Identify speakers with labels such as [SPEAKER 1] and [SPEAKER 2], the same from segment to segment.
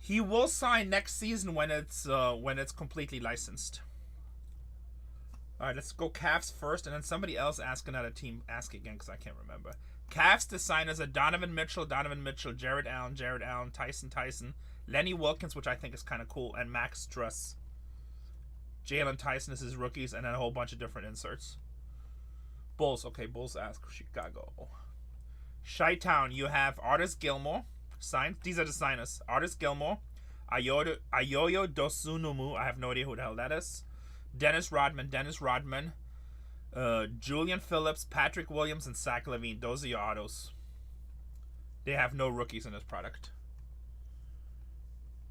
[SPEAKER 1] He will sign next season when it's completely licensed. All right, let's go Cavs first, and then somebody else ask another team. Ask again because I can't remember. Cavs to sign as a Donovan Mitchell, Jared Allen, Tyson, Lenny Wilkins, which I think is kind of cool, and Max Struss. Jalen Tyson is his rookies, and then a whole bunch of different inserts. Bulls, okay, Bulls ask Chicago. Chi-Town, you have Artis Gilmore signed. These are the signers. Artis Gilmore, Ayoyo Dosunumu. I have no idea who the hell that is. Dennis Rodman, Julian Phillips, Patrick Williams, and Zach LaVine. Those are your autos. They have no rookies in this product.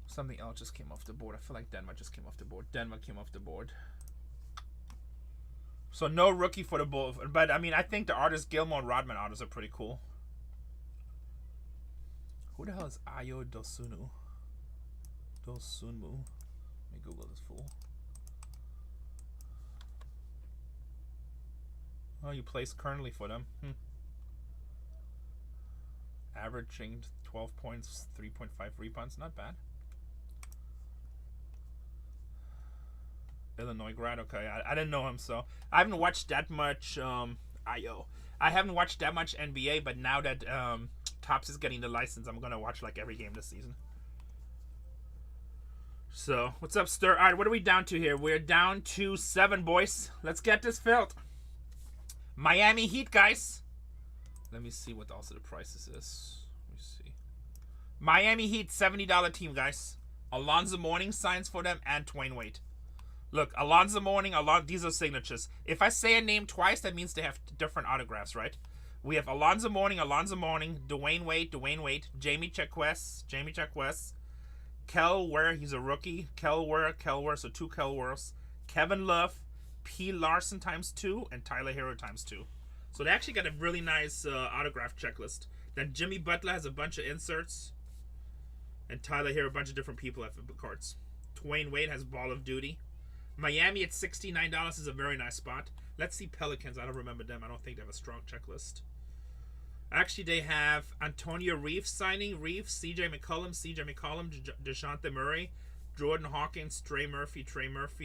[SPEAKER 1] Something else just came off the board. I feel like Denver just came off the board. Denver came off the board. So no rookie for the Bulls. But, I mean, I think the Artis Gilmore and Rodman autos are pretty cool. Who the hell is Ayo Dosunmu? Let me Google this fool. Oh, you place currently for them. Averaging 12 points, 3.5 rebounds. Not bad. Illinois grad. Okay, I didn't know him, so I haven't watched that much I haven't watched that much NBA, but now that TOPPS is getting the license, I'm gonna watch like every game this season. So, what's up, Stir? Alright, what are we down to here? We're down to 7, boys. Let's get this filled. Miami Heat, guys. Let me see what also the prices is. Let me see. Miami Heat, $70 team, guys. Alonzo Mourning signs for them, and Dwayne Wade. Look, Alonzo Mourning, these are signatures. If I say a name twice, that means they have different autographs, right? We have Alonzo Mourning, Dwayne Wade, Jamie Jaquez, Kel Ware, he's a rookie. Kel Ware, so 2 Kel Wares. Kevin Love, P. Larson ×2, and Tyler Hero ×2. So they actually got a really nice autograph checklist. Then Jimmy Butler has a bunch of inserts. And Tyler Hero, a bunch of different people have cards. Dwayne Wade has Ball of Duty. Miami at $69 is a very nice spot. Let's see Pelicans. I don't remember them. I don't think they have a strong checklist. Actually, they have Antonio Reeves signing. Reeves, CJ McCollum, DeJounte Murray, Jordan Hawkins, Trey Murphy,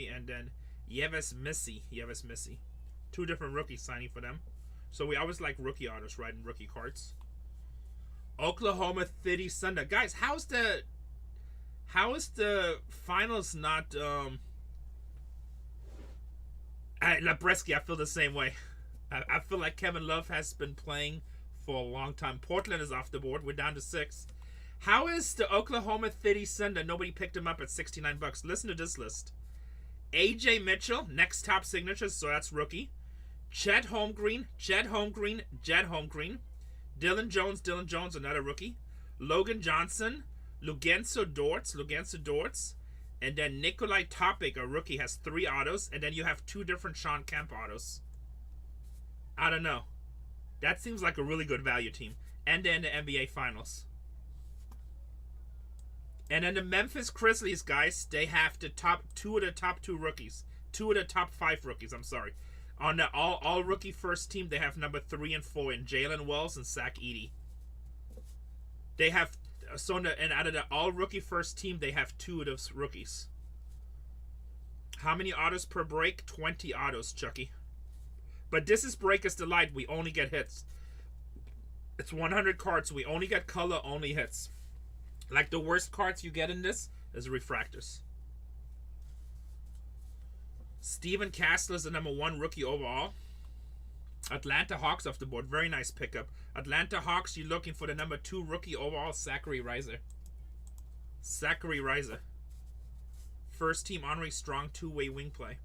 [SPEAKER 1] and then Yves Missy. 2 different rookies signing for them. So we always like rookie autos, right? And rookie cards. Oklahoma City Thunder. Guys, how is the finals not Labreski, I feel the same way. I feel like Kevin Love has been playing for a long time. Portland is off the board. We're down to 6. How is the Oklahoma City Thunder? Nobody picked him up at $69. Listen to this list. AJ Mitchell, next top signatures, so that's rookie. Chet Holmgren. Dylan Jones, another rookie. Logan Johnson. Luguentzo Dortz. And then Nikolai Topic, a rookie, has 3 autos. And then you have 2 different Sean Kemp autos. I don't know. That seems like a really good value team. And then the NBA Finals. And then the Memphis Grizzlies, guys, they have the top 2 of the top 2 rookies. 2 of the top 5 rookies, I'm sorry. On the all rookie first team, they have number 3 and 4 in Jalen Wells and Zach Edey. They have... So, and out of the all-rookie first team, they have 2 of those rookies. How many autos per break? 20 autos, Chucky. But this is Breaker's Delight. We only get hits. It's 100 cards, so we only get color, only hits. Like, the worst cards you get in this is refractors. Steven Kastler is the number 1 rookie overall. Atlanta Hawks off the board. Very nice pickup. Atlanta Hawks, you're looking for the number 2 rookie overall, Zachary Reiser. First team Henry Strong, 2-way wing play.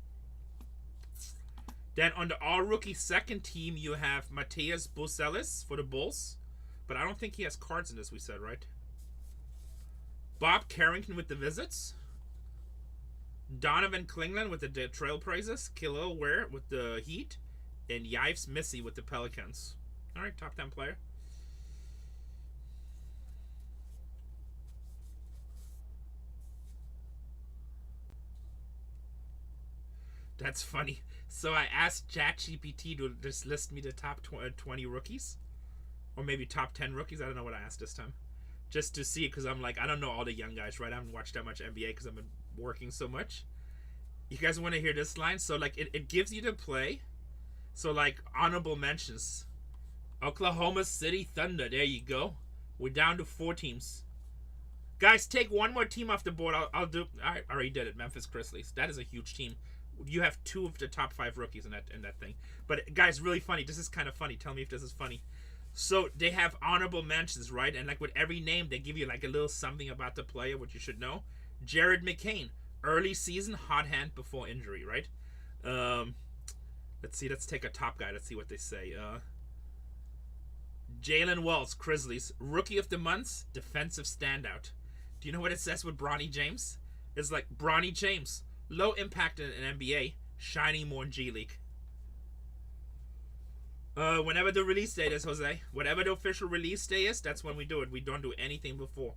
[SPEAKER 1] Then on the all-rookie second team, you have Mateus Bucelis for the Bulls. But I don't think he has cards in this, we said, right? Bob Carrington with the Visits. Donovan Klingland with the Trailblazers. Khalil Ware with the Heat. And Yves Missy with the Pelicans. Alright, top 10 player. That's funny. So I asked ChatGPT to just list me the top 20 rookies. Or maybe top 10 rookies. I don't know what I asked this time. just to see, because I'm like, I don't know all the young guys, right? I haven't watched that much NBA because I've been working so much. You guys want to hear this line? So, like, it gives you to play. So, like, honorable mentions. Oklahoma City Thunder. There you go. We're down to 4 teams. Guys, take one more team off the board. I'll do. I already did it. Memphis Grizzlies. That is a huge team. You have 2 of the top 5 rookies in that thing. But, guys, really funny. This is kind of funny. Tell me if this is funny. So, they have honorable mentions, right? And, like, with every name, they give you, like, a little something about the player, what you should know. Jared McCain. Early season, hot hand before injury, right? Let's see. Let's take a top guy. Let's see what they say. Jalen Wells, Grizzlies. Rookie of the month, defensive standout. Do you know what it says with Bronny James? It's like, Bronny James. Low impact in NBA, shining more in G League. Whenever the release date is, Jose. Whatever the official release day is, that's when we do it. We don't do anything before.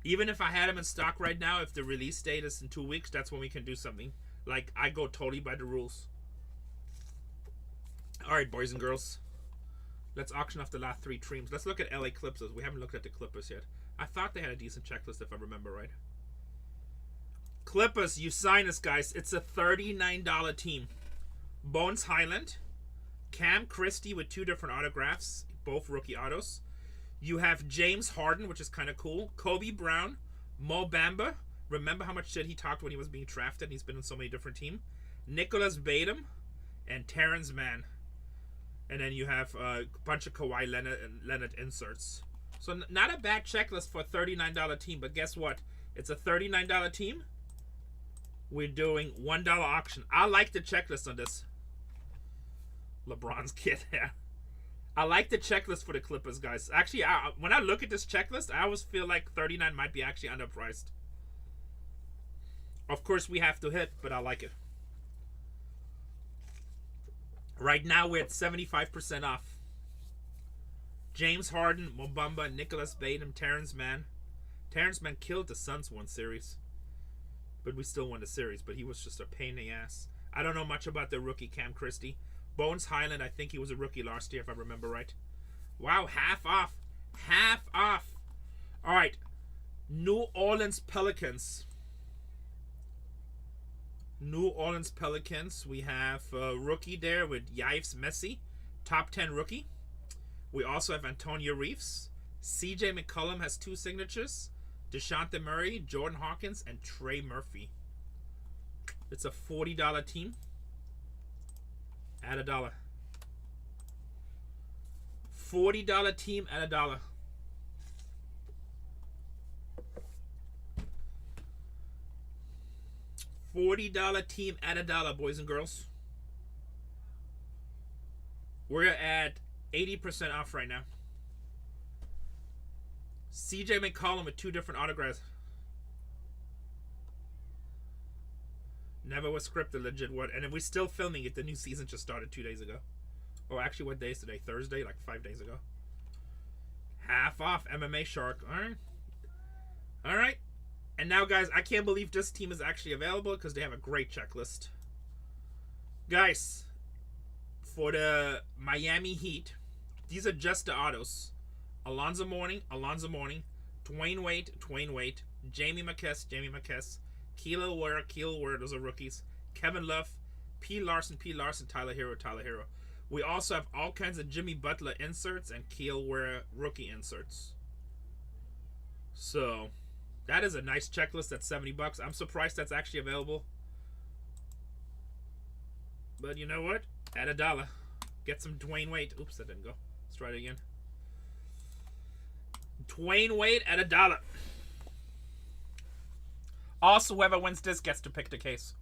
[SPEAKER 1] Even if I had him in stock right now, if the release date is in 2 weeks, that's when we can do something. Like, I go totally by the rules. Alright, boys and girls. Let's auction off the last 3 teams. Let's look at LA Clippers. We haven't looked at the Clippers yet. I thought they had a decent checklist, if I remember right. Clippers, you sign us, guys. It's a $39 team. Bones Highland. Cam Christie with 2 different autographs. Both rookie autos. You have James Harden, which is kind of cool. Kobe Brown. Mo Bamba. Remember how much shit he talked when he was being drafted? He's been on so many different teams. Nicholas Batum. And Terrence Mann. And then you have a bunch of Kawhi Leonard inserts. So not a bad checklist for a $39 team. But guess what? It's a $39 team. We're doing $1 auction. I like the checklist on this. LeBron's kid there. I like the checklist for the Clippers, guys. Actually, when I look at this checklist, I always feel like 39 might be actually underpriced. Of course, we have to hit, but I like it. Right now, we're at 75% off. James Harden, Mo Bamba, Nicholas Batum, Terrence Mann. Terrence Mann killed the Suns one series. But we still won the series. But he was just a pain in the ass. I don't know much about the rookie Cam Christie. Bones Highland, I think he was a rookie last year, if I remember right. Wow, half off. Half off. All right. New Orleans Pelicans. New Orleans Pelicans. We have a rookie there with Yves Messi. Top 10 rookie. We also have Antonio Reeves. CJ McCollum has 2 signatures. DeJounte Murray, Jordan Hawkins, and Trey Murphy. It's a $40 team. Add $1. $40 team at $1. $40 team at $1, boys and girls. We're at 80% off right now. CJ McCollum with 2 different autographs. Never was scripted, legit what. And if we're still filming it, the new season just started 2 days ago. Or actually, what day is today? Thursday, like 5 days ago. Half off MMA Shark. Alright. Alright. And now, guys, I can't believe this team is actually available because they have a great checklist. Guys, for the Miami Heat, these are just the autos. Alonzo Mourning, Dwayne Wade, Jamie McKess, Kilo Ware, those are rookies. Kevin Love, P. Larson, Tyler Hero. We also have all kinds of Jimmy Butler inserts and Keel Ware rookie inserts. So, that is a nice checklist at $70. I'm surprised that's actually available. But you know what? At $1. Get some Dwayne Wade. Oops, that didn't go. Let's try it again. Dwayne Wade at $1. Also, whoever wins this gets to pick the case.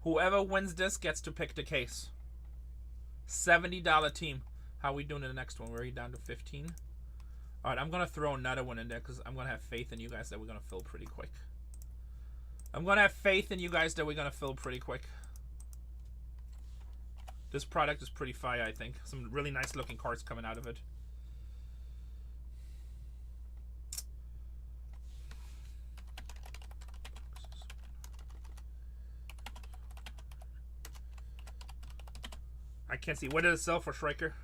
[SPEAKER 1] Whoever wins this gets to pick the case. $70 team. How are we doing in the next one? We're already down to 15. Alright, I'm going to throw another one in there because I'm going to have faith in you guys that we're going to fill pretty quick. This product is pretty fire, I think. Some really nice looking cards coming out of it. I can't see. What did it sell for, Striker?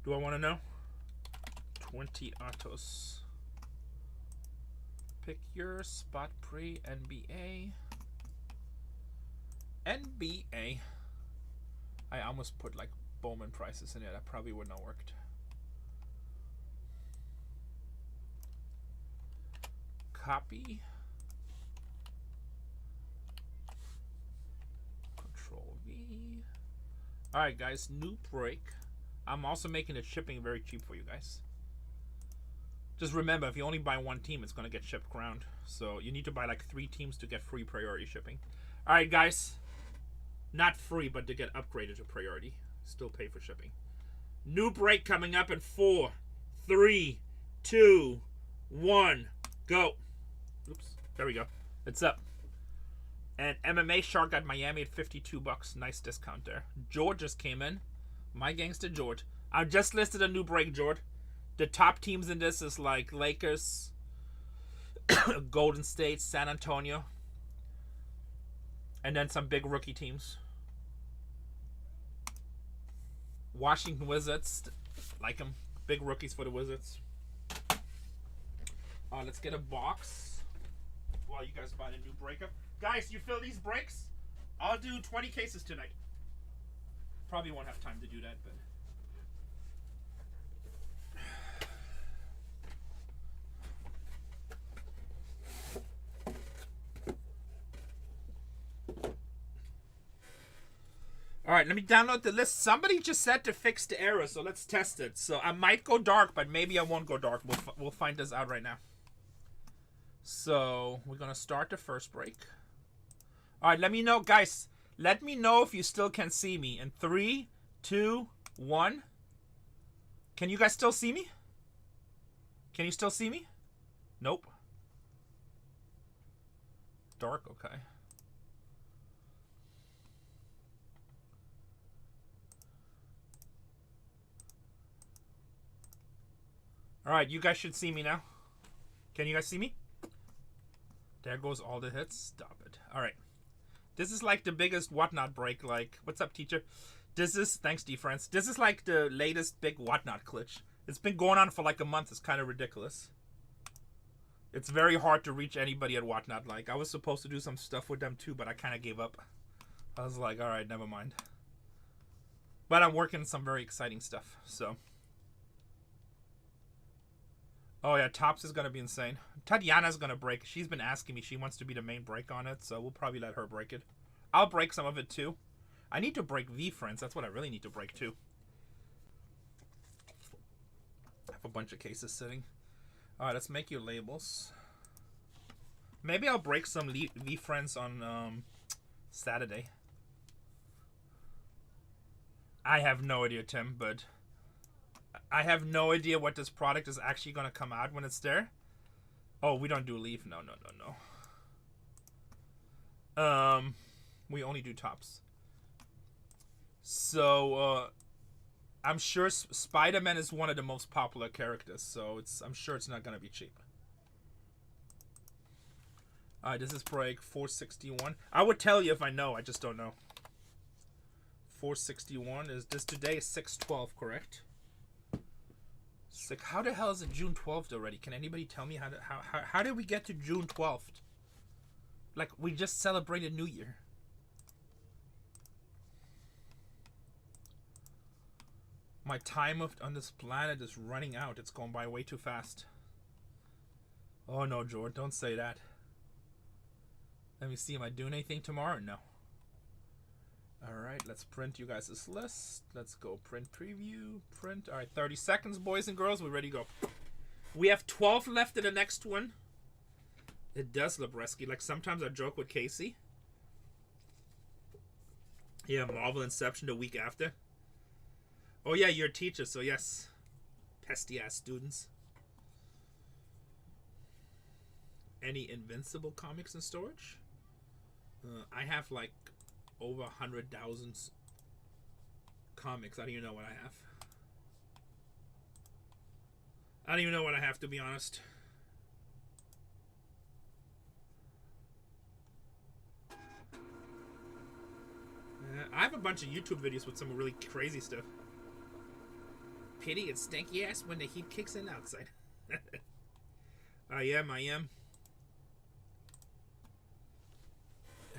[SPEAKER 1] Do I want to know? 20 autos. Pick your spot pre NBA. NBA. I almost put like Bowman prices in it. That probably wouldn't have worked. Copy. Control V. Alright guys, new break. I'm also making the shipping very cheap for you guys. Just remember, if you only buy one team, it's going to get shipped ground. So you need to buy like 3 teams to get free priority shipping. Alright guys. Not free, but to get upgraded to priority. Still pay for shipping. New break coming up in 4, 3, 2, 1. Go. Oops. There we go. It's up. And MMA Shark got Miami at $52. Nice discount there. George just came in. My gangster George. I just listed a new break, George. The top teams in this is like Lakers, Golden State, San Antonio, and then some big rookie teams. Washington Wizards, like them. Big rookies for the Wizards. Let's get a box while you guys buy the new breakup. Guys, you fill these breaks? I'll do 20 cases tonight. Probably won't have time to do that, but... Alright, let me download the list. Somebody just said to fix the error, so let's test it. So I might go dark, but maybe I won't go dark. We'll find this out right now. So we're going to start the first break. Alright, let me know, guys. Let me know if you still can see me. In 3, 2, 1. Can you guys still see me? Can you still see me? Nope. Dark, okay. Alright, you guys should see me now. Can you guys see me? There goes all the hits. Stop it. Alright. This is like the biggest whatnot break. Like, what's up, teacher? This is, thanks, D-Friends. This is like the latest big whatnot glitch. It's been going on for like a month. It's kind of ridiculous. It's very hard to reach anybody at whatnot. Like, I was supposed to do some stuff with them too, but I kind of gave up. I was like, alright, never mind. But I'm working some very exciting stuff, so... Oh yeah, TOPPS is going to be insane. Tatiana's going to break. She's been asking me. She wants to be the main break on it, so we'll probably let her break it. I'll break some of it too. I need to break V-Friends. That's what I really need to break too. I have a bunch of cases sitting. Alright, let's make your labels. Maybe I'll break some V-Friends on Saturday. I have no idea, Tim, but... I have no idea what this product is actually going to come out when it's there. Oh, we don't do Leaf. No. We only do TOPPS. So, I'm sure Spider-Man is one of the most popular characters, so I'm sure it's not going to be cheap. Alright, this is break 461. I would tell you if I know, I just don't know. 461 is this today is 6/12, correct? How the hell is it June 12th already? Can anybody tell me how did we get to June 12th? Like, we just celebrated New Year. My time on this planet is running out. It's going by way too fast. Oh no, George, don't say that. Let me see, am I doing anything tomorrow? No. Alright, let's print you guys this list. Let's go print preview, print. Alright, 30 seconds, boys and girls. We're ready to go. We have 12 left in the next one. It does look risky. Like, sometimes I joke with Casey. Yeah, Marvel Inception the week after. Oh yeah, you're a teacher, so yes. Pesty ass students. Any Invincible comics in storage? I have like over 100,000 comics. I don't even know what I have. I don't even know what I have, to be honest. I have a bunch of YouTube videos with some really crazy stuff. Pity it's stinky ass when the heat kicks in outside. I am.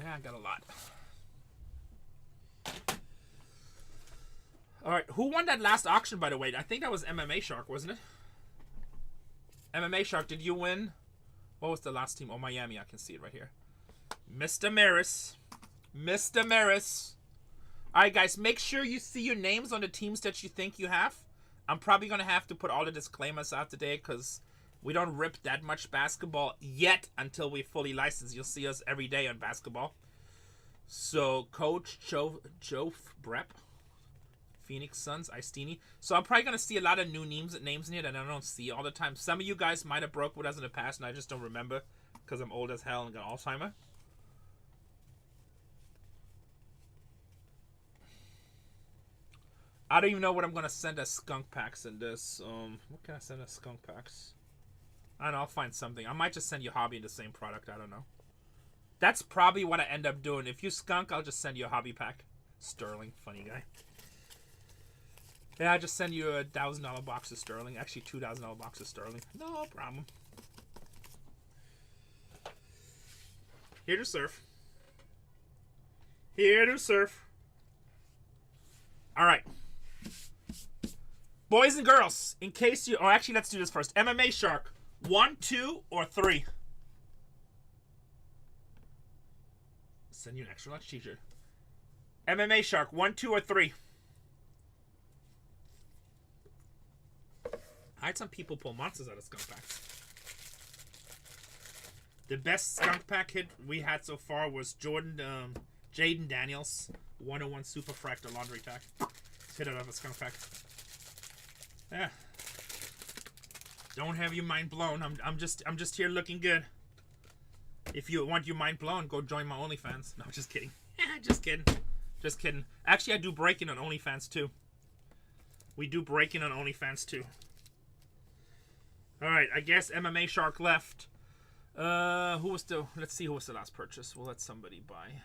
[SPEAKER 1] Yeah, I got a lot. Alright, who won that last auction, by the way? I think that was MMA Shark, wasn't it? MMA Shark, did you win? What was the last team? Oh, Miami. I can see it right here. Mr. Maris. Mr. Maris. Alright, guys, make sure you see your names on the teams that you think you have. I'm probably going to have to put all the disclaimers out today because we don't rip that much basketball yet until we fully license. You'll see us every day on basketball. So, Coach Joe Brep. Phoenix Suns, Istini. So I'm probably going to see a lot of new names in here that I don't see all the time. Some of you guys might have broke with us in the past and I just don't remember because I'm old as hell and got Alzheimer. I don't even know what I'm going to send as skunk packs in this. What can I send as skunk packs? I don't know, I'll find something. I might just send you hobby in the same product. I don't know. That's probably what I end up doing. If you skunk, I'll just send you a hobby pack. Sterling, funny guy. Yeah, I just send you a $1,000 box of Sterling. Actually, $2,000 box of Sterling. No problem. Here to surf. Here to surf. All right. Boys and girls, in case you... Oh, actually, let's do this first. MMA Shark. 1, 2, or 3? Send you an extra large t-shirt. MMA Shark. 1, 2, or 3? I had some people pull monsters out of skunk packs. The best skunk pack hit we had so far was Jaden Daniels 101 Super Fractal Laundry Tack. Hit it out of a skunk pack. Yeah. Don't have your mind blown. I'm just here looking good. If you want your mind blown, go join my OnlyFans. No, just kidding. Just kidding. Just kidding. Actually, I do breaking on OnlyFans too. We do breaking on OnlyFans too. Alright, I guess MMA Shark left. Who was the... Let's see who was the last purchase. We'll let somebody buy.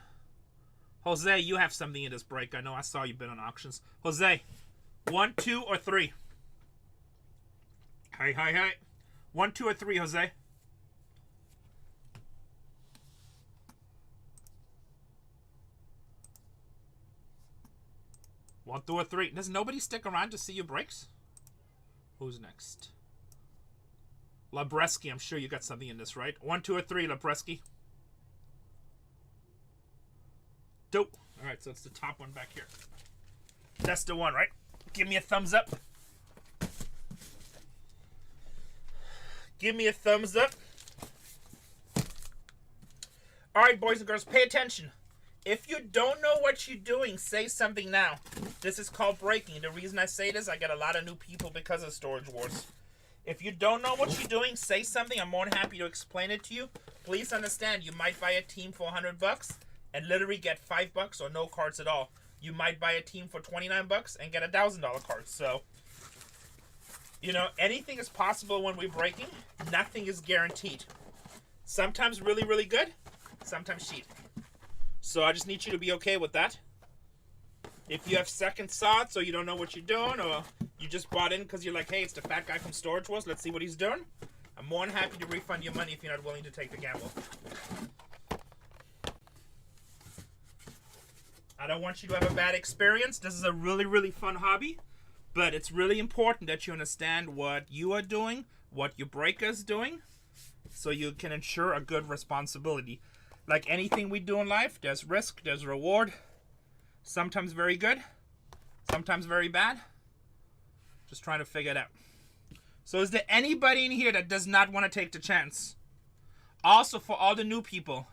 [SPEAKER 1] Jose, you have something in this break. I know I saw you been on auctions. Jose, 1, 2, or 3? Hi. 1, 2, or 3, Jose? One, 2, or 3. Does nobody stick around to see your breaks? Who's next? Labreski, I'm sure you got something in this, right? 1, 2, or 3, Labreski. Dope. Alright, so it's the top one back here. That's the one, right? Give me a thumbs up. Give me a thumbs up. Alright, boys and girls, pay attention. If you don't know what you're doing, say something now. This is called breaking. The reason I say this, I get a lot of new people because of Storage Wars. If you don't know what you're doing, say something. I'm more than happy to explain it to you. Please understand, you might buy a team for $100 and literally get $5 or no cards at all. You might buy a team for $29 and get $1,000 cards. So, you know, anything is possible when we're breaking. Nothing is guaranteed. Sometimes really, really good. Sometimes shit. So I just need you to be okay with that. If you have second thoughts or you don't know what you're doing or you just bought in because you're like, hey, it's the fat guy from Storage Wars, let's see what he's doing. I'm more than happy to refund your money if you're not willing to take the gamble. I don't want you to have a bad experience. This is a really, really fun hobby. But it's really important that you understand what you are doing, what your breaker is doing, so you can ensure a good responsibility. Like anything we do in life, there's risk, there's reward. Sometimes very good, sometimes very bad. Just trying to figure it out. So is there anybody in here that does not want to take the chance? Also, for all the new people,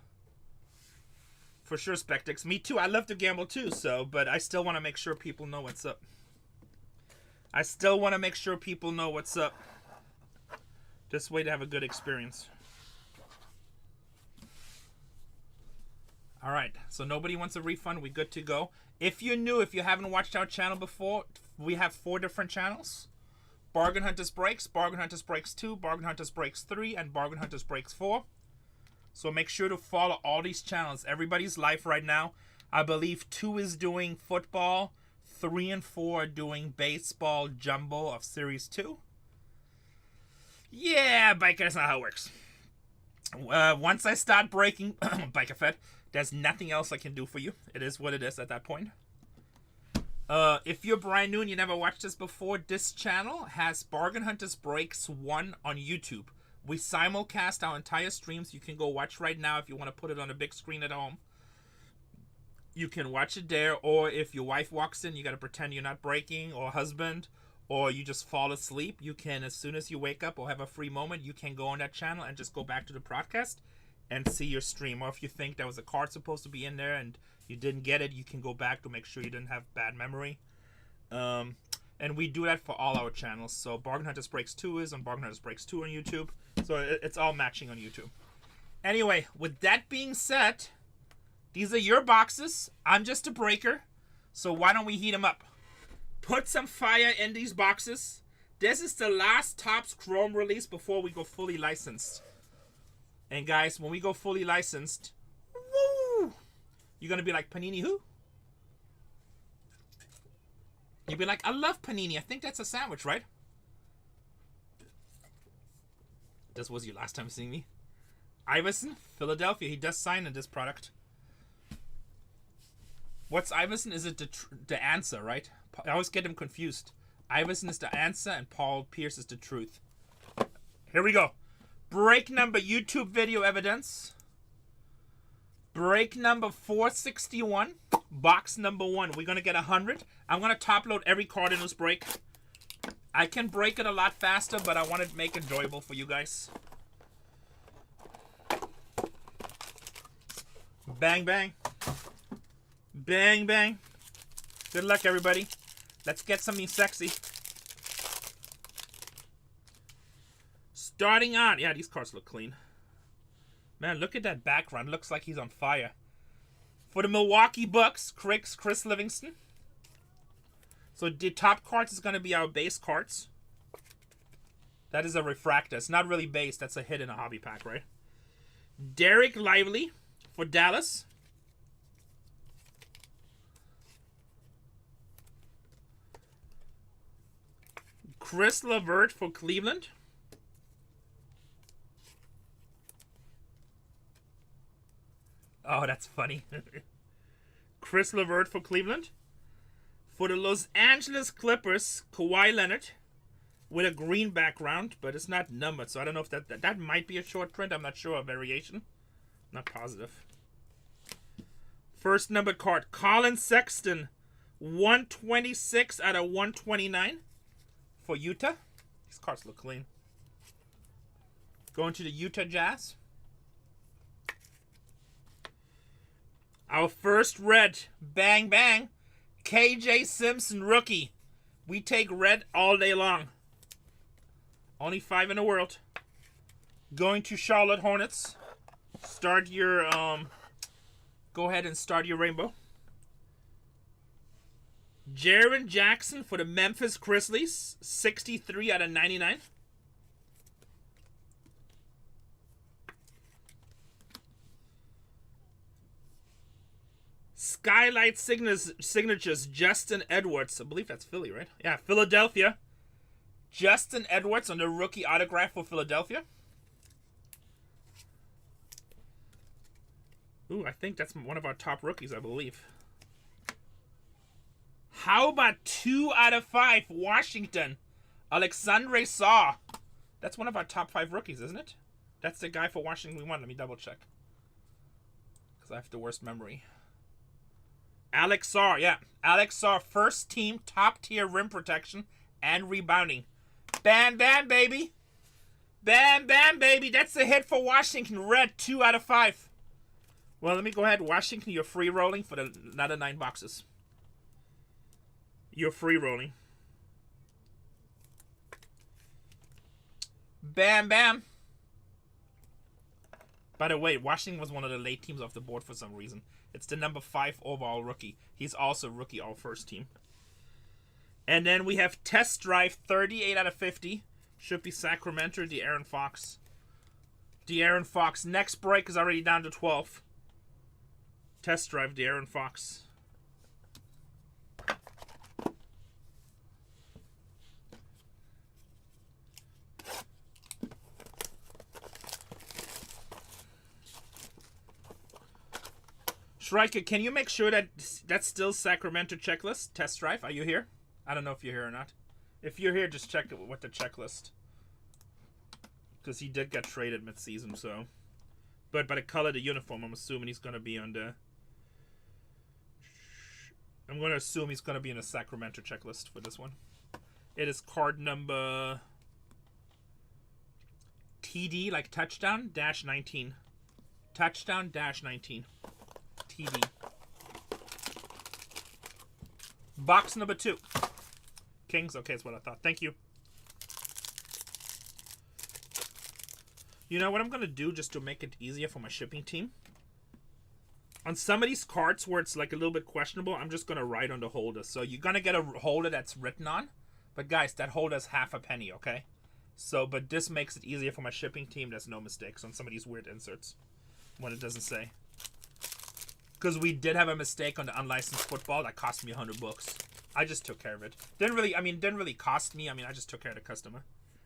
[SPEAKER 1] for sure, Spectix. Me too. I love to gamble too, but I still want to make sure people know what's up. I still want to make sure people know what's up. This way to have a good experience. Alright, so nobody wants a refund. We good to go. If you're new, if you haven't watched our channel before, we have 4 different channels. Bargain Hunters Breaks, Bargain Hunters Breaks 2, Bargain Hunters Breaks 3, and Bargain Hunters Breaks 4. So make sure to follow all these channels. Everybody's live right now. I believe 2 is doing football, 3 and 4 doing baseball jumbo of Series 2. Yeah, Biker, that's not how it works. Once I start breaking Biker Fed, there's nothing else I can do for you. It is what it is at that point. If you're brand new and you never watched this before, this channel has Bargain Hunters Breaks 1 on YouTube. We simulcast our entire streams. You can go watch right now if you want to put it on a big screen at home. You can watch it there, or if your wife walks in, you got to pretend you're not breaking, or husband, or you just fall asleep. You can, as soon as you wake up or have a free moment, you can go on that channel and just go back to the broadcast and see your stream. Or if you think there was a card supposed to be in there and you didn't get it, you can go back to make sure you didn't have bad memory. And we do that for all our channels. So Bargain Hunters Breaks 2 is on Bargain Hunters Breaks 2 on YouTube. So it's all matching on YouTube. Anyway, with that being said, these are your boxes. I'm just a breaker. So why don't we heat them up? Put some fire in these boxes. This is the last TOPPS Chrome release before we go fully licensed. And guys, when we go fully licensed, woo! You're going to be like, Panini who? You'll be like, I love Panini. I think that's a sandwich, right? This was your last time seeing me. Iverson, Philadelphia. He does sign in this product. What's Iverson? Is it the answer, right? I always get them confused. Iverson is the answer and Paul Pierce is the truth. Here we go. Break number YouTube video evidence. Break number 461. Box number 1. We're going to get 100. I'm going to top load every card in this break. I can break it a lot faster, but I want to make it enjoyable for you guys. Bang, bang. Bang, bang. Good luck, everybody. Let's get something sexy. Starting on. Yeah, these cards look clean. Man, look at that background. Looks like he's on fire. For the Milwaukee Bucks, Chris Livingston. So the top cards is going to be our base cards. That is a refractor. It's not really base. That's a hit in a hobby pack, right? Derek Lively for Dallas. Chris LeVert for Cleveland. Oh, that's funny. Chris LeVert for Cleveland. For the Los Angeles Clippers, Kawhi Leonard with a green background, but it's not numbered, so I don't know if that might be a short print. I'm not sure, a variation. Not positive. First numbered card, Colin Sexton, 126 out of 129 for Utah. These cards look clean. Going to the Utah Jazz. Our first red, bang bang, KJ Simpson rookie. We take red all day long. Only 5 in the world. Going to Charlotte Hornets. Start your, go ahead and start your rainbow. Jaren Jackson for the Memphis Grizzlies, 63 out of 99. Skylight signatures, Justin Edwards. I believe that's Philly, right? Yeah, Philadelphia. Justin Edwards on the rookie autograph for Philadelphia. Ooh, I think that's one of our top rookies, I believe. How about 2 out of 5, Washington? Alexandre Saw. That's one of our top 5 rookies, isn't it? That's the guy for Washington we want. Let me double check. Because I have the worst memory. Alex Saw, yeah. Alex Saw, first team, top tier rim protection and rebounding. Bam, bam, baby. Bam, bam, baby. That's a hit for Washington. Red, 2 out of 5. Well, let me go ahead. Washington, you're free rolling for the another 9 boxes. You're free rolling. Bam, bam. By the way, Washington was one of the late teams off the board for some reason. It's the number 5 overall rookie. He's also rookie all first team. And then we have Test Drive, 38 out of 50. Should be Sacramento, De'Aaron Fox. De'Aaron Fox. Next break is already down to 12. Test Drive, De'Aaron Fox. Striker, can you make sure that that's still Sacramento checklist? Test drive, are you here? I don't know if you're here or not. If you're here, just check it with the checklist. Because he did get traded mid-season, so. But by the color of the uniform, I'm assuming he's going to be on the... I'm going to assume he's going to be in the Sacramento checklist for this one. It is card number... TD, like touchdown, dash 19. Touchdown, dash 19. TD. Box number 2. Kings, okay, that's what I thought. Thank you. You know what I'm going to do just to make it easier for my shipping team? On some of these cards where it's like a little bit questionable, I'm just going to write on the holder. So you're going to get a holder that's written on. But guys, that holder's half a penny, okay? So, but this makes it easier for my shipping team. There's no mistakes on some of these weird inserts when it doesn't say. Because we did have a mistake on the unlicensed football that cost me $100. I just took care of it. Didn't really cost me. I mean, I just took care of the customer.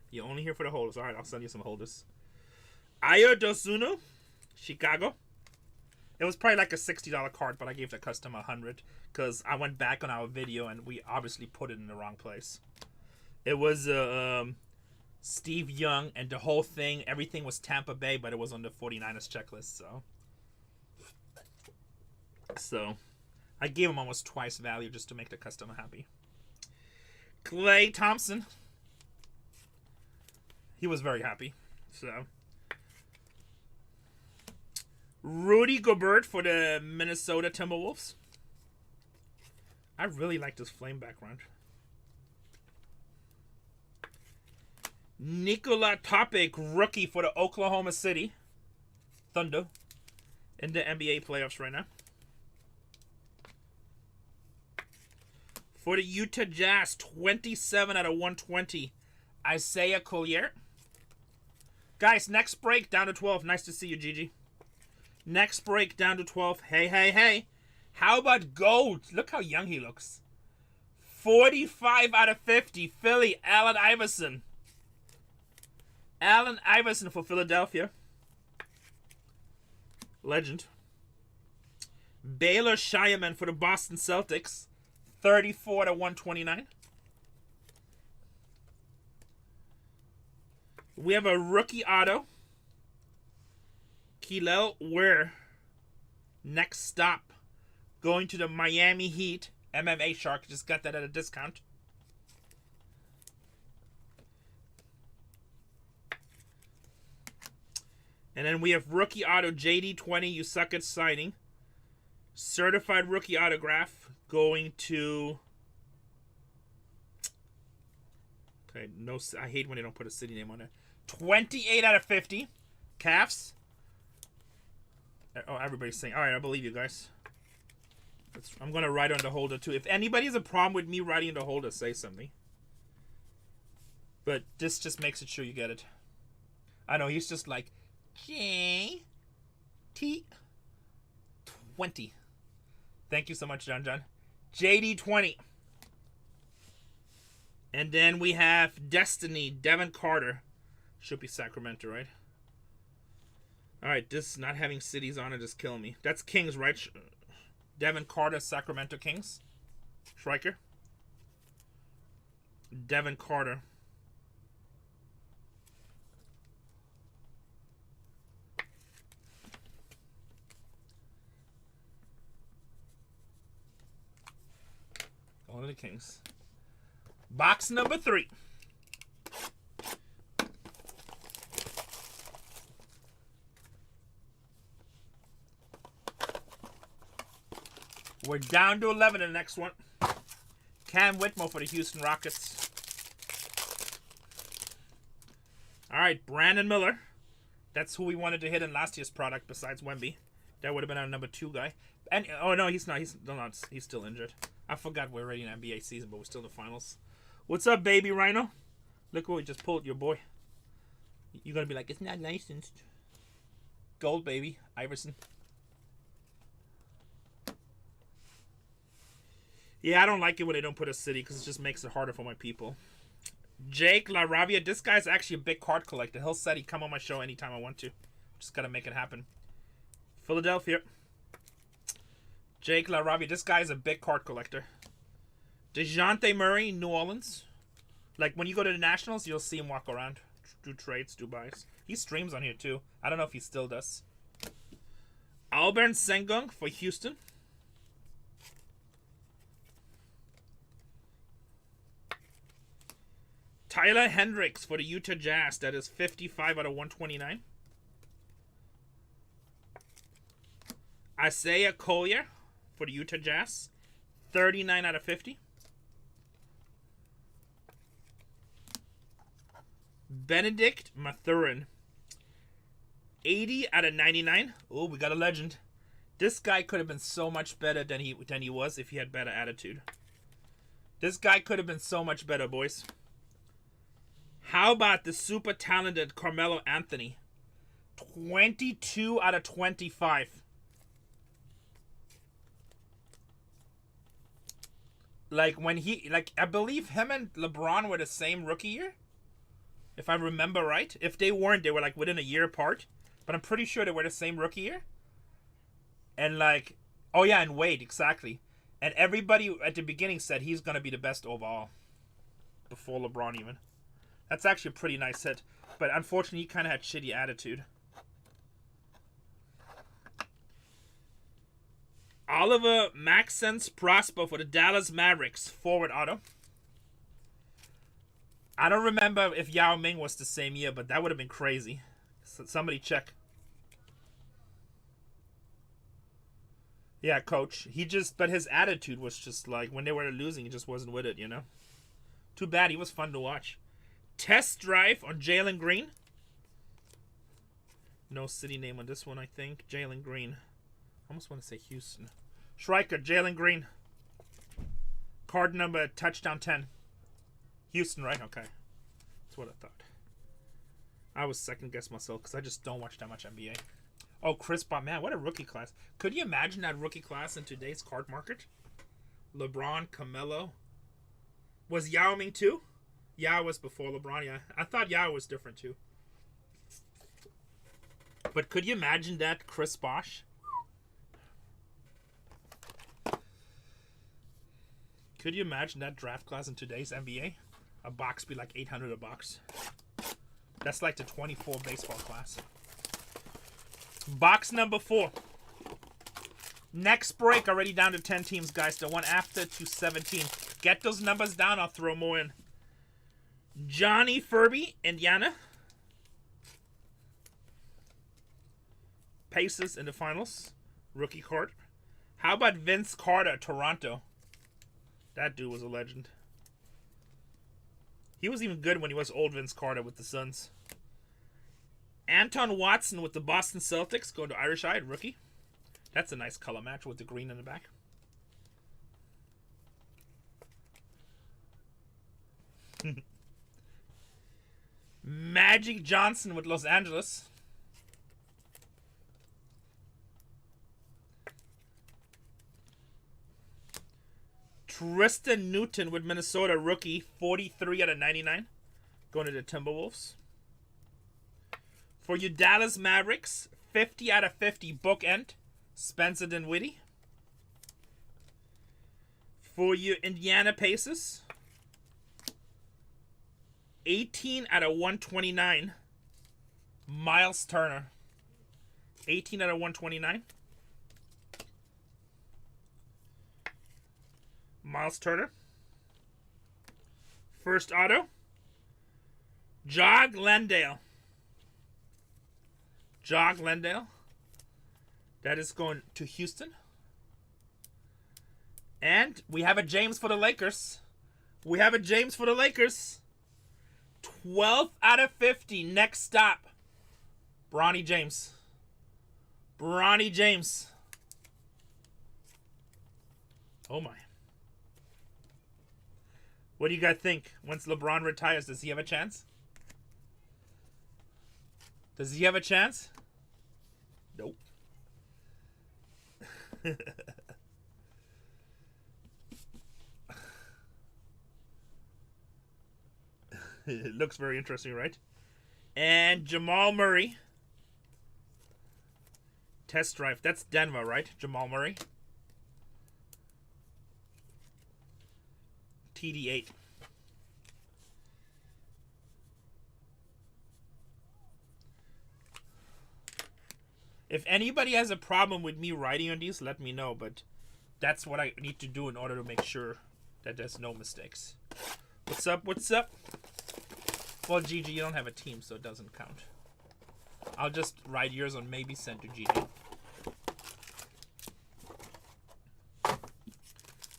[SPEAKER 1] You're only here for the holders. All right, I'll send you some holders. Ayo Dosuno, Chicago. It was probably like a $60 card, but I gave the customer $100 because I went back on our video and we obviously put it in the wrong place. It was Steve Young and the whole thing. Everything was Tampa Bay, but it was on the 49ers checklist. So I gave him almost twice value just to make the customer happy. Klay Thompson. He was very happy. So Rudy Gobert for the Minnesota Timberwolves. I really like this flame background. Nikola Topic, rookie for the Oklahoma City Thunder in the NBA playoffs right now. For the Utah Jazz, 27 out of 120, Isaiah Collier. Guys, next break down to 12. Nice to see you, Gigi. Next break down to 12. Hey, hey, hey. How about gold? Look how young he looks. 45 out of 50. Philly, Allen Iverson. Allen Iverson for Philadelphia. Legend. Baylor Shireman for the Boston Celtics. 34 to 129. We have a rookie auto. Kel'el Ware. Next stop. Going to the Miami Heat. MMA Shark. Just got that at a discount. And then we have rookie auto JD20. You suck at signing. Certified rookie autograph. Going to... Okay, no, I hate when they don't put a city name on it. 28 out of 50. Cavs. Oh, everybody's saying, all right, I believe you guys. I'm going to write on the holder, too. If anybody has a problem with me writing on the holder, say something. But this just makes it sure you get it. I know, he's just like, J-T-20. Thank you so much, John. JD20. And then we have Destiny, Devin Carter. Should be Sacramento, right? Alright, this not having cities on it is killing me. That's Kings, right? Devin Carter, Sacramento Kings. Striker. Devin Carter. One of the Kings. Box number 3. We're down to 11 in the next one. Cam Whitmore for the Houston Rockets. All right, Brandon Miller. That's who we wanted to hit in last year's product besides Wemby. That would have been our number 2 guy. And oh no, he's not. He's still injured. I forgot we're already in NBA season, but we're still in the finals. What's up, baby Rhino? Look what we just pulled, your boy. You're gonna be like, it's not licensed. Gold, baby, Iverson. Yeah, I don't like it when they don't put a city because it just makes it harder for my people. Jake LaRavia, this guy's actually a big card collector. He'll said he'd come on my show anytime I want to. Just gotta make it happen. Philadelphia. Jake LaRavi. This guy is a big card collector. DeJounte Murray, New Orleans. Like, when you go to the Nationals, you'll see him walk around. Do trades, do buys. He streams on here, too. I don't know if he still does. Albert Sengun for Houston. Tyler Hendricks for the Utah Jazz. That is 55 out of 129. Isaiah Collier for the Utah Jazz. 39 out of 50. Benedict Mathurin. 80 out of 99. Oh, we got a legend. This guy could have been so much better than he was if he had better attitude. This guy could have been so much better, boys. How about the super talented Carmelo Anthony? 22 out of 25. Like, when he... Like, I believe him and LeBron were the same rookie year. If I remember right. If they weren't, they were, like, within a year apart. But I'm pretty sure they were the same rookie year. And, like... Oh, yeah, and Wade, exactly. And everybody at the beginning said he's going to be the best overall. Before LeBron, even. That's actually a pretty nice hit. But unfortunately, he kind of had shitty attitude. Oliver Maxence Prosper for the Dallas Mavericks. Forward auto. I don't remember if Yao Ming was the same year, but that would have been crazy. So somebody check. Yeah, coach. But his attitude was just like, when they were losing, he just wasn't with it, you know? Too bad. He was fun to watch. Test drive on Jalen Green. No city name on this one, I think. Jalen Green. I almost want to say Houston. Striker, Jalen Green. Card number, touchdown 10. Houston, right? Okay. That's what I thought. I was second guess myself because I just don't watch that much NBA. Oh, Chris Paul. Man, what a rookie class. Could you imagine that rookie class in today's card market? LeBron, Carmelo. Was Yao Ming too? Yao was before LeBron, yeah. I thought Yao was different too. But could you imagine that, Chris Bosh? Could you imagine that draft class in today's NBA? A box be like $800 a box. That's like the 24 baseball class. Box number 4. Next break, already down to 10 teams, guys. The one after to 17. Get those numbers down, I'll throw more in. Johnny Furby, Indiana. Pacers in the finals. Rookie card. How about Vince Carter, Toronto? That dude was a legend. He was even good when he was old Vince Carter with the Suns. Anton Watson with the Boston Celtics. Going to Irish Eyed, rookie. That's a nice color match with the green in the back. Magic Johnson with Los Angeles. Tristan Newton with Minnesota, rookie, 43 out of 99. Going to the Timberwolves. For you Dallas Mavericks, 50 out of 50 bookend, Spencer Dinwiddie. For you Indiana Pacers, 18 out of 129, Miles Turner. 18 out of 129. Miles Turner. First auto. Jog Landale. Jog Landale. That is going to Houston. And we have a James for the Lakers. We have a James for the Lakers. 12 out of 50. Next stop. Bronny James. Bronny James. Oh my. What do you guys think? Once LeBron retires, does he have a chance? Does he have a chance? Nope. It looks very interesting, right? And Jamal Murray. Test drive. That's Denver, right? Jamal Murray. TD8. If anybody has a problem with me writing on these, let me know. But that's what I need to do in order to make sure that there's no mistakes. What's up? What's up? Well, GG, you don't have a team, so it doesn't count. I'll just write yours on maybe send to GG.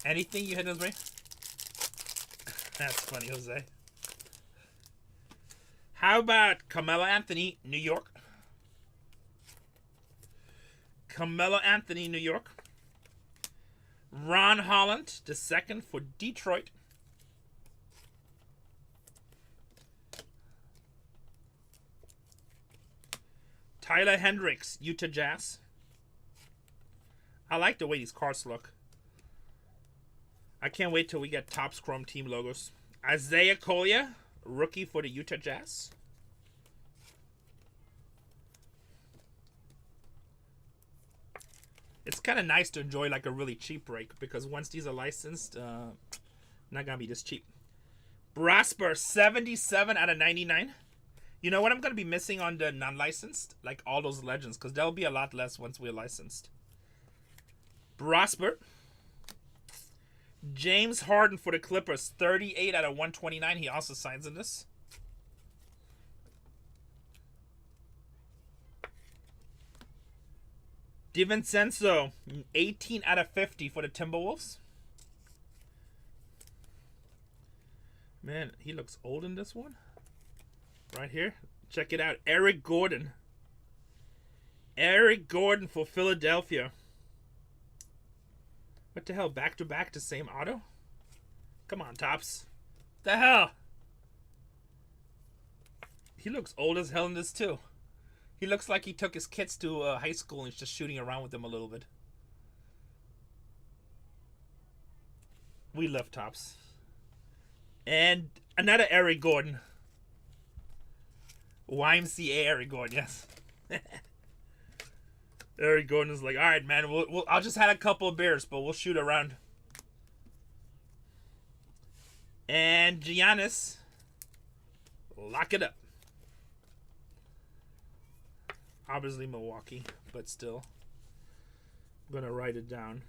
[SPEAKER 1] Anything you hit us, Ray? That's funny, Jose. How about Carmelo Anthony, New York? Carmelo Anthony, New York. Ron Holland, the second for Detroit. Tyler Hendricks, Utah Jazz. I like the way these cards look. I can't wait till we get TOPPS Chrome team logos. Isaiah Collier, rookie for the Utah Jazz. It's kind of nice to enjoy like a really cheap break because once these are licensed, not gonna be this cheap. Brasper, 77 out of 99. You know what I'm gonna be missing on the non-licensed? Like all those legends, because there'll be a lot less once we're licensed. Brasper. James Harden for the Clippers, 38 out of 129. He also signs in this. DiVincenzo, 18 out of 50 for the Timberwolves. Man, he looks old in this one. Right here. Check it out. Eric Gordon. Eric Gordon for Philadelphia. What the hell? Back-to-back the same auto? Come on, TOPPS. The hell? He looks old as hell in this too. He looks like he took his kids to high school and he's just shooting around with them a little bit. We love TOPPS. And another Eric Gordon. YMCA Eric Gordon, yes. Eric Gordon is like, all right, man, I'll just have a couple of beers, but we'll shoot around. And Giannis, lock it up. Obviously Milwaukee, but still. I'm going to write it down.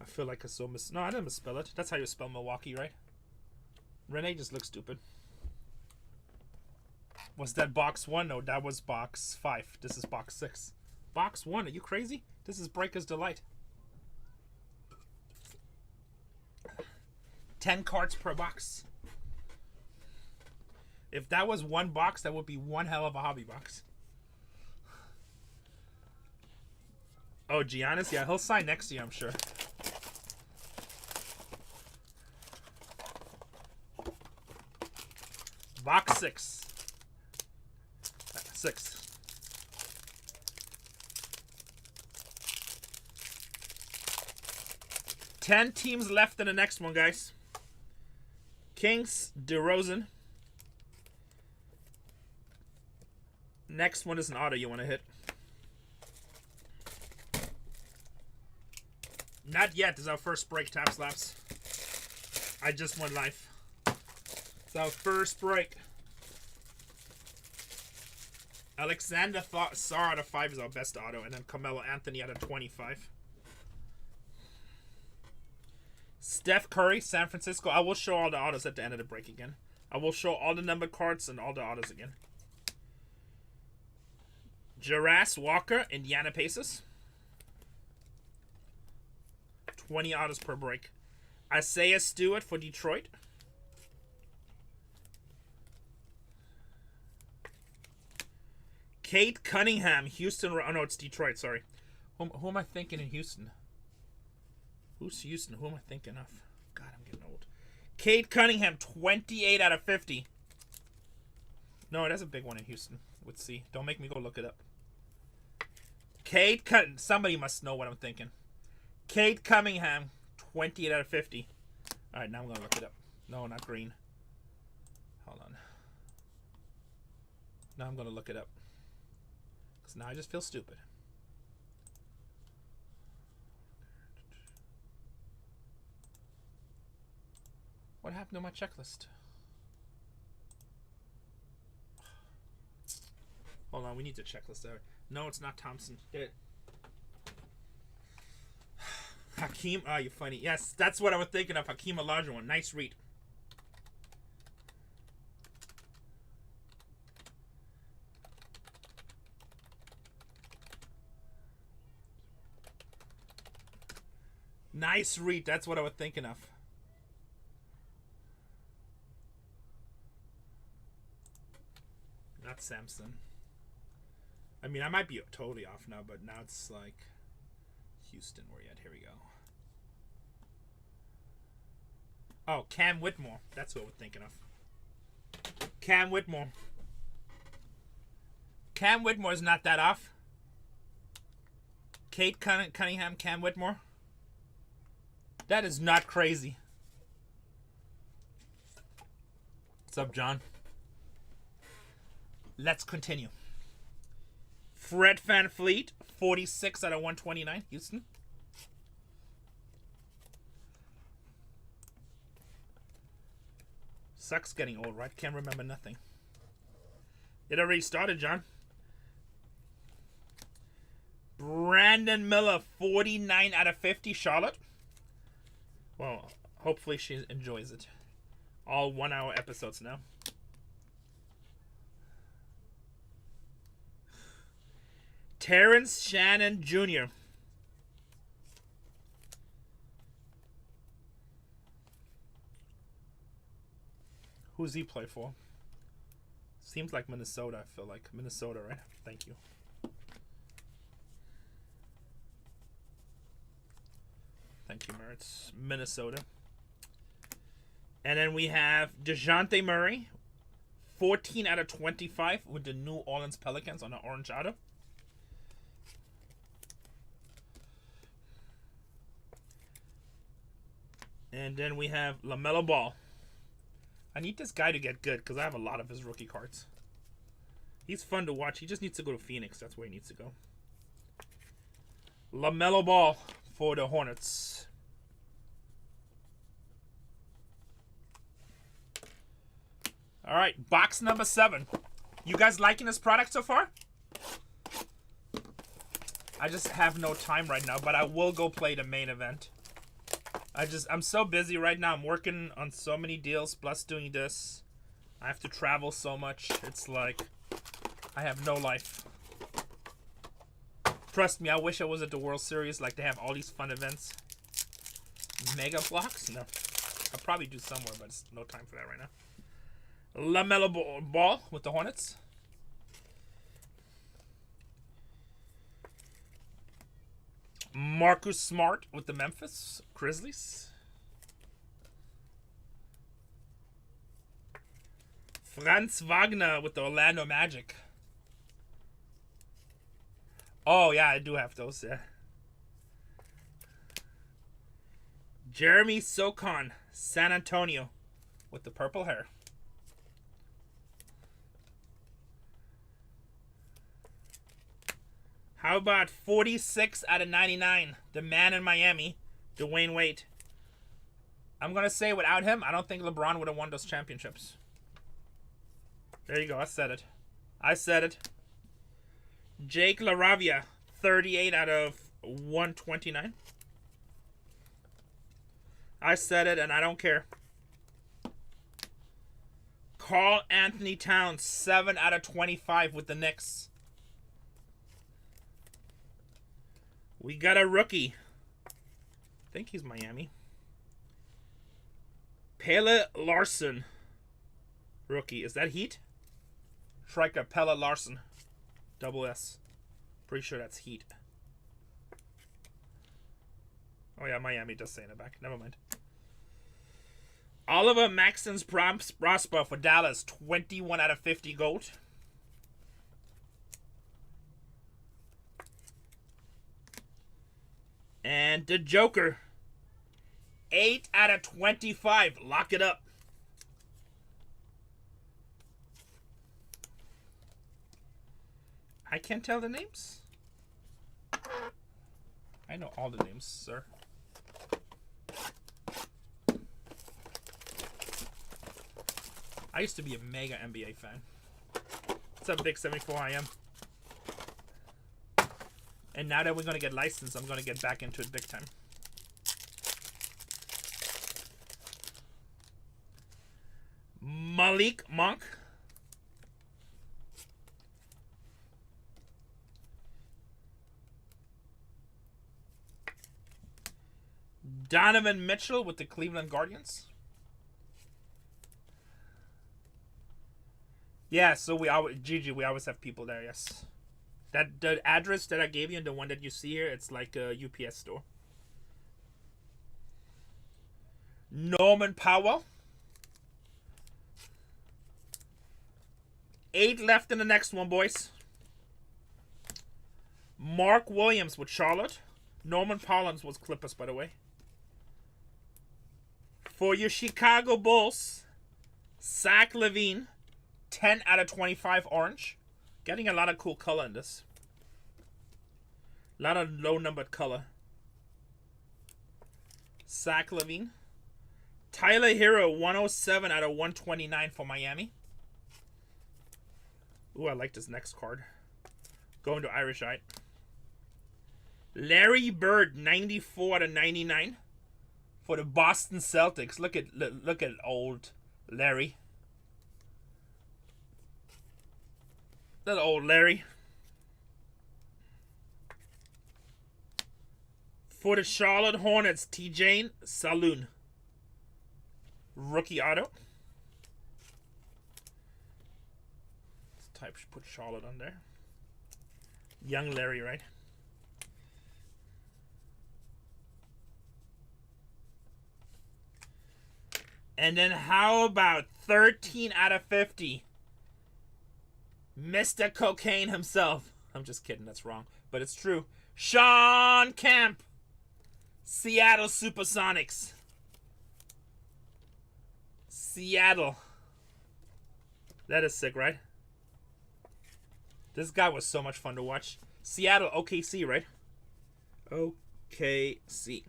[SPEAKER 1] I feel like I so No, I didn't misspell it. That's how you spell Milwaukee, right? Renee just looks stupid. Was that box 1? No, that was box 5. This is box 6. Box 1? Are you crazy? This is Breaker's Delight. 10 cards per box. If that was one box, that would be one hell of a hobby box. Oh, Giannis? Yeah, he'll sign next year, I'm sure. Box 6. 6. Ten teams left in the next one, guys. Kings, DeRozan. Next one is an auto you want to hit. Not yet. This is our first break, Tap Slaps. I just went live. It's our first break. Alexander Sarr out of 5 is our best auto, and then Carmelo Anthony out of 25. Steph Curry, San Francisco. I will show all the autos at the end of the break again. I will show all the numbered cards and all the autos again. Jarace Walker, Indiana Pacers. 20 autos per break. Isaiah Stewart for Detroit. Kate Cunningham, Houston. Oh, no, it's Detroit, sorry. Who am I thinking in Houston? Who's Houston? Who am I thinking of? God, I'm getting old. Kate Cunningham, 28 out of 50. No, that's a big one in Houston. Let's see. Don't make me go look it up. Kate Cunningham. Somebody must know what I'm thinking. Kate Cunningham, 28 out of 50. All right, now I'm going to look it up. No, not green. Hold on. Now I'm going to look it up. Because now I just feel stupid. What happened to my checklist? Hold on, we need the checklist there. No, it's not Thompson. Hakeem, oh, you're funny. Yes, that's what I was thinking of. Hakeem Olajuwon. Nice read. Nice read. That's what I was thinking of. Not Samson. I mean, I might be totally off now, but now it's like Houston. Where you at? Here we go. Oh, Cam Whitmore. That's what we're thinking of. Cam Whitmore. Cam Whitmore is not that off. Kate Cunningham, Cam Whitmore. That is not crazy. What's up, John? Let's continue. Fred VanVleet, 46 out of 129, Houston. Sucks getting old, right? Can't remember nothing. It already started, John. Brandon Miller, 49 out of 50, Charlotte. Well, hopefully she enjoys it. All 1 hour episodes now. Terrence Shannon Jr. Who's he play for? Seems like Minnesota, I feel like. Minnesota, right? Thank you. Thank you, Mertz. Minnesota. And then we have DeJounte Murray, 14 out of 25 with the New Orleans Pelicans on the orange auto. And then we have LaMelo Ball. I need this guy to get good because I have a lot of his rookie cards. He's fun to watch. He just needs to go to Phoenix. That's where he needs to go. LaMelo Ball for the Hornets. All right, box number 7. You guys liking this product so far? I just have no time right now, but I will go play the main event. I'm so busy right now. I'm working on so many deals, plus doing this. I have to travel so much. It's like I have no life. Trust me, I wish I was at the World Series. Like, they have all these fun events. Mega blocks? No. I'll probably do somewhere, but it's no time for that right now. LaMelo Ball with the Hornets. Marcus Smart with the Memphis Grizzlies. Franz Wagner with the Orlando Magic. Oh, yeah, I do have those, yeah. Jeremy Socon, San Antonio with the purple hair. How about 46 out of 99? The man in Miami, Dwayne Wade. I'm going to say without him, I don't think LeBron would have won those championships. There you go. I said it. I said it. Jake LaRavia, 38 out of 129. I said it, and I don't care. Karl Anthony Towns, 7 out of 25 with the Knicks. We got a rookie. I think he's Miami. Pelle Larsson. Rookie. Is that Heat? Striker Pelle Larsson. Double S. Pretty sure that's Heat. Oh yeah, Miami does say in the back. Never mind. Oliver Maxson's Prosper for Dallas. 21 out of 50 gold. And the Joker, 8 out of 25. Lock it up. I can't tell the names. I know all the names, sir. I used to be a mega NBA fan. What's up, Big 74? I am. And now that we're going to get licensed, I'm going to get back into it big time. Malik Monk. Donovan Mitchell with the Cleveland Guardians. Yeah, so we always have people there, yes. That the address that I gave you and the one that you see here, it's like a UPS store. Norman Powell. 8 left in the next one, boys. Mark Williams with Charlotte. Norman Powell was Clippers, by the way. For your Chicago Bulls, Zach LaVine, 10 out of 25 orange. Getting a lot of cool color in this. A lot of low-numbered color. Zach LaVine. Tyler Hero, 107 out of 129 for Miami. Ooh, I like this next card. Going to Irish Eye. Larry Bird, 94 out of 99 for the Boston Celtics. Look at old Larry. That old Larry. For the Charlotte Hornets, T.J. Saloon. Rookie auto. This type should put Charlotte on there. Young Larry, right? And then how about 13 out of 50? Mr. Cocaine himself. I'm just kidding, that's wrong. But it's true. Sean Kemp. Seattle Supersonics. Seattle. That is sick, right? This guy was so much fun to watch. Seattle, OKC, right? OKC.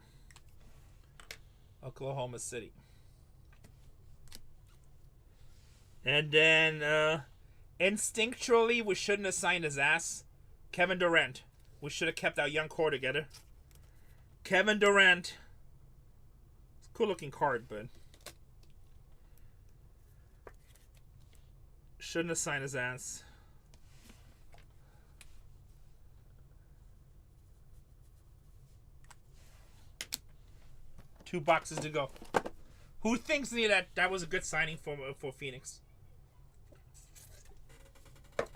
[SPEAKER 1] Oklahoma City. And then, instinctually, we shouldn't have signed his ass. Kevin Durant. We should have kept our young core together. Kevin Durant. It's a cool looking card, but shouldn't have signed his ass. Two boxes to go. Who thinks that was a good signing for Phoenix?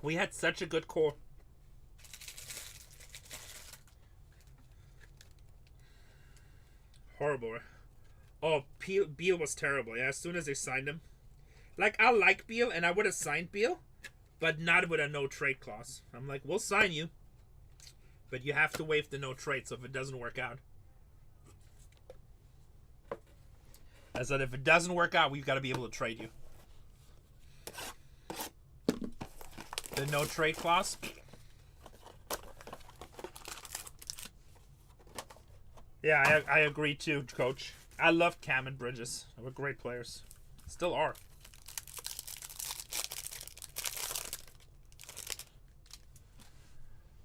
[SPEAKER 1] We had such a good core. Horrible. Oh, Beal was terrible. Yeah, as soon as they signed him. Like, I like Beal, and I would have signed Beal, but not with a no-trade clause. I'm like, we'll sign you, but you have to waive the no-trade, so if it doesn't work out. I said, if it doesn't work out, we've got to be able to trade you. The no-trade clause. Yeah, I agree too, Coach. I loved Cam and Bridges. They were great players. Still are.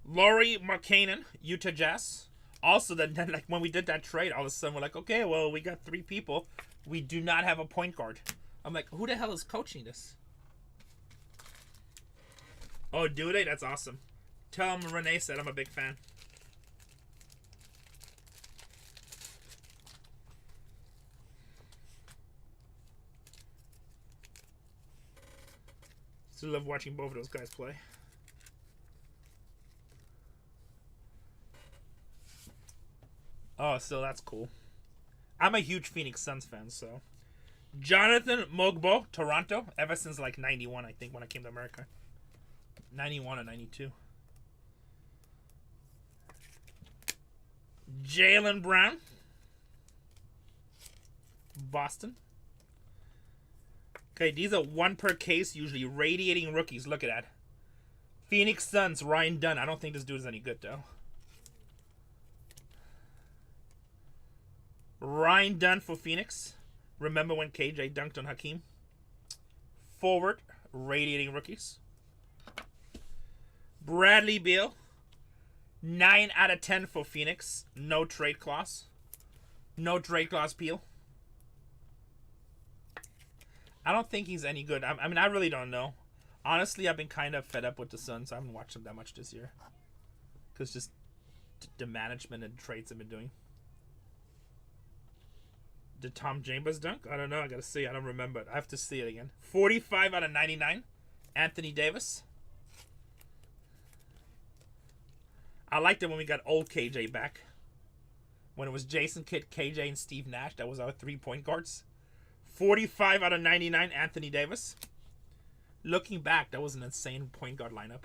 [SPEAKER 1] Lauri Markkanen, Utah Jazz. Also, then like when we did that trade, all of a sudden we're like, okay, well, we got 3 people. We do not have a point guard. I'm like, who the hell is coaching this? Oh, do they? That's awesome. Tell him Renee said I'm a big fan. Still love watching both of those guys play. Oh, so that's cool. I'm a huge Phoenix Suns fan, so. Jonathan Mogbo, Toronto, ever since like 91, I think, when I came to America. 91 or 92. Jaylen Brown, Boston. Okay, these are 1 per case, usually radiating rookies. Look at that. Phoenix Suns, Ryan Dunn. I don't think this dude is any good, though. Ryan Dunn for Phoenix. Remember when KJ dunked on Hakeem? forward, radiating rookies. Bradley Beal, 9 out of 10 for Phoenix. No trade clause. No trade clause Peel. I don't think he's any good. I mean, I really don't know. Honestly, I've been kind of fed up with the Suns. I haven't watched them that much this year. Because just the management and trades I've been doing. Did Tom Chambers dunk? I don't know. I got to see. I don't remember it. I have to see it again. 45 out of 99. Anthony Davis. I liked it when we got old KJ back. When it was Jason Kidd, KJ, and Steve Nash. That was our 3-point guards. 45 out of 99. Anthony Davis. Looking back, that was an insane point guard lineup.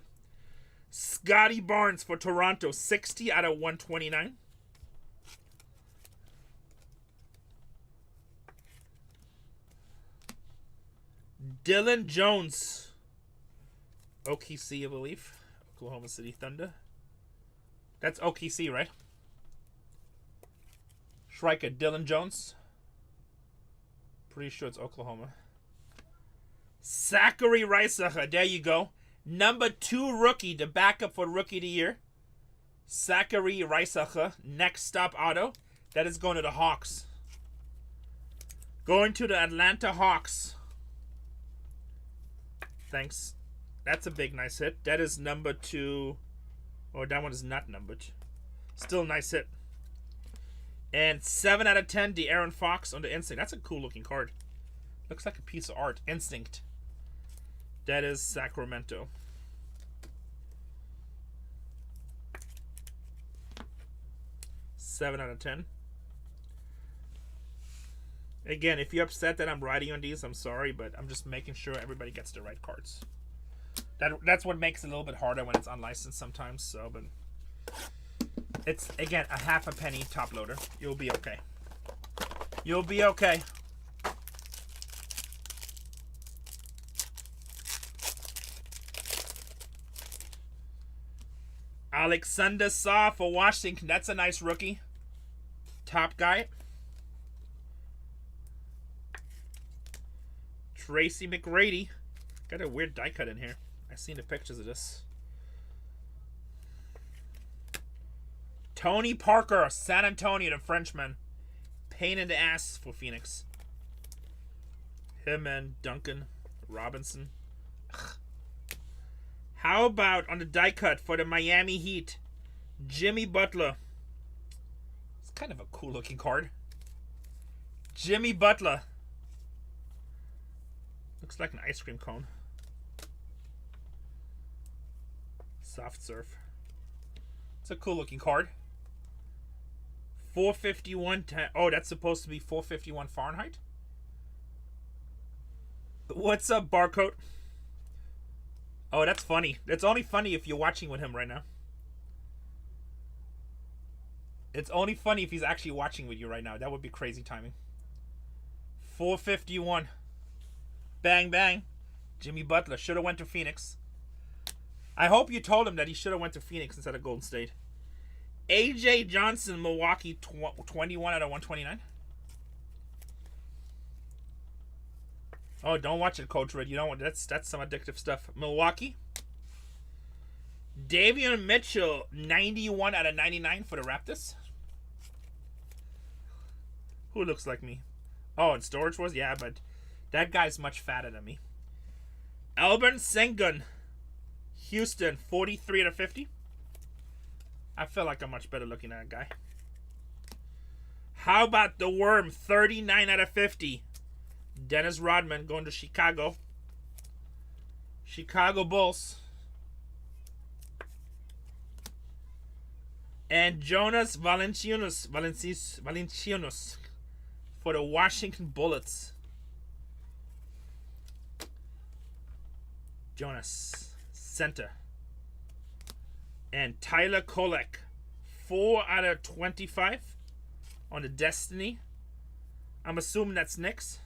[SPEAKER 1] Scotty Barnes for Toronto. 60 out of 129. Dylan Jones. OKC, I believe. Oklahoma City Thunder. That's OKC, right? Striker Dylan Jones. Pretty sure it's Oklahoma. Zachary Reisacher. There you go. Number 2 rookie, the backup for Rookie of the Year. Zachary Reisacher. Next stop auto. That is going to the Hawks. Going to the Atlanta Hawks. Thanks. That's a big, nice hit. That is number 2. Oh, that one is not numbered. Still a nice hit. And 7 out of 10, De'Aaron Fox on the Instinct. That's a cool looking card. Looks like a piece of art. Instinct. That is Sacramento. Seven out of 10. Again, if you're upset that I'm writing on these, I'm sorry, but I'm just making sure everybody gets the right cards. That's what makes it a little bit harder when it's unlicensed sometimes. So, but it's, again, a half a penny top loader. You'll be okay. You'll be okay. Alexander Saw for Washington. That's a nice rookie. Top guy. Tracy McGrady. Got a weird die cut in here. I've seen the pictures of this. Tony Parker, San Antonio, the Frenchman. Pain in the ass for Phoenix. Him and Duncan Robinson. Ugh. How about on the die cut for the Miami Heat? Jimmy Butler. It's kind of a cool looking card. Jimmy Butler. Looks like an ice cream cone. Soft Surf. It's a cool looking card. 451. Oh, that's supposed to be 451 Fahrenheit. What's up, Barcode? Oh, that's funny. It's only funny if you're watching with him right now. It's only funny if he's actually watching with you right now. That would be crazy timing. 451. Bang, bang. Jimmy Butler should have went to Phoenix. I hope you told him that he should have went to Phoenix instead of Golden State. AJ Johnson, Milwaukee, 21 out of 129. Oh, don't watch it, Coach Red. You don't want that's some addictive stuff. Milwaukee. Davion Mitchell, 91 out of 99 for the Raptors. Who looks like me? Oh, and Storage Wars? Yeah, but that guy's much fatter than me. Albert Sengun, Houston, 43 out of 50. I feel like I'm much better looking at that guy. How about the Worm, 39 out of 50. Dennis Rodman going to Chicago. Chicago Bulls. And Jonas Valanciunas for the Washington Bullets. Jonas, center. And Tyler Kolek, 4 out of 25 on the Destiny. I'm assuming that's Knicks.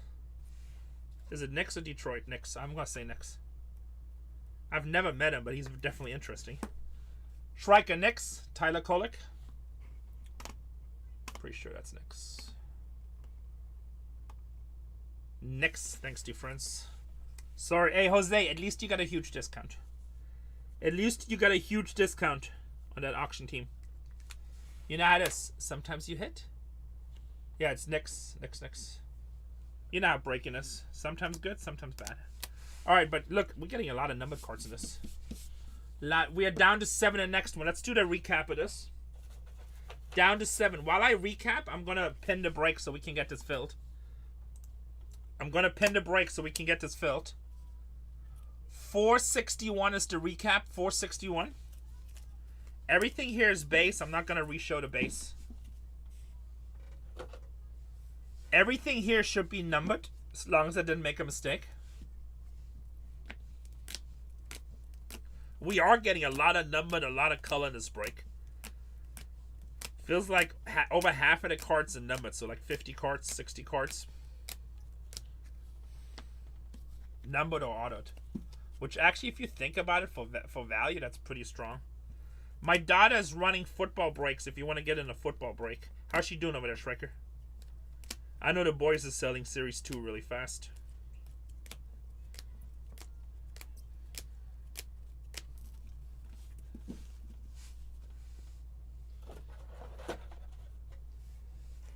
[SPEAKER 1] Is it Knicks or Detroit? Knicks. I'm going to say Knicks. I've never met him, but he's definitely interesting. Striker Knicks, Tyler Kolek. Pretty sure that's Knicks. Knicks, thanks to friends. Sorry. Hey, Jose, at least you got a huge discount. At least you got a huge discount on that auction team. You know how it is. Sometimes you hit. Yeah, it's next. You know how breaking is. Sometimes good, sometimes bad. Alright, but look, we're getting a lot of numbered cards in this. We are down to 7 in the next one. Let's do the recap of this. Down to 7. While I recap, I'm going to pin the break so we can get this filled. 461 is the recap. 461. Everything here is base. I'm not going to re-show the base. Everything here should be numbered, as long as I didn't make a mistake. We are getting a lot of numbered, a lot of color in this break. Feels like over half of the cards are numbered, so like 50 cards, 60 cards. Numbered or autoed. Which actually, if you think about it for value, that's pretty strong. My daughter is running football breaks if you want to get in a football break. How's she doing over there, Shriker? I know the boys are selling Series 2 really fast.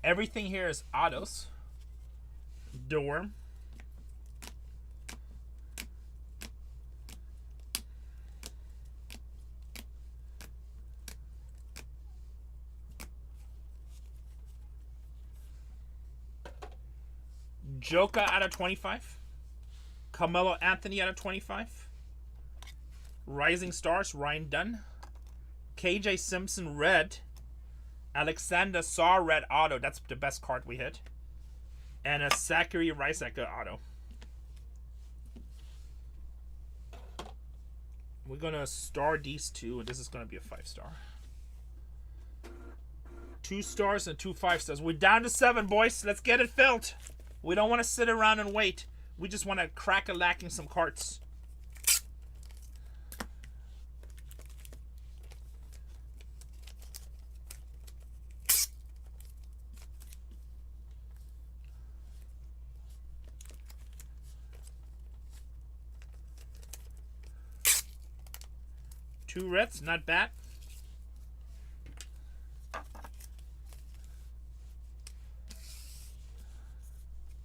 [SPEAKER 1] Everything here is autos. Dorm. Joker out of 25. Carmelo Anthony out of 25. Rising Stars, Ryan Dunn. KJ Simpson red. Alexander Saw red auto. That's the best card we hit. And a Zachary Reisecker auto. We're going to star these two, and this is going to be a 5-star. 2 stars and 2 5-stars. We're down to 7, boys. Let's get it filled. We don't want to sit around and wait. We just want to crack-a-lacking some cards. Two reds, not bad.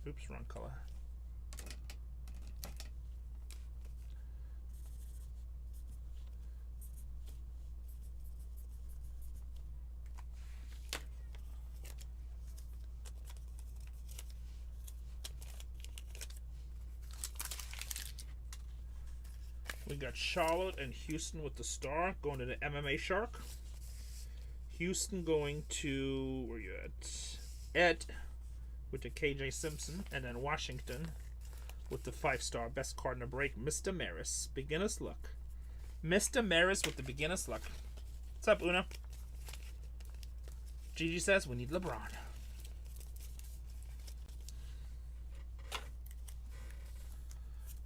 [SPEAKER 1] Oops, wrong color. We got Charlotte and Houston with the star going to the MMA Shark. Houston going to, where you at? Ed with the KJ Simpson, and then Washington with the 5-star best card in the break, Mr. Maris. Beginner's luck. Mr. Maris with the beginner's luck. What's up, Una? Gigi says we need LeBron.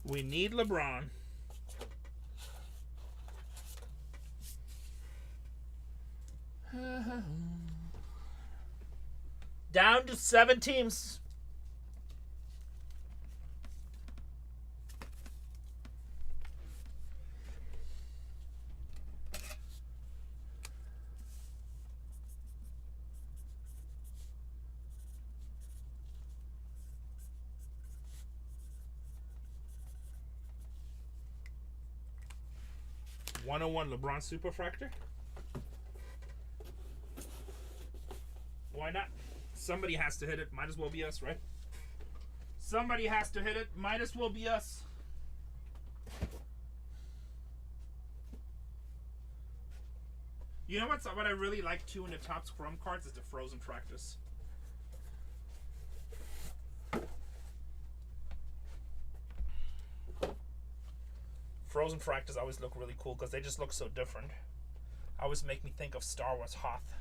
[SPEAKER 1] We need LeBron. Down to 7 teams. (101) LeBron Superfractor. Why not? Somebody has to hit it. Might as well be us, right? Somebody has to hit it. Might as well be us. You know what I really like too in the TOPPS Chrome cards is the Frozen Fractors. Frozen Fractors always look really cool because they just look so different. Always make me think of Star Wars Hoth.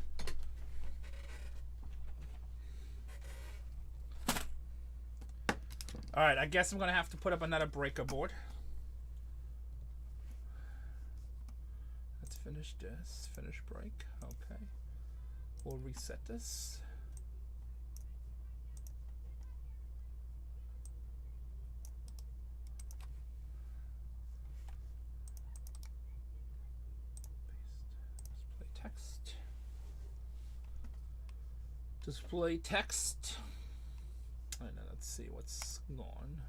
[SPEAKER 1] Alright, I guess I'm going to have to put up another breaker board. Let's finish this. Finish break. Okay. We'll reset this. Display text. And then let's see what's gone.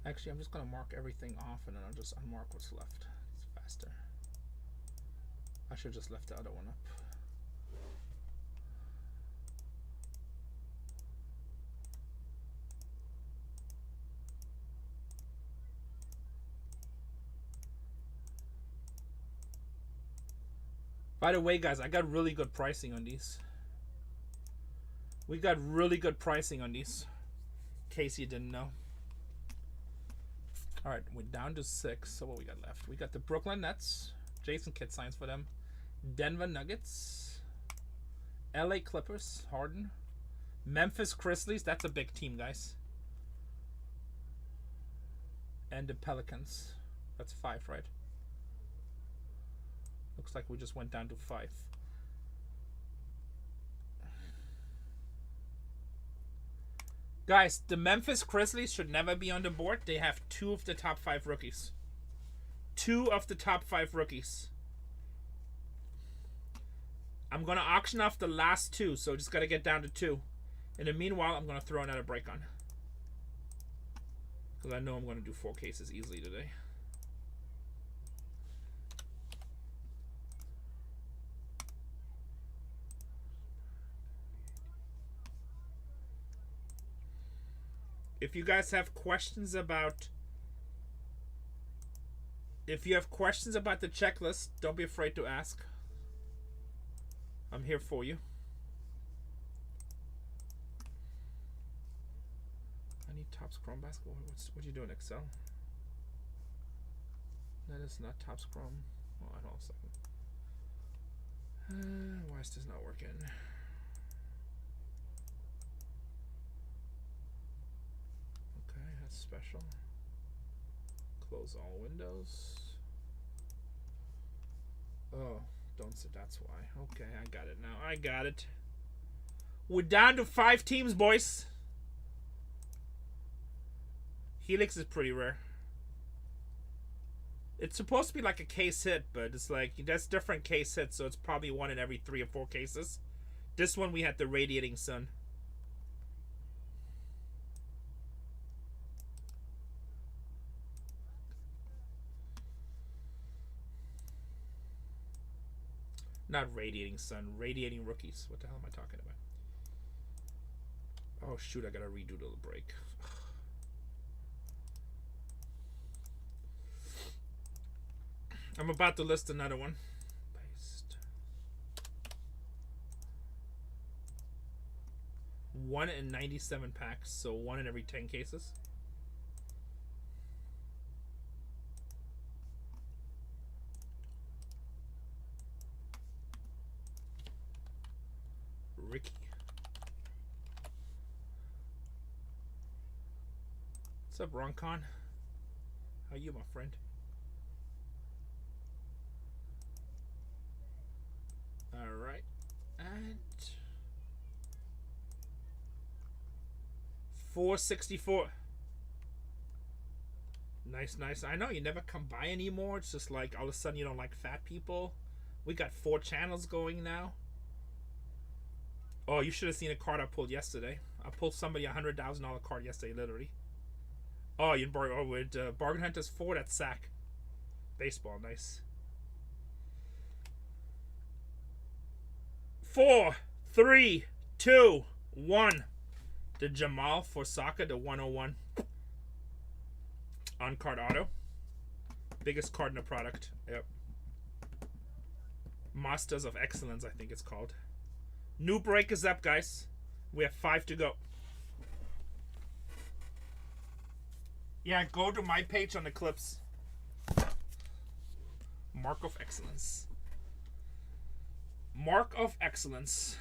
[SPEAKER 1] Actually, I'm just gonna mark everything off and then I'll just unmark what's left. It's faster. I should have just left the other one up. By the way, guys, I got really good pricing on these. We got really good pricing on these, in case you didn't know. All right, we're down to 6. So what we got left? We got the Brooklyn Nets. Jason Kidd signs for them. Denver Nuggets. LA Clippers. Harden. Memphis Grizzlies. That's a big team, guys. And the Pelicans. That's 5, right? Looks like we just went down to 5. Guys, the Memphis Grizzlies should never be on the board. They have 2 of the top 5 rookies. 2 of the top 5 rookies. I'm going to auction off the last 2, so just got to get down to 2. In the meanwhile, I'm going to throw another break on. Because I know I'm going to do 4 cases easily today. If you guys have questions about... If you have questions about the checklist, don't be afraid to ask. I'm here for you. I need TOPPS Chrome basketball. What you doing, Excel? That is not TOPPS Chrome. Oh, hold on a second. Why is this not working? Okay, that's special. Close all windows. Oh, don't say that's why. Okay, I got it now. I got it. We're down to 5 teams, boys. Helix is pretty rare. It's supposed to be like a case hit, but it's like, that's different case hits, so it's probably 1 in every 3 or 4 cases. This one we had the Radiating Sun. Not Radiating Sun, Radiating Rookies. What the hell am I talking about? Oh shoot, I gotta redo the break. I'm about to list another one. Paste. 1 in 97 packs, so 1 in every 10 cases. Ricky. What's up, Roncon? How you, my friend? All right, and 464. Nice, nice. I know you never come by anymore. It's just like all of a sudden you don't like fat people. We got 4 channels going now. Oh, you should have seen a card I pulled yesterday. I pulled somebody a $100,000 card yesterday, literally. Oh, you with Bargain Hunters 4. That's sack. Baseball, nice. 4, 3, 2, 1. The Jamal for Saka, the 101. On card auto. Biggest card in the product. Yep. Masters of Excellence, I think it's called. New break is up, guys. We have 5 to go. Yeah, go to my page on the clips. Mark of Excellence. Mark of Excellence.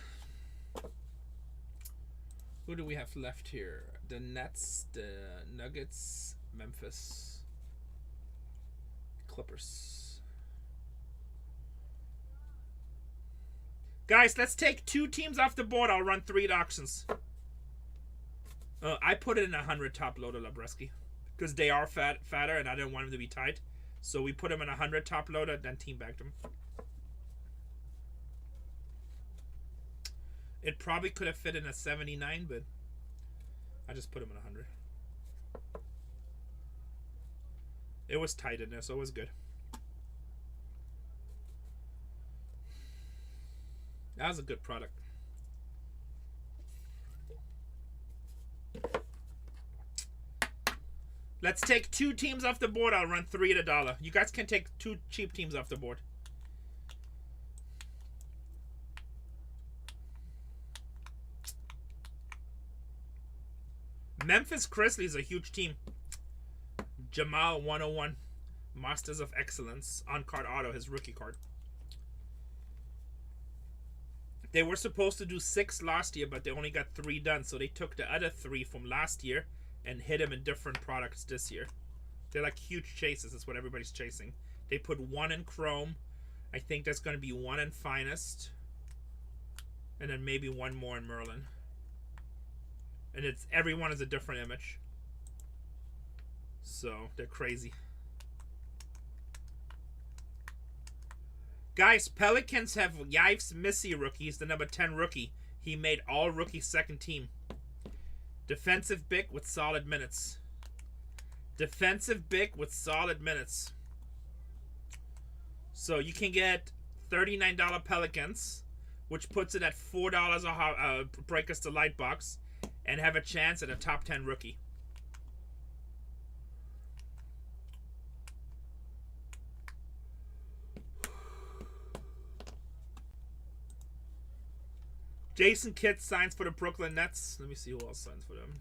[SPEAKER 1] Who do we have left here? The Nets, the Nuggets, Memphis, Clippers. Guys, let's take 2 teams off the board. I'll run 3 auctions. I put it in 100 top loader Labreski because they are fatter and I didn't want them to be tight. So we put them in 100 top loader, then team backed them. It probably could have fit in a 79, but I just put him in 100. It was tight in there, so it was good. That was a good product. Let's take 2 teams off the board. I'll run 3 at $1. You guys can take 2 cheap teams off the board. Memphis Grizzlies, a huge team. Jamal 101. Masters of Excellence. On-card auto, his rookie card. They were supposed to do 6 last year, but they only got 3 done. So they took the other 3 from last year and hit them in different products this year. They're like huge chases. That's what everybody's chasing. They put 1 in Chrome. I think that's going to be 1 in Finest. And then maybe 1 more in Merlin. And it's everyone is a different image. So they're crazy. Guys, Pelicans have Yves Missy rookies, the number 10 rookie. He made all rookie second team. Defensive big with solid minutes. Defensive big with solid minutes. So you can get $39 Pelicans, which puts it at $4 a break us the light box, and have a chance at a top 10 rookie. Jason Kidd signs for the Brooklyn Nets. Let me see who else signs for them.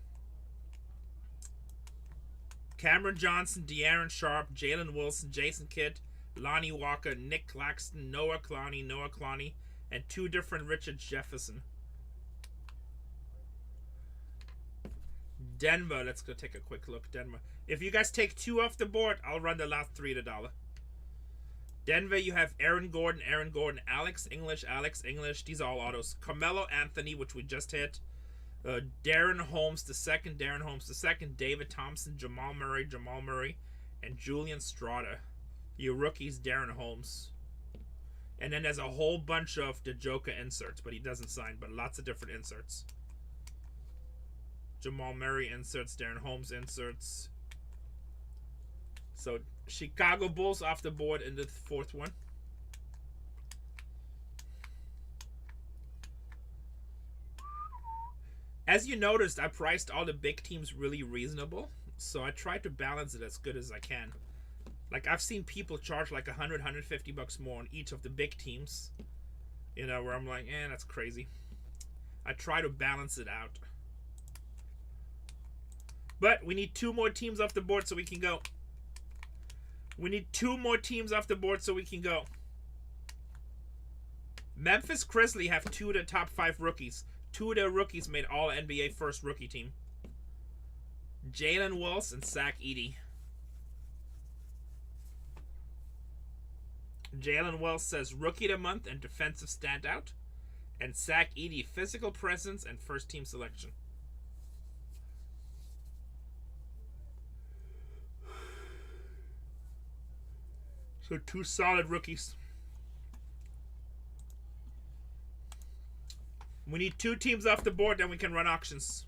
[SPEAKER 1] Cameron Johnson, De'Aaron Sharp, Jalen Wilson, Jason Kidd, Lonnie Walker, Nick Claxton, Noah Clowney, and 2 different Richard Jefferson. Denver, let's go take a quick look. Denver. If you guys take 2 off the board, I'll run the last 3 at $1. Denver, you have Aaron Gordon, Alex English. These are all autos. Carmelo Anthony, which we just hit. Darren Holmes the second. David Thompson, Jamal Murray, and Julian Strada. Your rookies, Darren Holmes. And then there's a whole bunch of the Joker inserts, but he doesn't sign, but lots of different inserts. Jamal Murray inserts, Darren Holmes inserts. So Chicago Bulls off the board in the 4th one. As you noticed, I priced all the big teams really reasonable. So I tried to balance it as good as I can. Like, I've seen people charge like $100, $150 more on each of the big teams. You know, where I'm like, that's crazy. I try to balance it out. But we need 2 more teams off the board so we can go. We need 2 more teams off the board so we can go. Memphis Grizzlies have 2 of the top 5 rookies. 2 of their rookies made all NBA first rookie team. Jalen Wills and Zach Edey. Jalen Wills says rookie of the month and defensive standout. And Zach Edey, physical presence and first team selection. So 2 solid rookies. We need 2 teams off the board, then we can run auctions.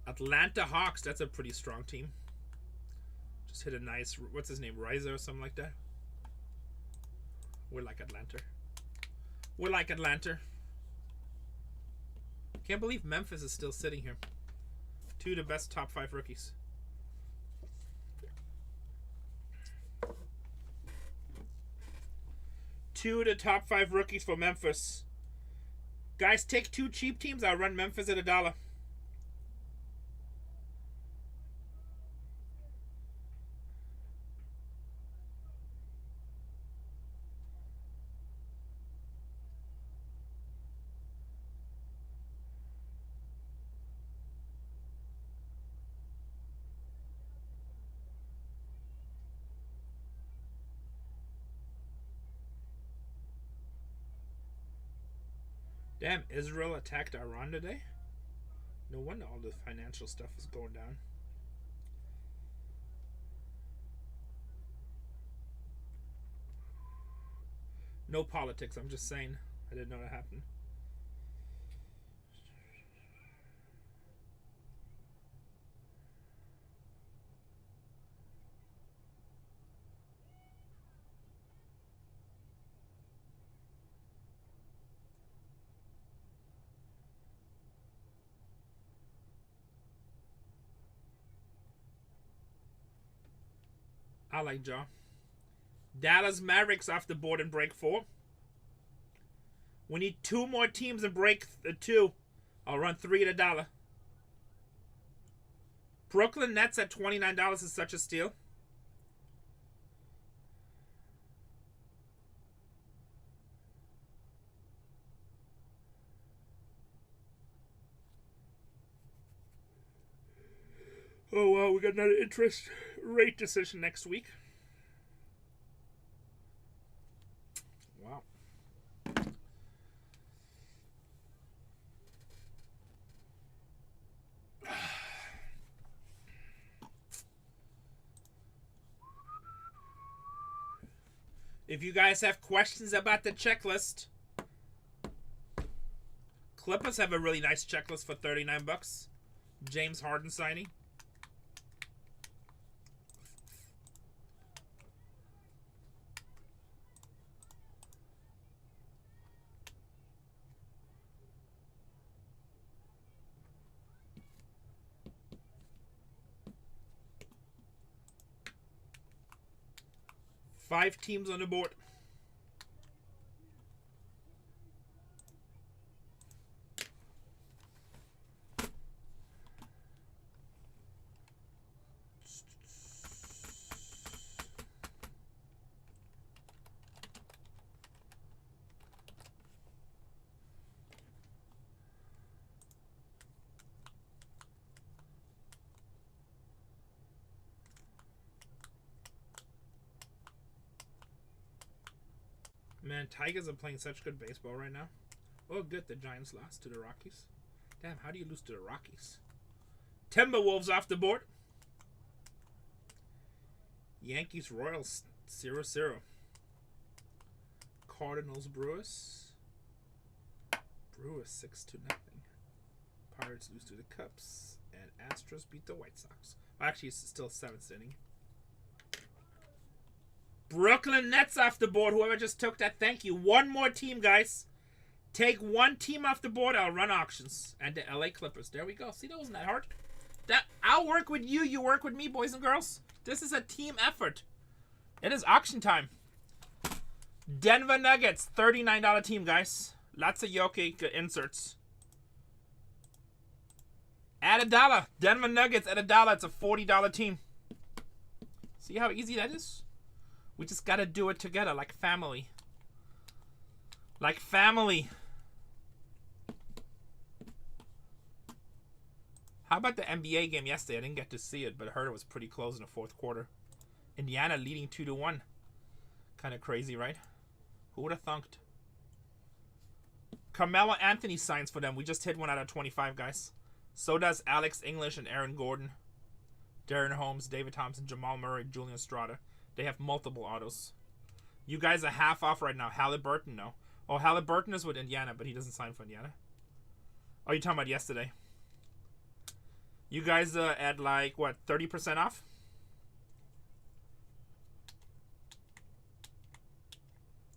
[SPEAKER 1] Atlanta Hawks, that's a pretty strong team. Just hit a nice, what's his name, Riser or something like that. We're like Atlanta. We're like Atlanta. Can't believe Memphis is still sitting here. 2 of the best top 5 rookies. Two of the top 5 rookies for Memphis. Guys, take 2 cheap teams. I'll run Memphis at $1. Damn, Israel attacked Iran today? No wonder all the financial stuff is going down. No politics, I'm just saying. I didn't know that happened. I like Jaw. Dallas Mavericks off the board in break 4. We need 2 more teams in break 2. I'll run 3 at $1. Brooklyn Nets at $29 is such a steal. Oh, wow, we got another interest rate decision next week. Wow. If you guys have questions about the checklist, Clippers have a really nice checklist for $39. James Harden signing. Five teams on the board. Man, Tigers are playing such good baseball right now. Oh, good. The Giants lost to the Rockies. Damn, how do you lose to the Rockies? Timberwolves off the board. Yankees Royals 0-0. Cardinals Brewers. Brewers 6-0. Pirates lose to the Cubs. And Astros beat the White Sox. Well, actually, it's still 7th inning. Brooklyn Nets off the board. Whoever just took that, thank you. One more team, guys. Take one team off the board. I'll run auctions. And the LA Clippers. There we go. See, that wasn't that hard. I'll work with you. You work with me, boys and girls. This is a team effort. It is auction time. Denver Nuggets. $39 team, guys. Lots of Jokic inserts. At $1. Denver Nuggets at $1. It's a $40 team. See how easy that is? We just gotta do it together, like family. Like family. How about the NBA game yesterday? I didn't get to see it, but I heard it was pretty close in the 4th quarter. Indiana leading 2-1. Kind of crazy, right? Who would have thunked? Carmelo Anthony signs for them. We just hit 1 out of 25, guys. So does Alex English and Aaron Gordon. Darren Holmes, David Thompson, Jamal Murray, Julian Strada. They have multiple autos. You guys are half off right now. Halliburton, no. Oh, Halliburton is with Indiana, but he doesn't sign for Indiana. Oh, you're talking about yesterday. You guys at like, what, 30% off?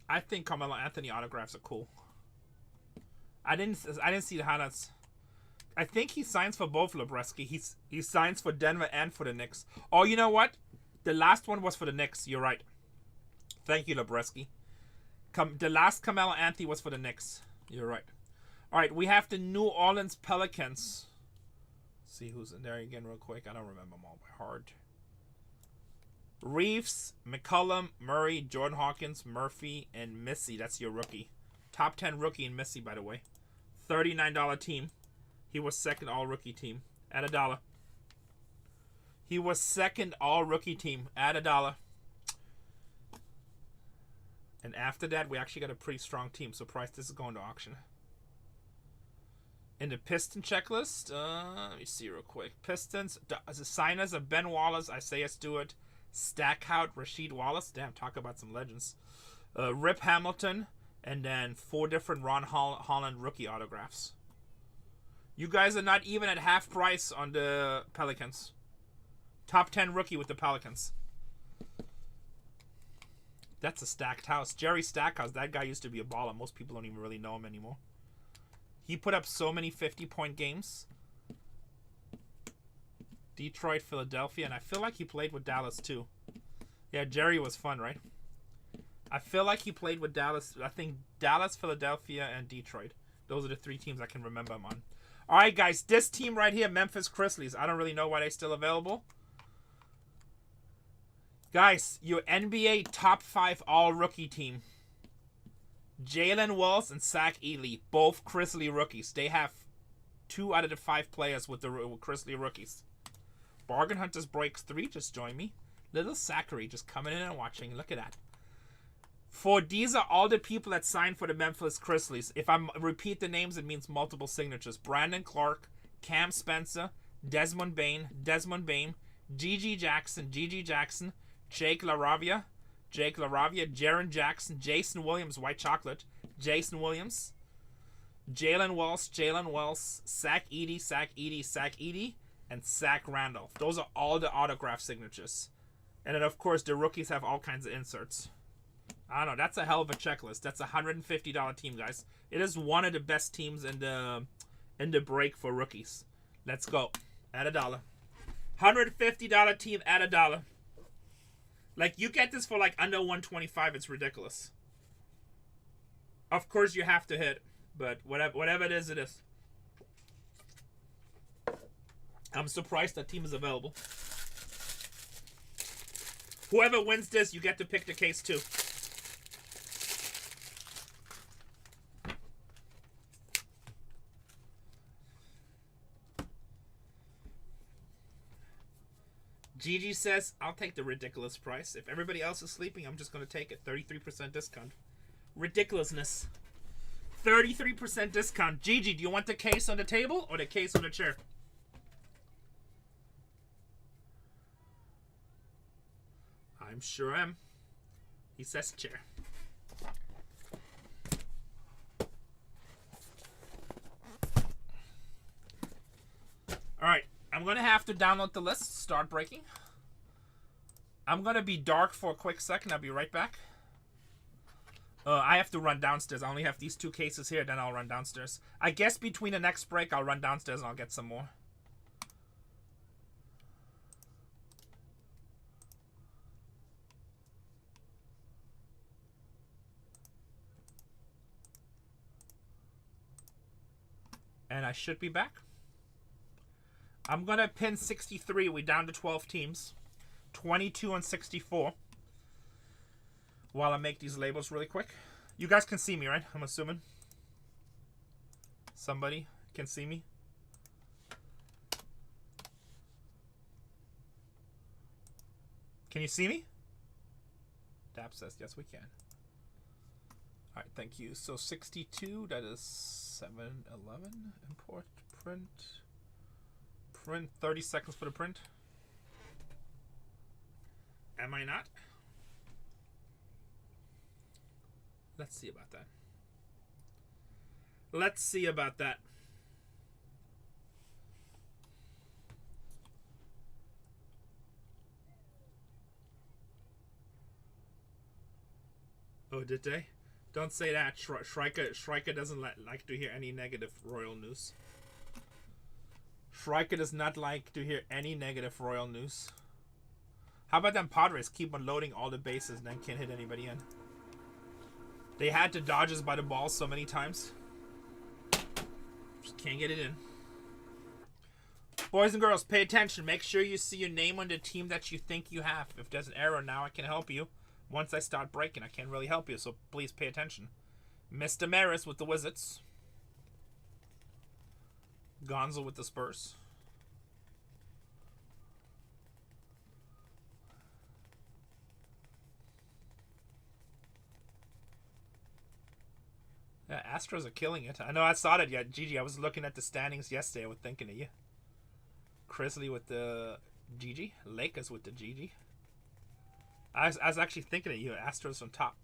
[SPEAKER 1] I think Carmelo Anthony autographs are cool. I didn't see the highlights. I think he signs for both, Lebreski. He signs for Denver and for the Knicks. Oh, you know what? The last one was for the Knicks. You're right. Thank you, Lebreski. The last Carmelo Anthony was for the Knicks. You're right. All right, we have the New Orleans Pelicans. See who's in there again real quick. I don't remember them all by heart. Reeves, McCollum, Murray, Jordan Hawkins, Murphy, and Missy. That's your rookie. Top 10 rookie in Missy, by the way. $39 team. He was second all-rookie team at $1. He was second all-rookie team at $1. And after that, we actually got a pretty strong team. Surprised this is going to auction. In the Piston checklist, let me see real quick. Pistons, the signers of Ben Wallace, Isaiah Stewart, Stackhouse, Rasheed Wallace. Damn, talk about some legends. Rip Hamilton, and then 4 different Ron Holland rookie autographs. You guys are not even at half price on the Pelicans. Top 10 rookie with the Pelicans. That's a stacked house. Jerry Stackhouse, that guy used to be a baller. Most people don't even really know him anymore. He put up so many 50-point games. Detroit, Philadelphia, and I feel like he played with Dallas too. Yeah, Jerry was fun, right? I feel like he played with Dallas. I think Dallas, Philadelphia, and Detroit. Those are the 3 teams I can remember him on. All right, guys, this team right here, Memphis Grizzlies. I don't really know why they're still available. Guys, your NBA top 5 all-rookie team. Jalen Wells and Zach Edey, both Grizzly rookies. They have 2 out of the 5 players with the Grizzly rookies. Bargain Hunters Breaks 3 just joined me. Little Zachary just coming in and watching. Look at that. For these are all the people that signed for the Memphis Grizzlies. If I repeat the names, it means multiple signatures. Brandon Clark, Cam Spencer, Desmond Bain, Gigi Jackson, Jake LaRavia, Jaren Jackson, Jason Williams, White Chocolate, Jason Williams, Jalen Wells, Zach Edey, and Zach Randolph. Those are all the autograph signatures. And then, of course, the rookies have all kinds of inserts. I don't know. That's a hell of a checklist. That's a $150 team, guys. It is one of the best teams in the break for rookies. Let's go. Add $1. $150 team, add $1. Like, you get this for, like, under $125. It's ridiculous. Of course, you have to hit. But whatever it is, it is. I'm surprised that team is available. Whoever wins this, you get to pick the case, too. Gigi says, I'll take the ridiculous price. If everybody else is sleeping, I'm just going to take it. 33% discount. Ridiculousness. 33% discount. Gigi, do you want the case on the table or the case on the chair? I'm sure am. He says chair. Alright. I'm going to have to download the list, start breaking. I'm going to be dark for a quick second. I'll be right back. I have to run downstairs. I only have these 2 cases here, then I'll run downstairs. I guess between the next break, I'll run downstairs and I'll get some more. And I should be back. I'm going to pin 63. We're down to 12 teams. 22 and 64. While I make these labels really quick. You guys can see me, right? I'm assuming. Somebody can see me. Can you see me? TOPPS says, yes, we can. All right, thank you. So 62, that is 711. Import, print. Print, 30 seconds for the print. Am I not? Let's see about that. Let's see about that. Oh, did they? Don't say that. Shrika doesn't like to hear any negative Royal news. Shrika does not like to hear any negative Royal news. How about them Padres keep on loading all the bases and then can't hit anybody in? They had the Dodgers by the ball so many times. Just can't get it in. Boys and girls, pay attention. Make sure you see your name on the team that you think you have. If there's an error now, I can help you. Once I start breaking, I can't really help you, so please pay attention. Mr. Maris with the Wizards. Gonzo with the Spurs. Yeah, Astros are killing it. I know I saw that yet. GG, I was looking at the standings yesterday. I was thinking of you. Grizzly with the GG. Lakers with the GG. I was actually thinking of you. Astros on top.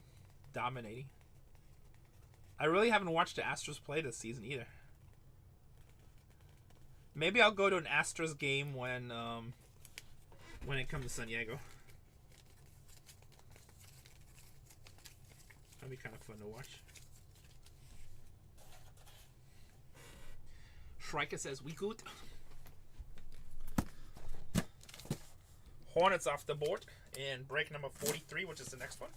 [SPEAKER 1] Dominating. I really haven't watched the Astros play this season either. Maybe I'll go to an Astros game when it comes to San Diego. That'd be kind of fun to watch. Shrika says, we good. Hornets off the board in break number 43, which is the next one.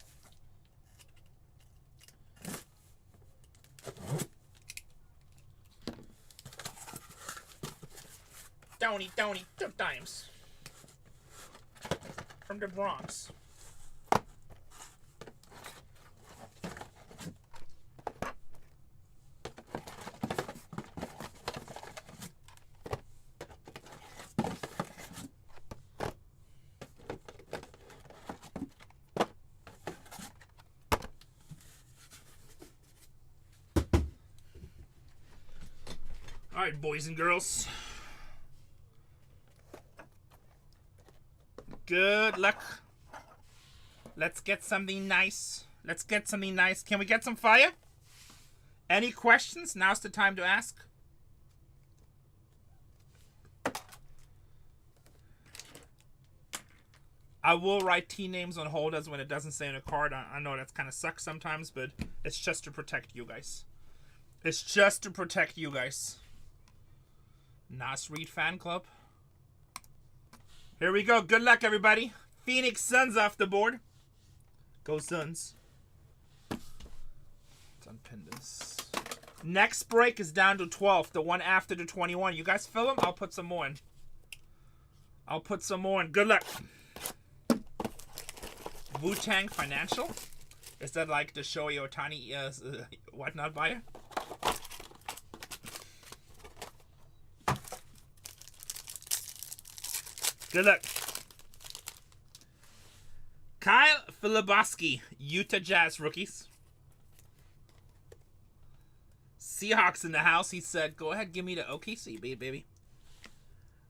[SPEAKER 1] Downy, two times. From the Bronx. Alright, boys and girls. Good luck. Let's get something nice. Let's get something nice. Can we get some fire? Any questions? Now's the time to ask. I will write team names on holders when it doesn't say on a card. I know that kind of sucks sometimes, but it's just to protect you guys. It's just to protect you guys. Nas Reed Fan Club. Here we go. Good luck, everybody. Phoenix Suns off the board. Go Suns. Let's unpin this. Next break is down to 12. The one after the 21. You guys fill them? I'll put some more in. I'll put some more in. Good luck. Wu-Tang Financial. Is that like the Shohei Ohtani whatnot buyer? Good luck. Kyle Filibowski, Utah Jazz rookies. Seahawks in the house. He said, go ahead, give me the OKC, baby.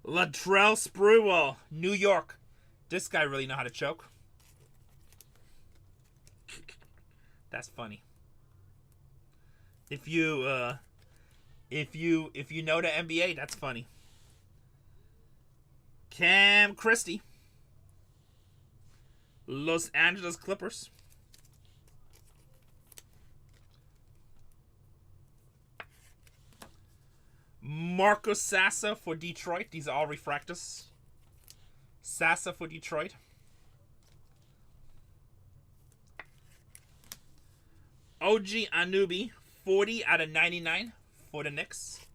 [SPEAKER 1] Latrell Sprewell, New York. This guy really know how to choke. That's funny. If you know the NBA, that's funny. Cam Christie. Los Angeles Clippers. Marcus Sassa for Detroit. These are all refractors. Sassa for Detroit. OG Anunoby, 40 out of 99 for the Knicks.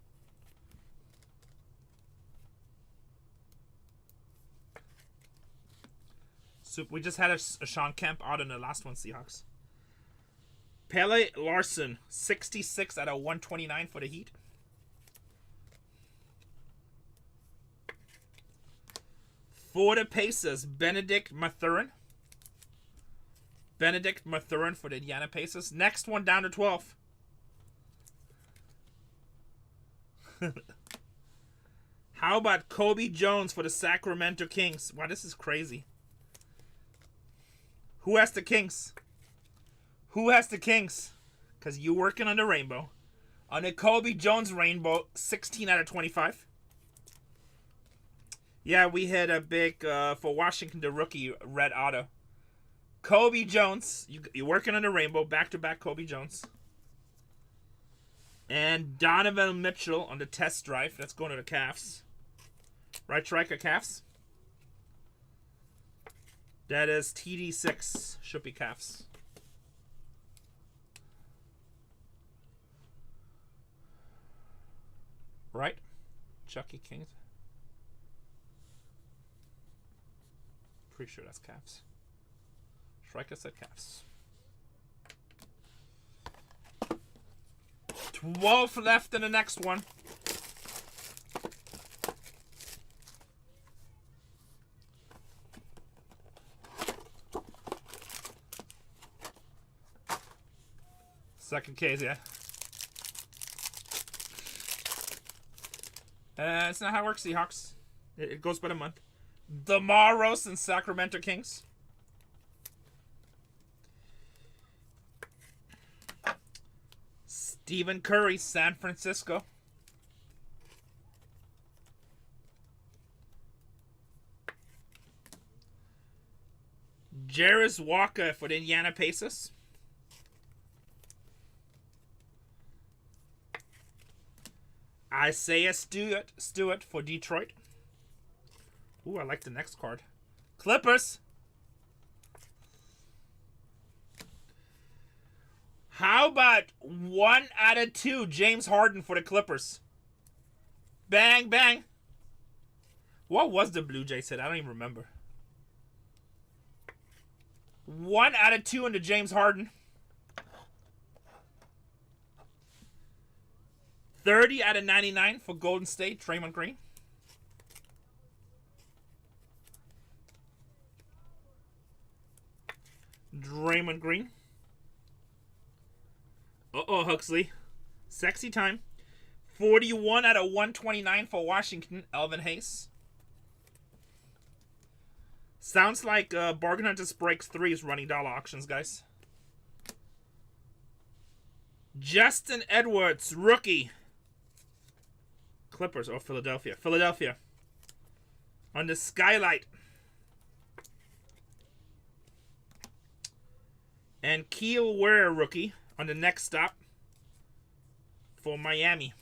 [SPEAKER 1] So we just had a Sean Kemp out in the last one, Seahawks. Pele Larson, 66 out of 129 for the Heat. For the Pacers, Benedict Mathurin. Benedict Mathurin for the Indiana Pacers. Next one down to 12. How about Kobe Jones for the Sacramento Kings? Wow, this is crazy. Who has the Kings? Who has the Kings? Because you working on the rainbow. On the Kobe Jones rainbow, 16 out of 25. Yeah, we had a big, for Washington, the rookie, red auto. Kobe Jones, you're working on the rainbow, back-to-back Kobe Jones. And Donovan Mitchell on the test drive. That's going to the Cavs. Right, Striker, Cavs? That is TD6. Should be Cavs. Right? Chucky King. Pretty sure that's Cavs. Striker said Cavs. 12 left in the next one. Second case, yeah. It's not how it works, Seahawks. It goes by the month. DeMar Rose and Sacramento Kings. Stephen Curry, San Francisco. Jarris Walker for the Indiana Pacers. Isaiah Stewart for Detroit. Ooh, I like the next card. Clippers. How about 1 out of 2 James Harden for the Clippers? Bang, bang. What was the Blue Jays hit? I don't even remember. 1 out of 2 into James Harden. 30 out of 99 for Golden State, Draymond Green. Draymond Green. Uh-oh, Huxley. Sexy time. 41 out of 129 for Washington, Elvin Hayes. Sounds like BargainHuntersbreaks 3 is running dollar auctions, guys. Justin Edwards, rookie. Clippers or Philadelphia. Philadelphia. On the skylight. And Keel Ware, rookie, on the next stop for Miami.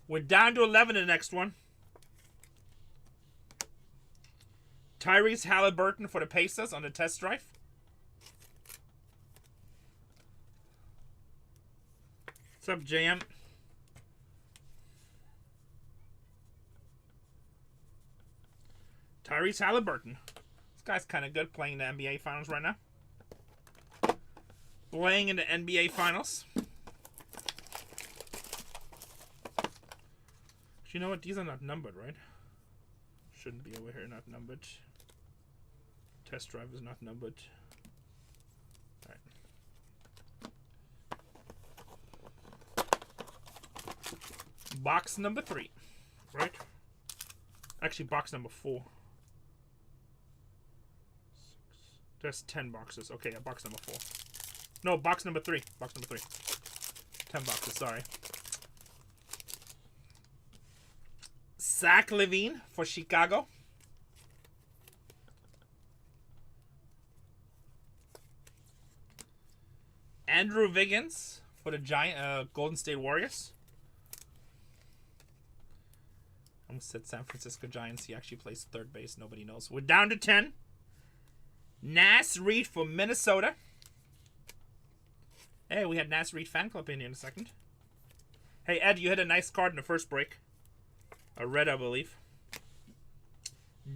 [SPEAKER 1] We're down to 11 in the next one. Tyrese Halliburton for the Pacers on the test drive. What's up, JM? Tyrese Halliburton. This guy's kind of good playing the NBA Finals right now. Playing in the NBA Finals. You know what? These are not numbered, right? Shouldn't be over here, not numbered. Test drive is not numbered. Alright. Box number 3. Right? Actually, box number 4. There's 10 boxes. Okay, yeah, box number 4. No, box number 3. Box number 3. 10 boxes, sorry. Zach LaVine for Chicago. Andrew Wiggins for the Golden State Warriors. I almost said San Francisco Giants. He actually plays third base. Nobody knows. We're down to 10. Nas Reed for Minnesota. Hey, we had Nas Reed fan club in here in a second. Hey, Ed, you hit a nice card in the first break. A red, I believe.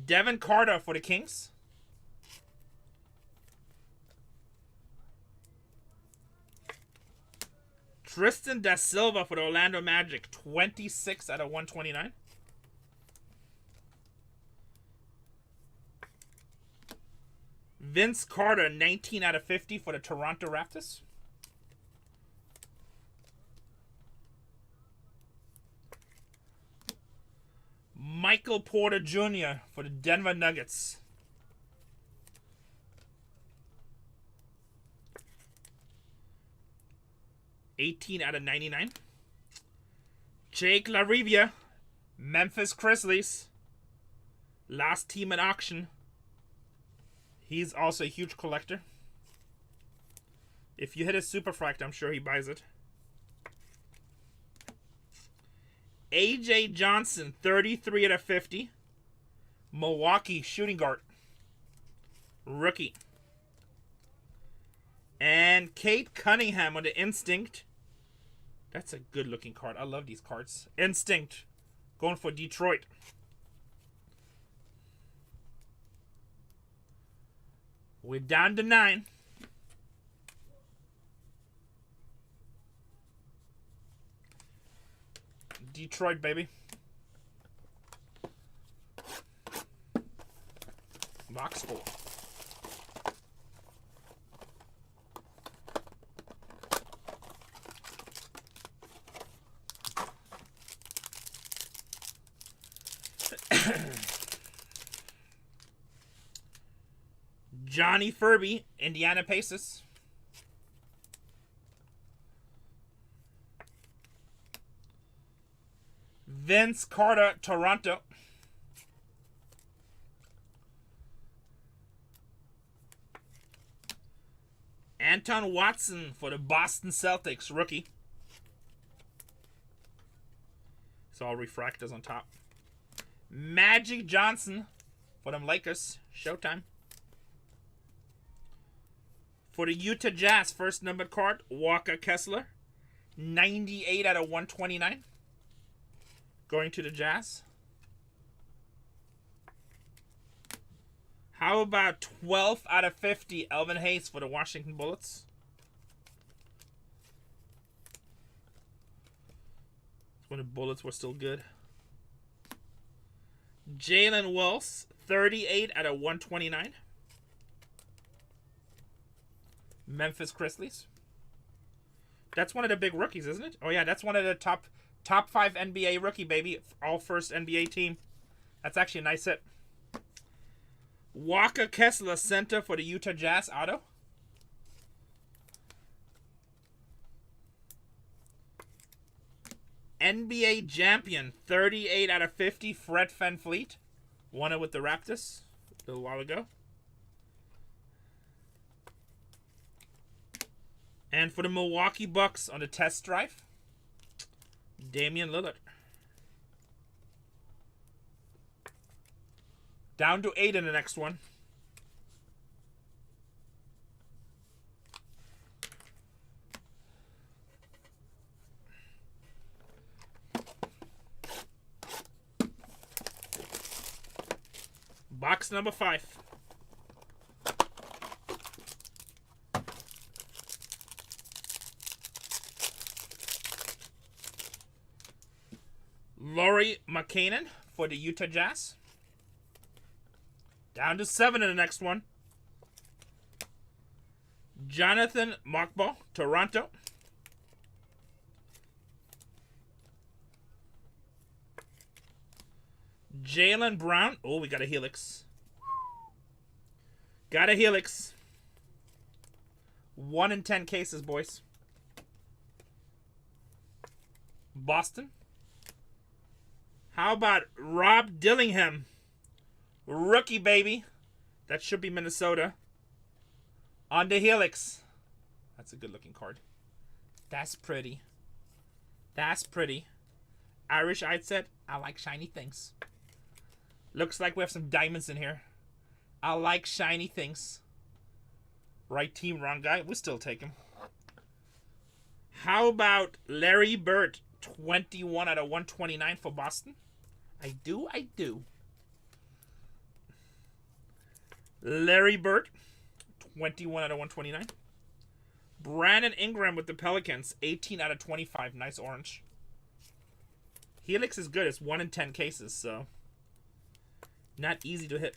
[SPEAKER 1] Devin Carter for the Kings. Tristan Da Silva for the Orlando Magic. 26 out of 129. Vince Carter, 19 out of 50 for the Toronto Raptors. Michael Porter Jr. for the Denver Nuggets. $18 out of 99. Jake LaRivia, Memphis Grizzlies. Last team at auction. He's also a huge collector. If you hit a Superfract, I'm sure he buys it. AJ Johnson, 33 out of 50. Milwaukee shooting guard. Rookie. And Kate Cunningham on the Instinct. That's a good looking card. I love these cards. Instinct. Going for Detroit. We're down to 9. Detroit, baby. Box 4. Johnny Furby, Indiana Pacers. Vince Carter, Toronto. Anton Watson for the Boston Celtics, rookie. It's all refractors on top. Magic Johnson for them Lakers, Showtime. For the Utah Jazz, first numbered card, Walker Kessler. 98 out of 129. Going to the Jazz. How about 12 out of 50, Elvin Hayes for the Washington Bullets. When the Bullets were still good. Jalen Wells, 38 out of 129. Memphis Grizzlies. That's one of the big rookies, isn't it? Oh yeah, that's one of the top 5 NBA rookie, baby. All first NBA team. That's actually a nice hit. Walker Kessler, center for the Utah Jazz, auto. NBA champion, 38 out of 50, Fred VanVleet. Won it with the Raptors a little while ago. And for the Milwaukee Bucks on the test drive, Damian Lillard. Down to 8 in the next one. Box number 5. Lauri Markkanen for the Utah Jazz. Down to 7 in the next one. Jonathan Mockball, Toronto. Jaylen Brown. Oh, we got a helix. Got a helix. 1 in 10 cases, boys. Boston. How about Rob Dillingham? Rookie, baby. That should be Minnesota. On the helix. That's a good looking card. That's pretty. That's pretty. Irish I'd said, I like shiny things. Looks like we have some diamonds in here. I like shiny things. Right team, wrong guy. We'll still take him. How about Larry Bird? 21 out of 129 for Boston. I do. Larry Bird. 21 out of 129. Brandon Ingram with the Pelicans. 18 out of 25. Nice orange. Helix is good. It's 1 in 10 cases, so not easy to hit.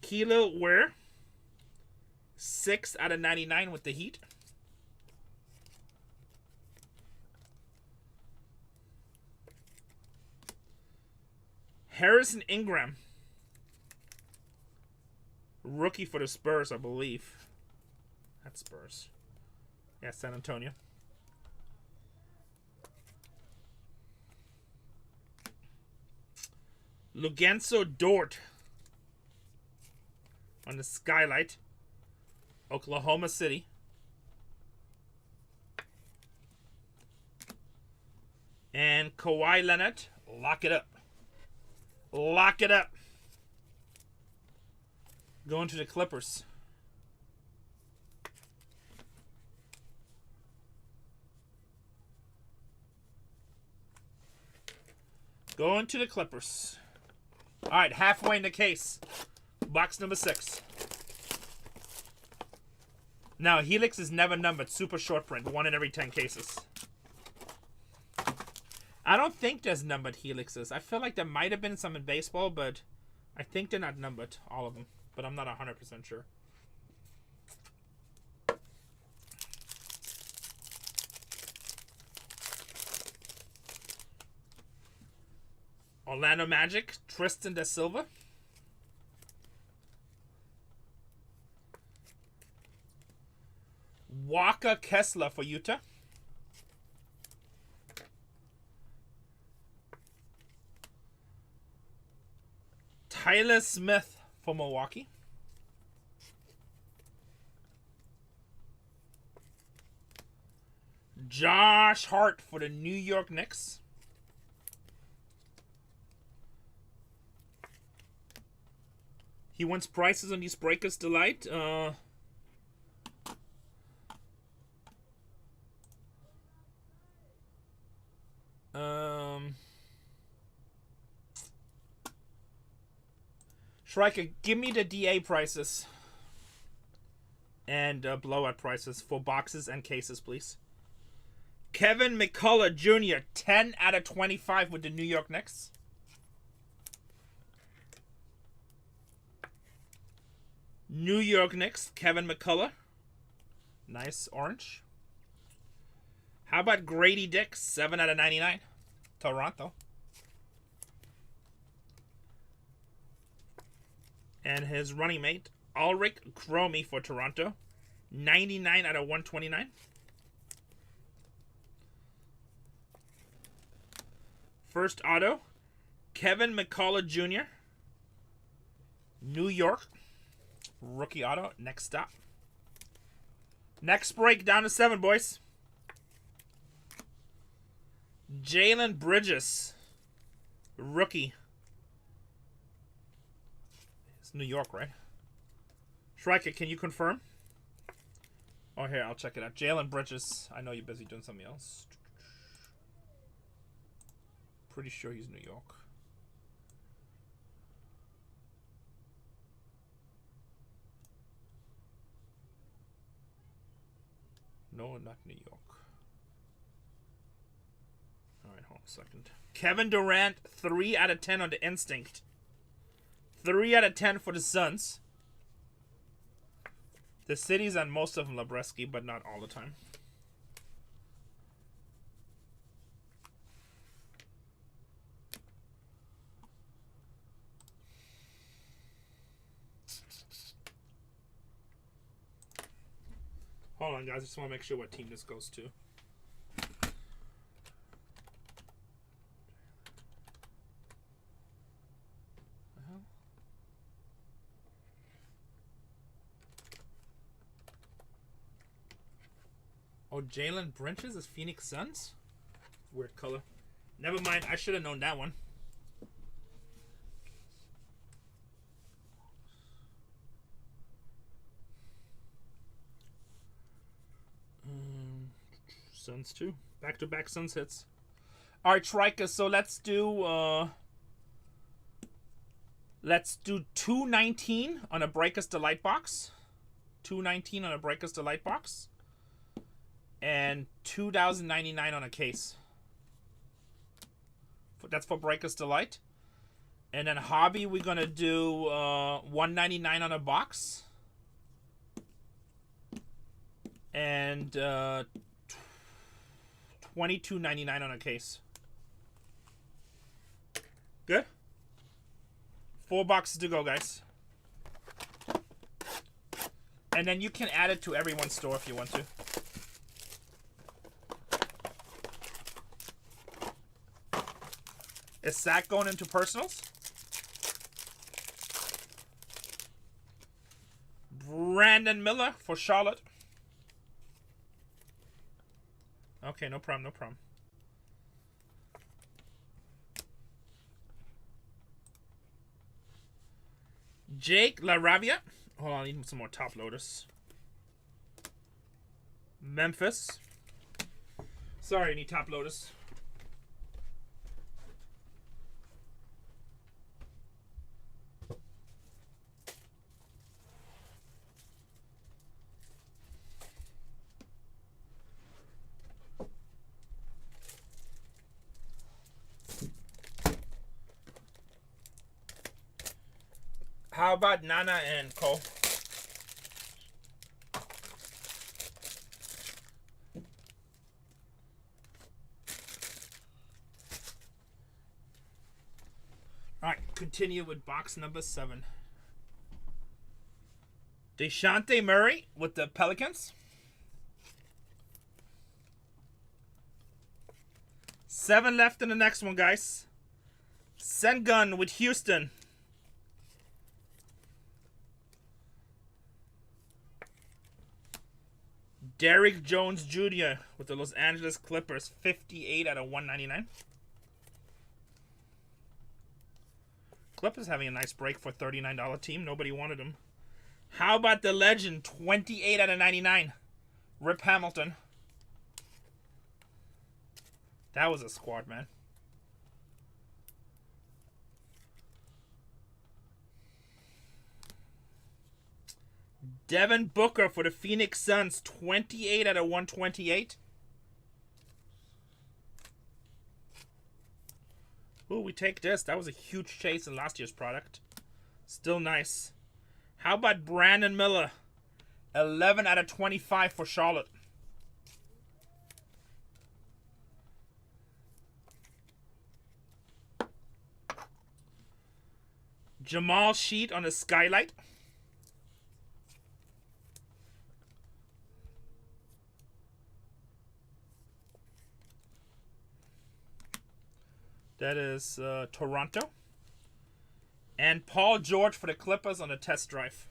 [SPEAKER 1] Kilo Ware. 6 out of 99 with the Heat. Harrison Ingram. Rookie for the Spurs, I believe. That's Spurs. Yeah, San Antonio. Luguentzo Dort. On the skylight. Oklahoma City. And Kawhi Leonard. Lock it up. Lock it up. Going to the Clippers. Going to the Clippers. All right, halfway in the case. Box number 6. Now, Helix is never numbered. Super short print. 1 in every 10 cases. I don't think there's numbered Helixes. I feel like there might have been some in baseball, but I think they're not numbered, all of them. But I'm not 100% sure. Orlando Magic, Tristan da Silva. Walker Kessler for Utah. Tyler Smith for Milwaukee. Josh Hart for the New York Knicks. He wants prices on these Breakers Delight. Striker, give me the DA prices and blowout prices for boxes and cases, please. Kevin McCullough Jr., 10 out of 25 with the New York Knicks. New York Knicks, Kevin McCullough. Nice orange. How about Grady Dick, 7 out of 99. Toronto. And his running mate, Ulrich Cromie for Toronto. 99 out of 129. First auto, Kevin McCullough Jr. New York. Rookie auto. Next stop. Next break down to 7, boys. Jalen Bridges. Rookie. It's New York, right? Striker, can you confirm? Oh, here, I'll check it out. Jalen Bridges. I know you're busy doing something else. Pretty sure he's New York. No, not New York. Alright, hold on a second. Kevin Durant, 3 out of 10 on the Instinct. 3 out of 10 for the Suns. The cities and most of them Lebreski, but not all the time. Hold on, guys. I just want to make sure what team this goes to. Oh, Jalen Bridges is Phoenix Suns? Weird color. Never mind. I should have known that one. Suns too. Back-to-back Suns hits. All right, Trika. So let's do 219 on a Breakers Delight box. 219 on a Breakers Delight box. And 2,099 on a case. That's for Breakers Delight. And then Hobby, we're gonna do 199 on a box. And 22.99 on a case. Good? 4 boxes to go, guys. And then you can add it to everyone's store if you want to. Is Sack going into personals? Brandon Miller for Charlotte. Okay, no problem, no problem. Jake LaRavia. Hold on, I need some more top loaders. Memphis. Sorry, I need top loaders. How about Nana and Cole? Alright, continue with box number 7. DeJounte Murray with the Pelicans. 7 left in the next one, guys. Sengun with Houston. Derrick Jones Jr. with the Los Angeles Clippers. 58 out of 199. Clippers having a nice break for a $39 team. Nobody wanted him. How about the legend? 28 out of 99. Rip Hamilton. That was a squad, man. Devin Booker for the Phoenix Suns. 28 out of 128. Ooh, we take this. That was a huge chase in last year's product. Still nice. How about Brandon Miller? 11 out of 25 for Charlotte. Jamal Sheet on the Skylight. That is Toronto. And Paul George for the Clippers on the test drive.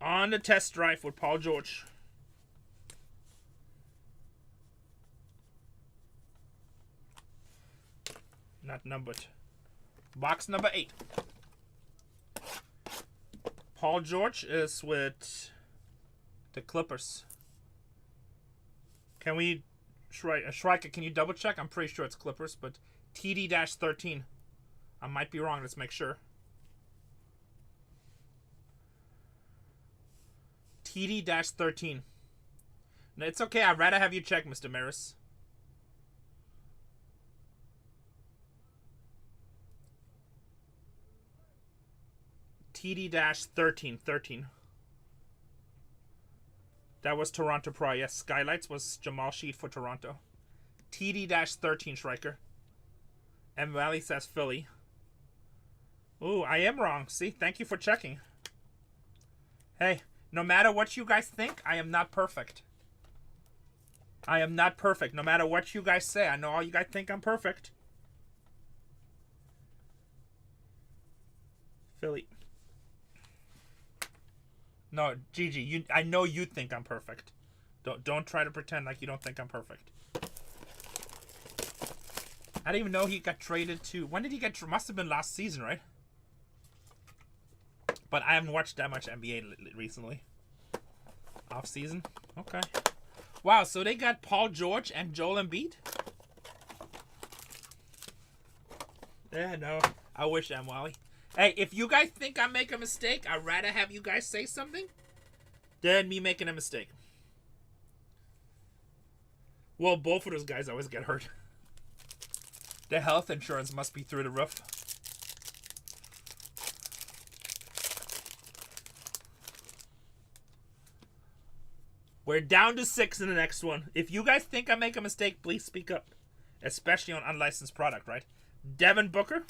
[SPEAKER 1] On the test drive with Paul George. Not numbered. Box number 8. Paul George is with the Clippers. Can we, Shrika, can you double check? I'm pretty sure it's Clippers, but TD-13. I might be wrong. Let's make sure. TD-13. No, it's okay. I'd rather have you check, Mr. Maris. TD-13. That was Toronto Pride. Yes, Skylights was Jamal Sheet for Toronto. TD-13 Striker. M. Valley says Philly. Ooh, I am wrong. See, thank you for checking. Hey, no matter what you guys think, I am not perfect. I am not perfect. No matter what you guys say, I know all you guys think I'm perfect. Philly. No, Gigi, I know you think I'm perfect. Don't try to pretend like you don't think I'm perfect. I didn't even know he got traded to... When did he get... Must have been last season, right? But I haven't watched that much NBA recently. Off season? Okay. Wow, so they got Paul George and Joel Embiid? Yeah, no. I wish I'm Wally. Hey, if you guys think I make a mistake, I'd rather have you guys say something than me making a mistake. Well, both of those guys always get hurt. Their health insurance must be through the roof. We're down to 6 in the next one. If you guys think I make a mistake, please speak up. Especially on unlicensed product, right? Devin Booker.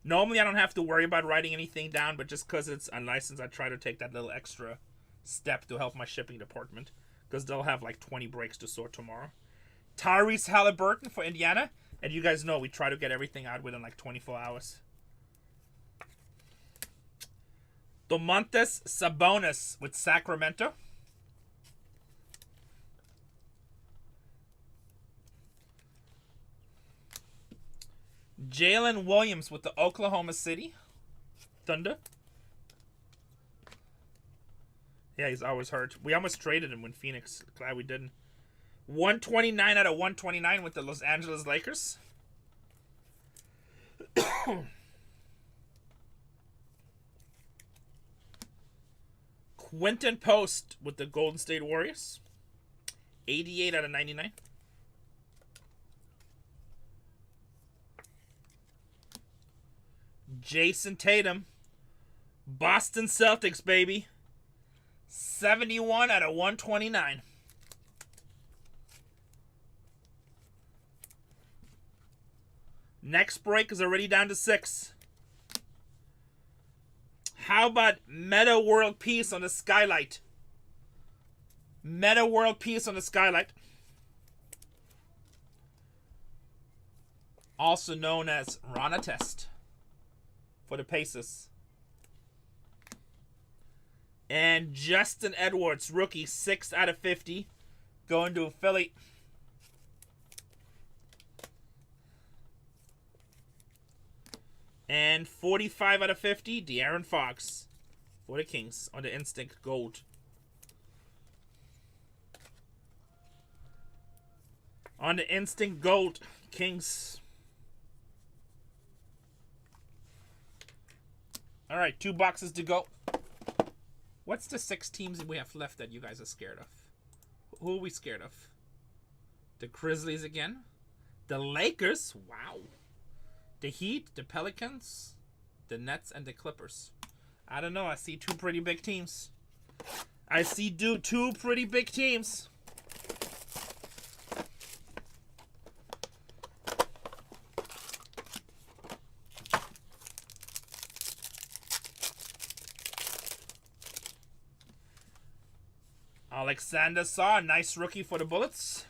[SPEAKER 1] Normally, I don't have to worry about writing anything down, but just because it's unlicensed, I try to take that little extra step to help my shipping department, because they'll have like 20 breaks to sort tomorrow. Tyrese Halliburton for Indiana, and you guys know we try to get everything out within like 24 hours. Domantas Sabonis with Sacramento. Jalen Williams with the Oklahoma City Thunder. Yeah, he's always hurt. We almost traded him when Phoenix. Glad we didn't. 129 out of 129 with the Los Angeles Lakers. Quentin Post with the Golden State Warriors. 88 out of 99. Jason Tatum. Boston Celtics, baby. 71 out of 129. Next break is already down to 6. How about Meta World Peace on the Skylight? Meta World Peace on the skylight. Also known as Rana Test for the Pacers. And Justin Edwards, rookie, 6 out of 50. Going to Philly. And 45 out of 50, De'Aaron Fox for the Kings on the Instinct Gold. On the Instinct Gold, Kings. All right, 2 boxes to go. What's the 6 teams we have left that you guys are scared of? Who are we scared of? The Grizzlies again? The Lakers? Wow. The Heat, the Pelicans, the Nets, and the Clippers. I don't know. I see 2 pretty big teams. I see 2 pretty big teams. Alexander Saw, nice rookie for the Bullets.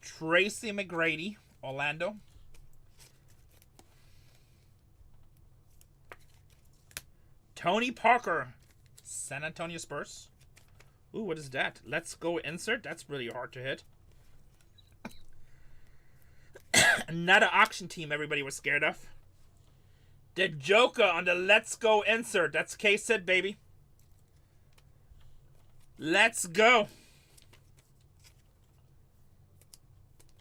[SPEAKER 1] Tracy McGrady, Orlando. Tony Parker, San Antonio Spurs. Ooh, what is that? Let's Go insert. That's really hard to hit. Another auction team everybody was scared of. The Joker on the Let's Go insert. That's K-Sit, baby. Let's go.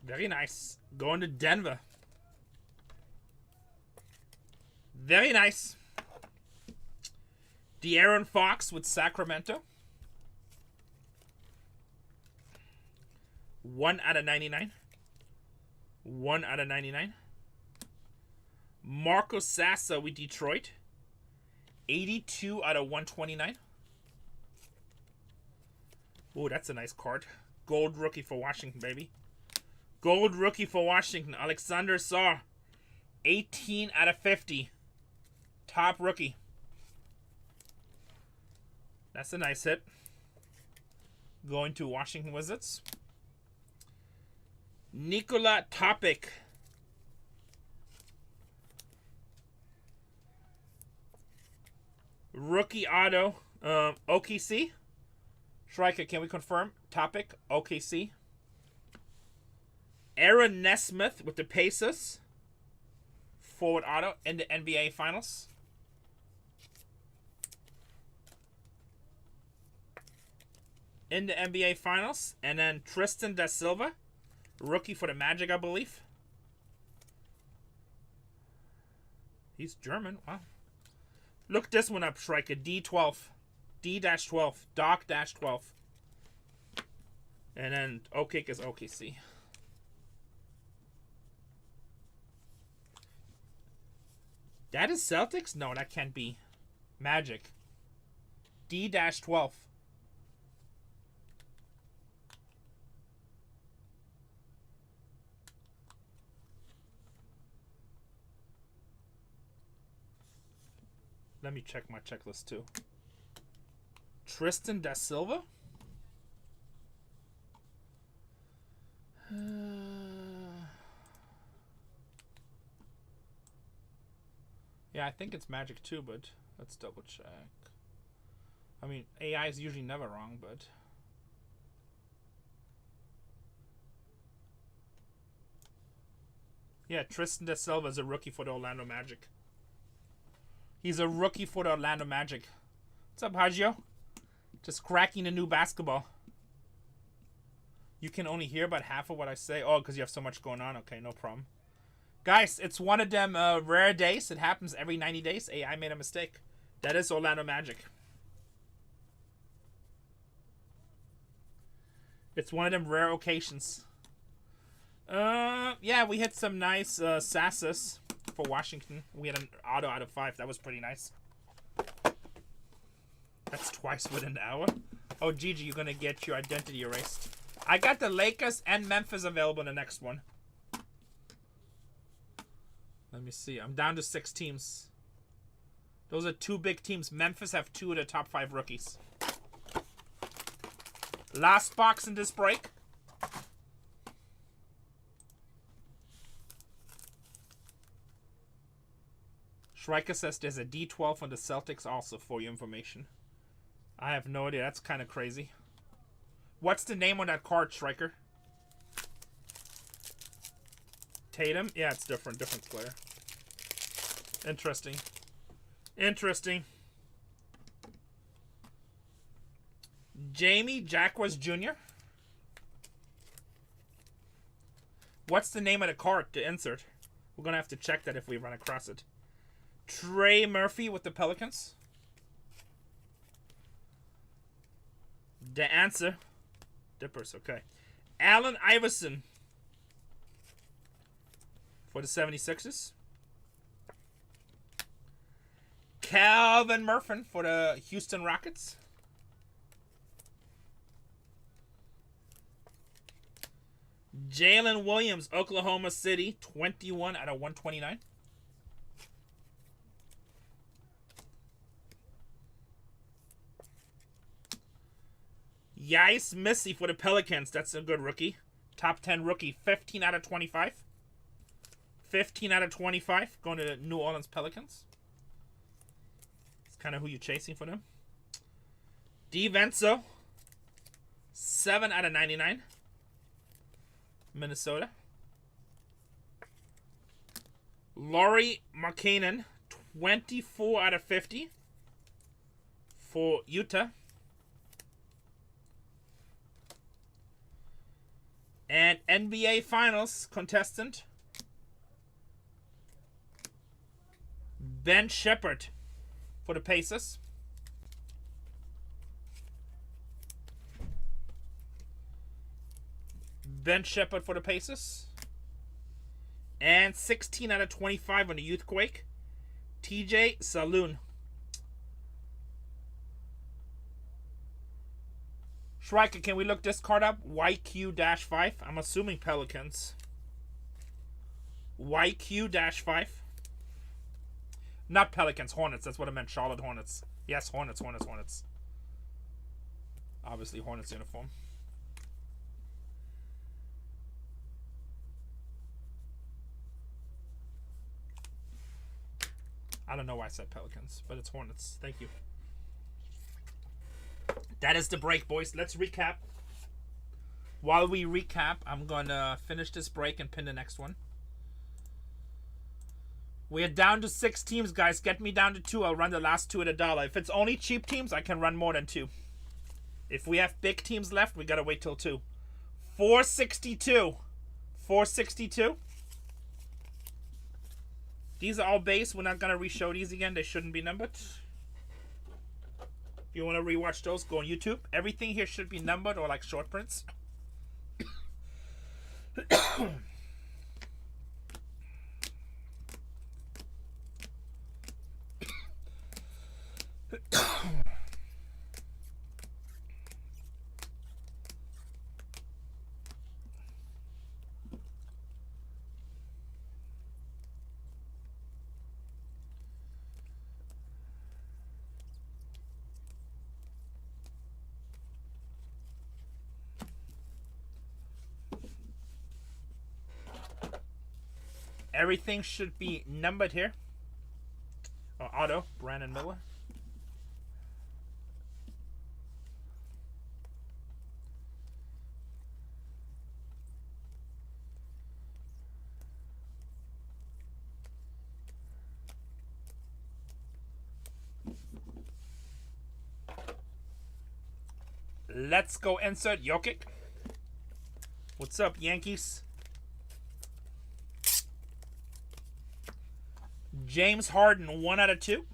[SPEAKER 1] Very nice. Going to Denver. Very nice. De'Aaron Fox with Sacramento. 1 out of 99. 1 out of 99. Marco Sassa with Detroit. 82 out of 129. Oh, that's a nice card. Gold rookie for Washington, baby. Gold rookie for Washington. Alexander Saw. 18 out of 50. Top rookie. That's a nice hit. Going to Washington Wizards. Nikola Topic. Rookie auto. OKC. Striker, can we confirm? Topic, OKC. Aaron Nesmith with the Pacers. Forward auto in the NBA Finals. In the NBA Finals. And then Tristan da Silva. Rookie for the Magic, I believe. He's German. Wow. Look this one up, Striker. D12. D-12. Doc-12. And then OKC is OKC. That is Celtics? No, that can't be. Magic. D-12. Let me check my checklist too. Tristan da Silva? Yeah, I think it's Magic too, but let's double check. I mean, AI is usually never wrong, but... Yeah, Tristan da Silva is a rookie for the Orlando Magic. He's a rookie for the Orlando Magic. What's up, Hagio? Just cracking the new basketball. You can only hear about half of what I say. Oh, because you have so much going on. Okay, no problem. Guys, it's one of them rare days. It happens every 90 days. Hey, I made a mistake. That is Orlando Magic. It's one of them rare occasions. Yeah, we hit some nice Sassas for Washington. We had an auto out of 5. That was pretty nice. That's twice within the hour. Oh, Gigi, you're going to get your identity erased. I got the Lakers and Memphis available in the next one. Let me see. I'm down to 6 teams. Those are two big teams. Memphis have two of the top 5 rookies. Last box in this break. Schreiker says there's a D12 on the Celtics also, for your information. I have no idea. That's kind of crazy. What's the name on that card, Schreiker? Tatum? Yeah, it's different. Different player. Interesting. Interesting. Jamie Jacquez Jr. What's the name of the card to insert? We're going to have to check that if we run across it. Trey Murphy with the Pelicans. The answer. Dippers, okay. Allen Iverson for the 76ers. Calvin Murphy for the Houston Rockets. Jalen Williams, Oklahoma City, 21 out of 129. Yais Missy for the Pelicans. That's a good rookie. Top 10 rookie. 15 out of 25. 15 out of 25. Going to the New Orleans Pelicans. It's kind of who you're chasing for them. DiVincenzo. 7 out of 99. Minnesota. Lauri Markkanen. 24 out of 50. For Utah. And NBA Finals contestant Ben Shepherd for the Pacers. Ben Shepherd for the Pacers. And 16 out of 25 on the Youthquake. TJ Saloon. Schreiker, can we look this card up? YQ-5. I'm assuming Pelicans. YQ-5. Not Pelicans, Hornets. That's what I meant. Charlotte Hornets. Yes, Hornets. Obviously, Hornets uniform. I don't know why I said Pelicans, but it's Hornets. Thank you. That is the break, boys. Let's recap. While we recap, I'm going to finish this break and pin the next one. We're down to 6 teams, guys. Get me down to 2. I'll run the last 2 at $1. If it's only cheap teams, I can run more than 2. If we have big teams left, we got to wait till 2. 462. 462. These are all base. We're not going to re-show these again. They shouldn't be numbered. If you want to rewatch those, go on YouTube. Everything here should be numbered or like short prints. Everything should be numbered here. Auto, Brandon Miller. Let's go insert Jokic. What's up, Yankees? James Harden, 1 out of 2.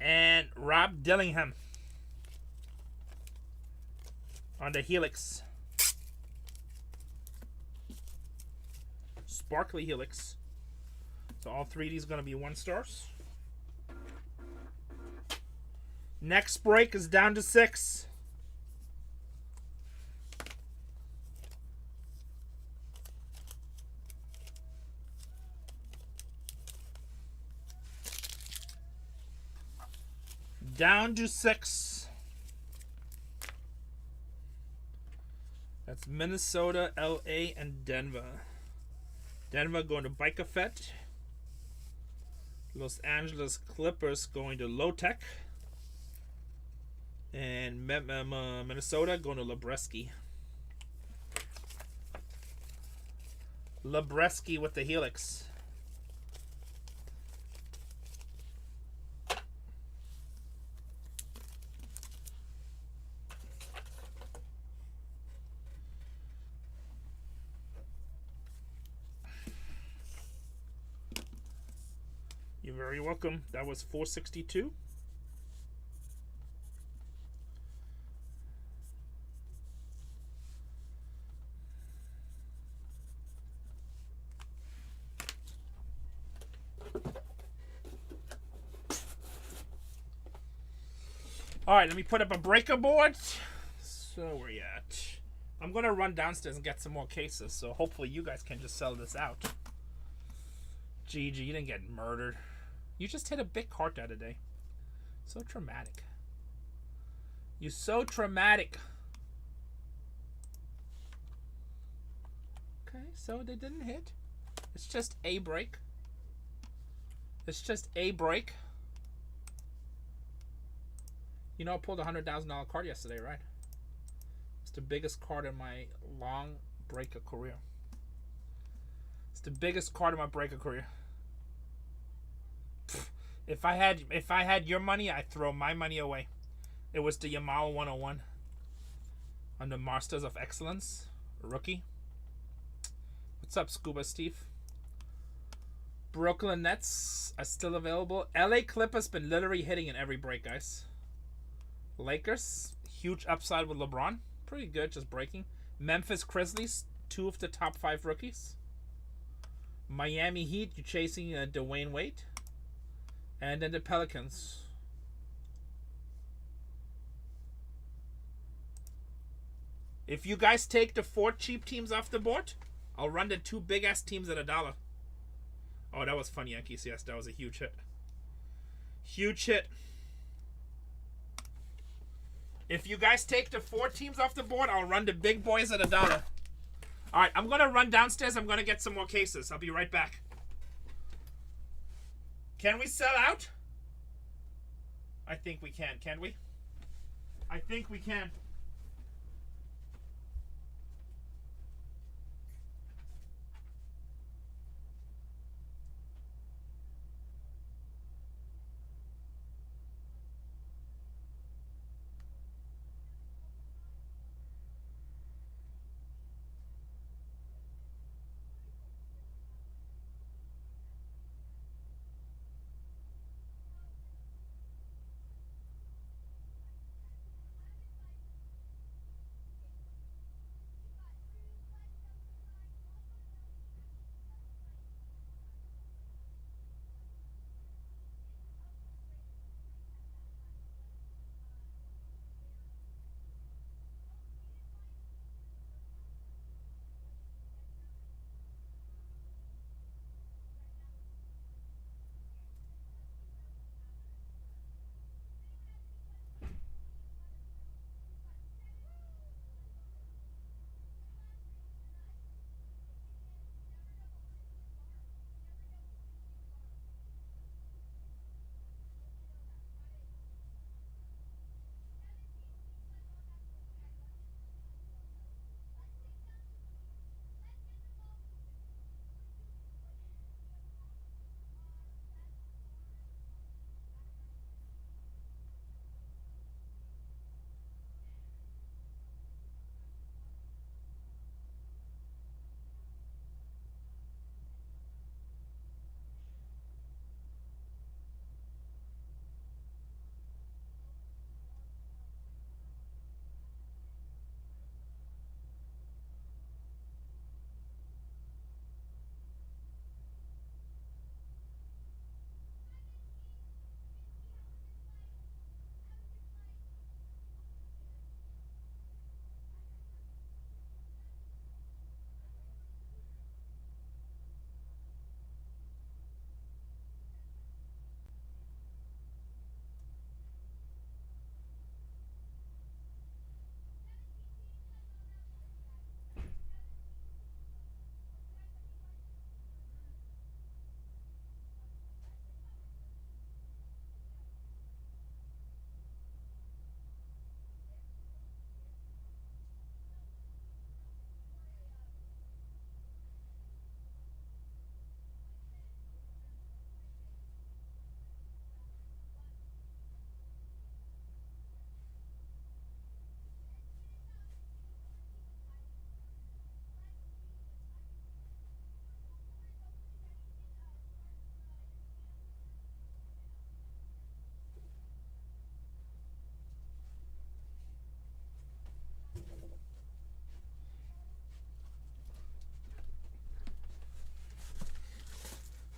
[SPEAKER 1] And Rob Dillingham on the Helix. Sparkly Helix. So all 3 of these are going to be 1 stars. Next break is down to 6. Down to 6. That's Minnesota, LA, and Denver. Denver going to Bike Effect. Los Angeles Clippers going to Low Tech. And Minnesota going to Lebreski. Lebreski with the Helix. You're very welcome. That was 462. All right, let me put up a breaker board. So where you at? I'm gonna run downstairs and get some more cases. So hopefully you guys can just sell this out. GG, you didn't get murdered. You just hit a big card the other day. So traumatic. You're so traumatic. Okay, so they didn't hit. It's just a break. It's just a break. You know, I pulled a $100,000 card yesterday, right? It's the biggest card in my long breaker career. It's the biggest card in my breaker career. If I had your money, I'd throw my money away. It was the Yamal 101 on the Masters of Excellence rookie. What's up, Scuba Steve? Brooklyn Nets are still available. LA Clippers been literally hitting in every break, guys. Lakers, huge upside with LeBron. Pretty good, just breaking. Memphis Grizzlies, 2 of the top 5 rookies. Miami Heat, you're chasing Dwayne Wade. And then the Pelicans. If you guys take the 4 cheap teams off the board, I'll run the 2 big-ass teams at $1. Oh, that was funny, Yankees. Yes, that was a huge hit. Huge hit. If you guys take the 4 teams off the board, I'll run the big boys at $1. All right, I'm going to run downstairs. I'm going to get some more cases. I'll be right back. Can we sell out? I think we can we? I think we can.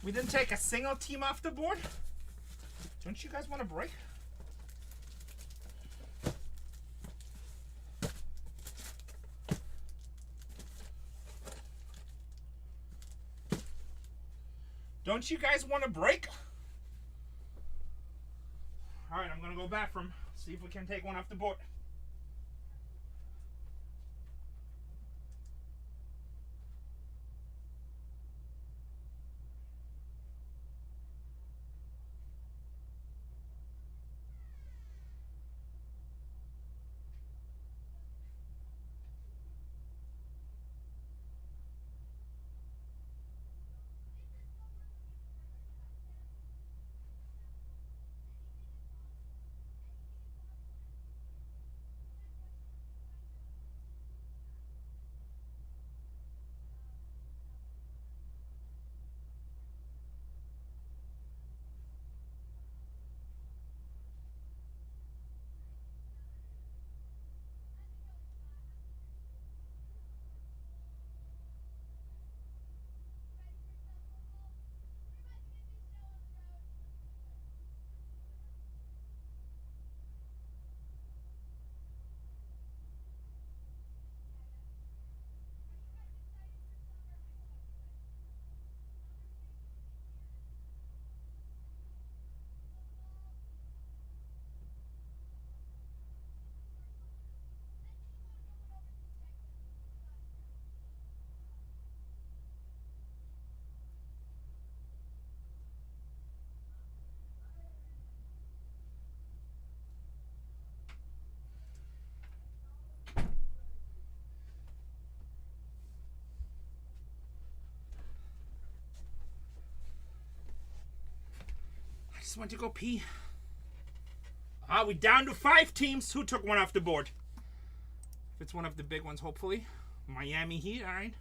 [SPEAKER 1] We didn't take a single team off the board. Don't you guys want a break? Don't you guys want a break? All right, I'm going to go bathroom. See if we can take one off the board. I just went to go pee. We down to 5 teams. Who took one off the board? If it's one of the big ones, hopefully. Miami Heat, all right.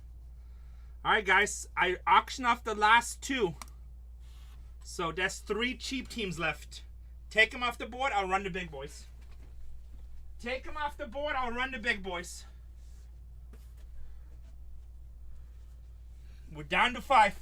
[SPEAKER 1] All right, guys. I auctioned off the last 2. So that's 3 cheap teams left. Take them off the board. I'll run the big boys. Take them off the board. I'll run the big boys. We're down to 5.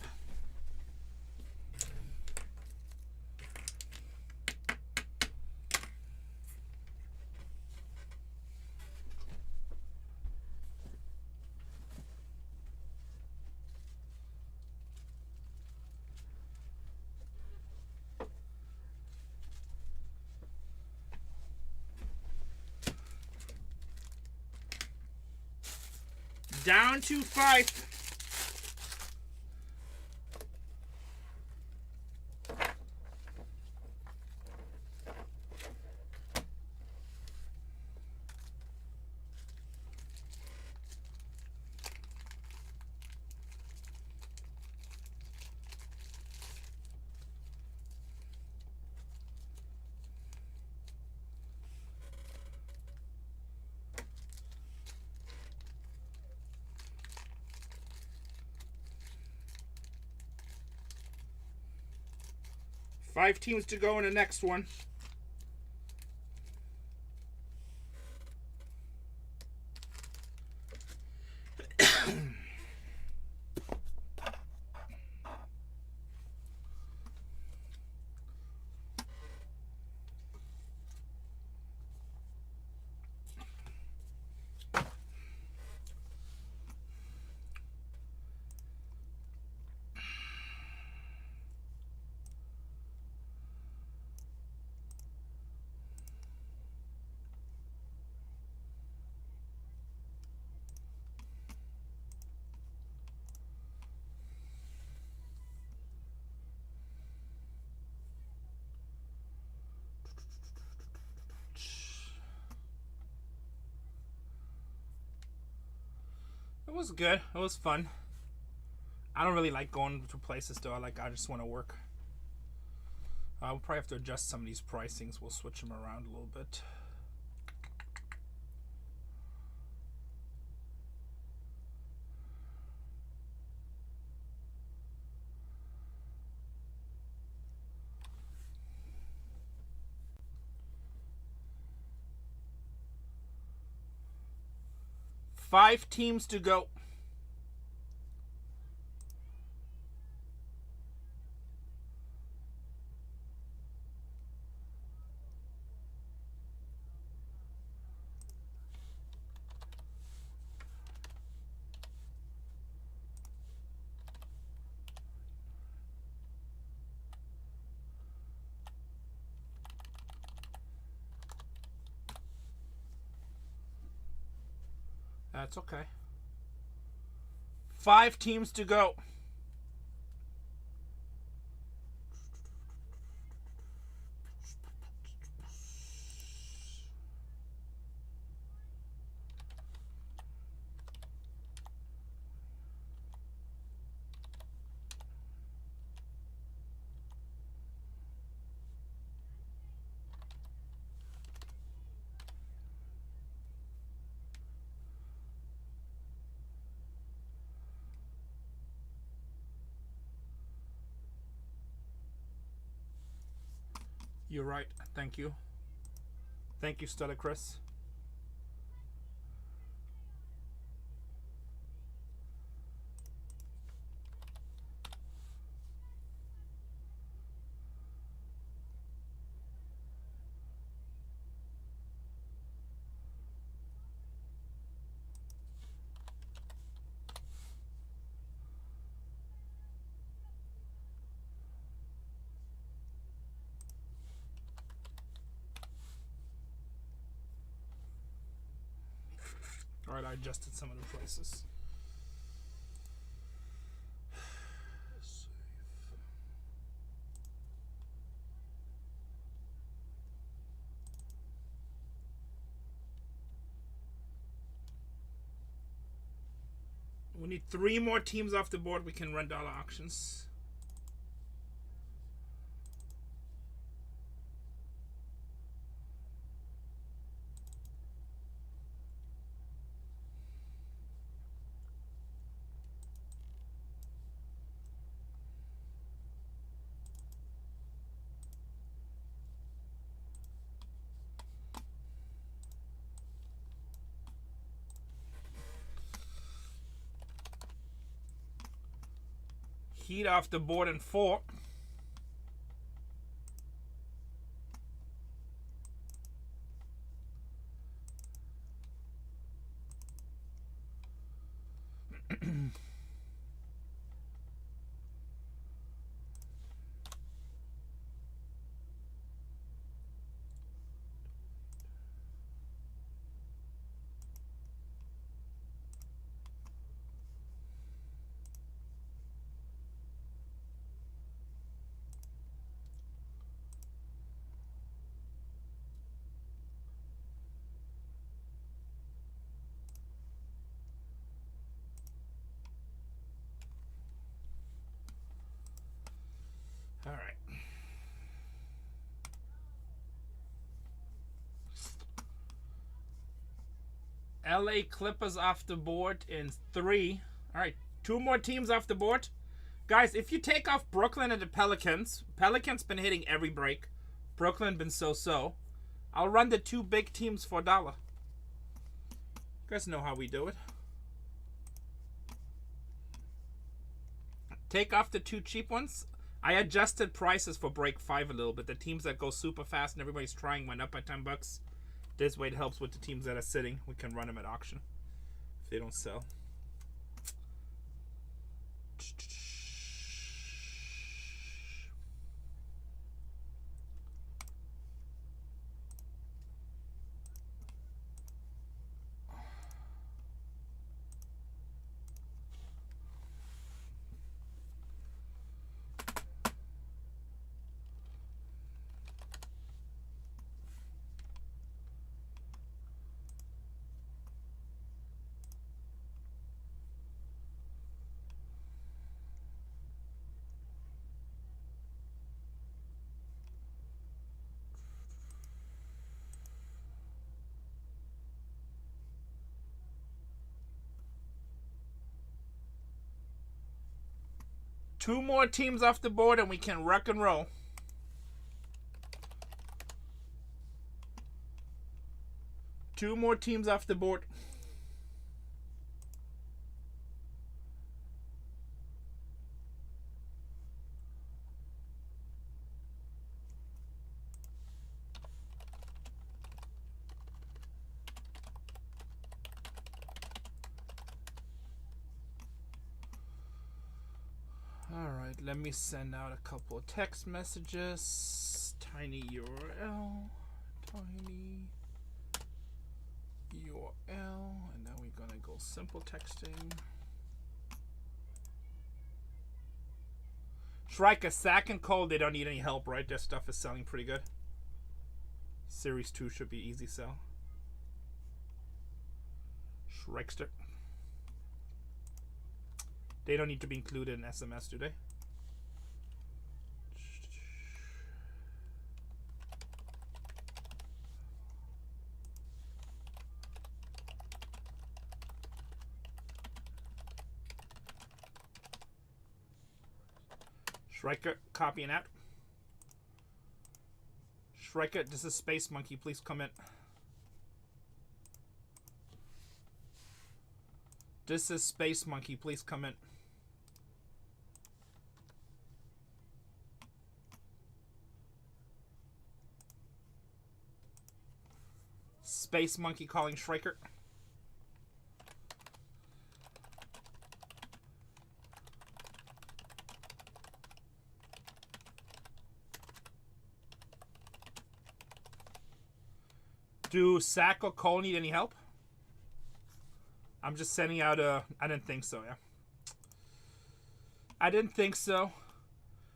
[SPEAKER 1] Down to 5. Five teams to go in the next one. It was good. It was fun. I don't really like going to places though. I just want to work. We'll probably have to adjust some of these pricings. We'll switch them around a little bit. Five teams to go. That's okay. 5 teams to go. You're right. Thank you. Thank you, Stella Chris. All right, I adjusted some of the prices. We need 3 more teams off the board. We can run dollar auctions. Heat off the board in 4. All right. LA Clippers off the board in 3. All right, 2 more teams off the board. Guys, if you take off Brooklyn and the Pelicans been hitting every break. Brooklyn been so-so. I'll run the 2 big teams for $1. You guys know how we do it. Take off the 2 cheap ones. I adjusted prices for break 5 a little bit. The teams that go super fast and everybody's trying went up by $10. This way it helps with the teams that are sitting. We can run them at auction if they don't sell. Two more teams off the board and we can rock and roll. Two more teams off the board. Alright, let me send out a couple of text messages. Tiny URL. Tiny URL. And then we're gonna go simple texting. Shrika, Sack and Cole, they don't need any help, right? Their stuff is selling pretty good. Series 2 should be easy sell. Shrikester. They don't need to be included in SMS, do they? Shrika, copying out. Shrika, this is Space Monkey. Please come in. This is Space Monkey. Please come in. Space Monkey calling Shrika. Do Sack or Cole need any help? I'm just sending out a... I didn't think so, yeah. I didn't think so.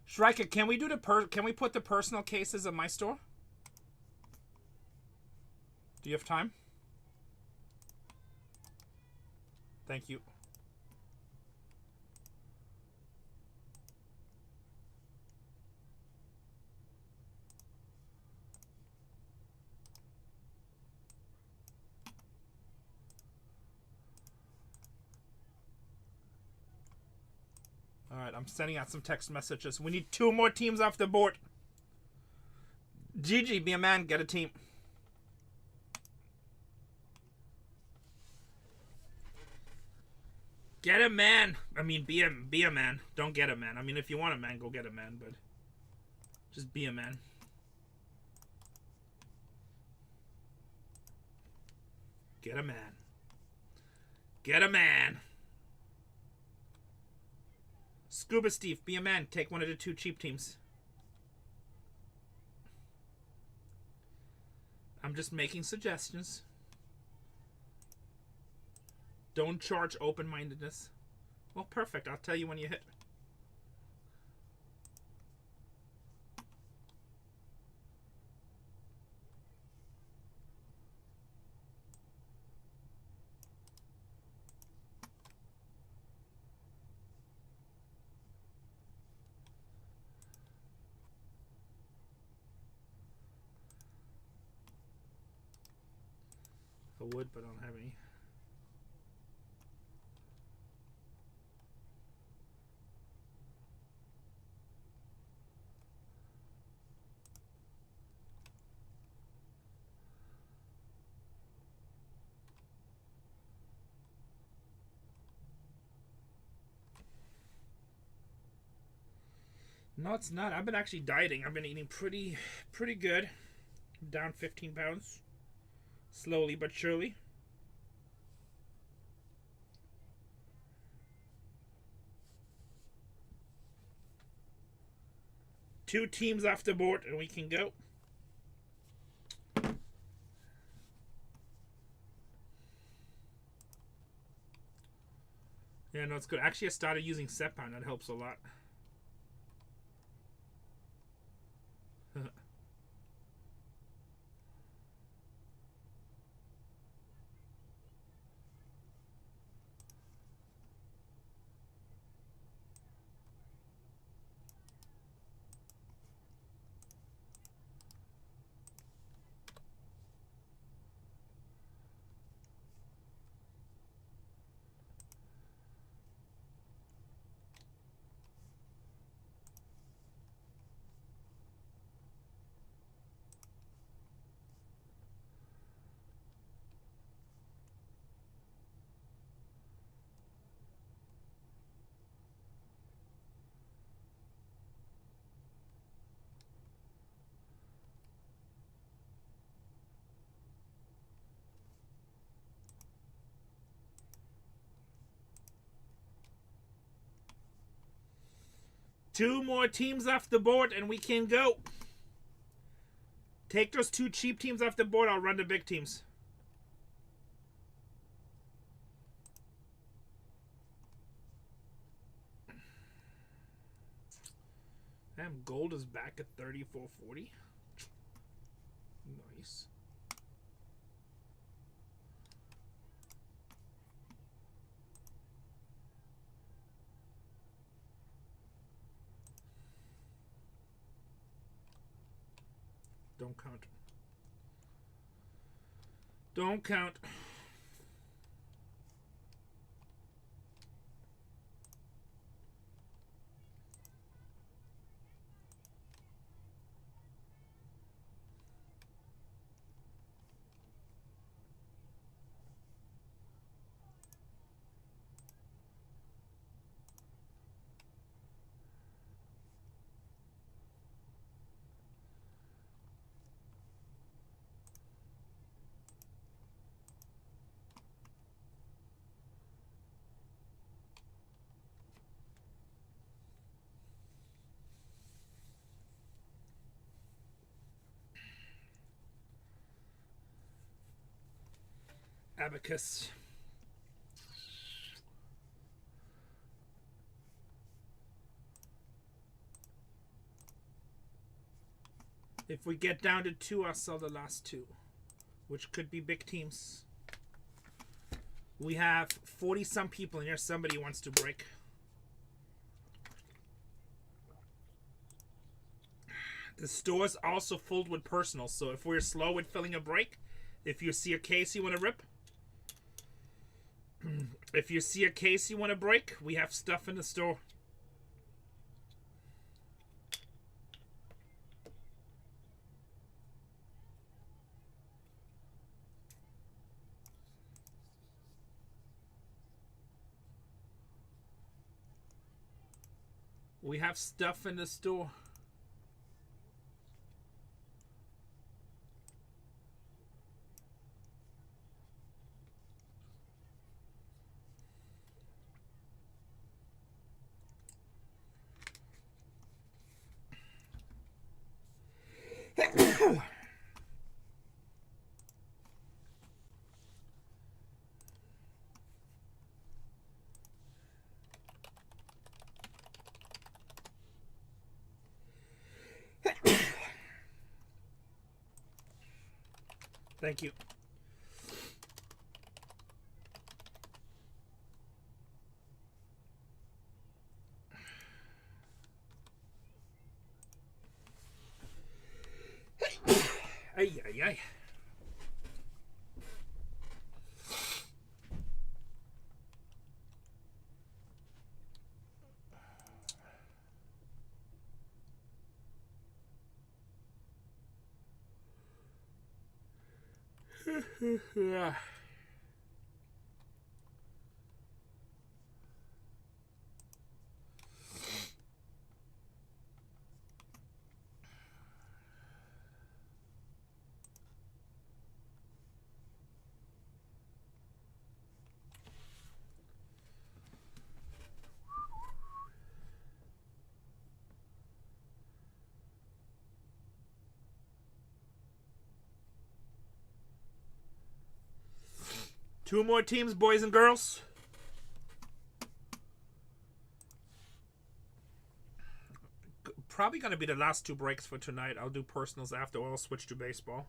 [SPEAKER 1] Shrika, can we do the can we put the personal cases in my store? Do you have time? Thank you. Alright, I'm sending out some text messages. We need 2 more teams off the board. Gigi, be a man, get a team. Get a man. I mean, be a man. Don't get a man. I mean, if you want a man, go get a man, but just be a man. Get a man. Get a man. Scuba Steve, be a man. Take one of the 2 cheap teams. I'm just making suggestions. Don't charge open-mindedness. Well, perfect. I'll tell you when you hit. I would, but I don't have any. No, it's not. I've been actually dieting. I've been eating pretty good. I'm down 15 pounds. Slowly but surely. Two teams off the board and we can go. Yeah, no, it's good. Actually, I started using Setpound. That helps a lot. Two more teams off the board and we can go. Take those 2 cheap teams off the board. I'll run the big teams. Damn, gold is back at 34.40. Nice. Don't count. Don't count. Abacus. If we get down to 2, I'll sell the last 2, which could be big teams. We have 40-some people in here. Somebody wants to break. The store's also filled with personals, so if we're slow with filling a break, if you see a case you want to rip, if you see a case you want to break, we have stuff in the store. We have stuff in the store. Thank you. Ay, ay, ay. Yeah. Two more teams, boys and girls. Probably going to be the last 2 breaks for tonight. I'll do personals after, or I'll switch to baseball.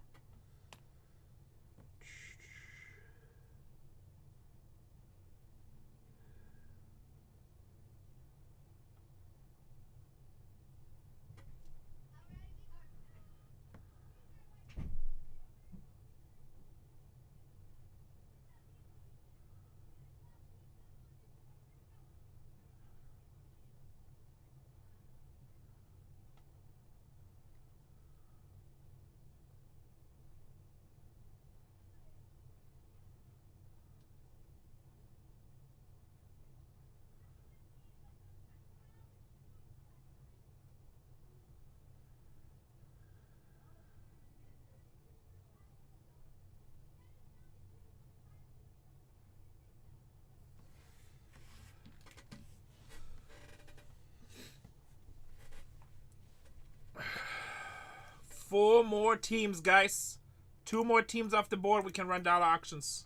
[SPEAKER 1] Four more teams, guys. 2 more teams off the board. We can run dollar auctions.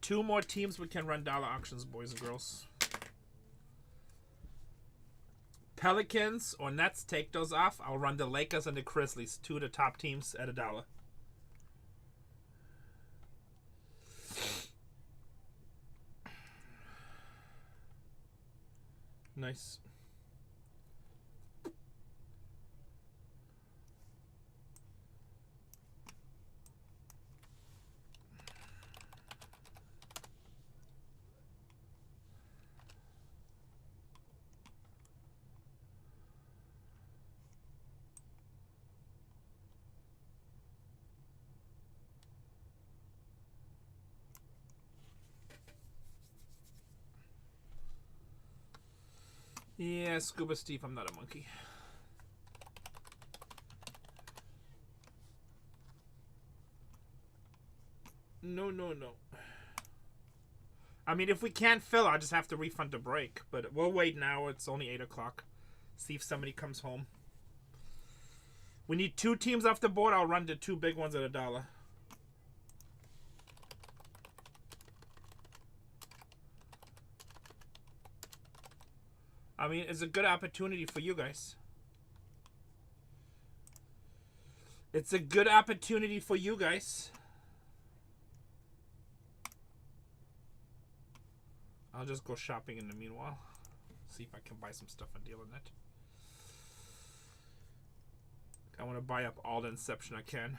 [SPEAKER 1] 2 more teams we can run dollar auctions, boys and girls. Pelicans or Nets, take those off. I'll run the Lakers and the Grizzlies, 2 of the top teams at $1. Nice. Yeah, Scuba Steve, I'm not a monkey. No. I mean, if we can't fill, I'll just have to refund the break. But we'll wait now. It's only 8 o'clock. See if somebody comes home. We need 2 teams off the board. I'll run the 2 big ones at $1. I mean, it's a good opportunity for you guys. It's a good opportunity for you guys. I'll just go shopping in the meanwhile. See if I can buy some stuff on DealerNet. I want to buy up all the Inception I can.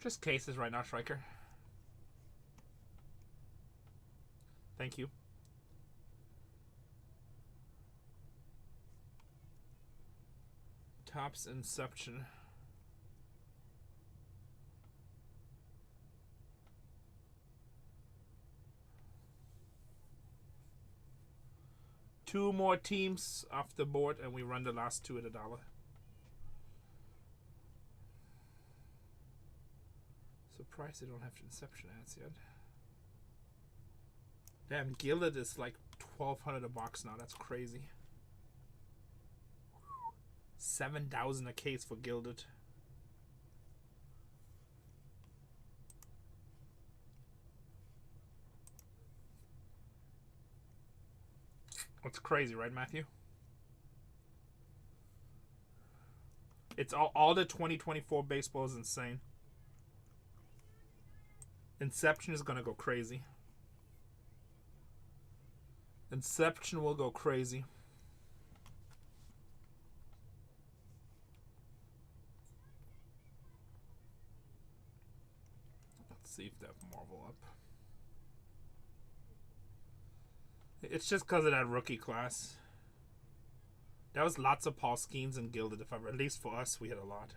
[SPEAKER 1] Just cases right now, Striker. Thank you. TOPPS Inception. Two more teams off the board, and we run the last 2 at $1. Surprised they don't have Inception ads yet. Damn, Gilded is like $1,200 a box now. That's crazy. 7,000 a case for Gilded. That's crazy, right, Matthew? It's all the 2024 baseball is insane. Inception is gonna go crazy. Inception will go crazy. Let's see if they have Marvel up. It's just because of that rookie class. There was lots of Paul Skeens and Gilded. If ever, at least for us, we had a lot.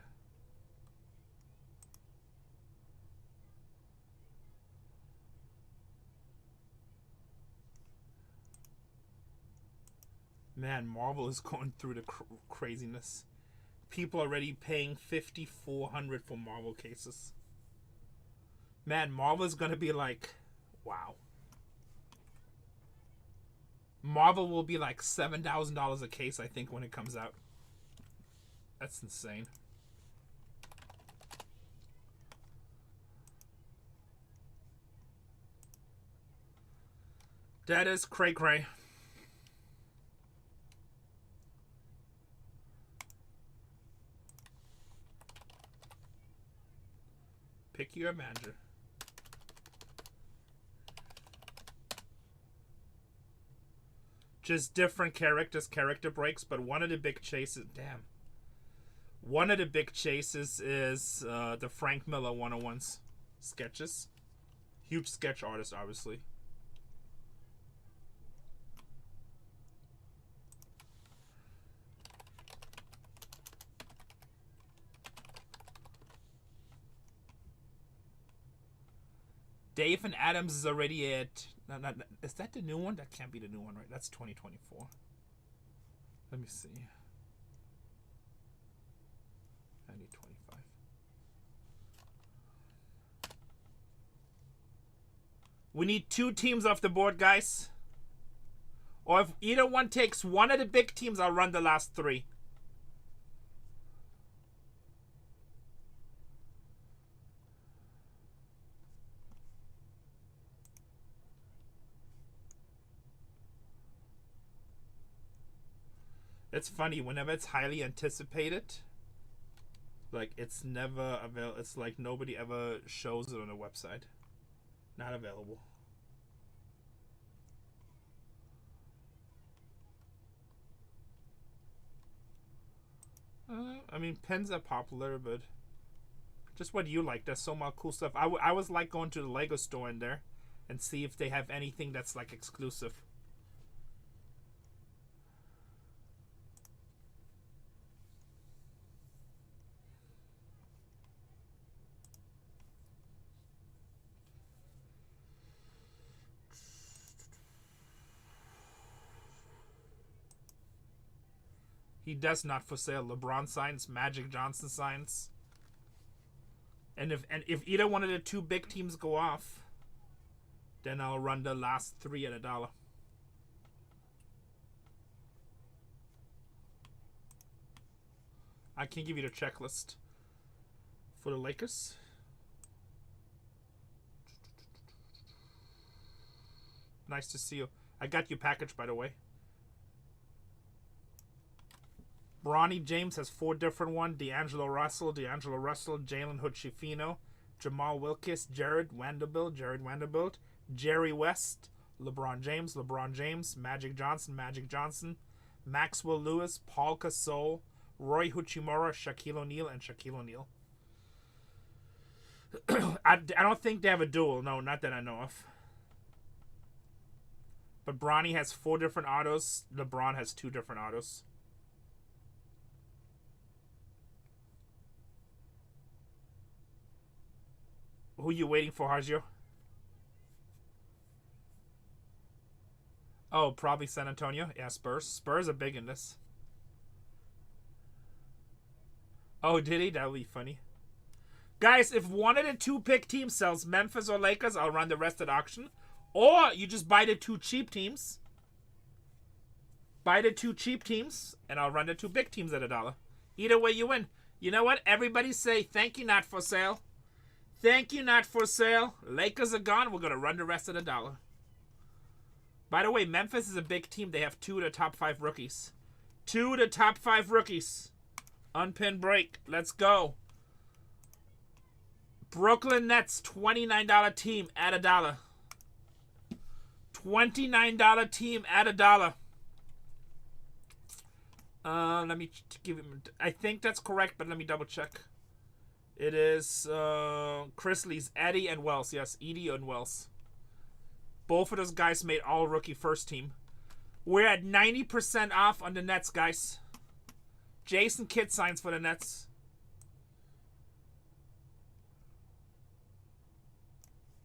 [SPEAKER 1] Man, Marvel is going through the craziness. People already paying $5,400 for Marvel cases. Man, Marvel is gonna be like, wow. Marvel will be like $7,000 a case, I think, when it comes out. That's insane. That is cray-cray. Pick your manager. Just different characters, character breaks, but one of the big chases, damn. One of the big chases is the Frank Miller 101's sketches. Huge sketch artist, obviously. Dave and Adams is already at... is that the new one? That can't be the new one, right? That's 2024. Let me see. I need 25. We need 2 teams off the board, guys. Or if either one takes one of the big teams, I'll run the last 3. It's funny, whenever it's highly anticipated, like, it's never available. It's like nobody ever shows it on the website. Not available. I mean, pens are popular, but just what you like. There's so much cool stuff. I was like going to the Lego store in there and see if they have anything that's like exclusive. He does not for sale. LeBron signs, Magic Johnson signs. And if either one of the two big teams go off, then I'll run the last 3 at $1. I can give you the checklist for the Lakers. Nice to see you. I got you packaged, by the way. Bronny James has 4 different ones. D'Angelo Russell, Jalen Hood-Schifino, Jamal Wilkes, Jared Vanderbilt, Jerry West, LeBron James, Magic Johnson, Maxwell Lewis, Paul Gasol, Roy Hachimura, Shaquille O'Neal. I don't think they have a duel. No, not that I know of. But Bronny has 4 different autos. LeBron has 2 different autos. Who you waiting for, Harjo? Oh, probably San Antonio. Yeah, Spurs. Spurs are big in this. Oh, did he? That would be funny. Guys, if one of the 2 pick teams sells, Memphis or Lakers, I'll run the rest of the auction. Or you just buy the 2 cheap teams. Buy the 2 cheap teams, and I'll run the 2 big teams at $1. Either way, you win. You know what? Everybody say, thank you, not for sale. Thank you, not for sale. Lakers are gone. We're going to run the rest of the $1. By the way, Memphis is a big team. They have 2 of the top 5 rookies. 2 of the top 5 rookies. Unpinned break. Let's go. Brooklyn Nets, $29 team at $1. $29 team at $1. Let me give him. I think that's correct, but let me double check. It is Grizzlies, Eddie and Wells. Yes, Edie and Wells. Both of those guys made all rookie first team. We're at 90% off on the Nets, guys. Jason Kidd signs for the Nets.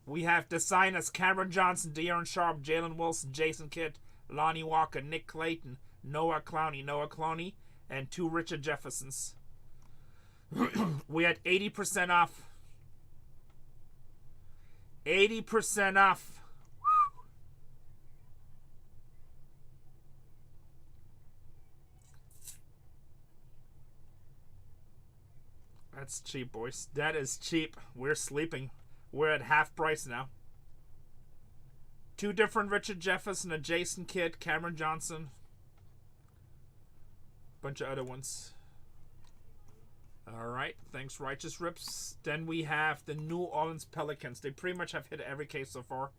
[SPEAKER 1] We have the signers Cameron Johnson, De'Aaron Sharp, Jalen Wilson, Jason Kidd, Lonnie Walker, Nick Clayton, Noah Clowney, and 2 Richard Jeffersons. We had 80% off. 80% off. That's cheap, boys. That is cheap. We're sleeping. We're at half price now. 2 different Richard Jefferson, a Jason Kidd, Cameron Johnson. Bunch of other ones. Alright, thanks, Righteous Rips. Then we have the New Orleans Pelicans. They pretty much have hit every case so far.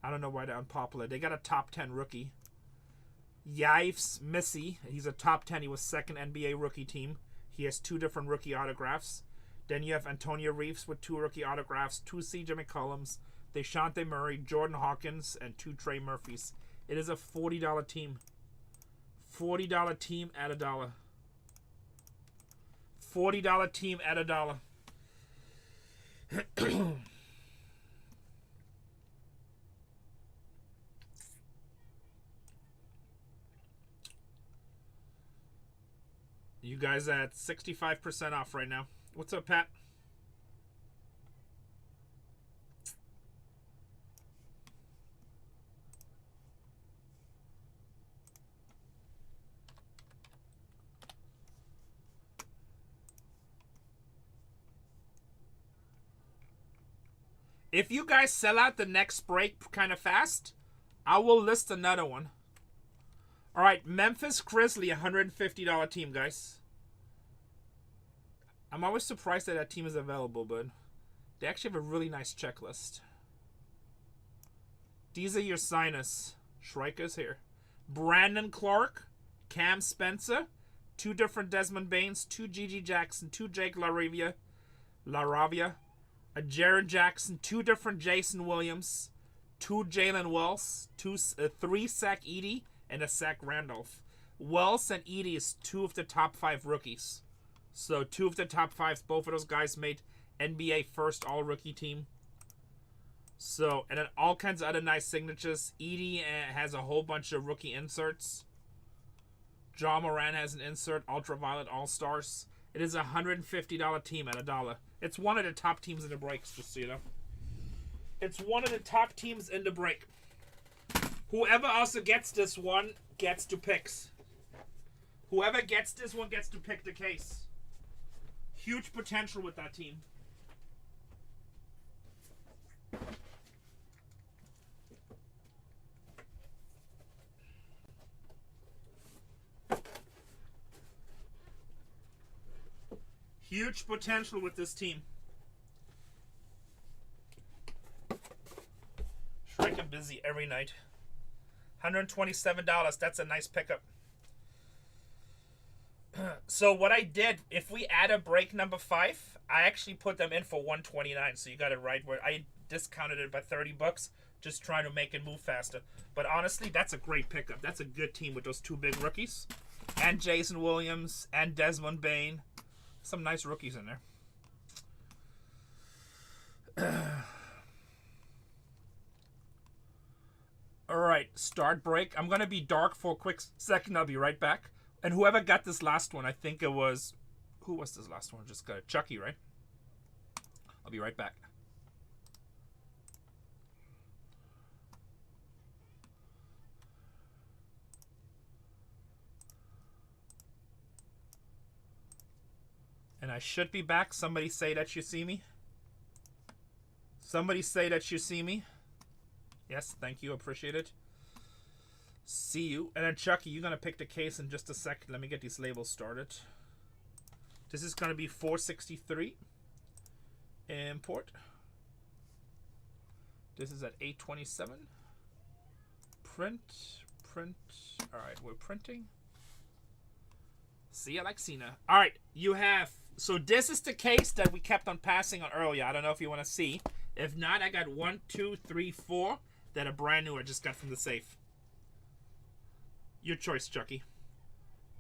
[SPEAKER 1] I don't know why they're unpopular. They got a top 10 rookie. Yves Missy. He's a top 10. He was 2nd NBA rookie team. He has 2 different rookie autographs. Then you have Antonio Reeves with 2 rookie autographs, 2 CJ McCollums, DeJounte Murray, Jordan Hawkins, and 2 Trey Murphys. It is a $40 team. $40 team at $1. $40 team at $1. You guys at 65% off right now. What's up, Pat? If you guys sell out the next break kind of fast, I will list another one. All right, Memphis Grizzlies, $150 team, guys. I'm always surprised that that team is available, but they actually have a really nice checklist. These are your sinus strikers here. Brandon Clark, Cam Spencer, 2 different Desmond Baines, 2 Gigi Jackson, 2 Jake LaRavia, a Jaren Jackson, 2 different Jason Williams, 2 Jalen Wells, 3 Zach Edey, and a Zach Randolph. Wells and Edey is 2 of the top 5 rookies. So 2 of the top 5, both of those guys made NBA first all-rookie team. So, and then all kinds of other nice signatures. Edey has a whole bunch of rookie inserts. John Moran has an insert, Ultraviolet All-Stars. It is a $150 team at $1. It's one of the top teams in the breaks, just so you know. It's one of the top teams in the break. Whoever also gets this one gets to picks. Whoever gets this one gets to pick the case. Huge potential with that team. Huge potential with this team. Freaking busy every night. $127. That's a nice pickup. So what I did, if we add a break number 5, I actually put them in for $129. So you got it right. Where I discounted it by $30, just trying to make it move faster. But honestly, that's a great pickup. That's a good team with those 2 big rookies, and Jason Williams and Desmond Bain. Some nice rookies in there. All right, start break. I'm going to be dark for a quick second. I'll be right back. And whoever got this last one, I think it was... Who was this last one? Just got Chucky, right? I'll be right back. And I should be back. Somebody say that you see me. Somebody say that you see me. Yes, thank you. Appreciate it. See you. And then Chucky, you're going to pick the case in just a second. Let me get these labels started. This is going to be 463. Import. This is at 827. Print. All right, we're printing. See, Alexina. All right, you have... So this is the case that we kept on passing on earlier. I don't know if you want to see. If not, I got 1, 2, 3, 4 that are brand new I just got from the safe. Your choice, Chucky.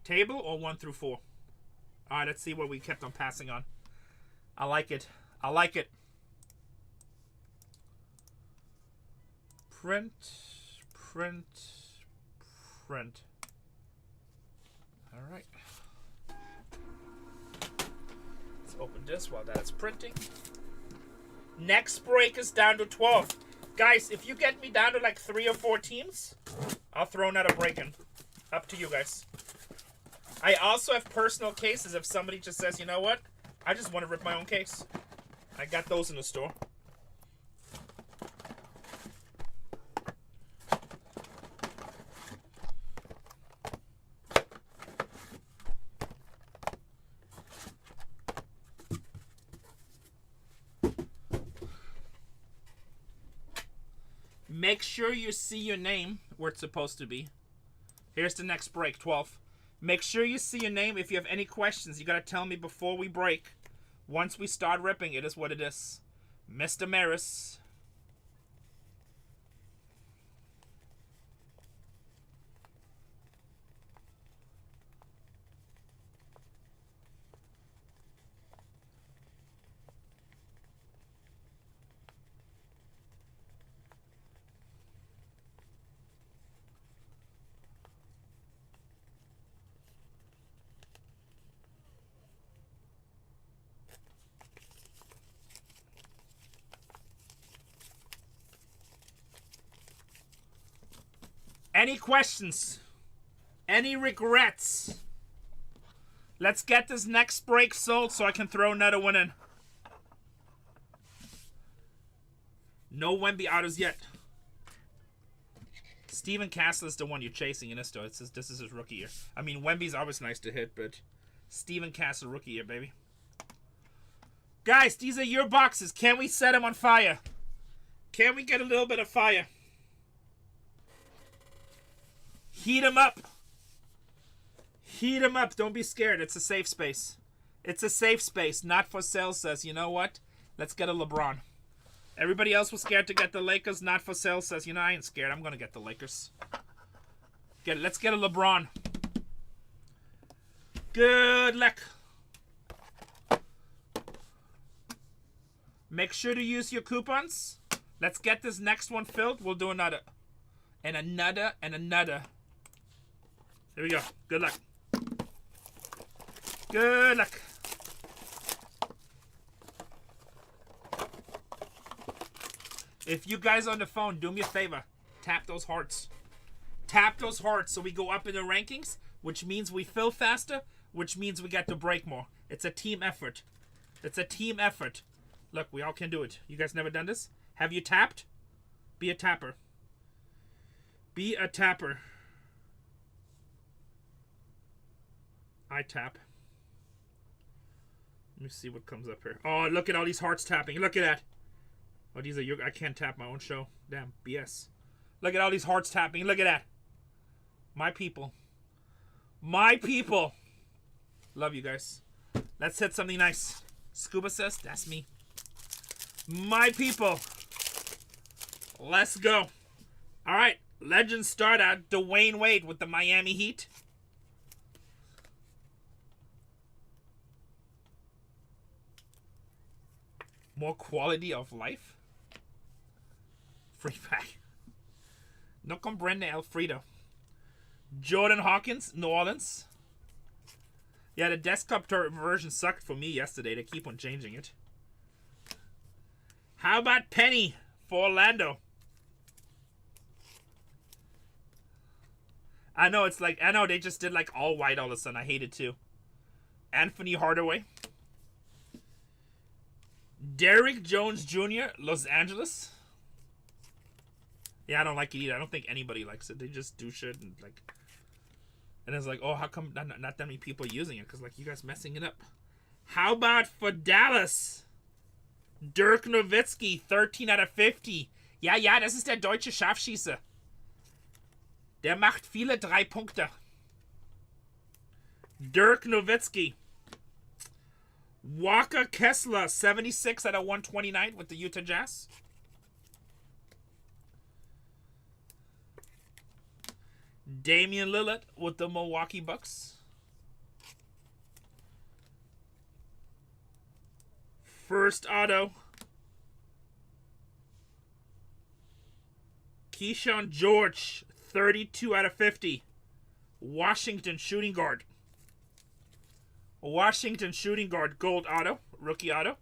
[SPEAKER 1] Table or 1 through 4? All right, let's see what we kept on passing on. I like it. I like it. Print. All right. Let's open this while that's printing. Next break is down to 12. Guys, if you get me down to like 3 or 4 teams, I'll throw another break in. Up to you guys. I also have personal cases if somebody just says, you know what? I just want to rip my own case. I got those in the store. Make sure you see your name where it's supposed to be. Here's the next break, 12. Make sure you see your name. If you have any questions, you got to tell me before we break. Once we start ripping, it is what it is. Mr. Maris. Any questions? Any regrets? Let's get this next break sold so I can throw another one in. No Wemby autos yet. Steven Castle is the one you're chasing in this, though. This is his rookie year. I mean, Wemby's always nice to hit, but Steven Castle rookie year, baby. Guys, these are your boxes. Can we set them on fire? Can we get a little bit of fire? Heat them up. Heat them up. Don't be scared. It's a safe space. It's a safe space. Not for sale says, you know what? Let's get a LeBron. Everybody else was scared to get the Lakers. Not for sale says, you know, I ain't scared. I'm going to get the Lakers. Let's get a LeBron. Good luck. Make sure to use your coupons. Let's get this next one filled. We'll do another. And another and another. Here we go. Good luck. Good luck. If you guys on the phone, do me a favor. Tap those hearts. Tap those hearts so we go up in the rankings, which means we fill faster, which means we get to break more. It's a team effort. It's a team effort. Look, we all can do it. You guys never done this? Have you tapped? Be a tapper. Be a tapper. I tap. Let me see what comes up here. Oh, look at all these hearts tapping. Look at that. Oh, these are your... I can't tap my own show. Damn, BS. Look at all these hearts tapping. Look at that. My people. My people. Love you guys. Let's hit something nice. Scuba says, that's me. My people. Let's go. All right. Legends start out. Dwayne Wade with the Miami Heat. More quality of life. Free pack. No comprende Alfredo. Jordan Hawkins, New Orleans. Yeah, the desktop version sucked for me yesterday. They keep on changing it. How about Penny for Orlando? I know it's like, I know they just did like all white all of a sudden. I hate it too. Anthony Hardaway. Derrick Jones Jr., Los Angeles. Yeah, I don't like it either. I don't think anybody likes it. They just do shit and like... And it's like, oh, how come not that many people are using it? Because, like, you guys messing it up. How about for Dallas? Dirk Nowitzki, 13 out of 50. Ja, das ist der deutsche Scharfschießer. Der macht viele 3 Punkte. Dirk Nowitzki. Walker Kessler, 76 out of 129 with the Utah Jazz. Damian Lillard with the Milwaukee Bucks. First auto. Keyshawn George, 32 out of 50. Washington shooting guard. Washington shooting guard, gold auto, rookie auto.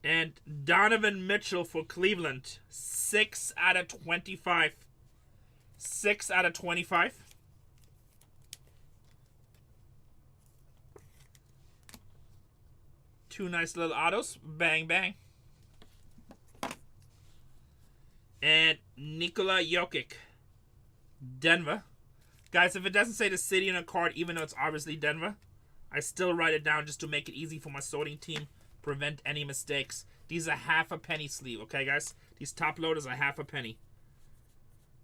[SPEAKER 1] And Donovan Mitchell for Cleveland, 6 out of 25. 6 out of 25. Two nice little autos. Bang, bang. And Nikola Jokic, Denver. Guys, if it doesn't say the city on a card, even though it's obviously Denver, I still write it down just to make it easy for my sorting team. Prevent any mistakes. These are half a penny sleeve, okay, guys? These top loaders are half a penny.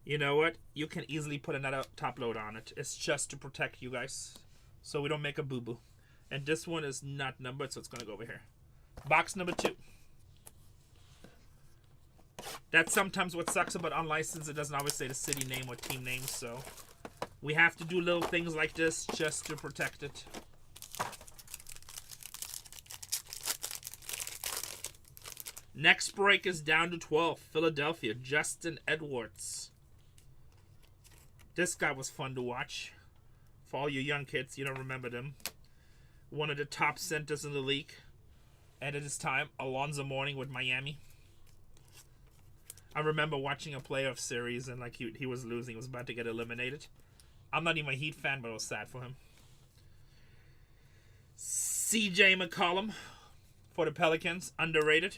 [SPEAKER 1] You know what? You can easily put another top load on it. It's just to protect you guys, so we don't make a boo-boo. And this one is not numbered, so it's going to go over here. Box number 2. That's sometimes what sucks about unlicensed. It doesn't always say the city name or team name, so we have to do little things like this just to protect it. Next break is down to 12. Philadelphia, Justin Edwards. This guy was fun to watch. For all you young kids, you don't remember them. One of the top centers in the league. And at this time, Alonzo Mourning with Miami. I remember watching a playoff series and like he was losing. He was about to get eliminated. I'm not even a Heat fan, but I was sad for him. CJ McCollum for the Pelicans. Underrated.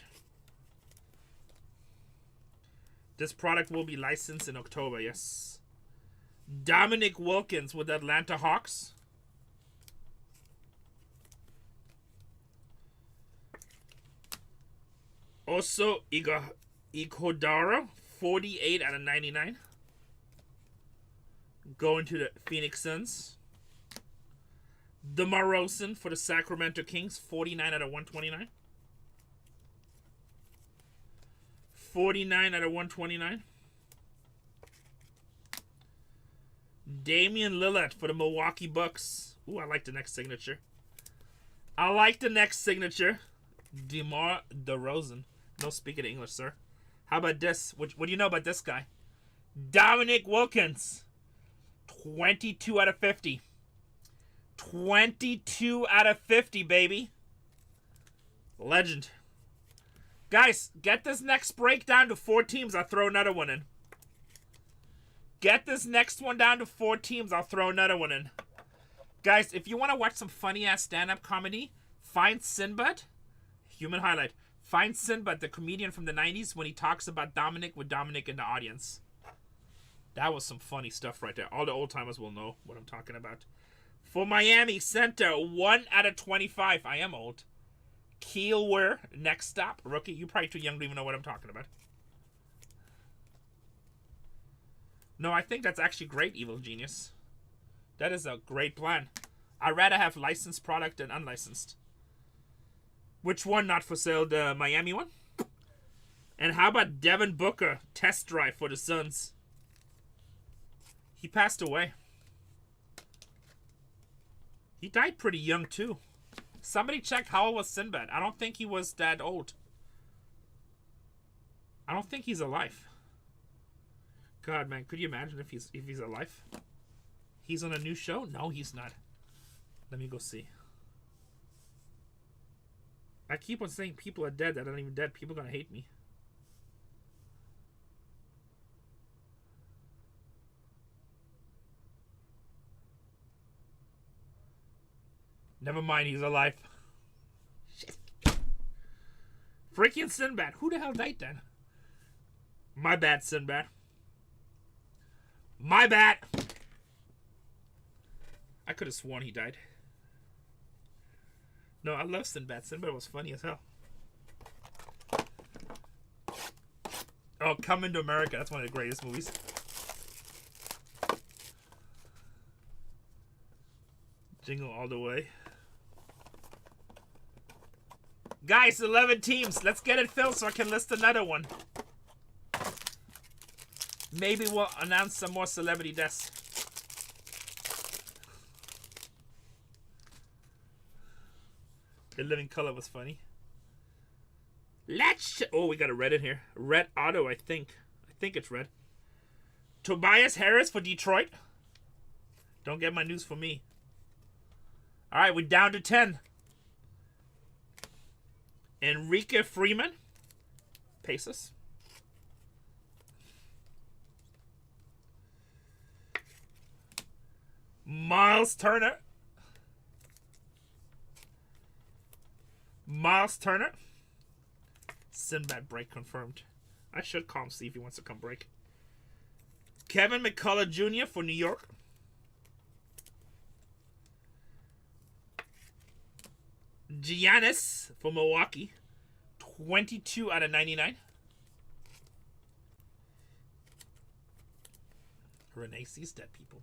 [SPEAKER 1] This product will be licensed in October, yes. Dominic Wilkins with the Atlanta Hawks. Also, Iguodala, 48 out of 99. Going to the Phoenix Suns. DeMar DeRozan for the Sacramento Kings, 49 out of 129. 49 out of 129. Damian Lillard for the Milwaukee Bucks. Ooh, I like the next signature. I like the next signature. DeMar DeRozan. No speaking English, sir. How about this? What do you know about this guy? Dominic Wilkins. 22 out of 50. 22 out of 50, baby. Legend. Guys, get this next break down to 4 teams. I'll throw another one in. Get this next one down to 4 teams. I'll throw another one in. Guys, if you want to watch some funny-ass stand-up comedy, find Sinbad. Human highlight. Find Sinbad, the comedian from the 90s, when he talks about Dominic with Dominic in the audience. That was some funny stuff right there. All the old-timers will know what I'm talking about. For Miami Center, 1 out of 25. I am old. Keelware, next stop. Rookie, you're probably too young to even know what I'm talking about. No, I think that's actually great, Evil Genius. That is a great plan. I'd rather have licensed product than unlicensed. Which one not for sale? The Miami one? And how about Devin Booker, test drive for the Suns? He passed away. He died pretty young, too. Somebody check how old was Sinbad. I don't think he was that old. I don't think he's alive. God, man, could you imagine if he's alive? He's on a new show? No, he's not. Let me go see. I keep on saying people are dead that aren't even dead. People are going to hate me. Never mind, he's alive. Shit. Freaking Sinbad. Who the hell died then? My bad, Sinbad. My bad. I could have sworn he died. No, I love Sinbad. Sinbad was funny as hell. Oh, Coming to America. That's one of the greatest movies. Jingle all the way. Guys, 11 teams. Let's get it filled so I can list another one. Maybe we'll announce some more celebrity deaths. The Living Color was funny. Oh, we got a red in here. Red auto, I think. I think it's red. Tobias Harris for Detroit. Don't get my news from me. All right, we're down to 10. Enrique Freeman. Pacers. Miles Turner. Miles Turner. Sinbad break confirmed. I should call him, see if he wants to come break. Kevin McCullough Jr. for New York. Giannis for Milwaukee. 22 out of 99. Renee sees dead people.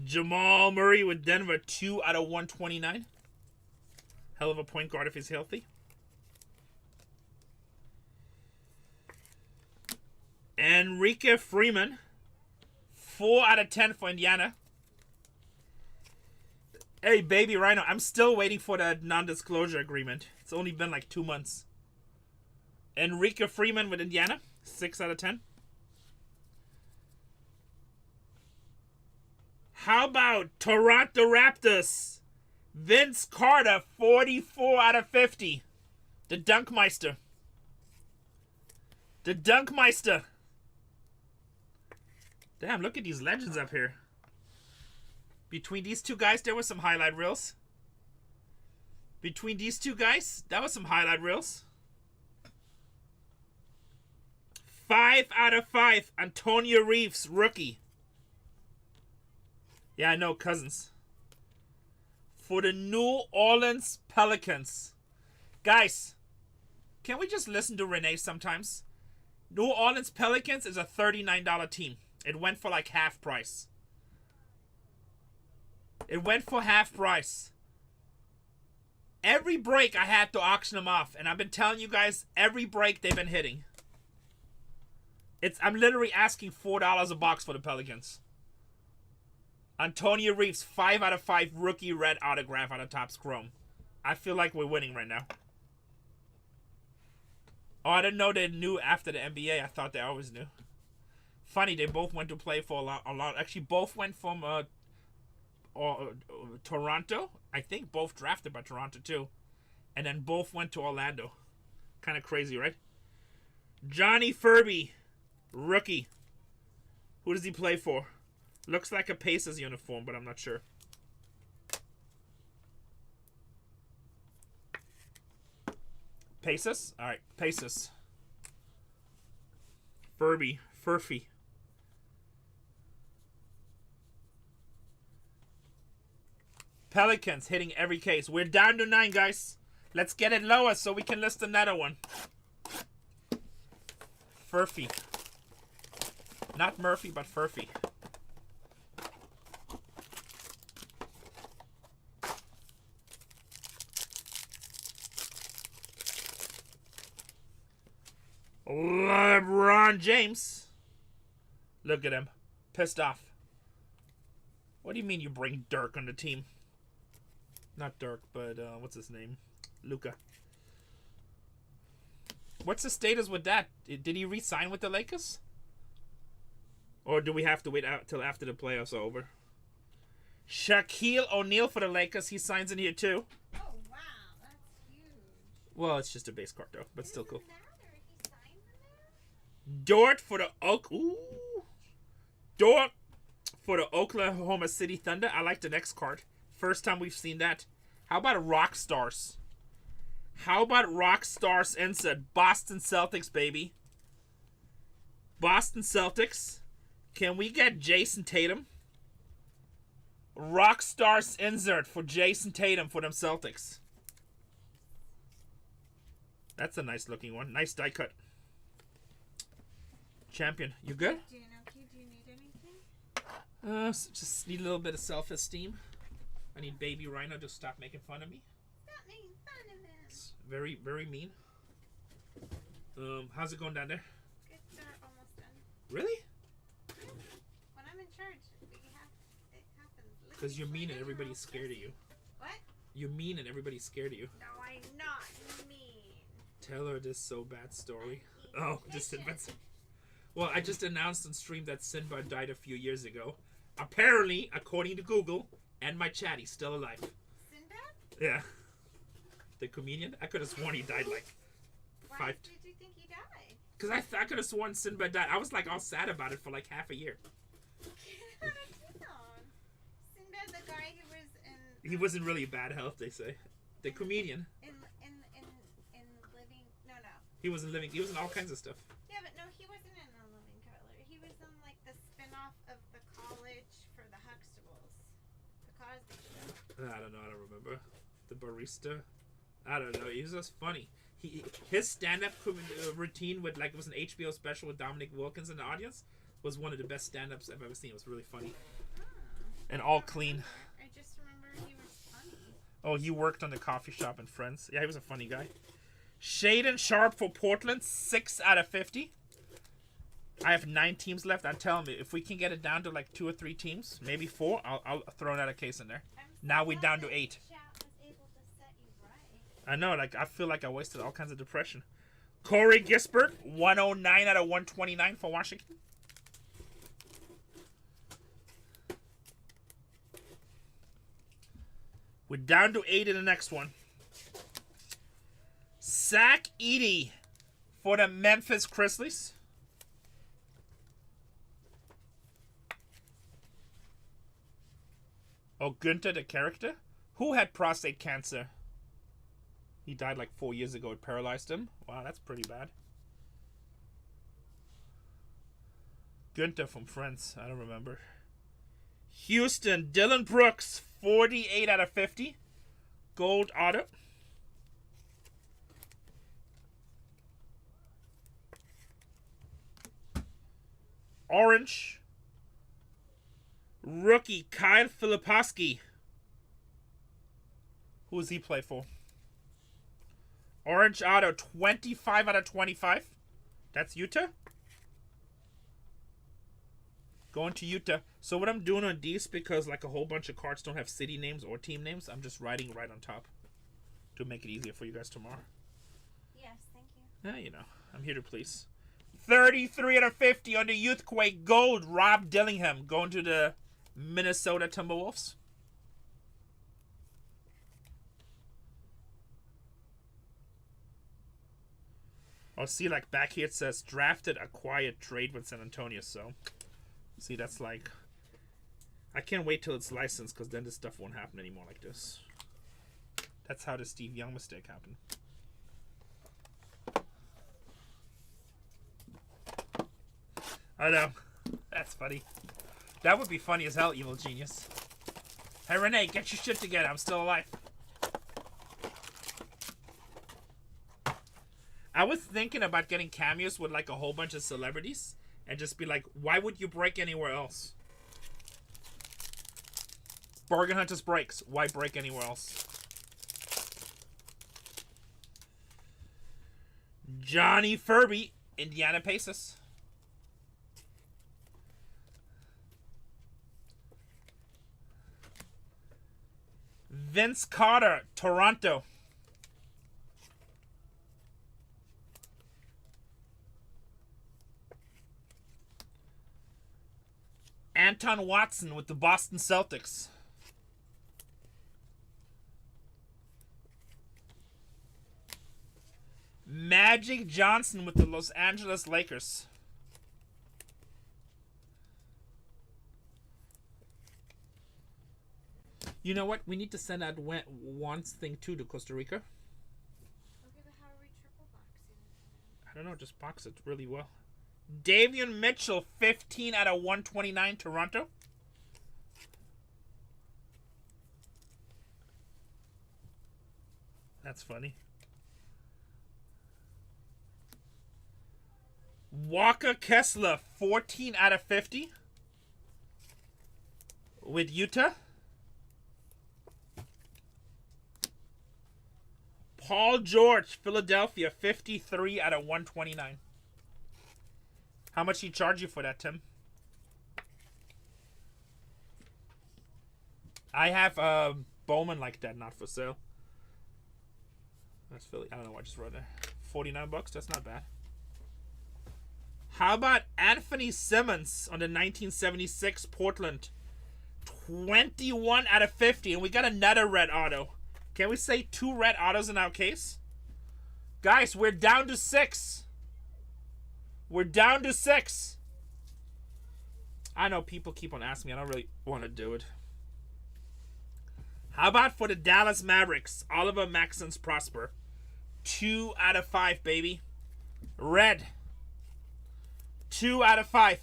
[SPEAKER 1] Jamal Murray with Denver, 2 out of 129. Hell of a point guard if he's healthy. Enrique Freeman, 4 out of 10 for Indiana. Hey, baby Rhino, I'm still waiting for that non-disclosure agreement. It's only been like 2 months. Enrique Freeman with Indiana, 6 out of 10. How about Toronto Raptors? Vince Carter, 44 out of 50. The Dunkmeister. The Dunkmeister. Damn, look at these legends up here. Between these two guys, there were some highlight reels. Between these two guys, that was some highlight reels. 5 out of 5. Antonio Reeves, rookie. Yeah, I know, Cousins. For the New Orleans Pelicans. Guys, can we just listen to Renee sometimes? New Orleans Pelicans is a $39 team. It went for like half price. It went for half price. Every break I had to auction them off. And I've been telling you guys, every break they've been hitting. I'm literally asking $4 a box for the Pelicans. Antonio Reeves, 5 out of 5 rookie red autograph on the TOPPS Chrome. I feel like we're winning right now. Oh, I didn't know they knew after the NBA. I thought they always knew. Funny, they both went to play for a lot. Actually, both went from Toronto. I think both drafted by Toronto too. And then both went to Orlando. Kind of crazy, right? Johnny Furby, rookie. Who does he play for? Looks like a Pacers uniform, but I'm not sure. Pacers? Alright, Pacers. Furby. Pelicans hitting every case. We're down to 9, guys. Let's get it lower so we can list another one. Furphy. Not Murphy, but Furphy. LeBron James. Look at him. Pissed off. What do you mean you bring Dirk on the team? Not Dirk, but what's his name? Luka. What's the status with that? Did he re-sign with the Lakers? Or do we have to wait out till after the playoffs are over? Shaquille O'Neal for the Lakers. He signs in here too.
[SPEAKER 2] Oh, wow. That's huge.
[SPEAKER 1] Well, it's just a base card though, but still cool.
[SPEAKER 2] He signs in there?
[SPEAKER 1] Dort for the Dort for the Oklahoma City Thunder. I like the next card. First time we've seen that. How about Rock Stars? How about Rock Stars insert? Boston Celtics, baby. Boston Celtics. Can we get Jason Tatum? Rock Stars insert for Jason Tatum for them Celtics. That's a nice looking one. Nice die cut. Champion, you good?
[SPEAKER 2] Do you need anything?
[SPEAKER 1] Just need a little bit of self-esteem. I need baby Rhino to stop making fun of me.
[SPEAKER 2] Stop making fun of him.
[SPEAKER 1] It's very, very mean. How's it going down there?
[SPEAKER 2] Good start, almost done.
[SPEAKER 1] Really?
[SPEAKER 2] When I'm in charge, it happens.
[SPEAKER 1] Because you're mean and everybody's scared of you.
[SPEAKER 2] What?
[SPEAKER 1] You're mean and everybody's scared of you.
[SPEAKER 2] No, I'm not mean.
[SPEAKER 1] Tell her this so bad story. Oh, just Sinbad. Well, I just announced on stream that Sinbad died a few years ago. Apparently, according to Google and my chat, he's still alive.
[SPEAKER 2] Sinbad?
[SPEAKER 1] Yeah. The comedian? I could have sworn he died like
[SPEAKER 2] Why did you think he died?
[SPEAKER 1] Because I could have sworn Sinbad died. I was like all sad about it for like half a year.
[SPEAKER 2] Get out of town. Sinbad, the guy who was in...
[SPEAKER 1] He was in really bad health, they say. The comedian.
[SPEAKER 2] In Living... No.
[SPEAKER 1] He was in all kinds of stuff.
[SPEAKER 2] Yeah, but no, he wasn't in A Living Color. He was in like the spin-off of the college for the Huxtables. The Cosby Show.
[SPEAKER 1] I don't know. I don't remember. The barista. I don't know. He was just funny. His stand-up routine with like it was an HBO special with Dominic Wilkins in the audience was one of the best stand-ups I've ever seen. It was really funny. And all clean.
[SPEAKER 2] I just remember he was funny.
[SPEAKER 1] Oh, he worked on the coffee shop in Friends. Yeah, he was a funny guy. Shaden Sharp for Portland, 6 out of 50. I have 9 teams left. I'm telling you, if we can get it down to like 2 or 3 teams, maybe 4, I'll throw another case in there. Now we're down to 8. I know, like I feel like I wasted all kinds of depression. Corey Gisbert, 109 out of 129 for Washington. We're down to 8 in the next one. Zach Edey for the Memphis Grizzlies. Oh, Günther, the character? Who had prostate cancer? He died like 4 years ago. It paralyzed him. Wow, that's pretty bad. Günther from Friends. I don't remember. Houston, Dylan Brooks, 48 out of 50. Gold auto. Orange. Rookie, Kyle Filipowski. Who does he play for? Orange auto, 25 out of 25. That's Utah. Going to Utah. So what I'm doing on these, because like a whole bunch of cards don't have city names or team names, I'm just writing right on top to make it easier for you guys tomorrow.
[SPEAKER 2] Yes, thank you.
[SPEAKER 1] Yeah, you know, I'm here to please. 33 out of 50 on the Youthquake Gold, Rob Dillingham, going to the Minnesota Timberwolves. I'll see, like back here it says drafted, acquired, trade with San Antonio. So, see, that's like, I can't wait till it's licensed, because then this stuff won't happen anymore like this. That's how the Steve Young mistake happened. I know. That's funny. That would be funny as hell, Evil Genius. Hey, Renee, get your shit together. I'm still alive. I was thinking about getting cameos with like a whole bunch of celebrities and just be like, why would you break anywhere else? Bargain Hunters breaks. Why break anywhere else? Johnny Furby, Indiana Pacers. Vince Carter, Toronto. Anton Watson with the Boston Celtics. Magic Johnson with the Los Angeles Lakers. You know what? We need to send out Juan's thing too to Costa Rica.
[SPEAKER 2] Okay, but how are we triple boxing?
[SPEAKER 1] I don't know. Just box it really well. Davion Mitchell, 15 out of 129, Toronto. That's funny. Walker Kessler, 14 out of 50 with Utah. Paul George, Philadelphia, 53 out of 129. How much he charge you for that, Tim? I have Bowman like that, not for sale. That's Philly. I don't know what I just wrote there. 49 bucks. That's not bad. How about Anthony Simmons on the 1976 Portland? 21 out of 50. And we got another red auto. Can we say 2 red autos in our case? Guys, we're down to 6. We're down to 6. I know people keep on asking me. I don't really want to do it. How about for the Dallas Mavericks? Oliver Maxence Prosper. 2 out of 5, baby. Red. 2 out of 5.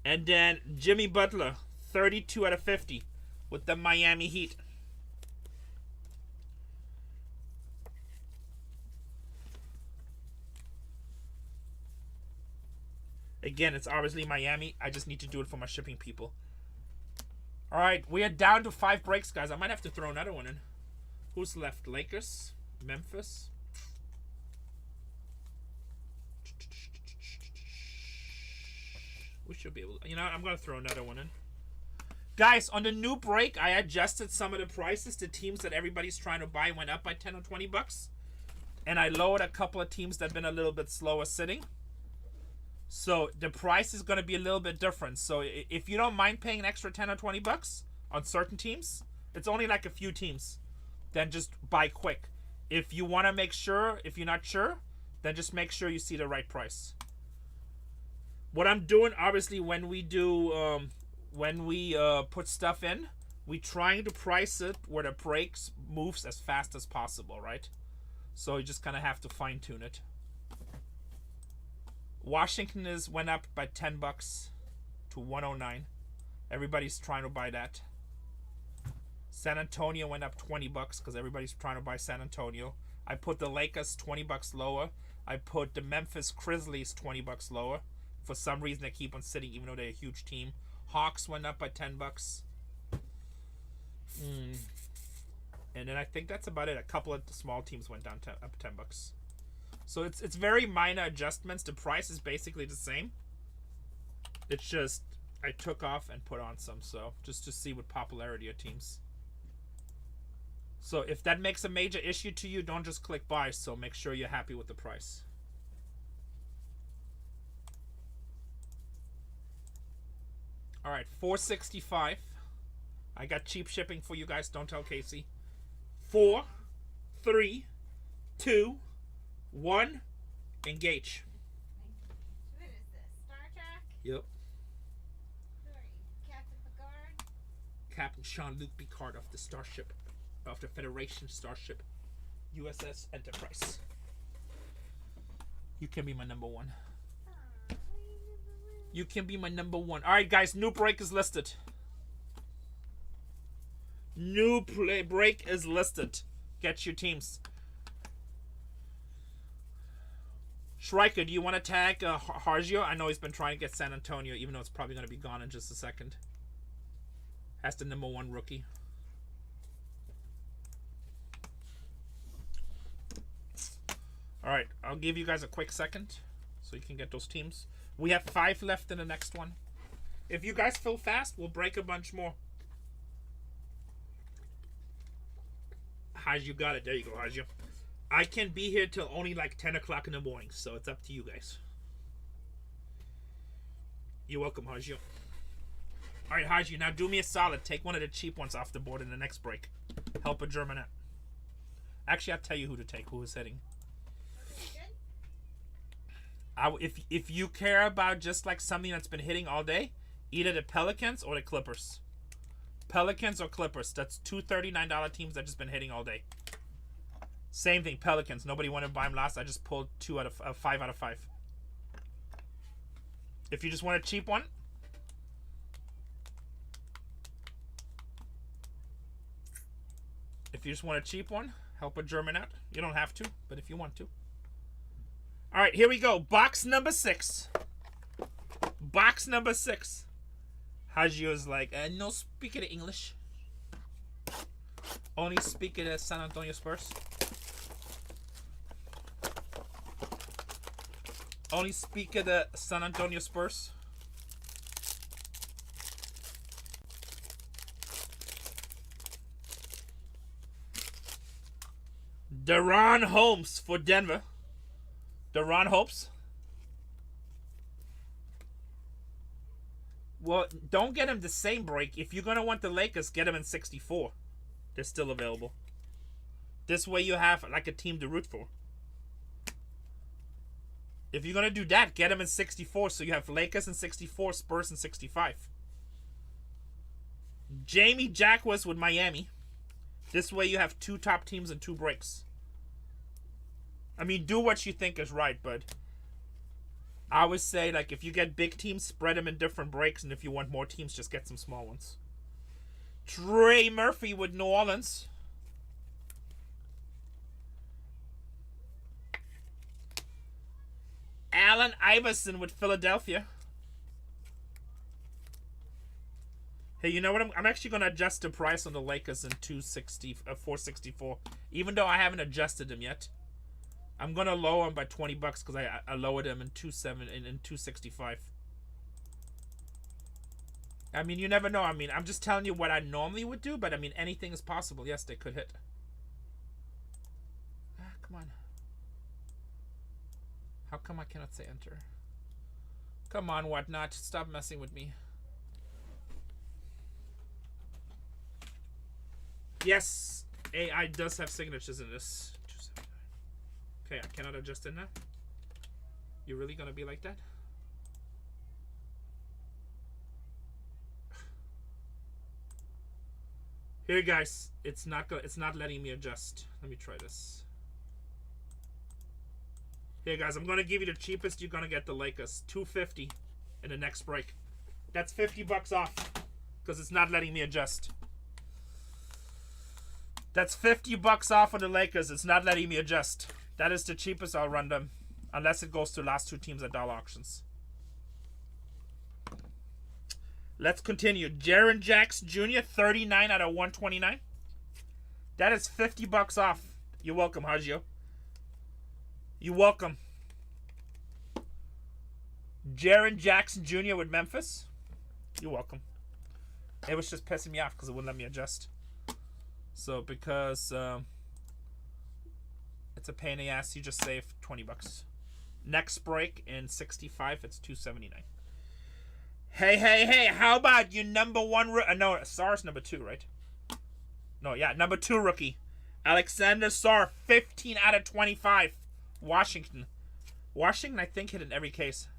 [SPEAKER 1] And then Jimmy Butler. 32 out of 50 with the Miami Heat. Again, it's obviously Miami. I just need to do it for my shipping people. All right, we are down to 5 breaks, guys. I might have to throw another one in. Who's left? Lakers? Memphis? We should be able to. You know, I'm going to throw another one in. Guys, on the new break, I adjusted some of the prices. The teams that everybody's trying to buy went up by 10 or 20 bucks. And I lowered a couple of teams that have been a little bit slower sitting. So the price is going to be a little bit different. So if you don't mind paying an extra 10 or 20 bucks on certain teams, it's only like a few teams, then just buy quick. If you want to make sure, if you're not sure, then just make sure you see the right price. What I'm doing, obviously, when we do... when we put stuff in, we trying to price it where the breaks moves as fast as possible, right? So you just kind of have to fine tune it. Washington went up by 10 bucks to 109. Everybody's trying to buy that. San Antonio went up 20 bucks because everybody's trying to buy San Antonio. I put the Lakers 20 bucks lower. I put the Memphis Grizzlies 20 bucks lower. For some reason, they keep on sitting even though they're a huge team. Hawks went up by 10 bucks. And then I think that's about it. A couple of the small teams went down up 10 bucks. So it's very minor adjustments. The price is basically the same. It's just I took off and put on some, so just to see what popularity of teams. So if that makes a major issue to you, don't just click buy. So make sure you're happy with the price. All right, $4.65. I got cheap shipping for you guys. Don't tell Casey. 4, 3, 2, 1, engage.
[SPEAKER 2] What is this? Star Trek?
[SPEAKER 1] Yep.
[SPEAKER 2] Who are you? Captain Picard?
[SPEAKER 1] Captain Jean-Luc Picard of the Starship, of the Federation Starship, USS Enterprise. You can be my number one. You can be my number one. All right, guys. New break is listed. New break is listed. Get your teams. Schreiker, do you want to tag Hargio? I know he's been trying to get San Antonio, even though it's probably going to be gone in just a second. That's the number one rookie. All right, I'll give you guys a quick second so you can get those teams. We have 5 left in the next one. If you guys fill fast, we'll break a bunch more. Haj, you got it. There you go, Haj. I can be here till only like 10 o'clock in the morning, so it's up to you guys. You're welcome, Haj. All right, Haj, now do me a solid. Take one of the cheap ones off the board in the next break. Help a German out. Actually, I'll tell you who to take, who is hitting. If you care about just like something that's been hitting all day, either the Pelicans or the Clippers. Pelicans or Clippers. That's two $39 teams that just been hitting all day. Same thing, Pelicans. Nobody wanted to buy them last. I just pulled 5 out of 5. If you just want a cheap one, help a German out. You don't have to, but if you want to. All right, here we go. Box number 6. Box number 6. Hagio's like, no speak of the English. Only speak of the San Antonio Spurs. Only speak of the San Antonio Spurs. Deron Holmes for Denver. Deron Holmes. Well, don't get him the same break. If you're going to want the Lakers, get him in 64. They're still available. This way you have like a team to root for. If you're going to do that, get him in 64 so you have Lakers in 64, Spurs in 65. Jamie Jacquez with Miami. This way you have 2 top teams and 2 breaks. I mean, do what you think is right, but I would say, like, if you get big teams, spread them in different breaks, and if you want more teams, just get some small ones. Trey Murphy with New Orleans. Allen Iverson with Philadelphia. Hey, you know what? I'm actually going to adjust the price on the Lakers in 464, even though I haven't adjusted them yet. I'm going to lower them by 20 bucks because I lowered them in 265. I mean, you never know. I mean, I'm just telling you what I normally would do, but I mean, anything is possible. Yes, they could hit. Come on. How come I cannot say enter? Come on, whatnot. Stop messing with me. Yes, AI does have signatures in this. Okay, I cannot adjust it now. You really gonna be like that? Here, guys, it's not letting me adjust. Let me try this. Here, guys, I'm going to give you the cheapest. You're going to get the Lakers. $250 in the next break. That's $50 off because it's not letting me adjust. That's $50 off of the Lakers. It's not letting me adjust. That is the cheapest I'll run them. Unless it goes to the last two teams at dollar auctions. Let's continue. Jaren Jackson Jr., 39 out of 129. That is $50 off. You're welcome, Hajio. You're welcome. Jaren Jackson Jr. with Memphis. You're welcome. It was just pissing me off because it wouldn't let me adjust. So because it's a pain in the ass, you just save $20. Next break in 65, it's $279. Hey, how about you number one no, Sarr's number 2, right? No, yeah, number 2 rookie. Alexander Sarr, 15 out of 25. Washington, I think, hit in every case.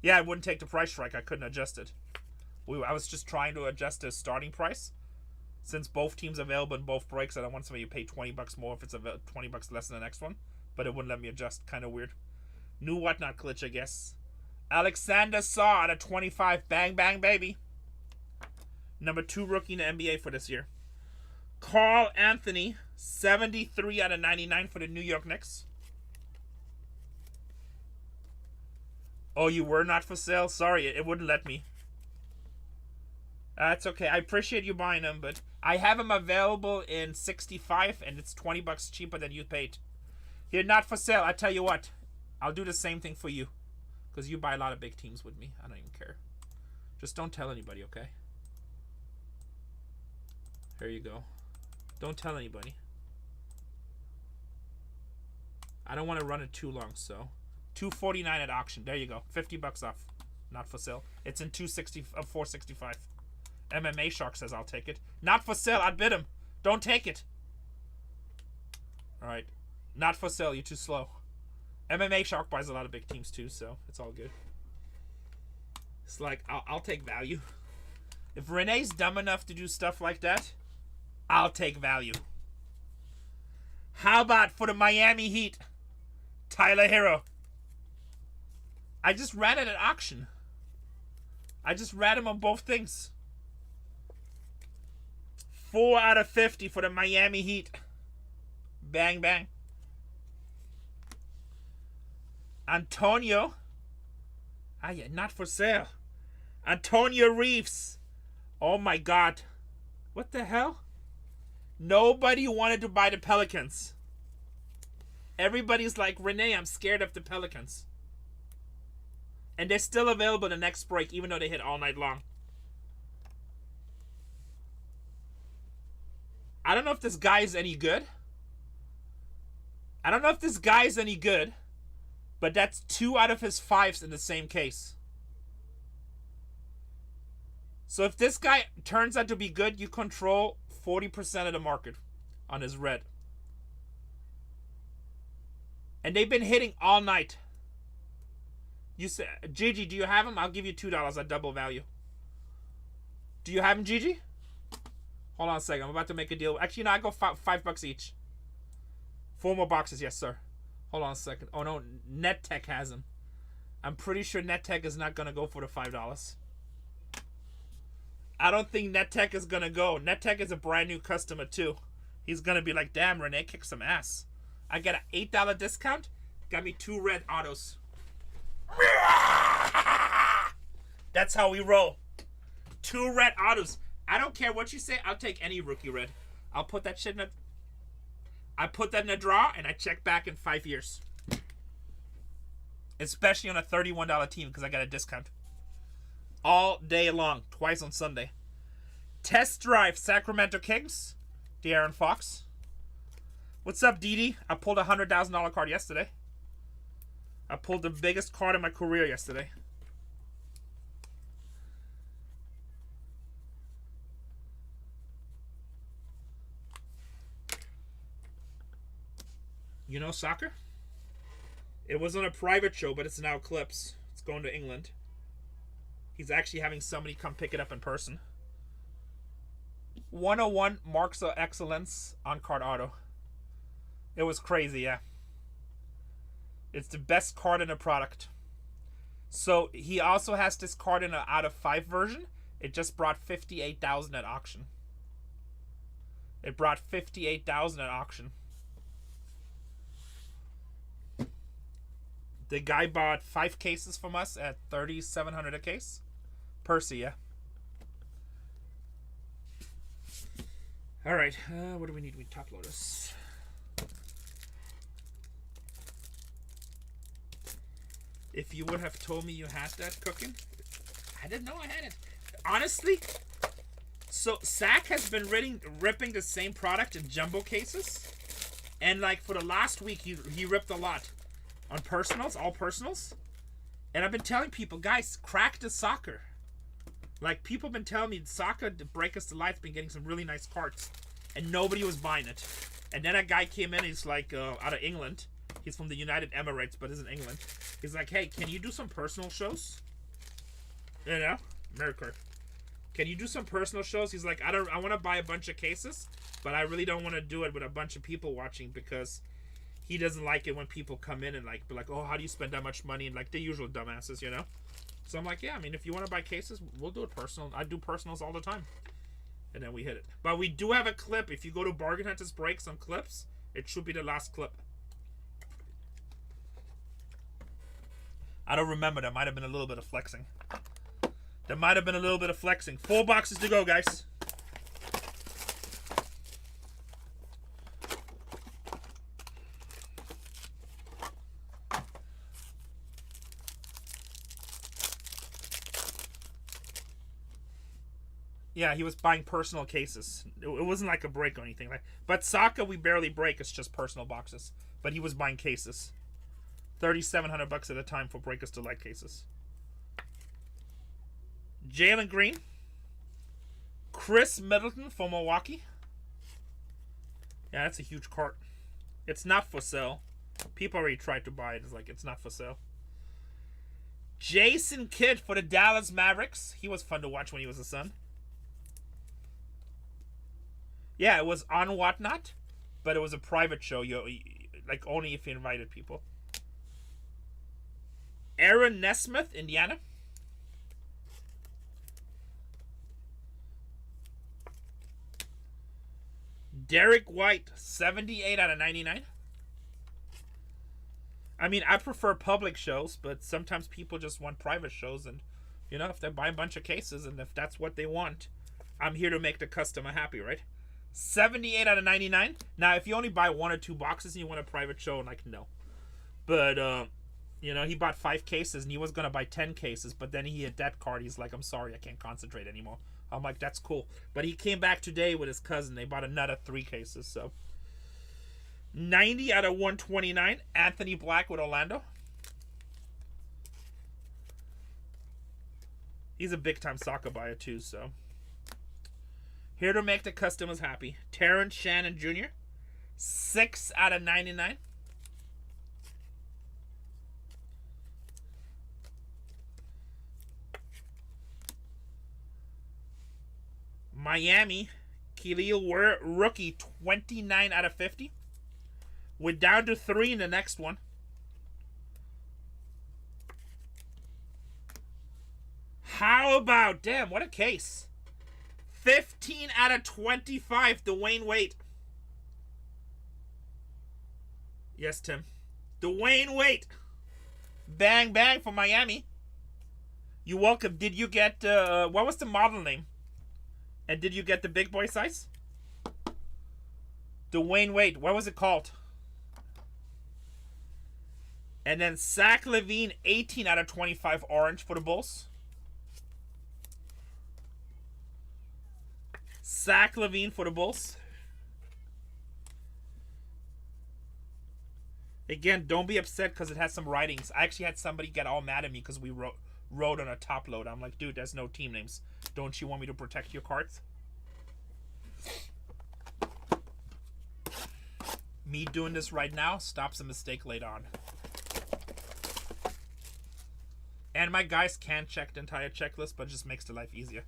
[SPEAKER 1] Yeah, I wouldn't take the price strike. I couldn't adjust it. I was just trying to adjust the starting price. Since both teams are available in both breaks, I don't want somebody to pay $20 more if it's $20 less than the next one. But it wouldn't let me adjust. Kind of weird. New whatnot glitch, I guess. Alexander Sarr out of 25. Bang, bang, baby. Number 2 rookie in the NBA for this year. Carl Anthony, 73 out of 99 for the New York Knicks. Oh, you were not for sale? Sorry, it wouldn't let me. That's okay. I appreciate you buying them, but I have them available in 65, and it's $20 cheaper than you paid. You're not for sale. I tell you what, I'll do the same thing for you, because you buy a lot of big teams with me. I don't even care. Just don't tell anybody, okay? Here you go. Don't tell anybody. I don't want to run it too long, so $249 at auction. There you go. $50 off. Not for sale. It's in $465. MMA Shark says I'll take it. Not for sale. I'd bid him. Don't take it. All right. Not for sale. You're too slow. MMA Shark buys a lot of big teams too, so it's all good. It's like I'll take value. If Renee's dumb enough to do stuff like that, I'll take value. How about for the Miami Heat, Tyler Hero? I just ran it at auction. I just ran him on both things. 4 out of 50 for the Miami Heat. Bang, bang. Antonio. Yeah, not for sale. Antonio Reeves. Oh my God. What the hell? Nobody wanted to buy the Pelicans. Everybody's like, Renee, I'm scared of the Pelicans. And they're still available the next break, even though they hit all night long. I don't know if this guy is any good. But that's 2 out of his 5s in the same case. So if this guy turns out to be good, you control 40% of the market on his red. And they've been hitting all night. You say, Gigi, do you have him? I'll give you $2 at double value. Do you have him, Gigi? Hold on a second. I'm about to make a deal. Actually, no, I go $5 each. 4 more boxes. Yes, sir. Hold on a second. Oh, no. NetTech has him. I'm pretty sure NetTech is not going to go for the $5. I don't think NetTech is going to go. NetTech is a brand new customer, too. He's going to be like, damn, Renee kicked some ass. I get an $8 discount. Got me 2 red autos. That's how we roll. 2 red autos. I don't care what you say. I'll take any rookie red. I'll put that shit in I put that in a draw, and I check back in 5 years. Especially on a $31 team, because I got a discount. All day long. Twice on Sunday. Test drive Sacramento Kings. De'Aaron Fox. What's up, Didi? I pulled a $100,000 card yesterday. I pulled the biggest card in my career yesterday. You know soccer? It was on a private show, but it's now Clips. It's going to England. He's actually having somebody come pick it up in person. 101 marks of excellence on card auto. It was crazy, yeah. It's the best card in the product. So he also has this card in an out of 5 version. It just brought 58,000 at auction. It brought 58,000 at auction. The guy bought 5 cases from us at $3,700 a case. Percy, yeah. All right, what do we need? We top load this. If you would have told me you had that cooking, I didn't know I had it. Honestly, so Zach has been ripping the same product in jumbo cases, and like for the last week, he ripped a lot on personals, all personals, and I've been telling people, guys, crack the soccer. Like people have been telling me, soccer to break us to light's been getting some really nice cards, and nobody was buying it. And then a guy came in, he's like out of England. He's from the United Emirates, but is in England. He's like, hey, can you do some personal shows? You know, America. Can you do some personal shows? He's like, I want to buy a bunch of cases, but I really don't want to do it with a bunch of people watching because he doesn't like it when people come in and like be like, oh, how do you spend that much money? And like the usual dumbasses, you know. So I'm like, yeah, I mean, if you want to buy cases, we'll do it personal. I do personals all the time. And then we hit it. But we do have a clip. If you go to BargainHuntersbreaks on clips, it should be the last clip. I don't remember. There might have been a little bit of flexing. There might have been a little bit of flexing. 4 boxes to go, guys. Yeah, he was buying personal cases. It wasn't like a break or anything. But Saka, we barely break. It's just personal boxes. But he was buying cases. $3,700 at a time for break us to light cases. Jalen Green. Chris Middleton from Milwaukee. Yeah, that's a huge cart. It's not for sale. People already tried to buy it. It's like, it's not for sale. Jason Kidd for the Dallas Mavericks. He was fun to watch when he was a son. Yeah, it was on Whatnot, but it was a private show. Like, only if you invited people. Aaron Nesmith, Indiana. Derek White, 78 out of 99. I mean, I prefer public shows, but sometimes people just want private shows. And, you know, if they buy a bunch of cases and if that's what they want, I'm here to make the customer happy, right? 78 out of 99. Now, if you only buy 1 or 2 boxes and you want a private show, like, no. But, you know, he bought 5 cases and he was going to buy 10 cases, but then he hit that card. He's like, I'm sorry, I can't concentrate anymore. I'm like, that's cool. But he came back today with his cousin. They bought another 3 cases, so. 90 out of 129. Anthony Black with Orlando. He's a big-time soccer buyer, too, so. Here to make the customers happy. Terrence Shannon Jr. 6 out of 99. Miami, Khalil Ware, rookie, 29 out of 50. We're down to 3 in the next one. How about, damn, what a case. 15 out of 25, Dwayne Wade. Yes, Tim. Dwayne Wade. Bang, bang for Miami. You're welcome. Did you get, what was the model name? And did you get the big boy size? Dwayne Wade. What was it called? And then Zach LaVine, 18 out of 25 orange for the Bulls. Zach LaVine for the Bulls. Again, don't be upset because it has some writings. I actually had somebody get all mad at me because we wrote on a top load. I'm like, dude, there's no team names. Don't you want me to protect your cards? Me doing this right now stops a mistake later on. And my guys can check the entire checklist, but it just makes the life easier.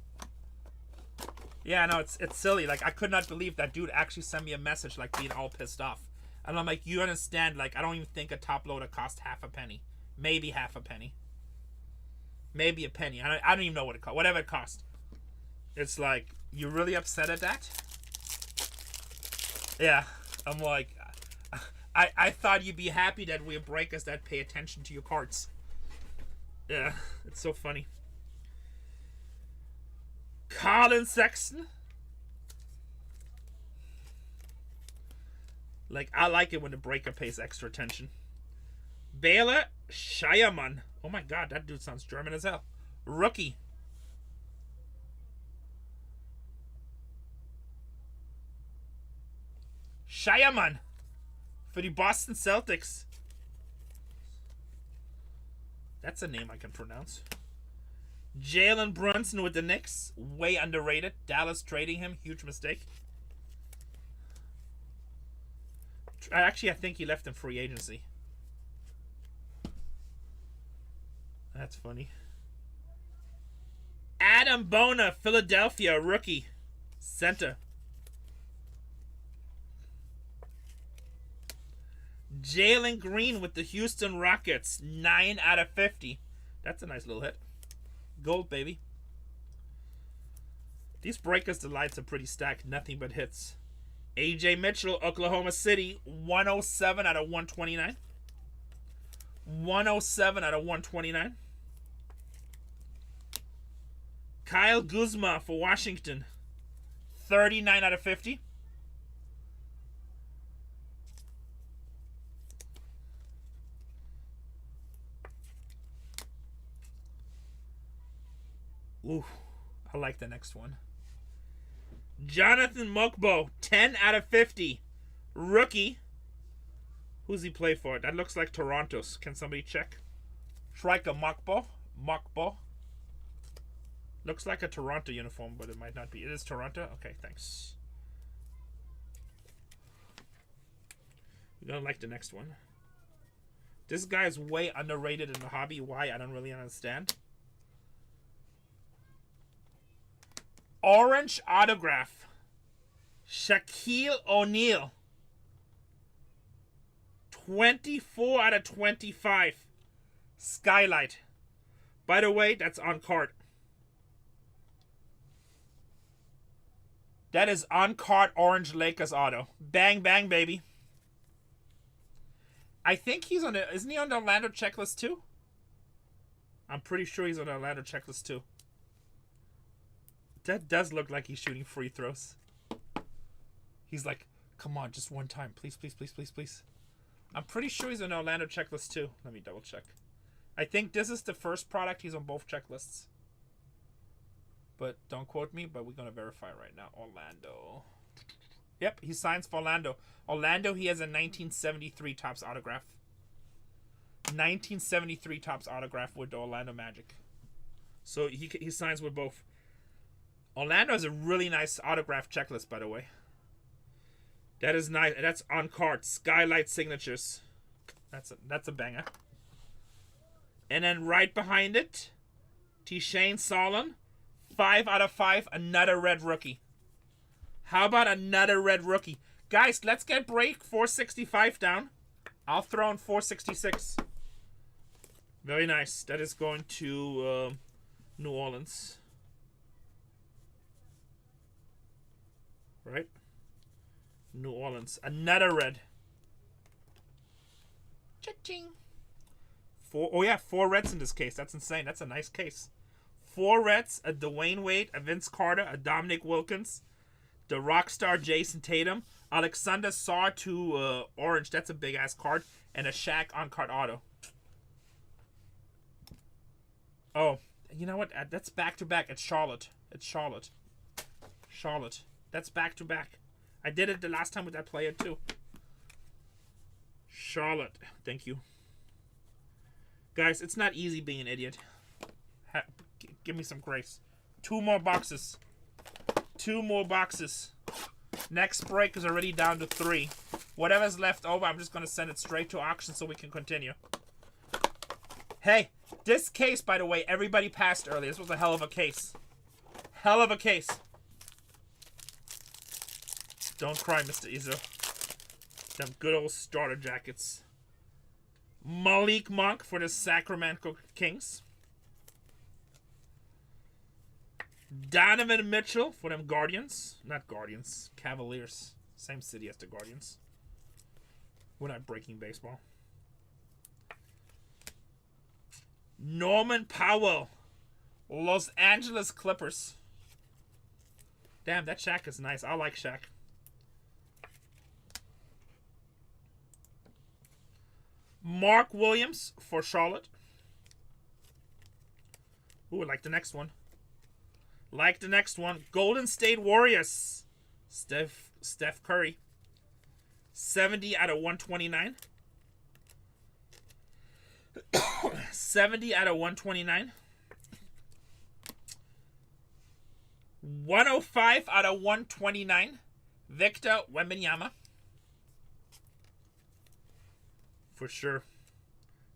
[SPEAKER 1] Yeah, no, it's silly. Like, I could not believe that dude actually sent me a message, like, being all pissed off. And I'm like, you understand, like, I don't even think a top loader cost half a penny. Maybe half a penny. Maybe a penny. I don't even know what it cost. Whatever it cost. It's like, you really upset at that? Yeah. I'm like, I thought you'd be happy that we're breakers that pay attention to your cards. Yeah, it's so funny. Colin Sexton. Like, I like it when the breaker pays extra attention. Baylor Scheierman. Oh my god, that dude sounds German as hell. Rookie. Scheierman for the Boston Celtics. That's a name I can pronounce. Jalen Brunson with the Knicks. Way underrated. Dallas trading him. Huge mistake. Actually, I think he left in free agency. That's funny. Adam Bona, Philadelphia, rookie. Center. Jalen Green with the Houston Rockets. 9 out of 50. That's a nice little hit. Gold, baby. These breakers, the lights are pretty stacked. Nothing but hits. AJ Mitchell, Oklahoma City. 107 out of 129. 107 out of 129. Kyle Kuzma for Washington. 39 out of 50. Ooh, I like the next one. Jonathan Mokbo, 10 out of 50. Rookie. Who's he play for? That looks like Toronto's. Can somebody check? Striker Mokbo. Mokbo. Looks like a Toronto uniform, but it might not be. It is Toronto? Okay, thanks. We're gonna like the next one. This guy is way underrated in the hobby. Why? I don't really understand. Orange autograph. Shaquille O'Neal. 24 out of 25. Skylight. By the way, that's on card. That is on card orange Lakers auto. Bang, bang, baby. I think he's on the... Isn't he on the Orlando checklist too? I'm pretty sure he's on the Orlando checklist too. That does look like he's shooting free throws. He's like, come on, just one time. Please, please, please, please, please. I'm pretty sure he's on the Orlando checklist too. Let me double check. I think this is the first product. He's on both checklists. But don't quote me, but we're going to verify right now. Orlando. Yep, he signs for Orlando. Orlando, he has a 1973 Topps autograph. 1973 Topps autograph with the Orlando Magic. So he signs with both. Orlando has a really nice autograph checklist, by the way. That is nice. That's on card. Skylight signatures. That's a banger. And then right behind it, T-Shane Solon. 5 out of 5. Another red rookie. How about another red rookie? Guys, let's get break 465 down. I'll throw in 466. Very nice. That is going to New Orleans. Right? New Orleans. Another red. Cha-ching. 4 reds in this case. That's insane. That's a nice case. 4 reds, a Dwayne Wade, a Vince Carter, a Dominic Wilkins, the Rockstar Jason Tatum, Alexander Saw to orange. That's a big-ass card. And a Shaq on-card auto. Oh, you know what? That's back-to-back. It's Charlotte. It's Charlotte. Charlotte. That's back-to-back. I did it the last time with that player, too. Charlotte. Thank you. Guys, it's not easy being an idiot. Give me some grace. 2 more boxes. 2 more boxes. Next break is already down to 3. Whatever's left over, I'm just going to send it straight to auction so we can continue. Hey, this case, by the way, everybody passed earlier. This was a hell of a case. Hell of a case. Don't cry, Mr. Izzo. Them good old starter jackets. Malik Monk for the Sacramento Kings. Donovan Mitchell for them Guardians. Not Guardians. Cavaliers. Same city as the Guardians. We're not breaking baseball. Norman Powell. Los Angeles Clippers. Damn, that Shaq is nice. I like Shaq. Mark Williams for Charlotte. Ooh, I like the next one. Like the next one. Golden State Warriors. Steph Curry. 70 out of 129. 70 out of 129. 105 out of 129. Victor Wembanyama. For sure.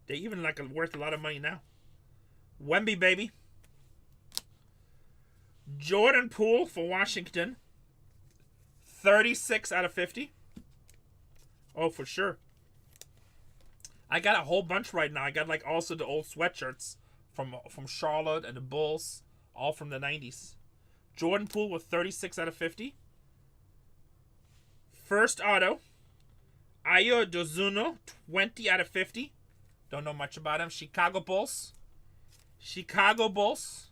[SPEAKER 1] They even like worth a lot of money now. Wemby, baby. Jordan Poole for Washington. 36 out of 50. Oh, for sure. I got a whole bunch right now. I got like also the old sweatshirts from Charlotte and the Bulls. All from the 90s. Jordan Poole with 36 out of 50. First auto. Ayo Dozuno, 20 out of 50. Don't know much about him. Chicago Bulls. Chicago Bulls.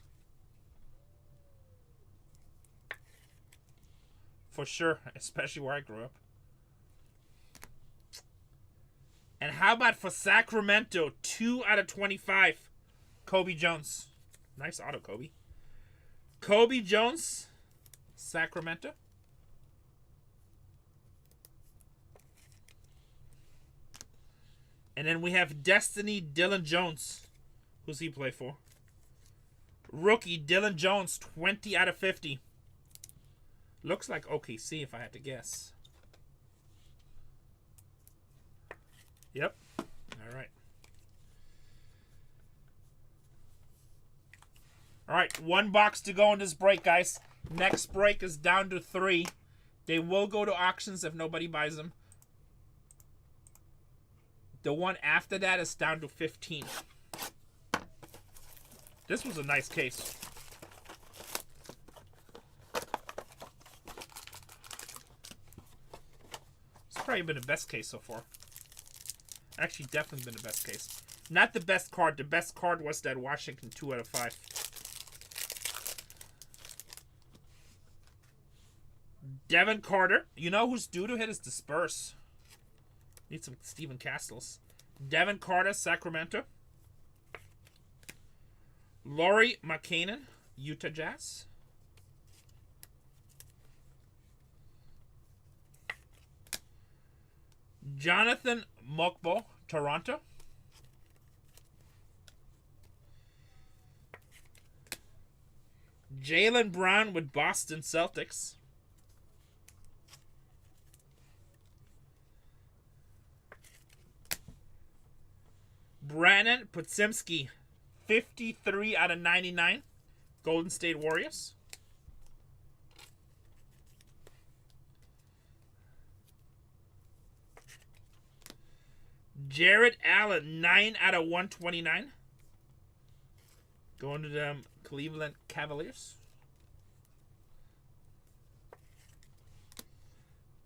[SPEAKER 1] For sure, especially where I grew up. And how about for Sacramento, 2 out of 25. Kobe Jones. Nice auto, Kobe. Kobe Jones, Sacramento. And then we have Destiny Dylan Jones. Who's he play for? Rookie Dylan Jones, 20 out of 50. Looks like OKC if I had to guess. Yep. All right. All right, one box to go in this break, guys. Next break is down to 3. They will go to auctions if nobody buys them. The one after that is down to 15. This was a nice case. It's probably been the best case so far. Actually, definitely been the best case. Not the best card. The best card was that Washington 2 out of 5. Devin Carter. You know who's due to hit is the Spurs. Need some Steven Castles. Devin Carter, Sacramento. Laurie McKinnon, Utah Jazz. Jonathan Mokbo, Toronto. Jaylen Brown with Boston Celtics. Brandon Podziemski, 53 out of 99. Golden State Warriors. Jared Allen, 9 out of 129. Going to the Cleveland Cavaliers.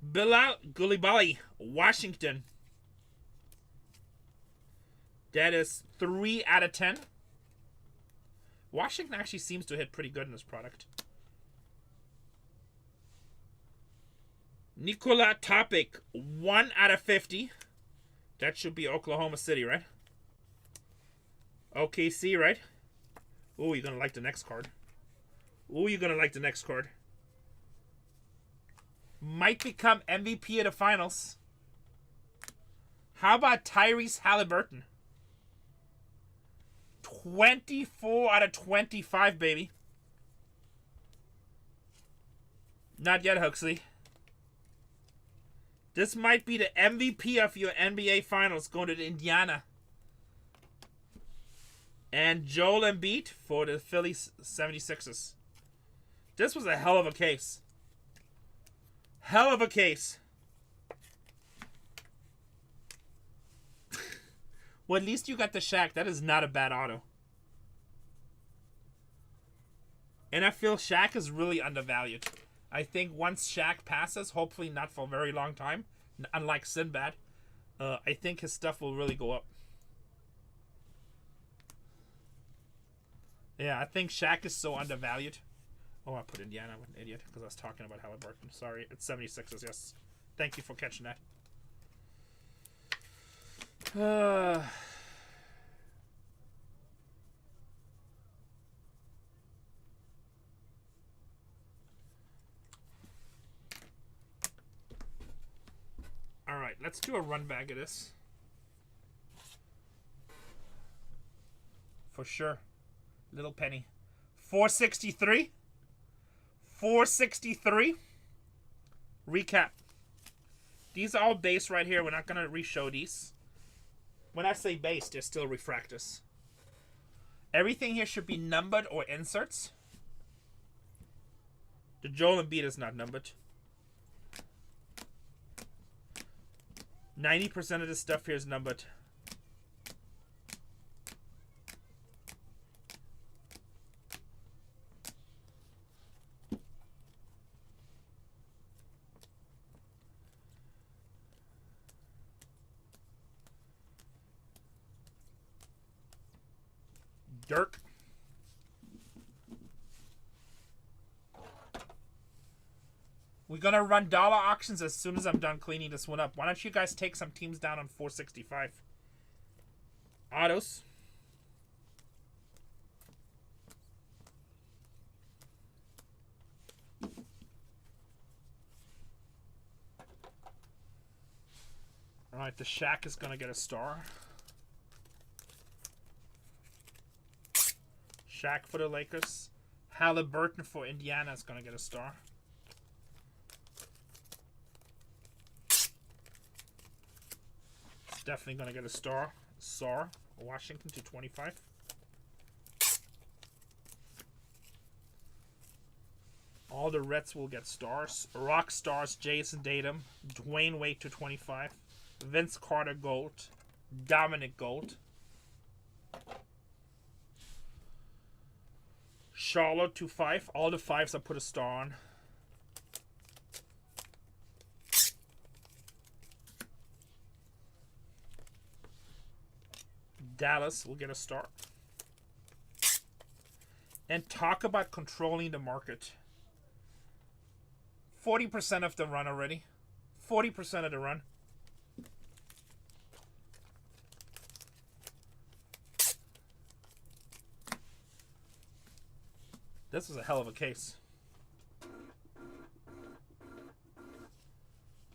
[SPEAKER 1] Bilal Coulibaly, Washington. That is 3 out of 10. Washington actually seems to hit pretty good in this product. Nikola Topic, 1 out of 50. That should be Oklahoma City, right? OKC, right? Ooh, you're going to like the next card. Ooh, you're going to like the next card. Might become MVP of the finals. How about Tyrese Halliburton? 24 out of 25, baby. Not yet, Huxley. This might be the MVP of your NBA Finals going to Indiana. And Joel Embiid for the Philly 76ers. This was a hell of a case. Hell of a case. Well, at least you got the Shaq. That is not a bad auto. And I feel Shaq is really undervalued. I think once Shaq passes, hopefully not for a very long time, unlike Sinbad, I think his stuff will really go up. Yeah, I think Shaq is so undervalued. Oh, I put Indiana. I'm an idiot because I was talking about Halliburton. Sorry, it's 76ers, yes. Thank you for catching that. Alright, let's do a run back of this. For sure. Little penny. 463. 463. Recap. These are all base right here. We're not going to re-show these. When I say base, they're still refractors. Everything here should be numbered or inserts. The Joel Embiid is not numbered. 90% of the stuff here is numbered. Dirk. We're going to run dollar auctions as soon as I'm done cleaning this one up. Why don't you guys take some teams down on 465? Autos. Alright, the Shaq is going to get a star. Shaq for the Lakers. Halliburton for Indiana is going to get a star. It's definitely going to get a star. Sar, Washington to 25. All the Reds will get stars. Rock stars, Jason Tatum. Dwayne Wade to 25. Vince Carter gold. Dominic gold. Charlotte to 5. All the 5s I put a star on. Dallas will get a star. And talk about controlling the market. 40% of the run already. 40% of the run. This is a hell of a case.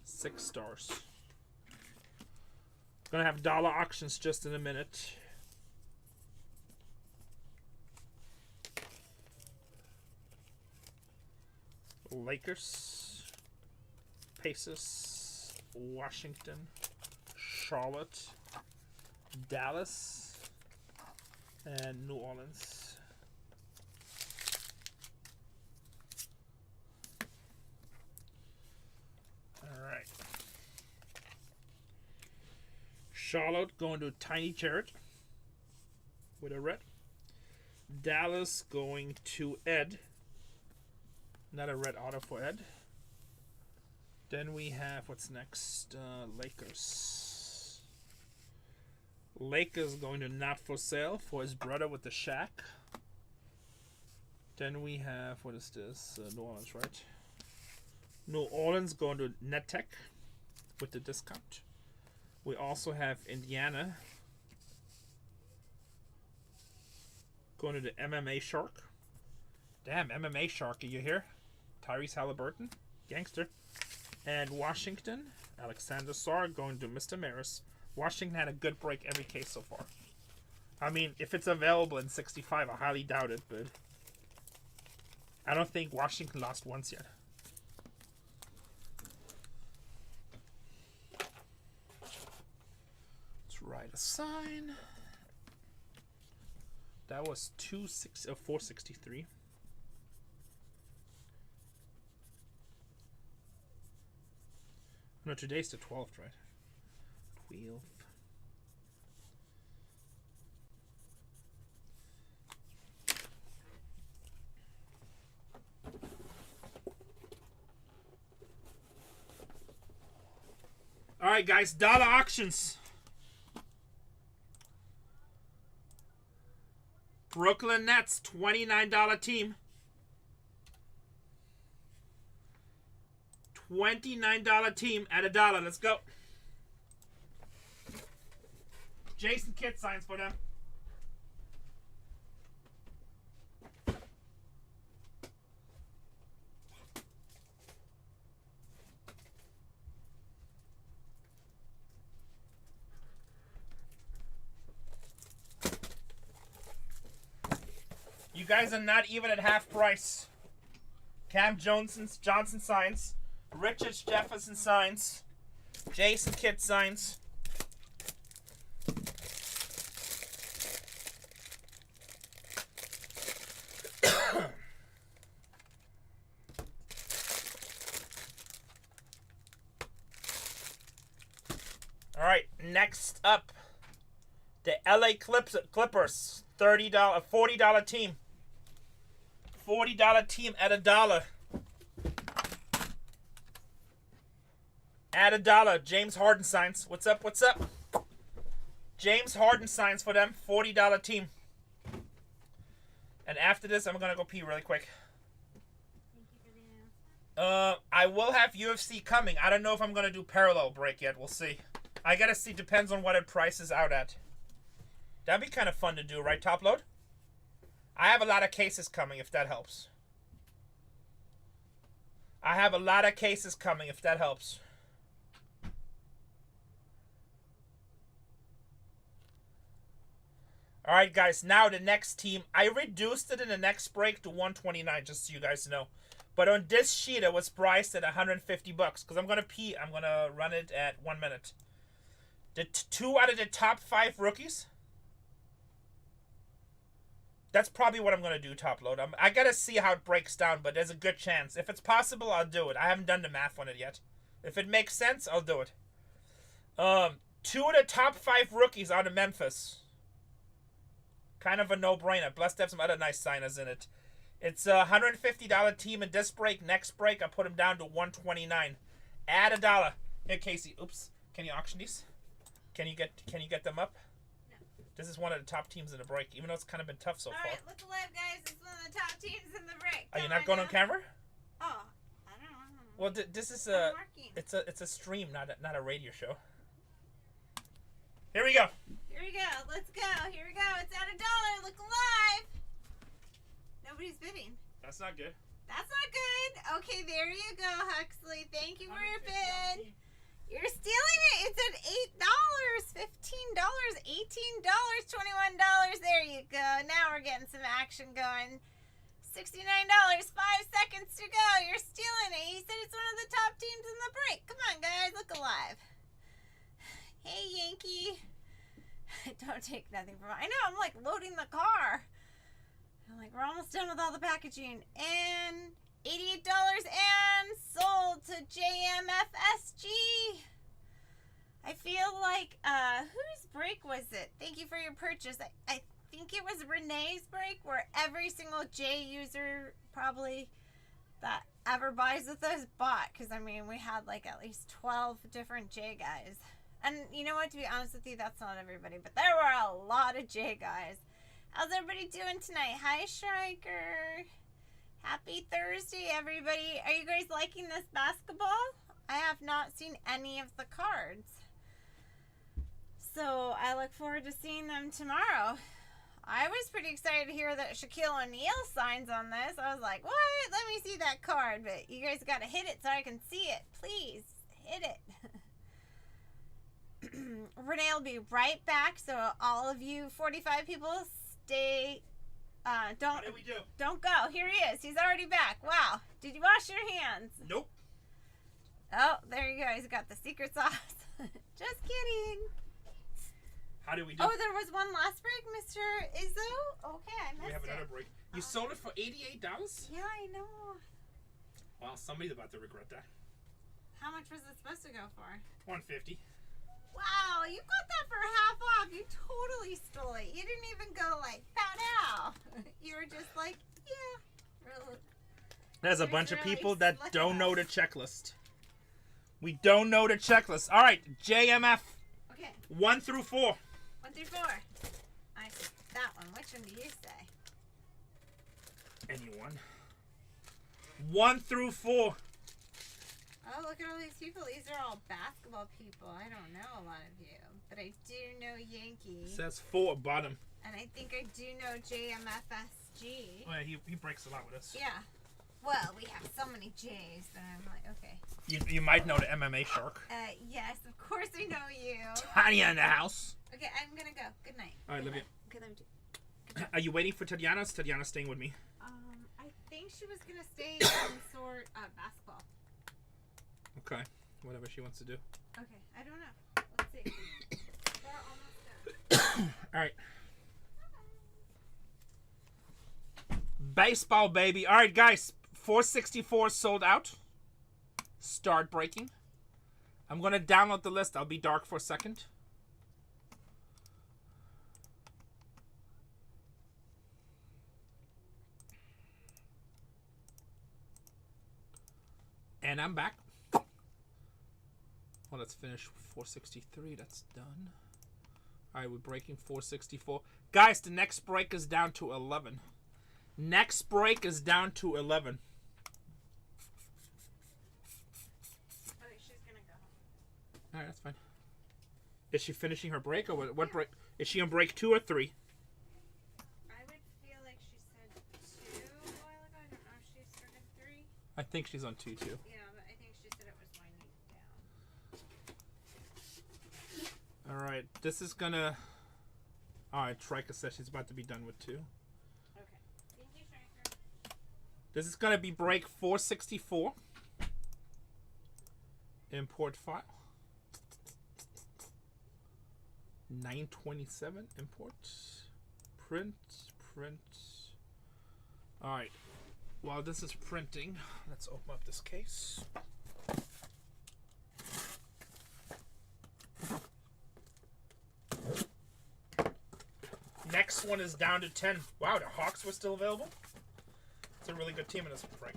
[SPEAKER 1] 6 stars. Gonna have dollar auctions just in a minute. Lakers, Pacers, Washington, Charlotte, Dallas, and New Orleans. Alright. Charlotte going to Tiny Jared with a red. Dallas going to Ed. Not a red auto for Ed. Then we have, what's next? Lakers. Lakers going to Not For Sale for his brother with the Shaq. Then we have, what is this? New Orleans, right? New Orleans going to NetTech with the discount. We also have Indiana going to the MMA Shark. Damn, MMA Shark, are you here? Tyrese Halliburton, gangster. And Washington, Alexander Sarr going to Mr. Maris. Washington had a good break every case so far. I mean, if it's available in 65, I highly doubt it, but I don't think Washington lost once yet. Let's write a sign. That was 463. No, today's the 12th, right? 12th. right, guys. Dollar auctions. Brooklyn Nets, $29 team. $29 team at $1. Let's go. Jason Kidd signs for them. You guys are not even at half price. Cam Johnson signs. Richard Jefferson signs. Jason Kidd signs. All right, next up, the LA Clippers, $40 team. $40 team at $1. At $1. James Harden signs. What's up? What's up? James Harden signs for them. $40 team. And after this, I'm gonna go pee really quick.
[SPEAKER 2] Thank you for the announcement.
[SPEAKER 1] I will have UFC coming. I don't know if I'm gonna do parallel break yet. We'll see. I gotta see. Depends on what it prices out at. That'd be kind of fun to do, right? Top load. I have a lot of cases coming, if that helps. I have a lot of cases coming, if that helps. All right, guys. Now the next team. I reduced it in the next break to 129, just so you guys know. But on this sheet, it was priced at 150 bucks. Because I'm going to pee. I'm going to run it at 1 minute. The two out of the top 5 rookies. That's probably what I'm going to do, top load. I got to see how it breaks down, but there's a good chance. If it's possible, I'll do it. I haven't done the math on it yet. If it makes sense, I'll do it. 2 of the top 5 rookies are the Memphis. Kind of a no-brainer. Plus, they have some other nice signers in it. It's a $150 team in this break. Next break, I put them down to $129. Add $1. Here, Casey. Oops. Can you auction these? Can you get them up?
[SPEAKER 2] No.
[SPEAKER 1] This is one of the top teams in the break, even though it's kind of been tough so far.
[SPEAKER 2] All right, look alive, guys. It's one of the top teams in the break.
[SPEAKER 1] Are you
[SPEAKER 2] Come
[SPEAKER 1] not going
[SPEAKER 2] now.
[SPEAKER 1] on camera?
[SPEAKER 2] Oh, I don't know.
[SPEAKER 1] Well, this is
[SPEAKER 2] I'm marking.
[SPEAKER 1] it's a stream, not a radio show. Here we go.
[SPEAKER 2] Here we go. Let's go. Here we go. It's at $1. Look alive. Nobody's bidding.
[SPEAKER 1] That's not good.
[SPEAKER 2] That's not good. Okay, there you go, Huxley. Thank you for your bid. You're stealing it. It's at $8, $15, $18, $21. There you go. Now we're getting some action going. $69. 5 seconds to go. You're stealing it. He said it's one of the top teams in the break. Come on, guys. Look alive. Hey, Yankee. Don't take nothing from it. I know. I'm like loading the car. I'm like, we're almost done with all the packaging. And $88 and sold to JMFSG. I feel like, whose break was it? Thank you for your purchase. I think it was Renee's break, where every single J user probably that ever buys with us bought. Because, I mean, we had like at least 12 different J guys. And you know what? To be honest with you, that's not everybody. But there were a lot of J guys. How's everybody doing tonight? Hi, Striker. Happy Thursday, everybody. Are you guys liking this basketball? I have not seen any of the cards. So I look forward to seeing them tomorrow. I was pretty excited to hear that Shaquille O'Neal signs on this. I was like, what? Let me see that card. But you guys got to hit it so I can see it. Please, hit it. Renee will be right back. So all of you 45 people, stay. Don't.
[SPEAKER 1] What did we do?
[SPEAKER 2] Don't go. Here he is. He's already back. Wow. Did you wash your hands?
[SPEAKER 1] Nope.
[SPEAKER 2] Oh, there you go. He's got the secret sauce. Just kidding.
[SPEAKER 1] How did we do?
[SPEAKER 2] Oh, there was one last break, Mr. Izzo? Okay, I missed it.
[SPEAKER 1] We have another break. You sold it for $88?
[SPEAKER 2] Yeah, I know.
[SPEAKER 1] Well, somebody's about to regret that.
[SPEAKER 2] How much was it supposed to go for?
[SPEAKER 1] $150.
[SPEAKER 2] Wow, you got that for half off. You totally stole it. You didn't even go like, pow now. You were just like, yeah. Really.
[SPEAKER 1] There's a bunch of
[SPEAKER 2] really
[SPEAKER 1] people that
[SPEAKER 2] slick
[SPEAKER 1] don't
[SPEAKER 2] us.
[SPEAKER 1] know the checklist. We don't know the checklist. All right, JMF.
[SPEAKER 2] Okay.
[SPEAKER 1] 1 through 4.
[SPEAKER 2] 1 through 4. I see that one. Which one do you say?
[SPEAKER 1] Anyone. 1 through 4.
[SPEAKER 2] Oh, look at all these people. These are all basketball people. I don't know a lot of you, but I do know Yankee.
[SPEAKER 1] It says 4 bottom.
[SPEAKER 2] And I think I do know JMFSG.
[SPEAKER 1] Oh, yeah, he breaks a lot with us.
[SPEAKER 2] Yeah. Well, we have so many J's that I'm like, okay.
[SPEAKER 1] You might know the MMA shark.
[SPEAKER 2] Yes, of course I know you.
[SPEAKER 1] Tanya in the house.
[SPEAKER 2] Okay, I'm gonna go. Good night.
[SPEAKER 1] All right, love you.
[SPEAKER 2] Okay, let me do.
[SPEAKER 1] Are you waiting for Tatiana? Is Tatiana staying with me?
[SPEAKER 2] I think she was gonna stay and sort basketball.
[SPEAKER 1] Okay, whatever she wants to do.
[SPEAKER 2] Okay, I don't know. Let's see. We're almost done.
[SPEAKER 1] All right. Baseball, baby. All right, guys. 464 sold out. Start breaking. I'm going to download the list. I'll be dark for a second. And I'm back. Well, let's finish 463. That's done. All right, we're breaking 464. Guys, the next break is down to 11. Next break is down to 11.
[SPEAKER 2] Okay, she's gonna go home.
[SPEAKER 1] All right, that's fine. Is she finishing her break or what break? Is she on break 2 or 3?
[SPEAKER 2] I would feel like she said 2 a while ago. I don't know if she started 3.
[SPEAKER 1] I think she's on 2 too.
[SPEAKER 2] Yeah, but I think she said it was winding down.
[SPEAKER 1] All right, this is gonna. All right, Trika says she's about to be done with 2.
[SPEAKER 2] Okay. Thank you, Striker.
[SPEAKER 1] This is gonna be break 464. Import file. 927 import. Print. All right. While this is printing, let's open up this case. Next one is down to 10. Wow, the Hawks were still available. It's a really good team in this break.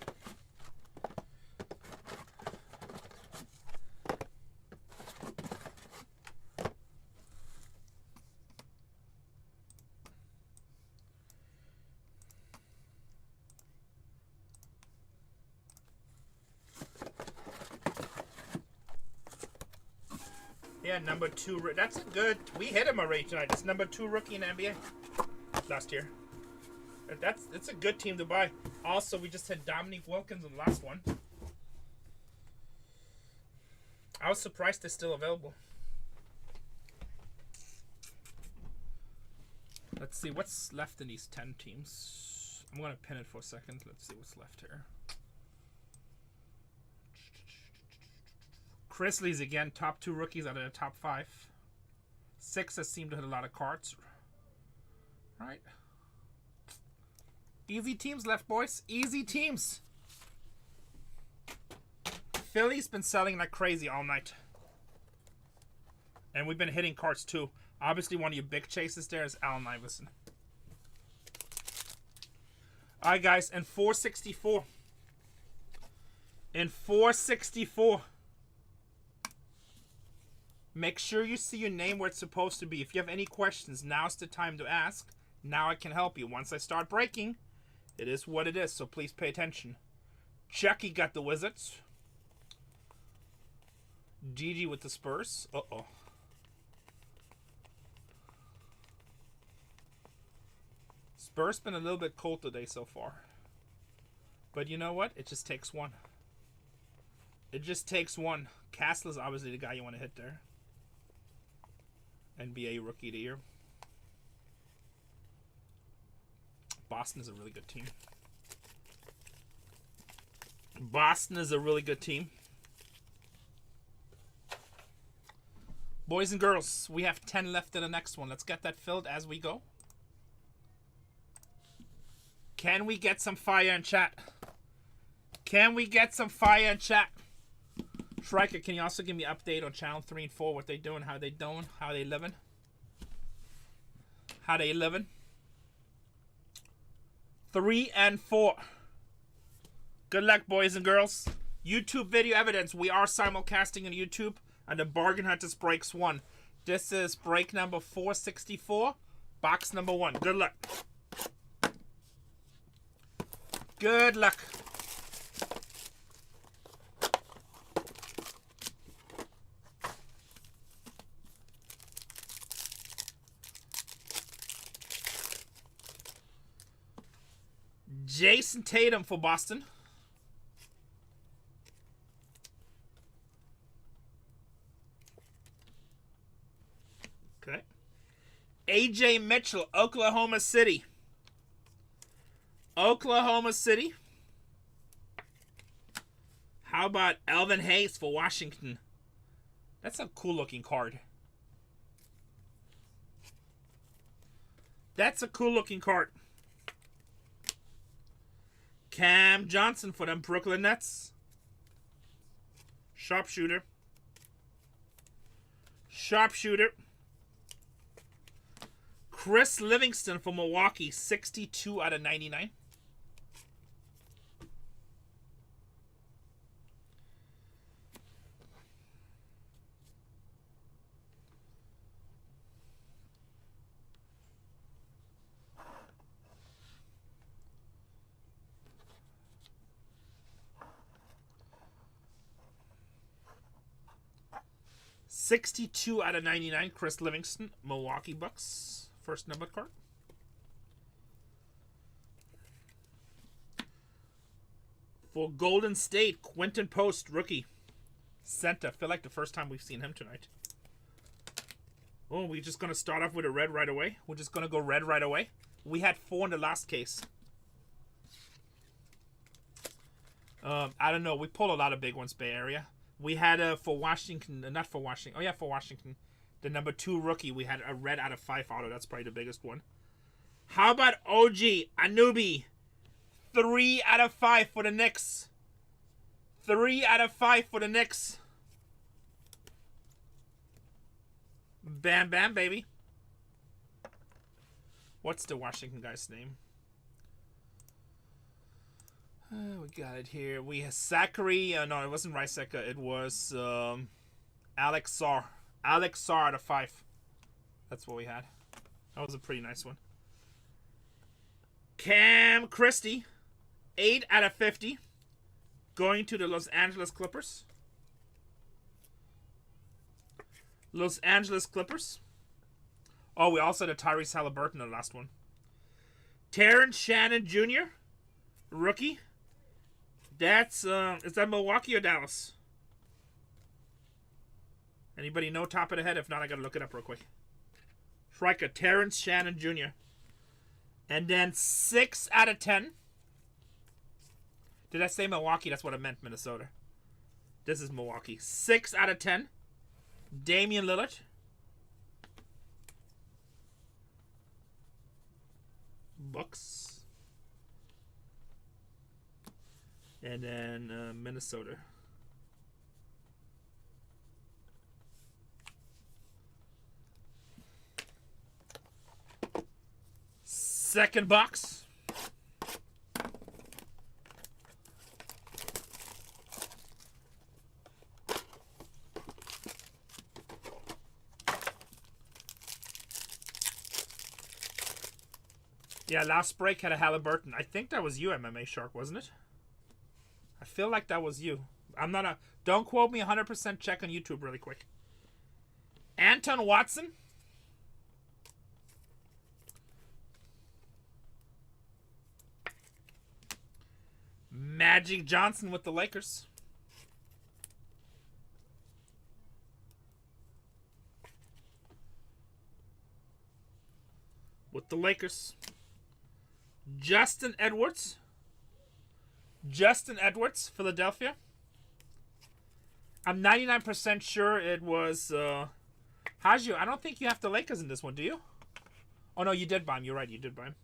[SPEAKER 1] Yeah, number 2. That's a good. We hit him already tonight. It's number 2 rookie in the NBA last year. It's a good team to buy. Also, we just had Dominique Wilkins in the last one. I was surprised they're still available. Let's see what's left in these 10 teams. I'm gonna pin it for a second. Let's see what's left here. Grizzlies again, top 2 rookies out of the top 5. Sixers seem to hit a lot of cards. All right. Easy teams left, boys. Easy teams. Philly's been selling like crazy all night. And we've been hitting cards too. Obviously, one of your big chases there is Allen Iverson. All right, guys. And 464. In 464. Make sure you see your name where it's supposed to be. If you have any questions, now's the time to ask. Now I can help you. Once I start breaking, it is what it is, so please pay attention. Chucky got the Wizards. Gigi with the Spurs. Uh-oh. Spurs been a little bit cold today so far. But you know what? It just takes one. It just takes one. Castle is obviously the guy you want to hit there. NBA Rookie of the Year. Boston is a really good team. Boston is a really good team. Boys and girls, we have 10 left in the next one. Let's get that filled as we go. Can we get some fire in chat? Can we get some fire in chat? Striker, can you also give me an update on channel 3 and 4? What they doing? How they doing? How they living? How they living? 3 and 4. Good luck, boys and girls. YouTube video evidence. We are simulcasting on YouTube on the Bargain Hunters Breaks 1. This is break number 464, box number 1. Good luck. Good luck. Jason Tatum for Boston. Okay. AJ Mitchell, Oklahoma City. Oklahoma City. How about Elvin Hayes for Washington? That's a cool looking card. That's a cool looking card. Cam Johnson for them Brooklyn Nets. Sharpshooter. Sharpshooter. Chris Livingston for Milwaukee, 62 out of 99. $62 out of 99, Chris Livingston, Milwaukee Bucks. First number card. For Golden State, Quentin Post, rookie. Center. Feel like the first time we've seen him tonight. Oh, we're just going to start off with a red right away. We're just going to go red right away. We had 4 in the last case. I don't know. We pulled a lot of big ones, Bay Area. We had for Washington, not for Washington. Oh, yeah, for Washington. The number 2 rookie, we had a red out of 5 auto. That's probably the biggest one. How about OG Anunoby? 3 out of 5 for the Knicks. 3 out of 5 for the Knicks. Bam, bam, baby. What's the Washington guy's name? We got it here. We have Zachary. No, it wasn't Ryseka. It was Alex Sarr. Alex Sarr out of 5. That's what we had. That was a pretty nice one. Cam Christie. 8 out of 50. Going to the Los Angeles Clippers. Los Angeles Clippers. Oh, we also had a Tyrese Halliburton in the last one. Terrence Shannon Jr. Rookie. That's, is that Milwaukee or Dallas? Anybody know top of the head? If not, I gotta look it up real quick. Striker, Terrence Shannon Jr. And then 6 out of 10. Did I say Milwaukee? That's what I meant, Minnesota. This is Milwaukee. 6 out of 10. Damian Lillard. Bucks. And then Minnesota. Second box. Yeah, last break had a Halliburton. I think that was you, MMA Shark, wasn't it? I feel like that was you. I'm not a... Don't quote me 100%. Check on YouTube really quick. Anton Watson. Magic Johnson with the Lakers. With the Lakers. Justin Edwards. Justin Edwards, Philadelphia. I'm 99% sure it was Haju. I don't think you have the Lakers in this one, do you? Oh, no, you did buy him. You're right, you did buy him.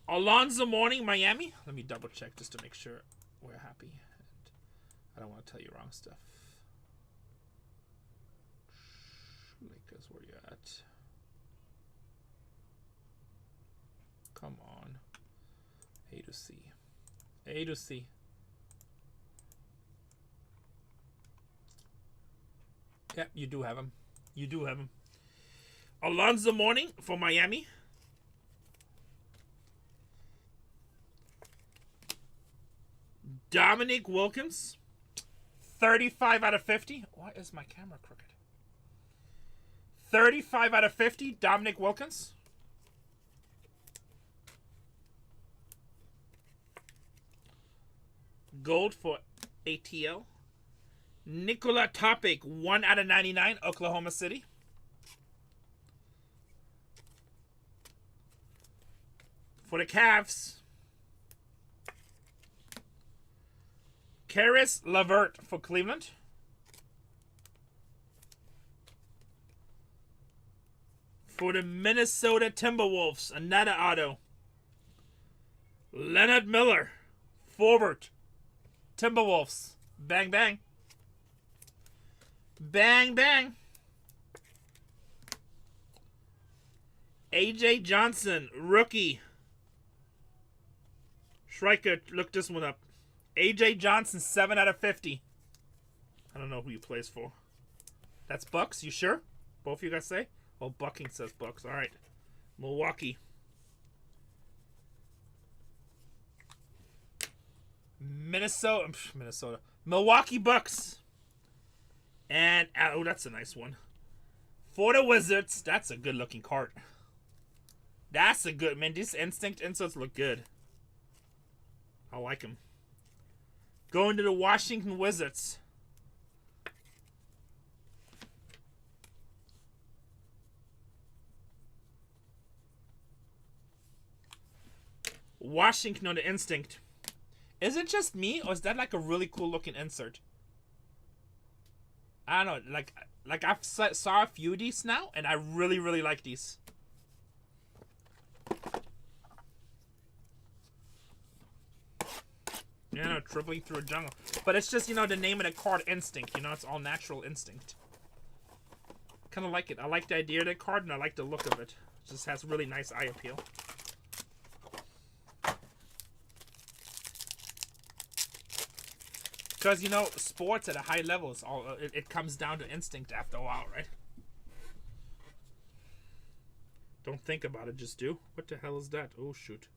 [SPEAKER 1] Alonzo Mourning, Miami. Let me double check just to make sure we're happy. And I don't want to tell you wrong stuff. Lakers, where you at? Come on. A to C. A to C. Yep, you do have him. You do have him. Alonzo Mourning for Miami. Dominic Wilkins. 35 out of 50. Why is my camera crooked? 35 out of 50. Dominic Wilkins. Gold for ATL. Nikola Topic, 1 out of 99, Oklahoma City. For the Cavs, Karis LeVert for Cleveland. For the Minnesota Timberwolves, another auto. Leonard Miller, forward, Timberwolves. Bang, bang. Bang, bang. AJ Johnson, rookie. Schreiker, look this one up. AJ Johnson, 7 out of 50. I don't know who he plays for. That's Bucks, you sure? Both of you guys say? Oh, Bucking says Bucks. All right. Milwaukee. Minnesota. Milwaukee Bucks. And, oh, that's a nice one. For the Wizards, that's a good looking card. That's a good, man. These Instinct inserts look good. I like them. Going to the Washington Wizards. Washington on the Instinct. Is it just me, or is that like a really cool looking insert? I don't know, like I've saw a few of these now, and I really, really like these. You know, tripling through a jungle. But it's just, you know, the name of the card, Instinct. You know, it's all natural instinct. Kind of like it. I like the idea of the card, and I like the look of it. It just has really nice eye appeal. Because, you know, sports at a high level, is all, it comes down to instinct after a while, right? Don't think about it, just do. What the hell is that? Oh, shoot.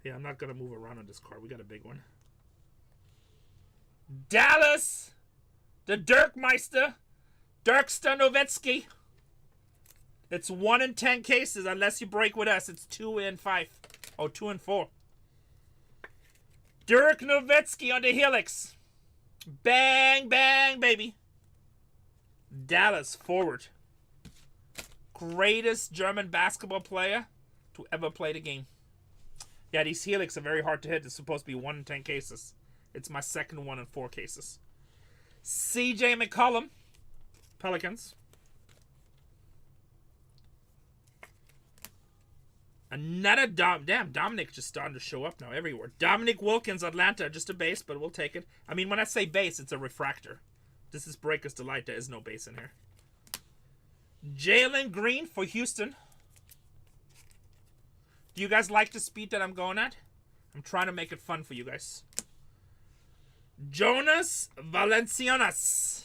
[SPEAKER 1] Yeah, I'm not going to move around on this card. We got a big one. Dallas! The Dirkmeister! Dirkster Nowitzki! It's 1 in 10 cases, unless you break with us. It's 2 in 5. Oh, 2 in 4. Dirk Nowitzki on the Helix. Bang, bang, baby. Dallas, forward. Greatest German basketball player to ever play the game. Yeah, these Helix are very hard to hit. It's supposed to be 1 in 10 cases. It's my second 1 in 4 cases. CJ McCollum, Pelicans. Another damn, Dominic just starting to show up now everywhere. Dominic Wilkins, Atlanta, just a base, but we'll take it. I mean, when I say base, it's a refractor. This is Breaker's Delight. There is no base in here. Jalen Green for Houston. Do you guys like the speed that I'm going at? I'm trying to make it fun for you guys. Jonas Valanciunas.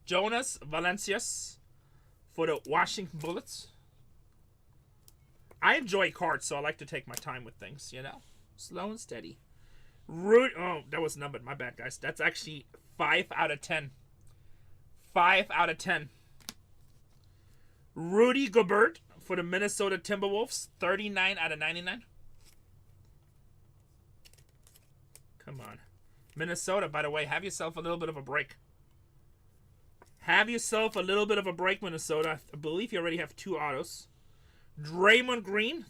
[SPEAKER 1] Jonas Valanciunas for the Washington Bullets. I enjoy cards, so I like to take my time with things, you know? Slow and steady. Oh, that was numbered. My bad, guys. That's actually 5 out of 10. 5 out of 10. Rudy Gobert for the Minnesota Timberwolves. 39 out of 99. Come on. Minnesota, by the way, have yourself a little bit of a break. Have yourself a little bit of a break, Minnesota. I believe you already have 2 autos. Draymond Green,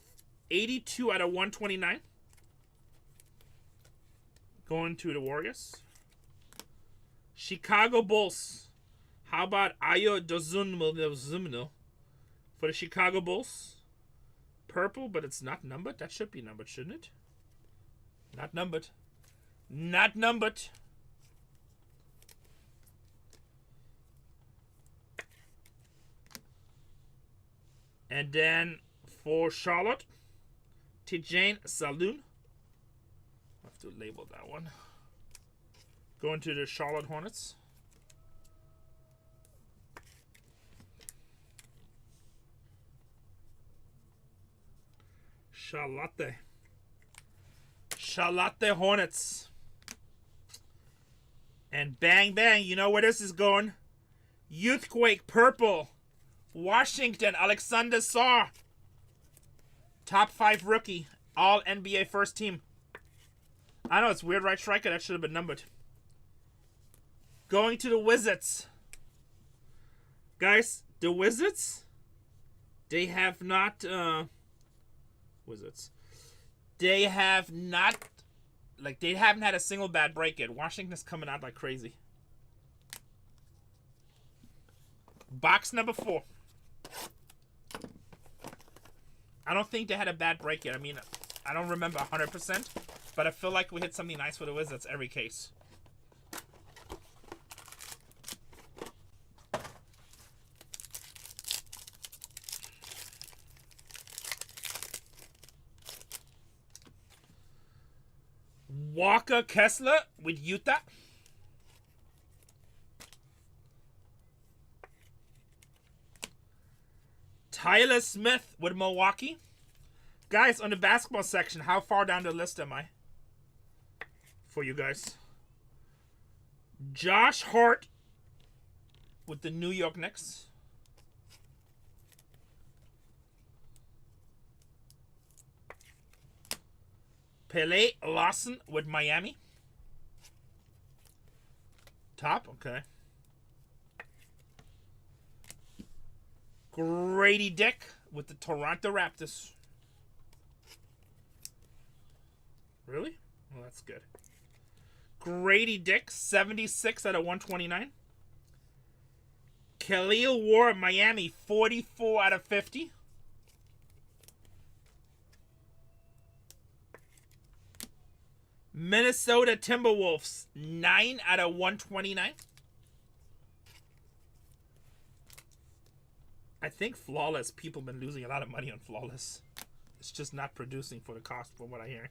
[SPEAKER 1] 82 out of 129. Going to the Warriors. Chicago Bulls. How about Ayo Dosunmu for the Chicago Bulls? Purple, but it's not numbered. That should be numbered, shouldn't it? Not numbered. Not numbered. And then for Charlotte, Tijane Saloon. I have to label that one. Going to the Charlotte Hornets. Charlotte. Charlotte Hornets. And bang, bang. You know where this is going. Youthquake purple. Washington. Alexander Saar. Top 5 rookie. All NBA first team. I know it's weird, right, Striker? That should have been numbered. Going to the Wizards. Guys, the Wizards, they have not, Wizards. They have not, like, they haven't had a single bad break yet. Washington's coming out like crazy. Box number 4. I don't think they had a bad break yet. I mean, I don't remember 100%, but I feel like we hit something nice for the Wizards every case. Walker Kessler with Utah. Tyler Smith with Milwaukee. Guys, on the basketball section, how far down the list am I? For you guys. Josh Hart with the New York Knicks. Pele Lawson with Miami. Top, okay. Grady Dick with the Toronto Raptors. Really? Well, that's good. Grady Dick, 76 out of 129. Khalil Ward, Miami, 44 out of 50. Minnesota Timberwolves, 9 out of 129. I think Flawless, people have been losing a lot of money on Flawless. It's just not producing for the cost from what I hear.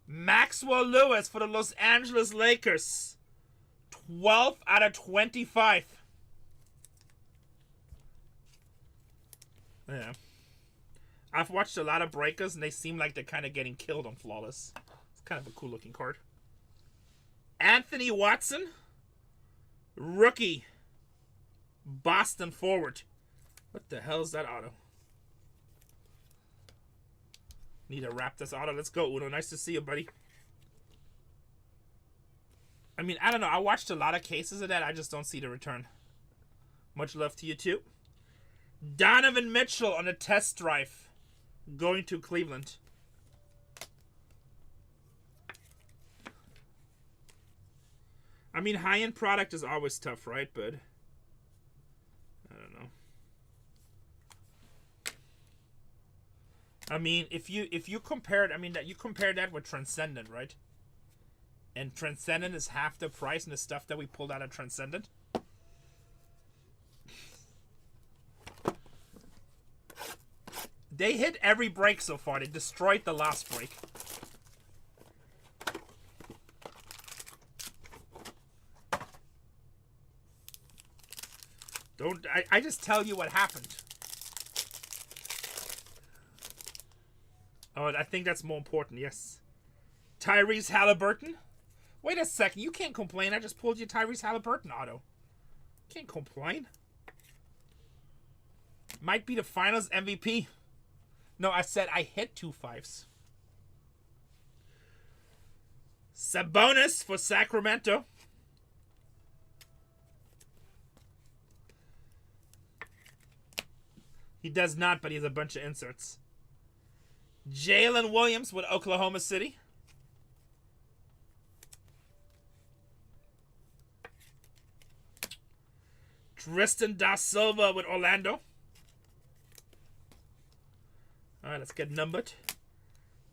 [SPEAKER 1] Maxwell Lewis for the Los Angeles Lakers, 12 out of 25. Yeah. I've watched a lot of breakers, and they seem like they're kind of getting killed on Flawless. It's kind of a cool-looking card. Anthony Watson, rookie, Boston forward. What the hell is that auto? Need to wrap this auto. Let's go, Uno. Nice to see you, buddy. I mean, I don't know. I watched a lot of cases of that. I just don't see the return. Much love to you, too. Donovan Mitchell on a test drive. Going to Cleveland. I mean, high-end product is always tough, right? But I don't know. I mean, if you compare it, I mean that you compare that with Transcendent, right? And Transcendent is half the price and the stuff that we pulled out of Transcendent. They hit every break so far. They destroyed the last break. Don't I just tell you what happened. Oh, I think that's more important, yes. Tyrese Halliburton. Wait a second, you can't complain. I just pulled you Tyrese Halliburton auto. Can't complain. Might be the finals MVP. No, I said I hit 2 5s. Sabonis for Sacramento. He does not, but he has a bunch of inserts. Jalen Williams with Oklahoma City. Tristan Da Silva with Orlando. All right, let's get numbered.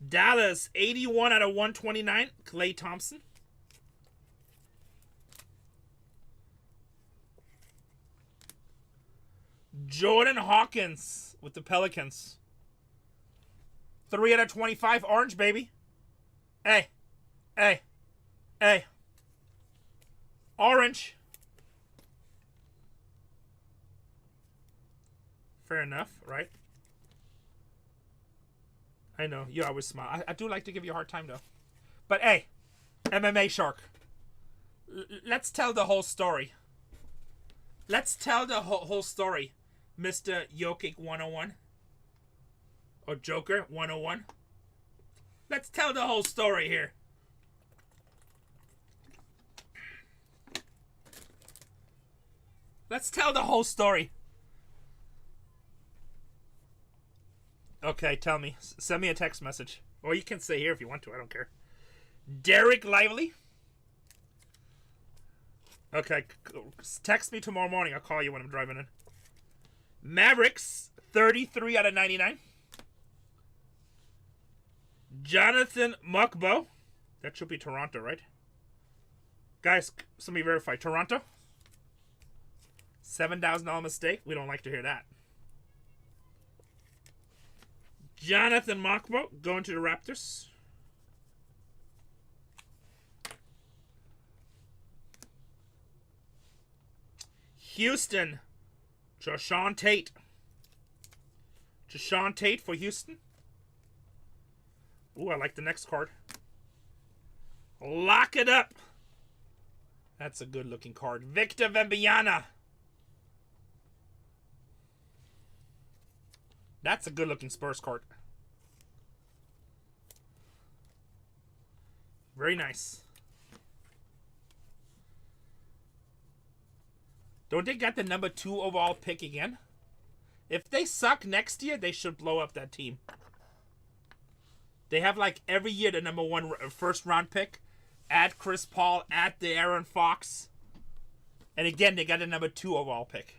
[SPEAKER 1] Dallas, 81 out of 129. Klay Thompson. Jordan Hawkins with the Pelicans. 3 out of 25. Orange, baby. Hey. Hey. Hey. Orange. Fair enough, right? I know. You always smile. I do like to give you a hard time, though. But, hey, MMA Shark. Let's tell the whole story. Let's tell the whole story, Mr. Jokic 101. Or Joker 101. Let's tell the whole story here. Let's tell the whole story. Okay, tell me. Send me a text message. Or you can say here if you want to. I don't care. Derek Lively. Okay, text me tomorrow morning. I'll call you when I'm driving in. Mavericks, 33 out of 99. Jonathan Mukbo. That should be Toronto, right? Guys, somebody verify. Toronto? $7,000 mistake? We don't like to hear that. Jonathan Mukbo going to the Raptors. Houston, Jashawn Tate. Jashawn Tate for Houston. Ooh, I like the next card. Lock it up. That's a good looking card. Victor Wembanyama. That's a good looking Spurs card. Very nice. Don't they got the number 2 overall pick again? If they suck next year, they should blow up that team. They have like every year the number 1 first round pick. Add Chris Paul, add the Aaron Fox. And again, they got the number 2 overall pick.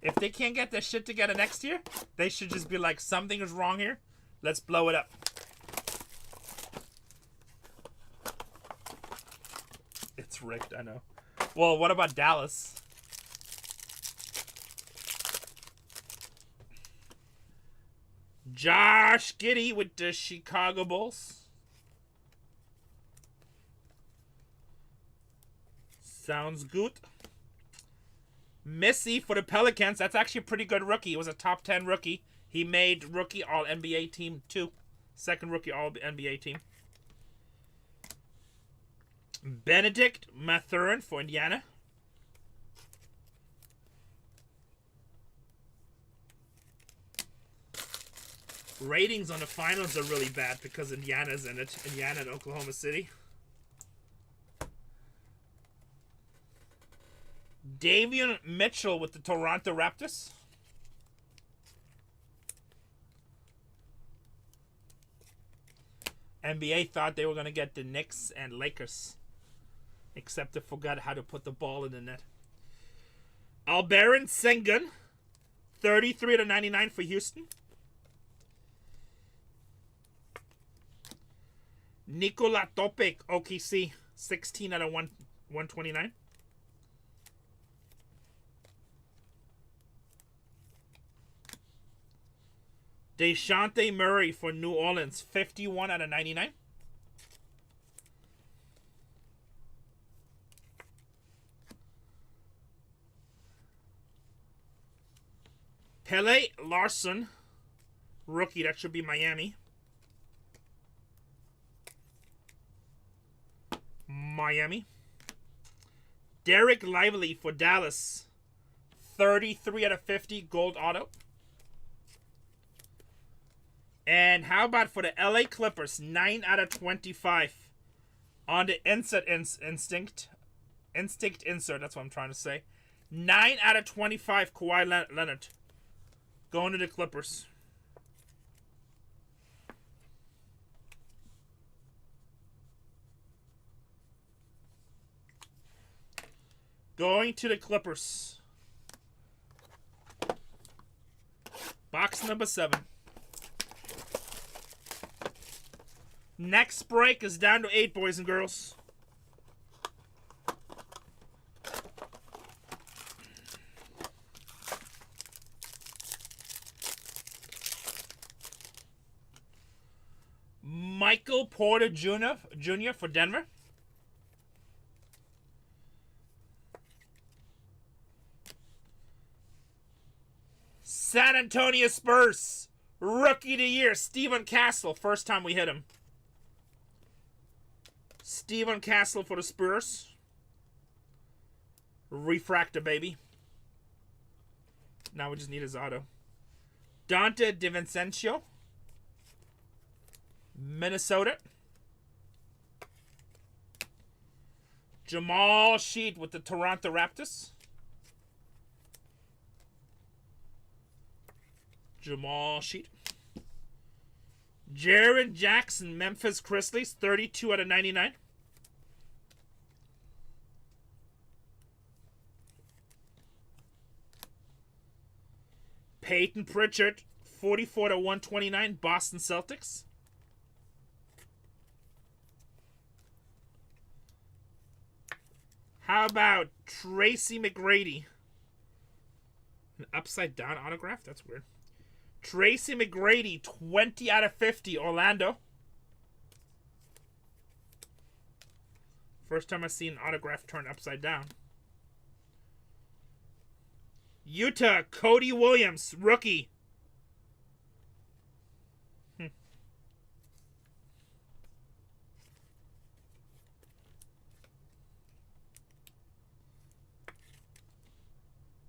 [SPEAKER 1] If they can't get their shit together next year, they should just be like, something is wrong here. Let's blow it up. It's rigged, I know. Well, what about Dallas? Josh Giddey with the Chicago Bulls. Sounds good. Missy for the Pelicans. That's actually a pretty good rookie. He was a top 10 rookie. He made rookie All-NBA team too. Second rookie All-NBA team. Benedict Mathurin for Indiana. Ratings on the finals are really bad because Indiana's in it. Indiana and Oklahoma City. Davion Mitchell with the Toronto Raptors. NBA thought they were going to get the Knicks and Lakers. Except they forgot how to put the ball in the net. Alperen Sengun. 33 to 99 for Houston. Nikola Topic, OKC. 16 out of 129. DeJounte Murray for New Orleans, 51 out of 99. Pele Larson, rookie, that should be Miami. Miami. Derek Lively for Dallas, 33 out of 50, gold auto. And how about for the LA Clippers, 9 out of 25 on the instinct insert, that's what I'm trying to say. 9 out of 25, Kawhi Leonard. Going to the Clippers. Going to the Clippers. Box number 7. Next break is down to 8, boys and girls. Michael Porter Jr. for Denver. San Antonio Spurs. Rookie of the Year, Stephen Castle. First time we hit him. Stephen Castle for the Spurs. Refractor, baby. Now we just need his auto. Dante DiVincencio. Minnesota. Jamal Sheet with the Toronto Raptors. Jamal Sheet. Jaren Jackson, Memphis Grizzlies, 32 out of 99. Peyton Pritchard, 44 to 129, Boston Celtics. How about Tracy McGrady? An upside down autograph? That's weird. Tracy McGrady, 20 out of 50, Orlando. First time I've seen an autograph turn upside down. Utah, Cody Williams, rookie.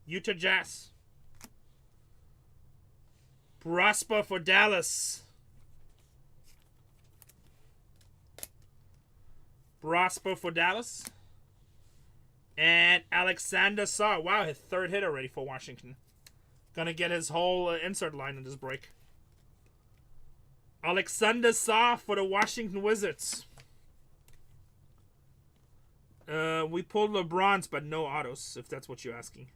[SPEAKER 1] Utah Jazz. Prosper for Dallas. Prosper for Dallas. And Alexander Saw. Wow, his third hit already for Washington. Gonna get his whole insert line in this break. Alexander Saw for the Washington Wizards. We pulled LeBron's, but no autos, if that's what you're asking.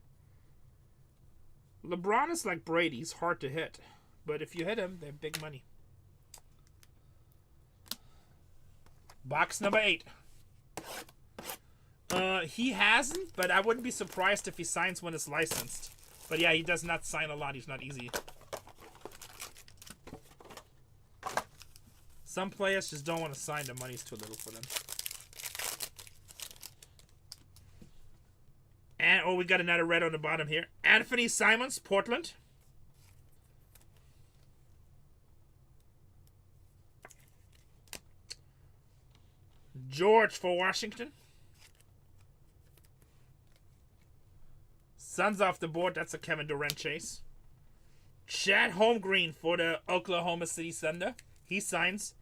[SPEAKER 1] LeBron is like Brady. He's hard to hit. But if you hit him, they're big money. Box number 8. He hasn't, but I wouldn't be surprised if he signs when it's licensed. But yeah, he does not sign a lot. He's not easy. Some players just don't want to sign. The money's too little for them. And, oh, we got another red on the bottom here. Anthony Simons, Portland. George for Washington. Suns off the board. That's a Kevin Durant chase. Chad Holmgreen for the Oklahoma City Thunder. He signs.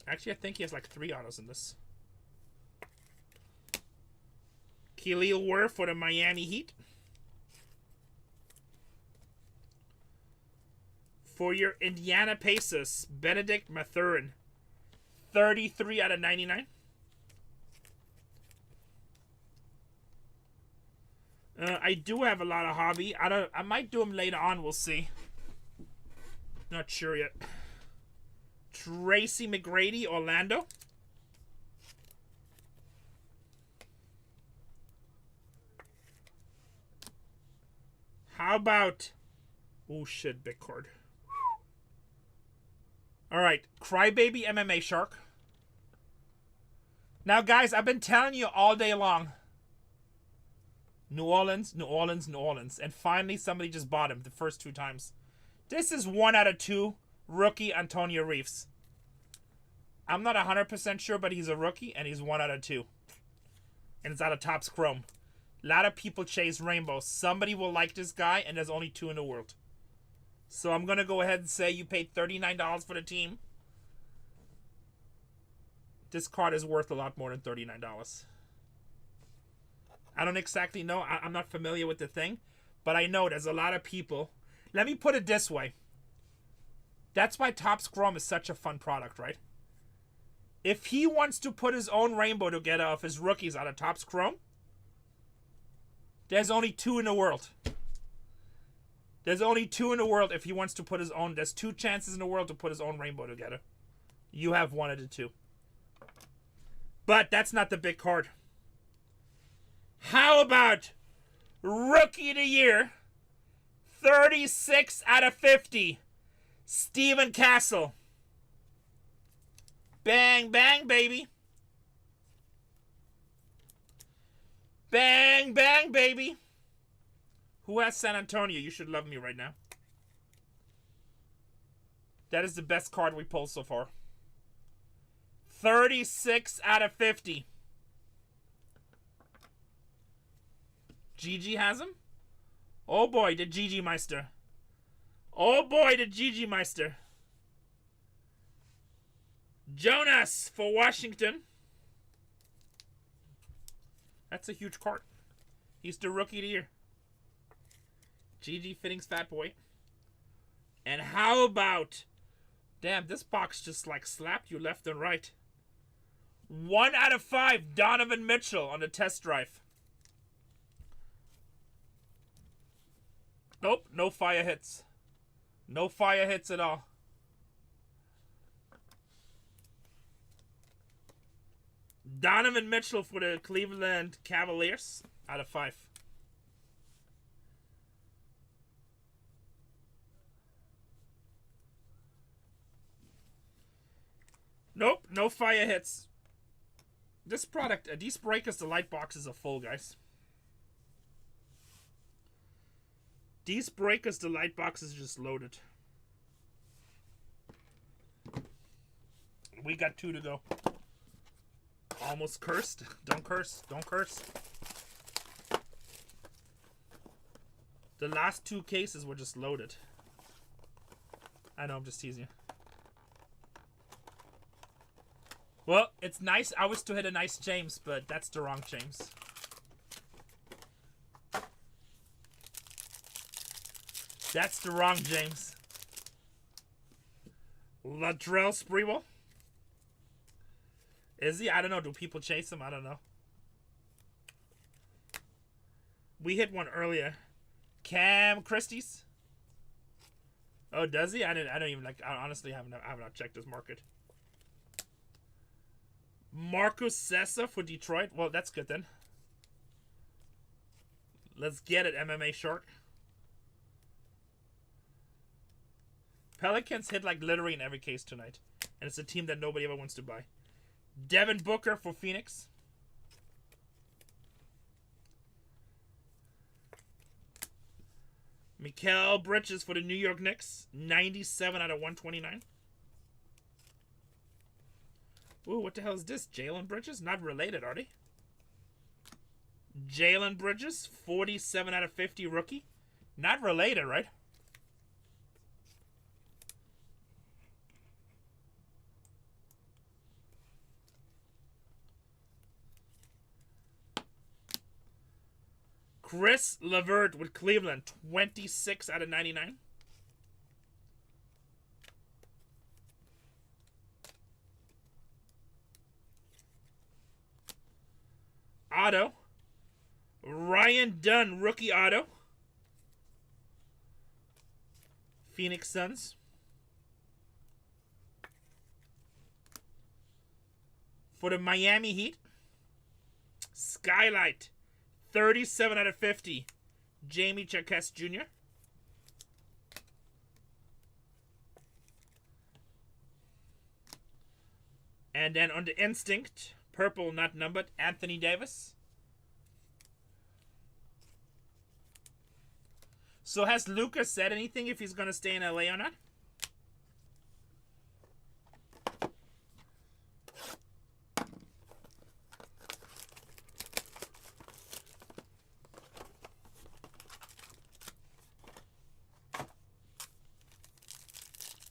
[SPEAKER 1] Actually, I think he has like 3 autos in this. Khalil Wurf for the Miami Heat. For your Indiana Pacers, Benedict Mathurin. 33 out of 99. I do have a lot of hobby. I might do them later on. We'll see. Not sure yet. Tracy McGrady, Orlando. How about... Oh, shit, big card. All right, Crybaby MMA Shark. Now, guys, I've been telling you all day long. New Orleans, New Orleans, New Orleans. And finally, somebody just bought him the first 2 times. This is 1 out of 2. Rookie Antonio Reeves. I'm not 100% sure, but he's a rookie, and he's 1 out of 2. And it's out of Topps Chrome. A lot of people chase rainbows. Somebody will like this guy, and there's only 2 in the world. So I'm going to go ahead and say you paid $39 for the team. This card is worth a lot more than $39. I don't exactly know. I'm not familiar with the thing. But I know there's a lot of people. Let me put it this way. That's why Topps Chrome is such a fun product, right? If he wants to put his own rainbow together of his rookies out of Topps Chrome, there's only 2 in the world. There's only 2 in the world if he wants to put his own. There's 2 chances in the world to put his own rainbow together. You have 1 of the 2. But that's not the big card. How about Rookie of the Year, 36 out of 50, Stephen Castle. Bang, bang, baby. Bang, bang, baby. Who has San Antonio? You should love me right now. That is the best card we pulled so far. 36 out of 50. GG has him. Oh boy, the GG Meister. Oh boy, the GG Meister. Jonas for Washington. That's a huge card. He's the rookie of the year. GG Fittings Fat Boy. And how about... Damn, this box just like slapped you left and right. 1 out of 5, Donovan Mitchell on the test drive. Nope, no fire hits. No fire hits at all. Donovan Mitchell for the Cleveland Cavaliers out of 5. Nope, no fire hits. This product, these breakers, the light boxes are full, guys. These breakers, the light boxes just loaded. We got 2 to go. Almost cursed. Don't curse. Don't curse. The last 2 cases were just loaded. I know, I'm just teasing you. Well, it's nice. I was to hit a nice James, but that's the wrong James. That's the wrong James. Latrell Sprewell. Is he? I don't know. Do people chase him? I don't know. We hit one earlier. Cam Christie's. Oh, does he? I don't even like. I honestly have not checked his market. Marcus Sessa for Detroit. Well, that's good then. Let's get it, MMA Shark. Pelicans hit like literally in every case tonight. And it's a team that nobody ever wants to buy. Devin Booker for Phoenix. Mikal Bridges for the New York Knicks. 97 out of 129. Ooh, what the hell is this? Jalen Bridges? Not related, are they? Jalen Bridges, 47 out of 50 rookie. Not related, right? Chris LeVert with Cleveland, 26 out of 99. Auto. Ryan Dunn, rookie auto. Phoenix Suns. For the Miami Heat, Skylight, 37 out of 50. Jamie Jaquez Jr. And then on the Instinct, purple not numbered, Anthony Davis. So has Lucas said anything if he's going to stay in LA or not?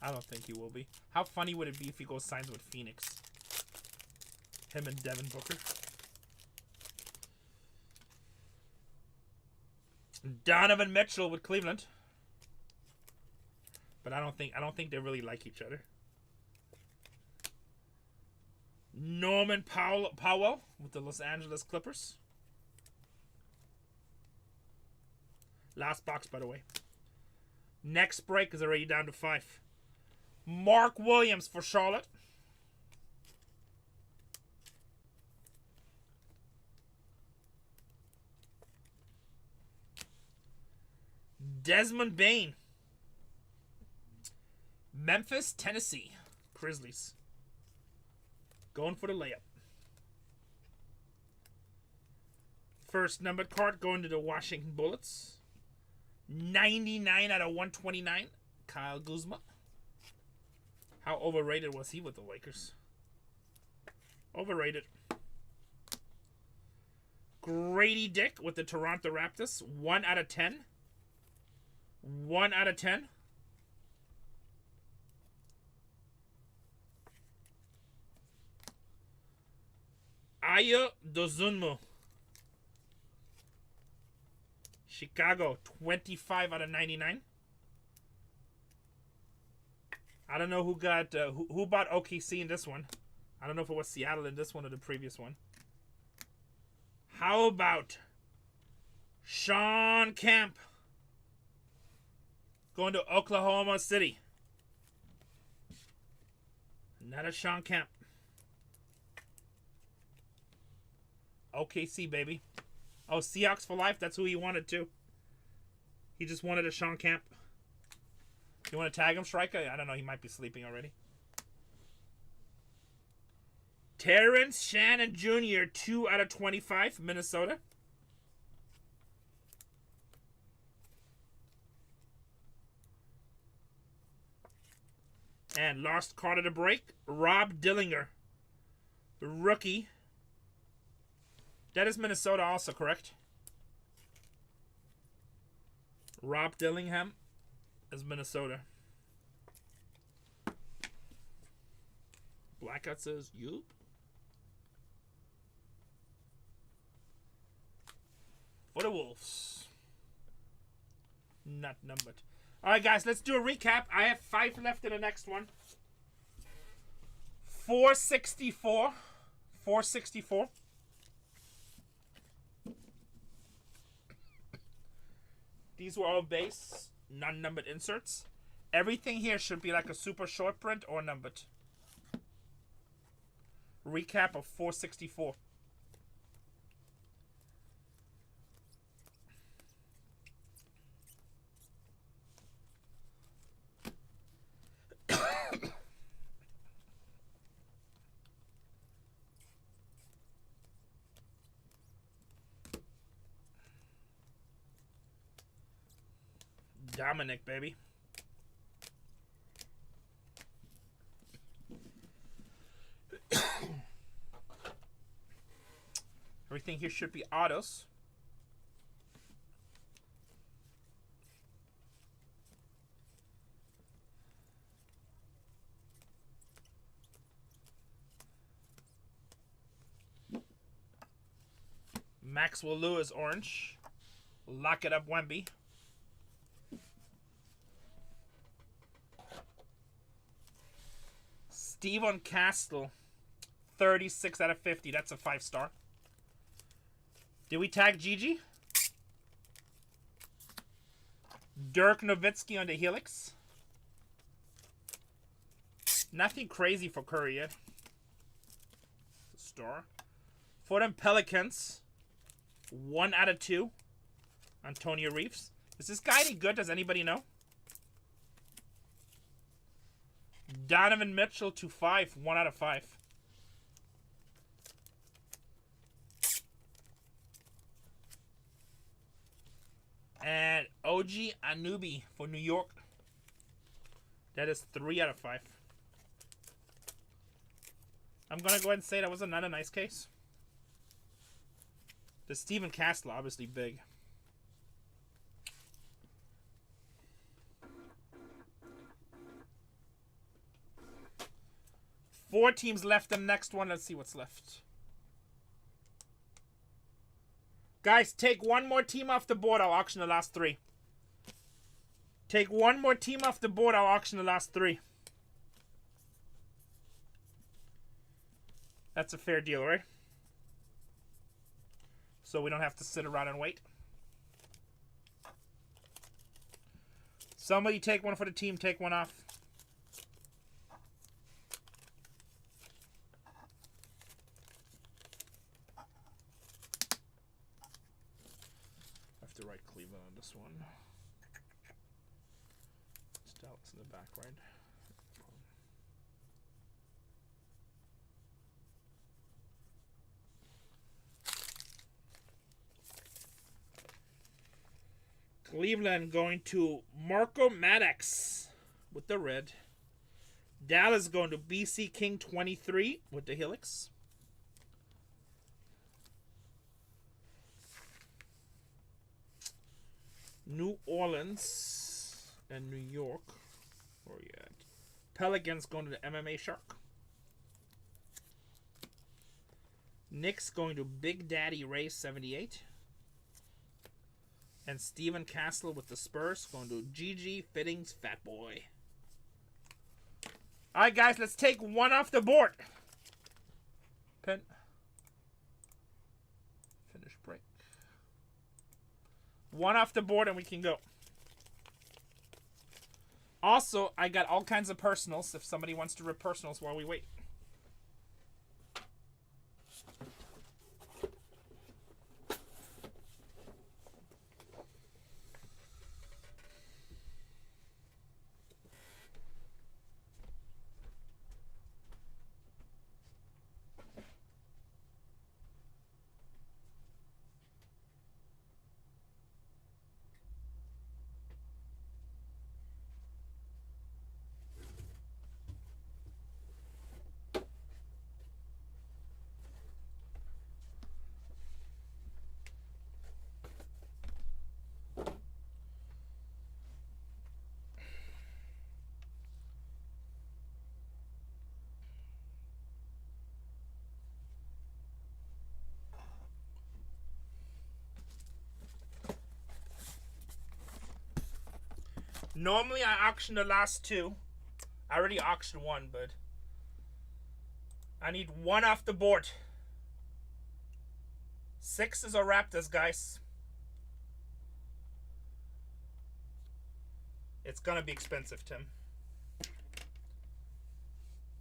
[SPEAKER 1] I don't think he will be. How funny would it be if he goes signs with Phoenix? Him and Devin Booker. Donovan Mitchell with Cleveland. But I don't think they really like each other. Norman Powell with the Los Angeles Clippers. Last box, by the way. Next break is already down to 5. Mark Williams for Charlotte. Desmond Bane. Memphis, Tennessee. Grizzlies. Going for the layup. First numbered card going to the Washington Bullets. 99 out of 129. Kyle Kuzma. How overrated was he with the Lakers? Overrated. Grady Dick with the Toronto Raptors. 1 out of 10. 1 out of 10. Ayo Dozunmu. Chicago. 25 out of 99. I don't know who got who bought OKC in this one. I don't know if it was Seattle in this one or the previous one. How about Sean Kemp going to Oklahoma City? Another Sean Kemp. OKC, baby. Oh, Seahawks for life. That's who he wanted to. He just wanted a Sean Kemp. You want to tag him, Striker? I don't know. He might be sleeping already. Terrence Shannon Jr., 2 out of 25, Minnesota. And last card of the break, Rob Dillinger, rookie. That is Minnesota also, correct? Rob Dillingham is Minnesota. Blackout says, yup. For the Wolves. Not numbered. Alright, guys, let's do a recap. I have 5 left in the next one. 464. 464. These were all base, non-numbered inserts. Everything here should be like a super short print or numbered. Recap of 464. Dominic, baby. Everything here should be autos. Maxwell Lewis, orange. Lock it up, Wemby. Steven Castle, 36 out of 50. That's a 5-star. Did we tag Gigi? Dirk Nowitzki on the Helix. Nothing crazy for Curry yet. Star. For them Pelicans, 1 out of 2. Antonio Reeves. Is this guy any good? Does anybody know? Donovan Mitchell to 5. 1 out of 5. And OG Anunoby for New York. That is 3 out of 5. I'm going to go ahead and say that was another nice case. The Steven Castle, obviously big. Four teams left in the next one. Let's see what's left. Guys, take one more team off the board. I'll auction the last 3. Take one more team off the board. I'll auction the last 3. That's a fair deal, right? So we don't have to sit around and wait. Somebody take one for the team. Take one off. To write Cleveland on this one. It's Dallas in the back, right? Cleveland going to Marco Maddox with the red. Dallas going to BC King 23 with the Helix. New Orleans and New York. Where are you at? Pelicans going to the MMA Shark. Knicks going to Big Daddy Ray 78. And Steven Castle with the Spurs going to GG Fittings Fat Boy. Alright guys, let's take one off the board. Pen. Finish break. One off the board and we can go. Also, I got all kinds of personals if somebody wants to rip personals while we wait. Normally I auction the last two. I already auctioned one, but I need one off the board. Sixers or Raptors, guys. It's gonna be expensive, Tim.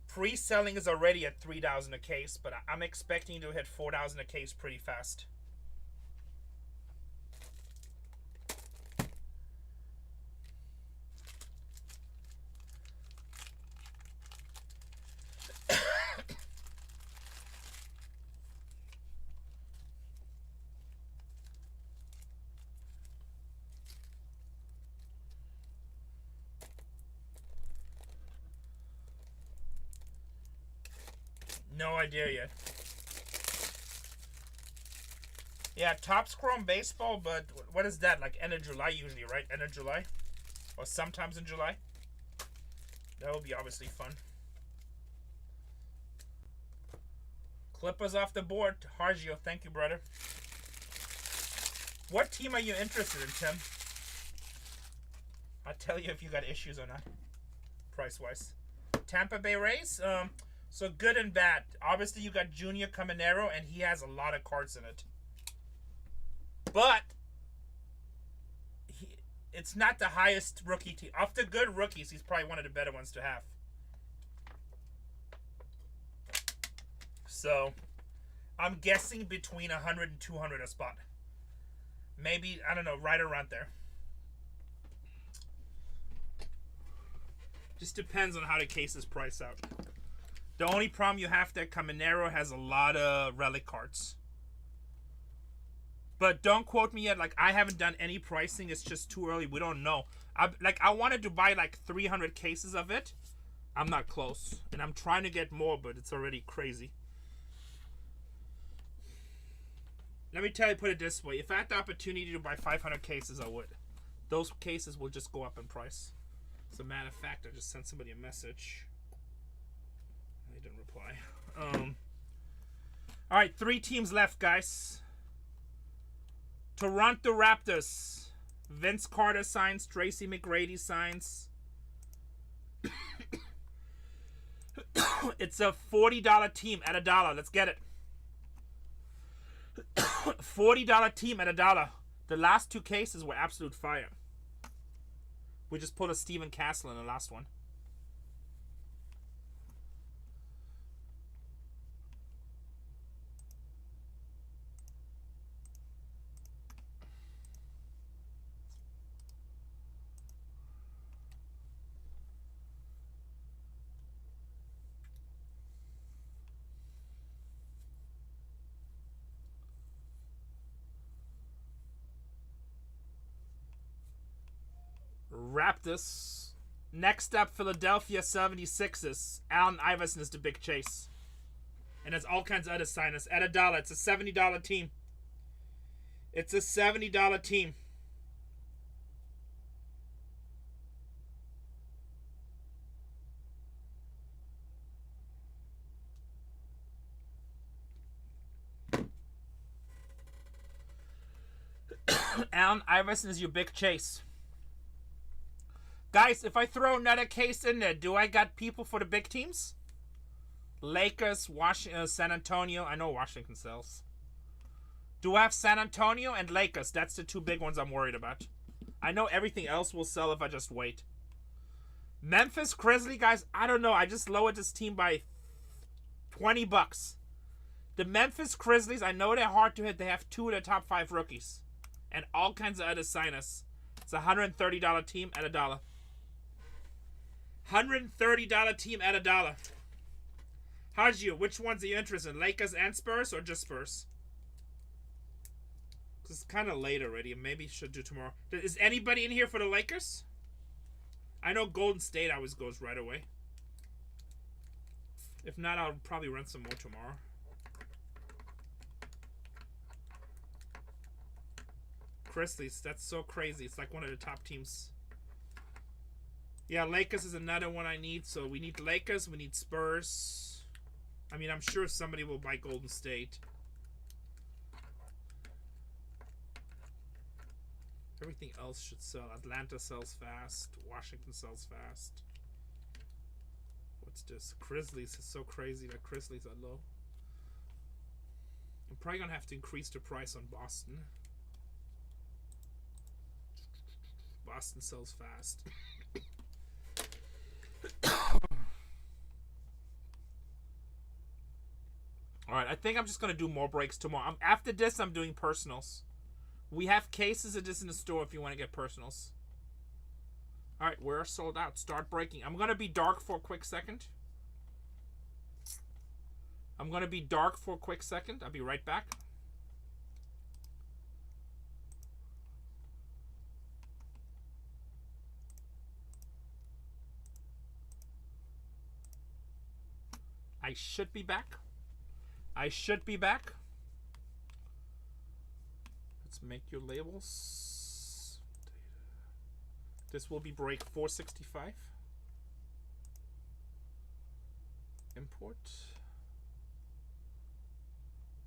[SPEAKER 1] Pre-selling is already at $3,000 a case, but I'm expecting to hit $4,000 a case pretty fast. No idea yet. Yeah, Topps Chrome Baseball, but what is that? Like end of July usually, right? End of July? Or sometimes in July? That would be obviously fun. Clippers off the board. Hargio, thank you, brother. What team are you interested in, Tim? I'll tell you if you got issues or not. Price-wise. Tampa Bay Rays? So good and bad. Obviously, you got Junior Caminero, and he has a lot of cards in it. But it's not the highest rookie team. Of the good rookies, he's probably one of the better ones to have. So I'm guessing between 100 and 200 a spot. Maybe, I don't know, right around there. Just depends on how the cases price out. The only problem you have that Caminero has a lot of relic cards. But don't quote me yet. Like, I haven't done any pricing. It's just too early. We don't know. I wanted to buy like 300 cases of it. I'm not close. And I'm trying to get more, but it's already crazy. Let me put it this way. If I had the opportunity to buy 500 cases, I would. Those cases will just go up in price. As a matter of fact, I just sent somebody a message. They didn't reply. All right, 3 teams left, guys. Toronto Raptors. Vince Carter signs. Tracy McGrady signs. It's a $40 team at $1. Let's get it. $40 team at $1. The last 2 cases were absolute fire. We just put a Steven Castle in the last one. Raptors Next up, Philadelphia 76ers. Allen Iverson is the big chase. And there's all kinds of other signers. At $1. It's a $70 team. It's a $70 team. Allen Iverson is your big chase. Guys, if I throw another case in there, do I got people for the big teams? Lakers, Washington, San Antonio. I know Washington sells. Do I have San Antonio and Lakers? That's the two big ones I'm worried about. I know everything else will sell if I just wait. Memphis Grizzlies, guys, I don't know. I just lowered this team by $20. The Memphis Grizzlies, I know they're hard to hit. They have 2 of their top 5 rookies. And all kinds of other signers. It's a $130 team at $1. $130 team at $1. How's you? Which ones are you interested in? Lakers and Spurs or just Spurs? Because it's kind of late already. Maybe should do tomorrow. Is anybody in here for the Lakers? I know Golden State always goes right away. If not, I'll probably run some more tomorrow. Grizzlies, that's so crazy. It's like one of the top teams. Yeah, Lakers is another one I need. So we need Lakers, we need Spurs. I mean, I'm sure somebody will buy Golden State. Everything else should sell. Atlanta sells fast. Washington sells fast. What's this? Grizzlies is so crazy that Grizzlies are low. I'm probably going to have to increase the price on Boston. Boston sells fast. Alright, I think I'm just going to do more breaks tomorrow. After this, I'm doing personals. We have cases of this in the store if you want to get personals. Alright, we're sold out. Start breaking. I'm going to be dark for a quick second. I'll be right back. I should be back. Let's make your labels. This will be break 465. Import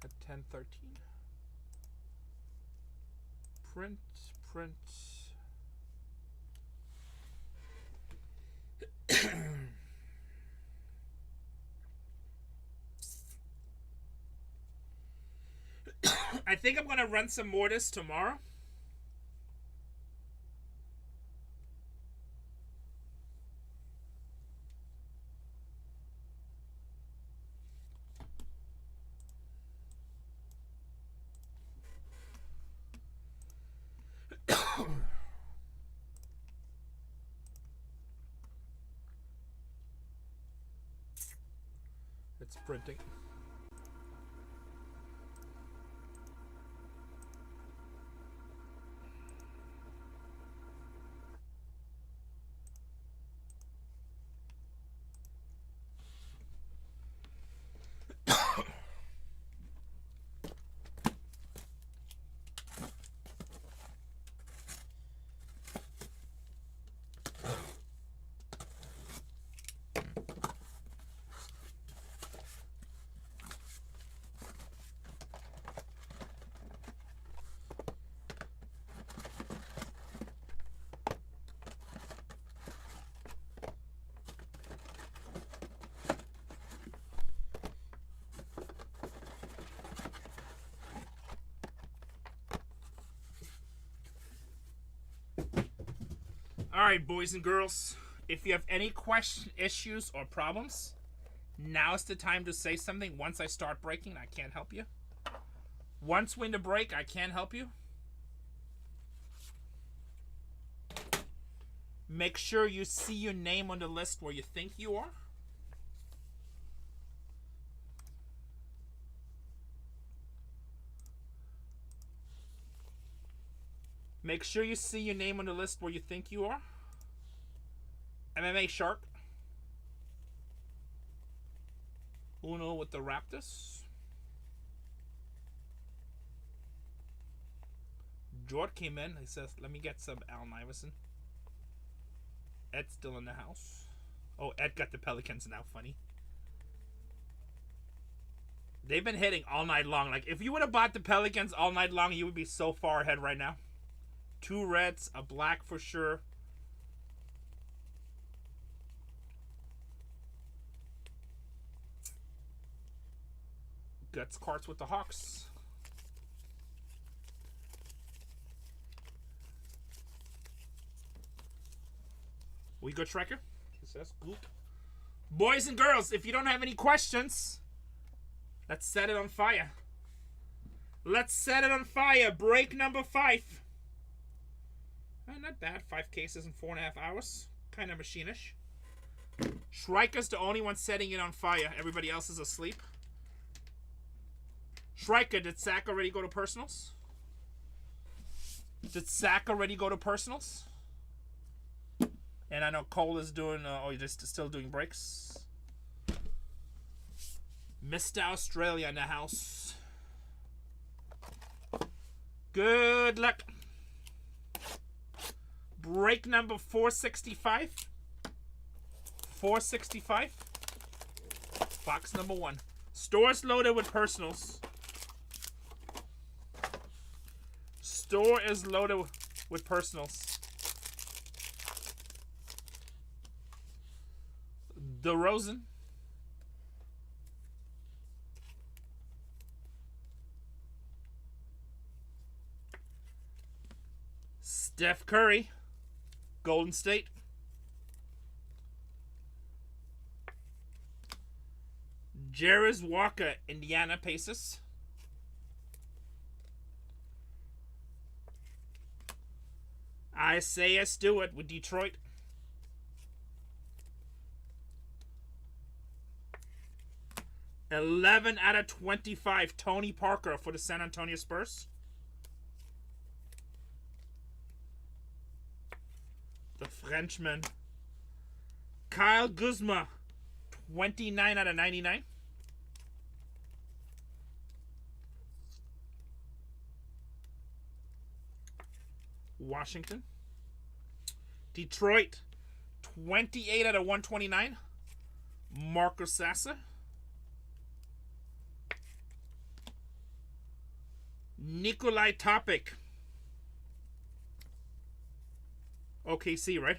[SPEAKER 1] at 10:13. Print. I think I'm going to run some more this tomorrow. It's printing. Alright, boys and girls, if you have any questions, issues, or problems, now's the time to say something. Once I start breaking, I can't help you. Once we're in the break, I can't help you. Make sure you see your name on the list where you think you are. Make sure you see your name on the list where you think you are. MMA Shark. Uno with the Raptors. Jord came in. He says, let me get some Allen Iverson. Ed's still in the house. Oh, Ed got the Pelicans now. Funny. They've been hitting all night long. Like, if you would have bought the Pelicans all night long, you would be so far ahead right now. 2 reds, a black for sure. Guts cards with the Hawks. We good, Striker? Says Goop. Boys and girls, if you don't have any questions, let's set it on fire. Let's set it on fire. Break number 5. Not bad. 5 cases in 4.5 hours. Kind of machinish. Striker's the only one setting it on fire. Everybody else is asleep. Striker, did Zach already go to personals? Did Zach already go to personals? And I know Cole is doing, oh, you're just still doing breaks. Mr. Australia in the house. Good luck. Break number 465. 465. Box number 1. Store's loaded with personals. Store is loaded with personals. DeRozan. Steph Curry. Golden State. Jarris Walker, Indiana Pacers. Isaiah Stewart with Detroit. $11 out of 25. Tony Parker for the San Antonio Spurs. The Frenchman. Kyle Kuzma. 29 out of 99. Washington. Detroit. 28 out of 129. Marcus Sasser. Nikolai Topic. OKC, right?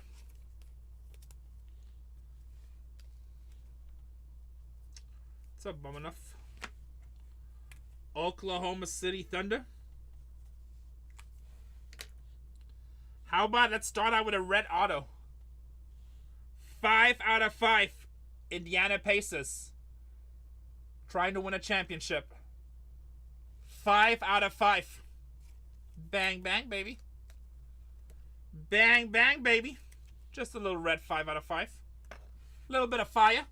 [SPEAKER 1] What's up, bum enough? Oklahoma City Thunder. How about let's start out with a red auto. 5 out of 5. Indiana Pacers. Trying to win a championship. 5 out of 5. Bang, bang, baby. Bang, bang, baby. Just a little red 5 out of 5. Little bit of fire.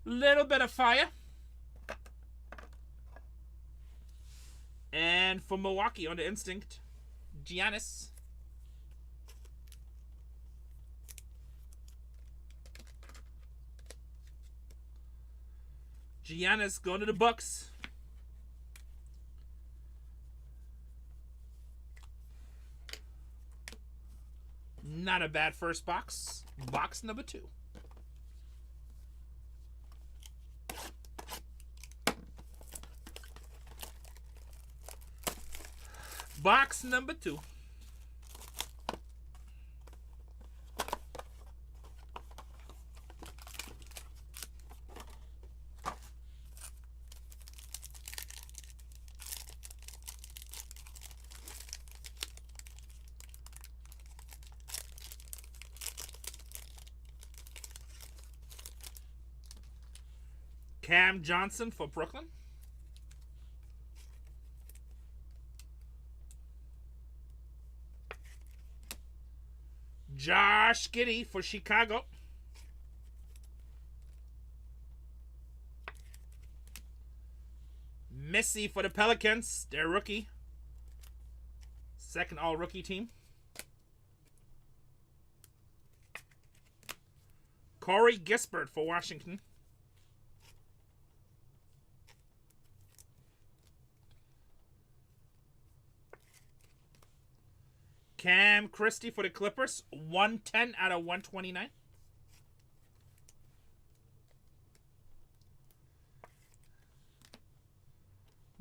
[SPEAKER 1] Little bit of fire. And for Milwaukee on the instinct, Giannis. Giannis going to the Bucks. Not a bad first box. Box number 2. Box number 2. Cam Johnson for Brooklyn. Josh Giddey for Chicago. Missy for the Pelicans. Their rookie. Second all-rookie team. Corey Gisbert for Washington. Cam Christie for the Clippers. 110 out of 129.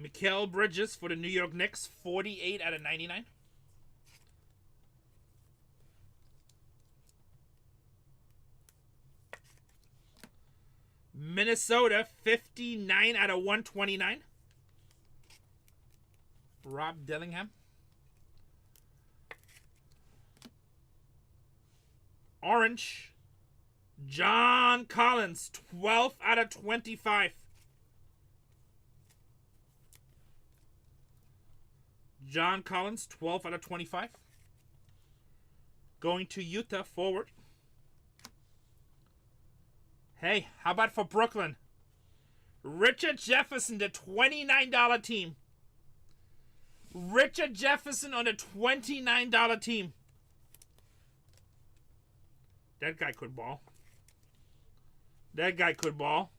[SPEAKER 1] Mikal Bridges for the New York Knicks. 48 out of 99. Minnesota, 59 out of 129. Rob Dillingham. Orange, John Collins, 12 out of 25. John Collins, 12 out of 25. Going to Utah, forward. Hey, how about for Brooklyn? Richard Jefferson, the $29 team. Richard Jefferson on the $29 team. That guy could ball. That guy could ball.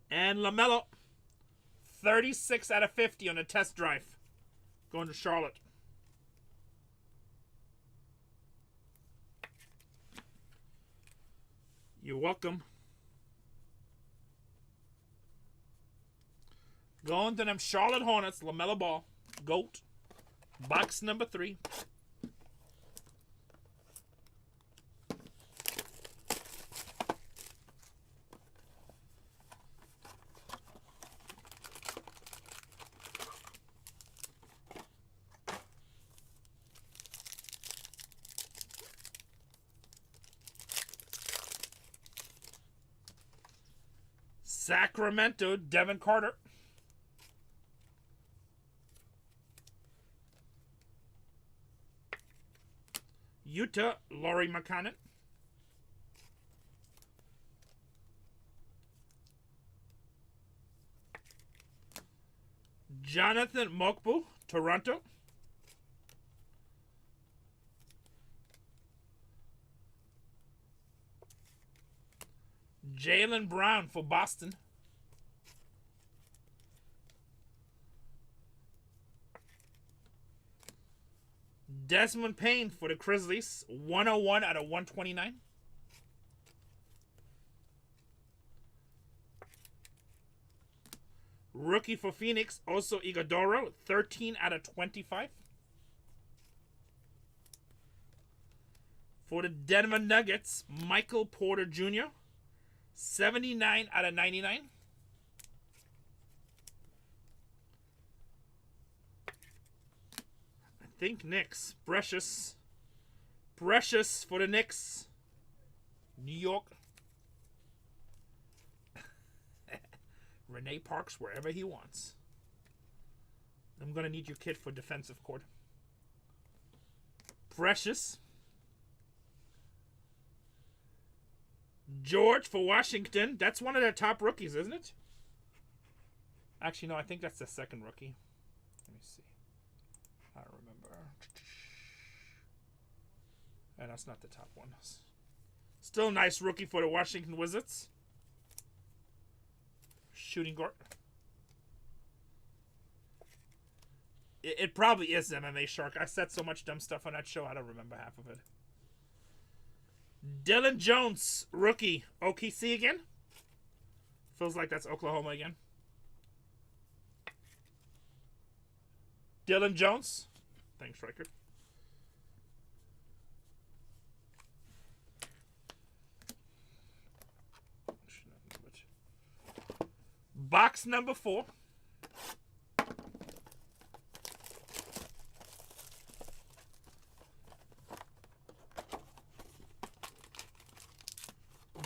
[SPEAKER 1] And LaMelo, 36 out of 50 on the test drive. Going to Charlotte. You're welcome. Going to them Charlotte Hornets, LaMelo Ball. GOAT. Box number 3. Sacramento, Devin Carter. Utah, Laurie McCannon. Jonathan Mokbu, Toronto. Jaylen Brown for Boston. Desmond Payne for the Grizzlies. 101 out of 129. Rookie for Phoenix, also Iguodala. 13 out of 25. For the Denver Nuggets, Michael Porter Jr. 79 out of 99. I think Knicks. Precious for the Knicks. New York. Renee Parks wherever he wants. I'm going to need your kit for defensive court. Precious. George for Washington. That's one of their top rookies, isn't it? Actually, no, I think that's the second rookie. Let me see. I don't remember. And that's not the top one. Still a nice rookie for the Washington Wizards. Shooting guard. It probably is MMA Shark. I said so much dumb stuff on that show, I don't remember half of it. Dylan Jones, rookie. OKC again? Feels like that's Oklahoma again. Dylan Jones. Thanks, Riker. Box number 4.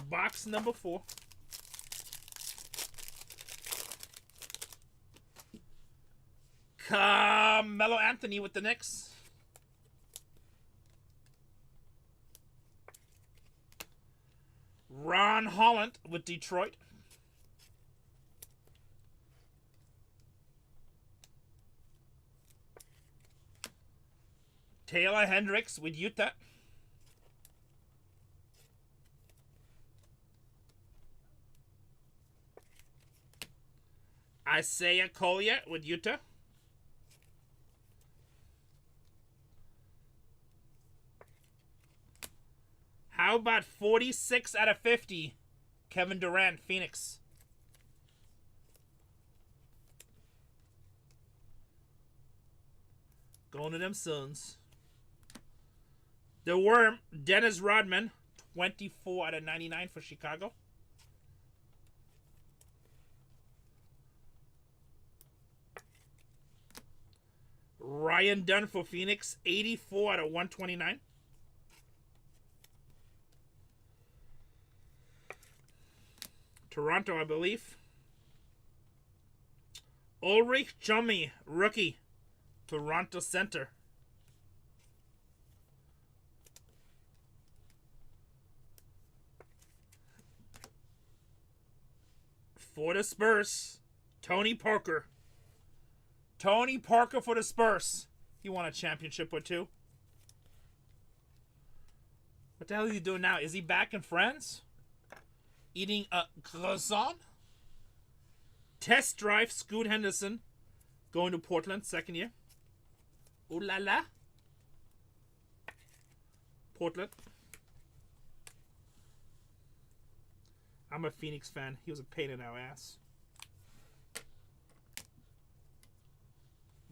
[SPEAKER 1] Box number 4. Carmelo Anthony with the Knicks. Ron Holland with Detroit. Taylor Hendricks with Utah. Isaiah Collier with Utah. How about 46 out of 50? Kevin Durant, Phoenix. Going to them Suns. The Worm, Dennis Rodman, 24 out of 99 for Chicago. Ryan Dunn for Phoenix, 84 out of 129. Toronto, I believe. Ulrich Chummy, rookie, Toronto center. For the Spurs, Tony Parker. Tony Parker for the Spurs. He won a championship or two. What the hell is he doing now? Is he back in France? Eating a croissant? Test drive, Scoot Henderson. Going to Portland, second year. Ooh la la. Portland. I'm a Phoenix fan. He was a pain in our ass.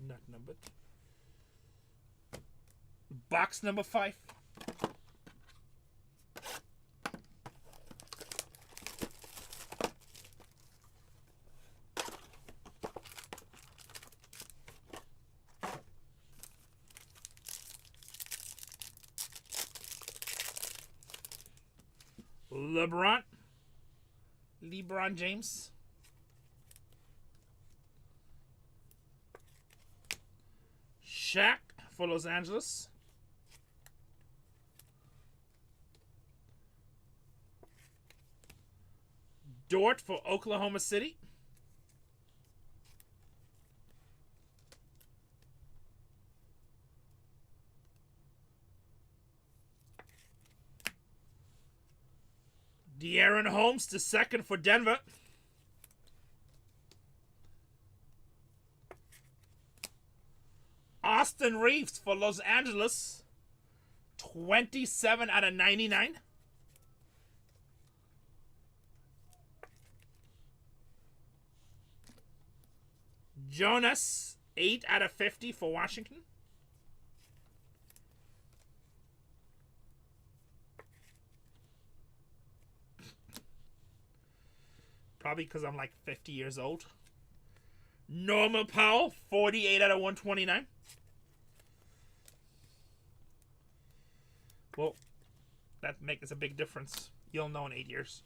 [SPEAKER 1] Not numbered. Box number 5. LeBron James. Shaq for Los Angeles. Dort for Oklahoma City. De'Aaron Holmes to second for Denver. Austin Reeves for Los Angeles. 27 out of 99. Jonas, 8 out of 50 for Washington. Probably because I'm like 50 years old. Norman Powell, 48 out of 129. Well, that makes a big difference. You'll know in 8 years.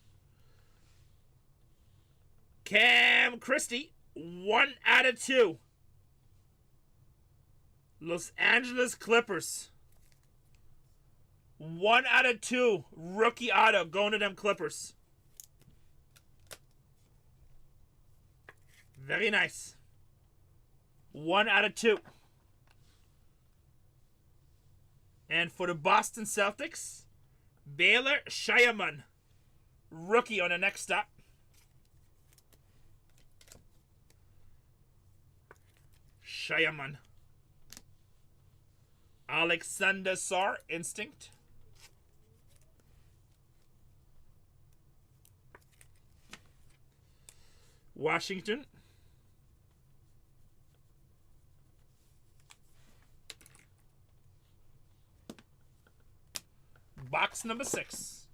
[SPEAKER 1] Cam Christie, 1 out of 2. Los Angeles Clippers. 1 out of 2. Rookie auto going to them Clippers. Very nice. 1 out of 2. And for the Boston Celtics, Baylor Shireman. Rookie on the next stop. Shireman. Alexander Sarr, Instinct. Washington. Box number 6.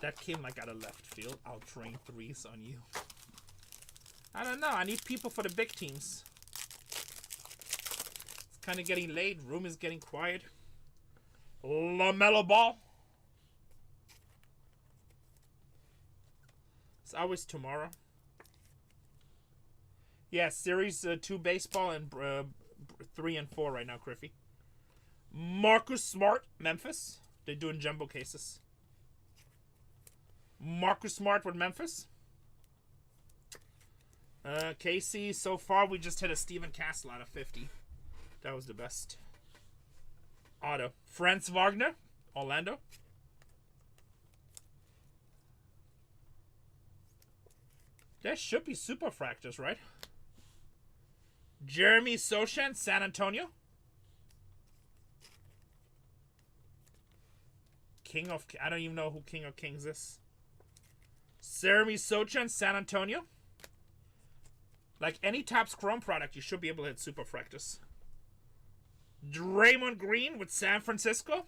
[SPEAKER 1] That came like out of left field. I'll train 3s on you. I don't know. I need people for the big teams. It's kind of getting late. Room is getting quiet. LaMelo Ball. It's always tomorrow. Yeah, Series 2 baseball and 3 and 4 right now, Griffey. Marcus Smart, Memphis. They're doing jumbo cases. Marcus Smart with Memphis. Casey, so far we just hit a Steven Castle out of 50. That was the best. Auto. Franz Wagner, Orlando. There should be super fractors, right? Jeremy Sochan, San Antonio. King of... I don't even know who King of Kings is. Jeremy Sochan, San Antonio. Like any TOPPS Chrome product, you should be able to hit super fractors. Draymond Green with San Francisco.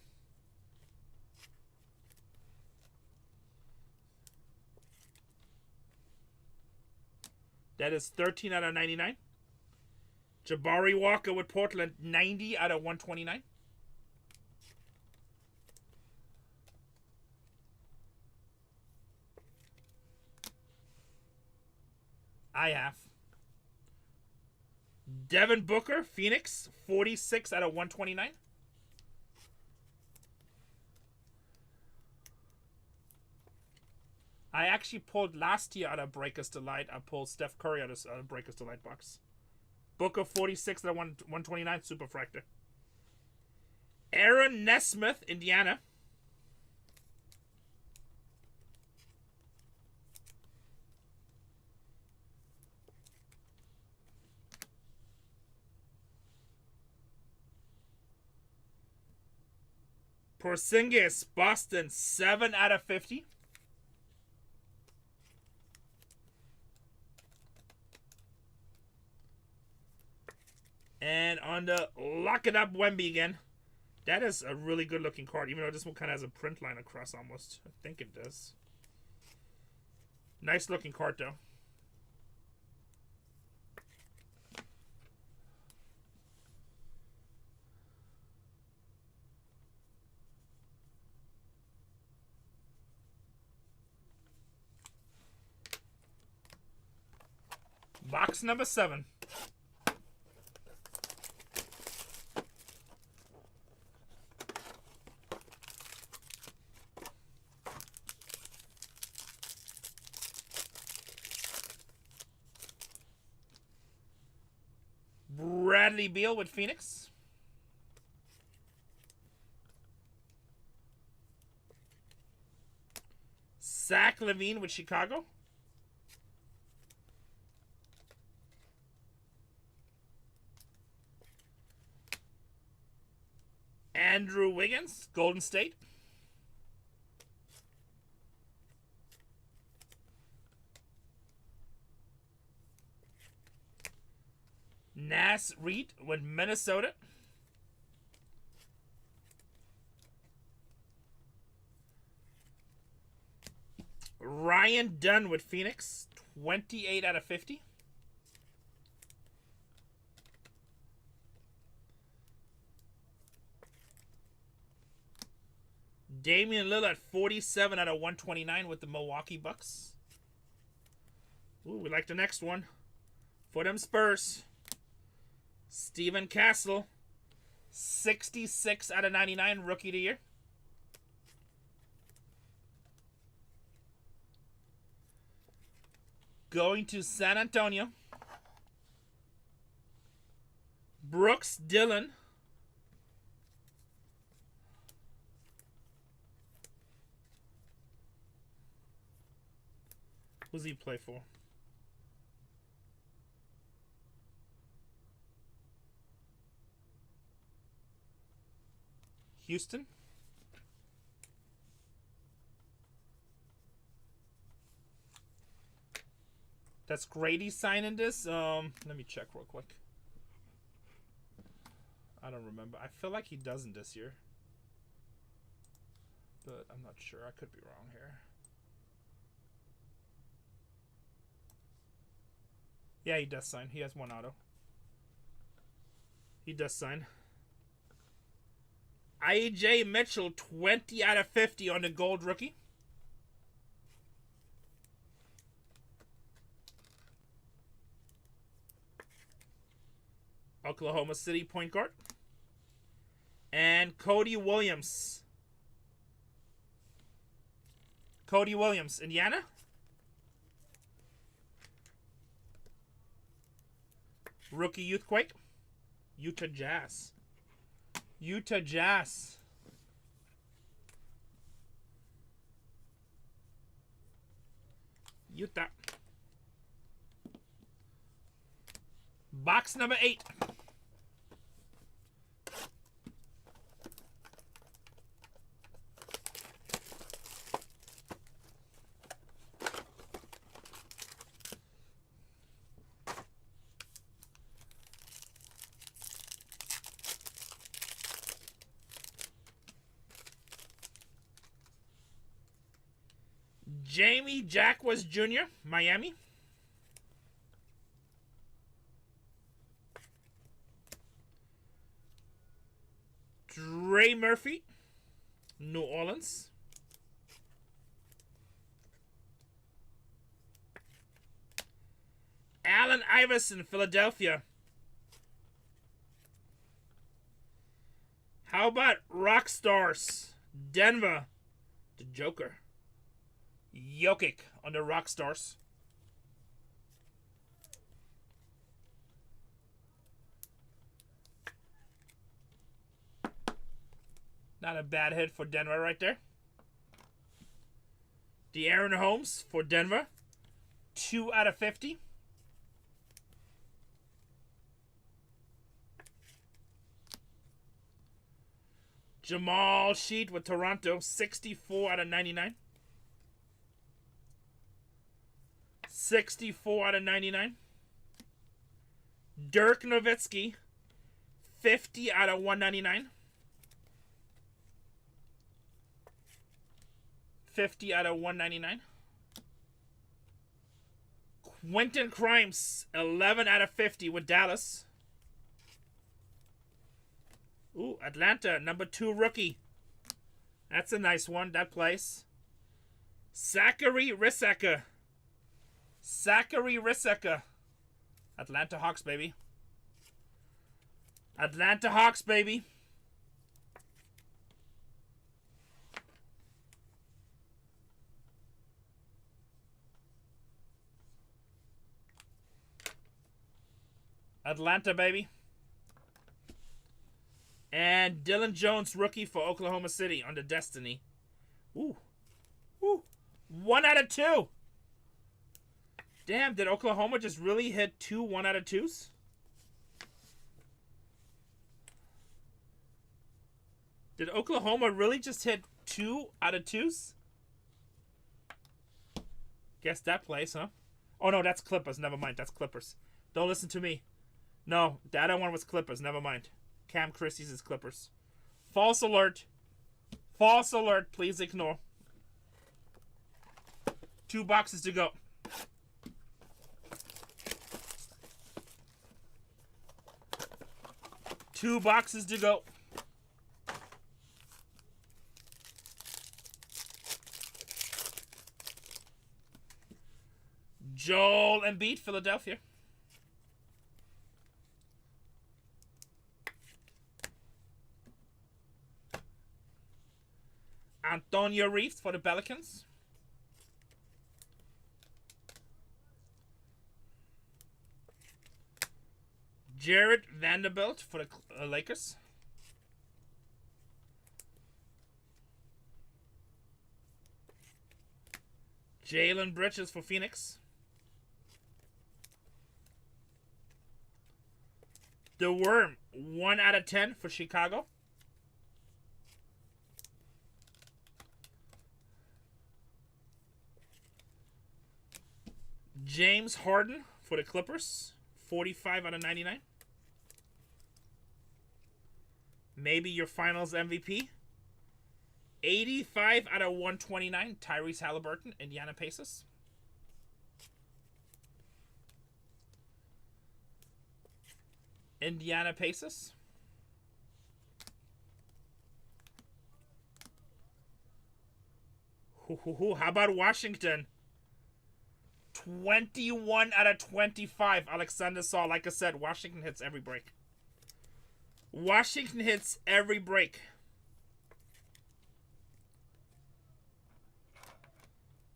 [SPEAKER 1] That is 13 out of 99. Jabari Walker with Portland, 90 out of 129. I have. Devin Booker, Phoenix, 46 out of 129. I actually pulled last year out of Breakers Delight. I pulled Steph Curry out of Breakers Delight box. Booker, 46 out of 129, Super Fractor. Aaron Nesmith, Indiana. Porzingis, Boston, 7 out of 50. And on the Lock It Up Wemby again. That is a really good looking card, even though this one kind of has a print line across almost. I think it does. Nice looking card though. Box number 7. Bradley Beal with Phoenix. Zach LaVine with Chicago. Andrew Wiggins, Golden State. Nas Reed with Minnesota. Ryan Dunn with Phoenix, 28 out of 50. Damian Lillard, 47 out of 129 with the Milwaukee Bucks. Ooh, we like the next one. For them Spurs. Steven Castle, 66 out of 99, Rookie of the Year. Going to San Antonio. Brooks Dillon. Who's he play for? Houston. That's Grady signing this. Let me check real quick. I don't remember. I feel like he doesn't this year, but I'm not sure. I could be wrong here. Yeah, he does sign. He has one auto. He does sign. AJ Mitchell, 20 out of 50 on the gold rookie. Oklahoma City point guard. And Cody Williams. Cody Williams, Indiana. Rookie Youthquake. Utah Jazz. Utah Jazz. Utah. Box number 8. Jamie Jacquez Jr., Miami. Trey Murphy, New Orleans. Allen Iverson, Philadelphia. How about Rockstars, Denver, the Joker. Jokic on the Rockstars. Not a bad hit for Denver right there. De'Aaron Holmes for Denver. 2 out of 50. Jamal Sheet with Toronto. 64 out of 99. 64 out of 99. Dirk Nowitzki. 50 out of 199. 50 out of 199. Quentin Grimes, 11 out of 50 with Dallas. Ooh, Atlanta, number 2 rookie. That's a nice one, that plays. Zachary Riseka. Zachary Riseka. Atlanta Hawks, baby. Atlanta Hawks, baby. Atlanta, baby. And Dylan Jones, rookie for Oklahoma City on the Destiny. Ooh. Ooh. 1 out of 2. Damn, did Oklahoma just really hit 2 1 out of 2s? Did Oklahoma really just hit 2 out of 2s? Guess that plays, huh? Oh, no, that's Clippers. Never mind. That's Clippers. Don't listen to me. No, the other one was Clippers. Never mind. Cam Christie's is Clippers. False alert. False alert. Please ignore. 2 boxes to go. Two boxes to go. Joel Embiid, Philadelphia. Antonio Reeves for the Pelicans. Jared Vanderbilt for the Lakers. Jalen Bridges for Phoenix. The Worm, 1 out of 10 for Chicago. James Harden for the Clippers, 45 out of 99. Maybe your finals MVP. 85 out of 129, Tyrese Halliburton, Indiana Pacers. Indiana Pacers. How about Washington? 21 out of 25, Alexander Saul. Like I said, Washington hits every break. Washington hits every break.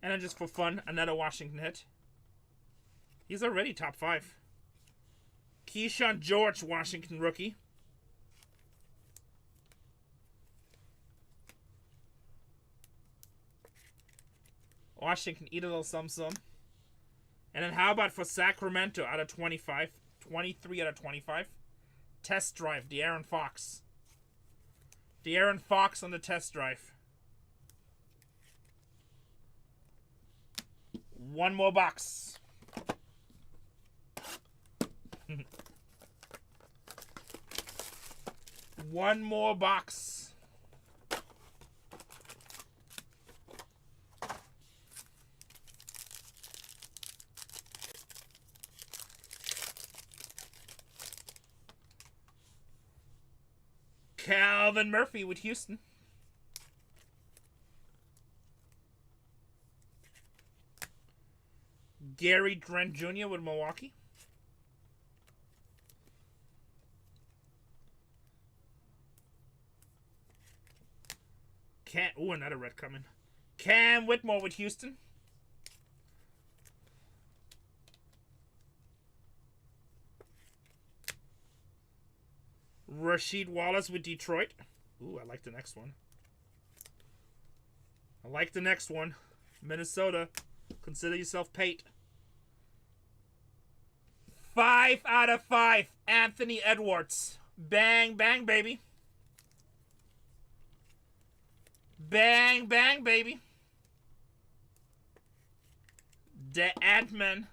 [SPEAKER 1] And then just for fun, another Washington hit. He's already top 5. Keyshawn George, Washington rookie. Washington, eat a little some. And then how about for Sacramento out of 25? 23 out of 25. Test drive, De'Aaron Fox. De'Aaron Fox on the test drive. One more box. One more box. Calvin Murphy with Houston. Gary Trent Jr. with Milwaukee. Ooh, another red coming. Cam Whitmore with Houston. Rasheed Wallace with Detroit. Ooh, I like the next one. I like the next one. Minnesota. Consider yourself paid. 5 out of 5. Anthony Edwards. Bang, bang, baby. Bang, bang, baby. The Ant-Man.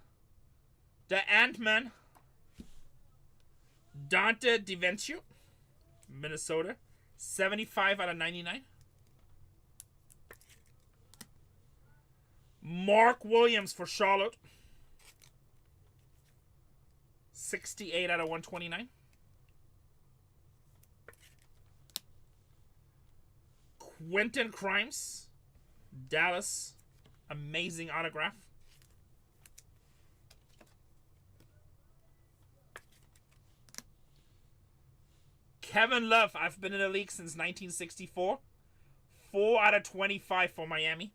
[SPEAKER 1] The Ant-Man. Dante DiVincenzo. Minnesota. 75 out of 99. Mark Williams for Charlotte. 68 out of 129. Quentin Grimes. Dallas. Amazing autograph. Kevin Love. I've been in the league since 1964. 4 out of 25 for Miami.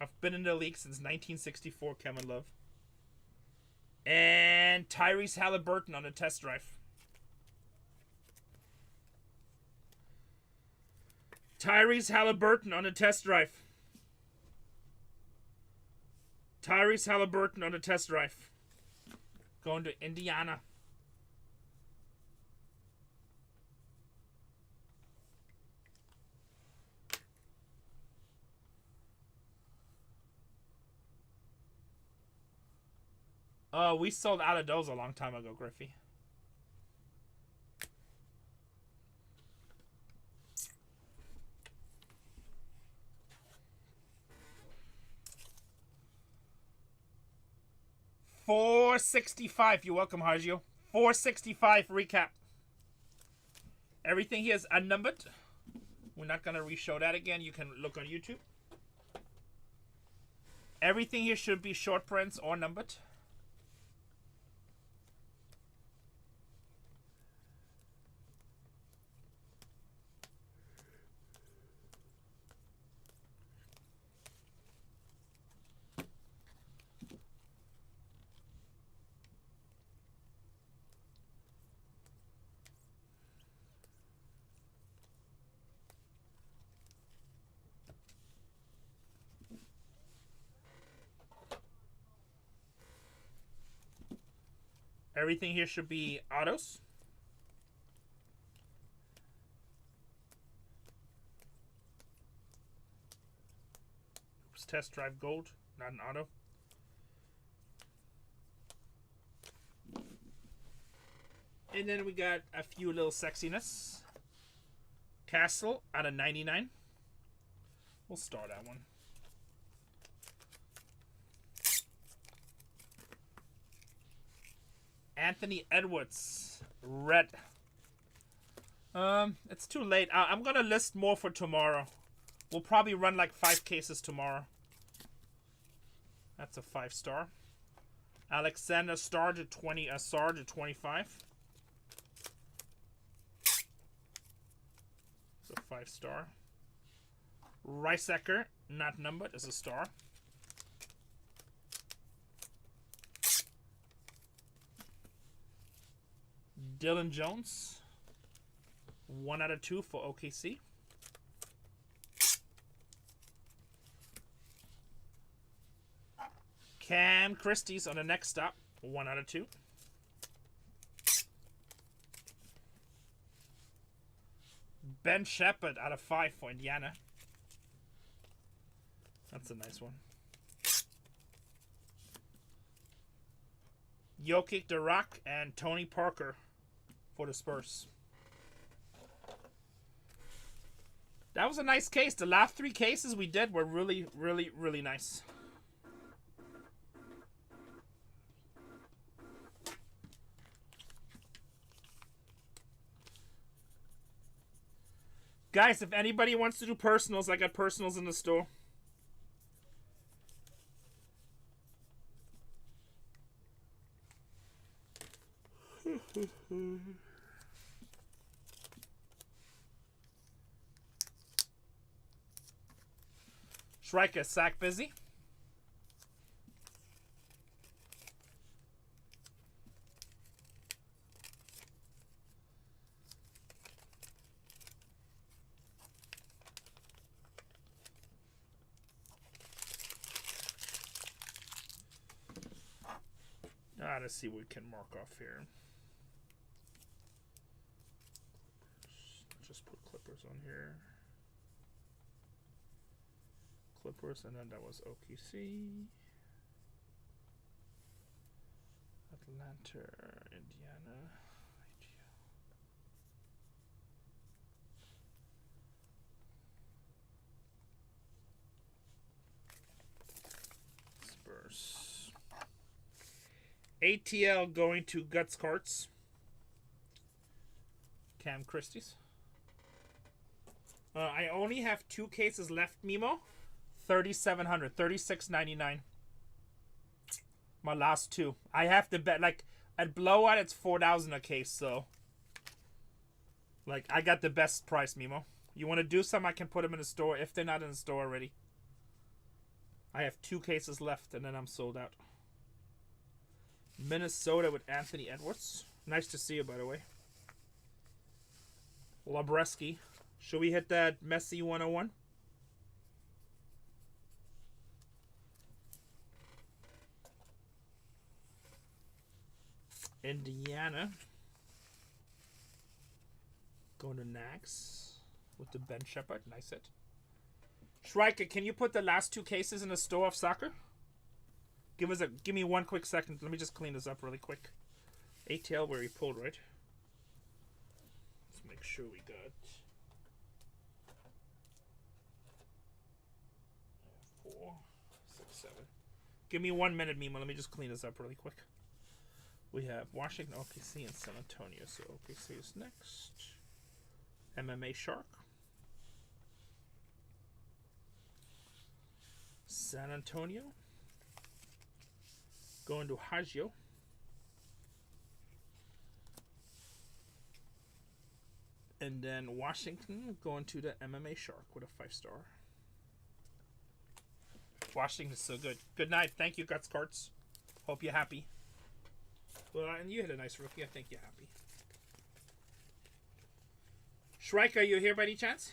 [SPEAKER 1] I've been in the league since 1964, Kevin Love. And Tyrese Halliburton on the test drive. Tyrese Halliburton on the test drive. Tyrese Halliburton on the test drive. Going to Indiana. We sold out of those a long time ago, Griffey. $465. You're welcome, Hajio. $465 recap. Everything here is unnumbered. We're not going to re-show that again. You can look on YouTube. Everything here should be short prints or numbered. Everything here should be autos. Oops, test drive gold, not an auto. And then we got a few little sexiness. Castle out of 99. We'll start that one. Anthony Edwards, red. It's too late. I'm gonna list more for tomorrow. We'll probably run like 5 cases tomorrow. That's a 5-star. Alexander Star to 20. Star to 25. It's a 5-star. Riceacker, not numbered, is a star. Dylan Jones, 1 out of 2 for OKC. Cam Christie's on the next stop. 1 out of 2. Ben Shepherd out of 5 for Indiana. That's a nice one. Jokic, The Rock, and Tony Parker for the Spurs. That was a nice case. The last 3 cases we did were really, really, really nice. Guys, if anybody wants to do personals, I got personals in the store. Striker, sack busy. Let's see what we can mark off here. Let's just put Clippers on here. Clippers, and then that was OKC. Atlanta, Indiana. Spurs. ATL going to Guts Carts. Cam Christie's. I only have 2 cases left, Mimo. 3,700, 36.99. My last 2. I have to bet, like, at blowout it's 4,000 a case, so like I got the best price, Mimo. You want to do some? I can put them in the store if they're not in the store already. I have 2 cases left, and then I'm sold out. Minnesota with Anthony Edwards. Nice to see you, by the way. Labreski. Should we hit that Messi 101? Indiana. Going to Nax with the Ben Shepherd. Nice hit. Shrika, can you put the last 2 cases in the store of soccer? Give me 1 quick second. Let me just clean this up really quick. ATL where he pulled, right? Let's make sure we got 4, 6, 7. Give me 1 minute, Mima. Let me just clean this up really quick. We have Washington, OKC, and San Antonio. So OKC is next. MMA Shark. San Antonio. Going to Hagio. And then Washington going to the MMA Shark with a 5-star. Washington is so good. Good night. Thank you, Guts Carts. Hope you're happy. Well, and you hit a nice rookie. I think you're happy. Shrike, are you here by any chance?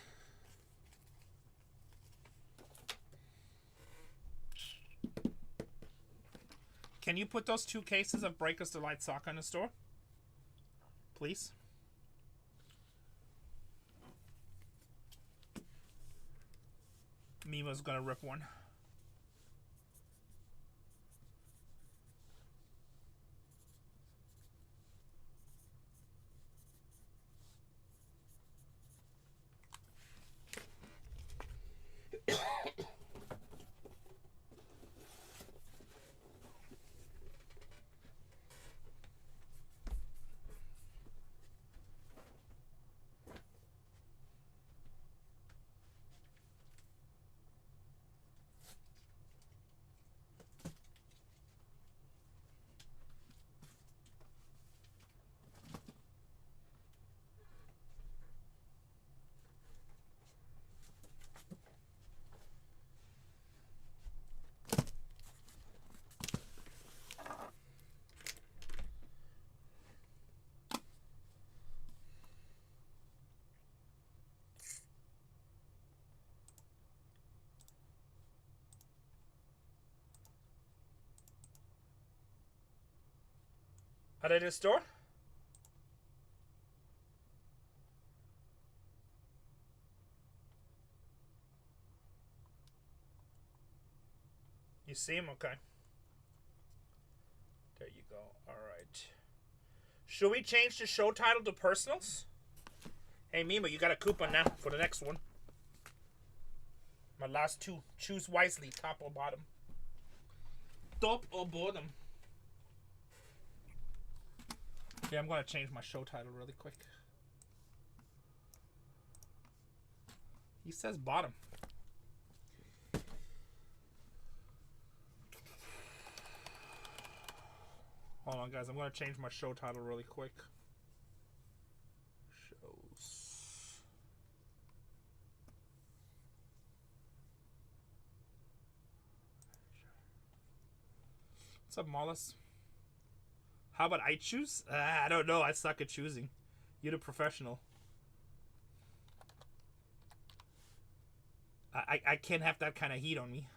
[SPEAKER 1] Can you put those 2 cases of Breakers Delight Soccer in the store? Please. Mima's gonna rip one. Are they in the store? You see him? Okay. There you go. All right. Should we change the show title to Personals? Hey, Mima, you got a coupon now for the next one. My last two. Choose wisely, top or bottom. Top or bottom. Yeah, I'm going to change my show title really quick. He says bottom. Hold on, guys. I'm going to change my show title really quick. Shows. What's up, Mollis? How about I choose? I don't know. I suck at choosing. You're the professional. I can't have that kind of heat on me.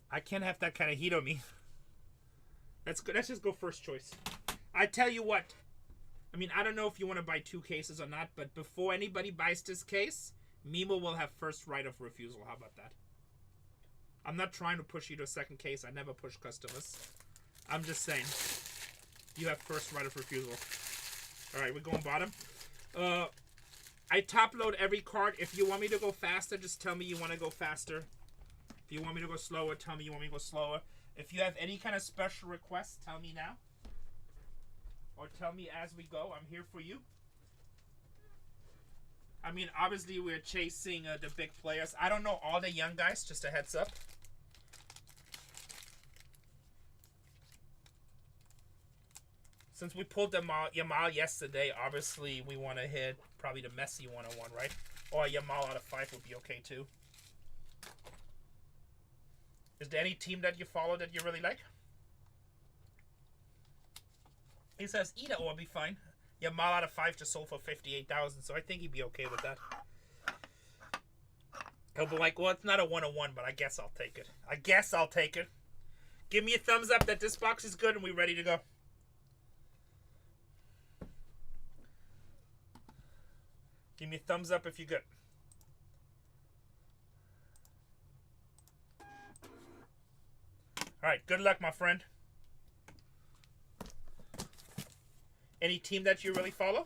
[SPEAKER 1] I can't have that kind of heat on me. Let's just go first choice. I tell you what. I mean, I don't know if you want to buy 2 cases or not, but before anybody buys this case, Mimo will have first right of refusal. How about that? I'm not trying to push you to a second case. I never push customers. I'm just saying. You have first right of refusal. Alright, we're going bottom. I top load every card. If you want me to go faster, just tell me you want to go faster. If you want me to go slower, tell me you want me to go slower. If you have any kind of special requests, tell me now. Or tell me as we go. I'm here for you. I mean, obviously we're chasing the big players. I don't know all the young guys, just a heads up. Since we pulled the Yamal yesterday, obviously we want to hit probably the Messi 101, right? Or a Yamal out of 5 would be okay too. Is there any team that you follow that you really like? He says either or be fine. Yamal out of 5 just sold for 58,000, so I think he'd be okay with that. He'll be like, well, it's not a 101, but I guess I'll take it. I guess I'll take it. Give me a thumbs up that this box is good and we're ready to go. Give me a thumbs up if you're good. Alright, good luck, my friend. Any team that you really follow?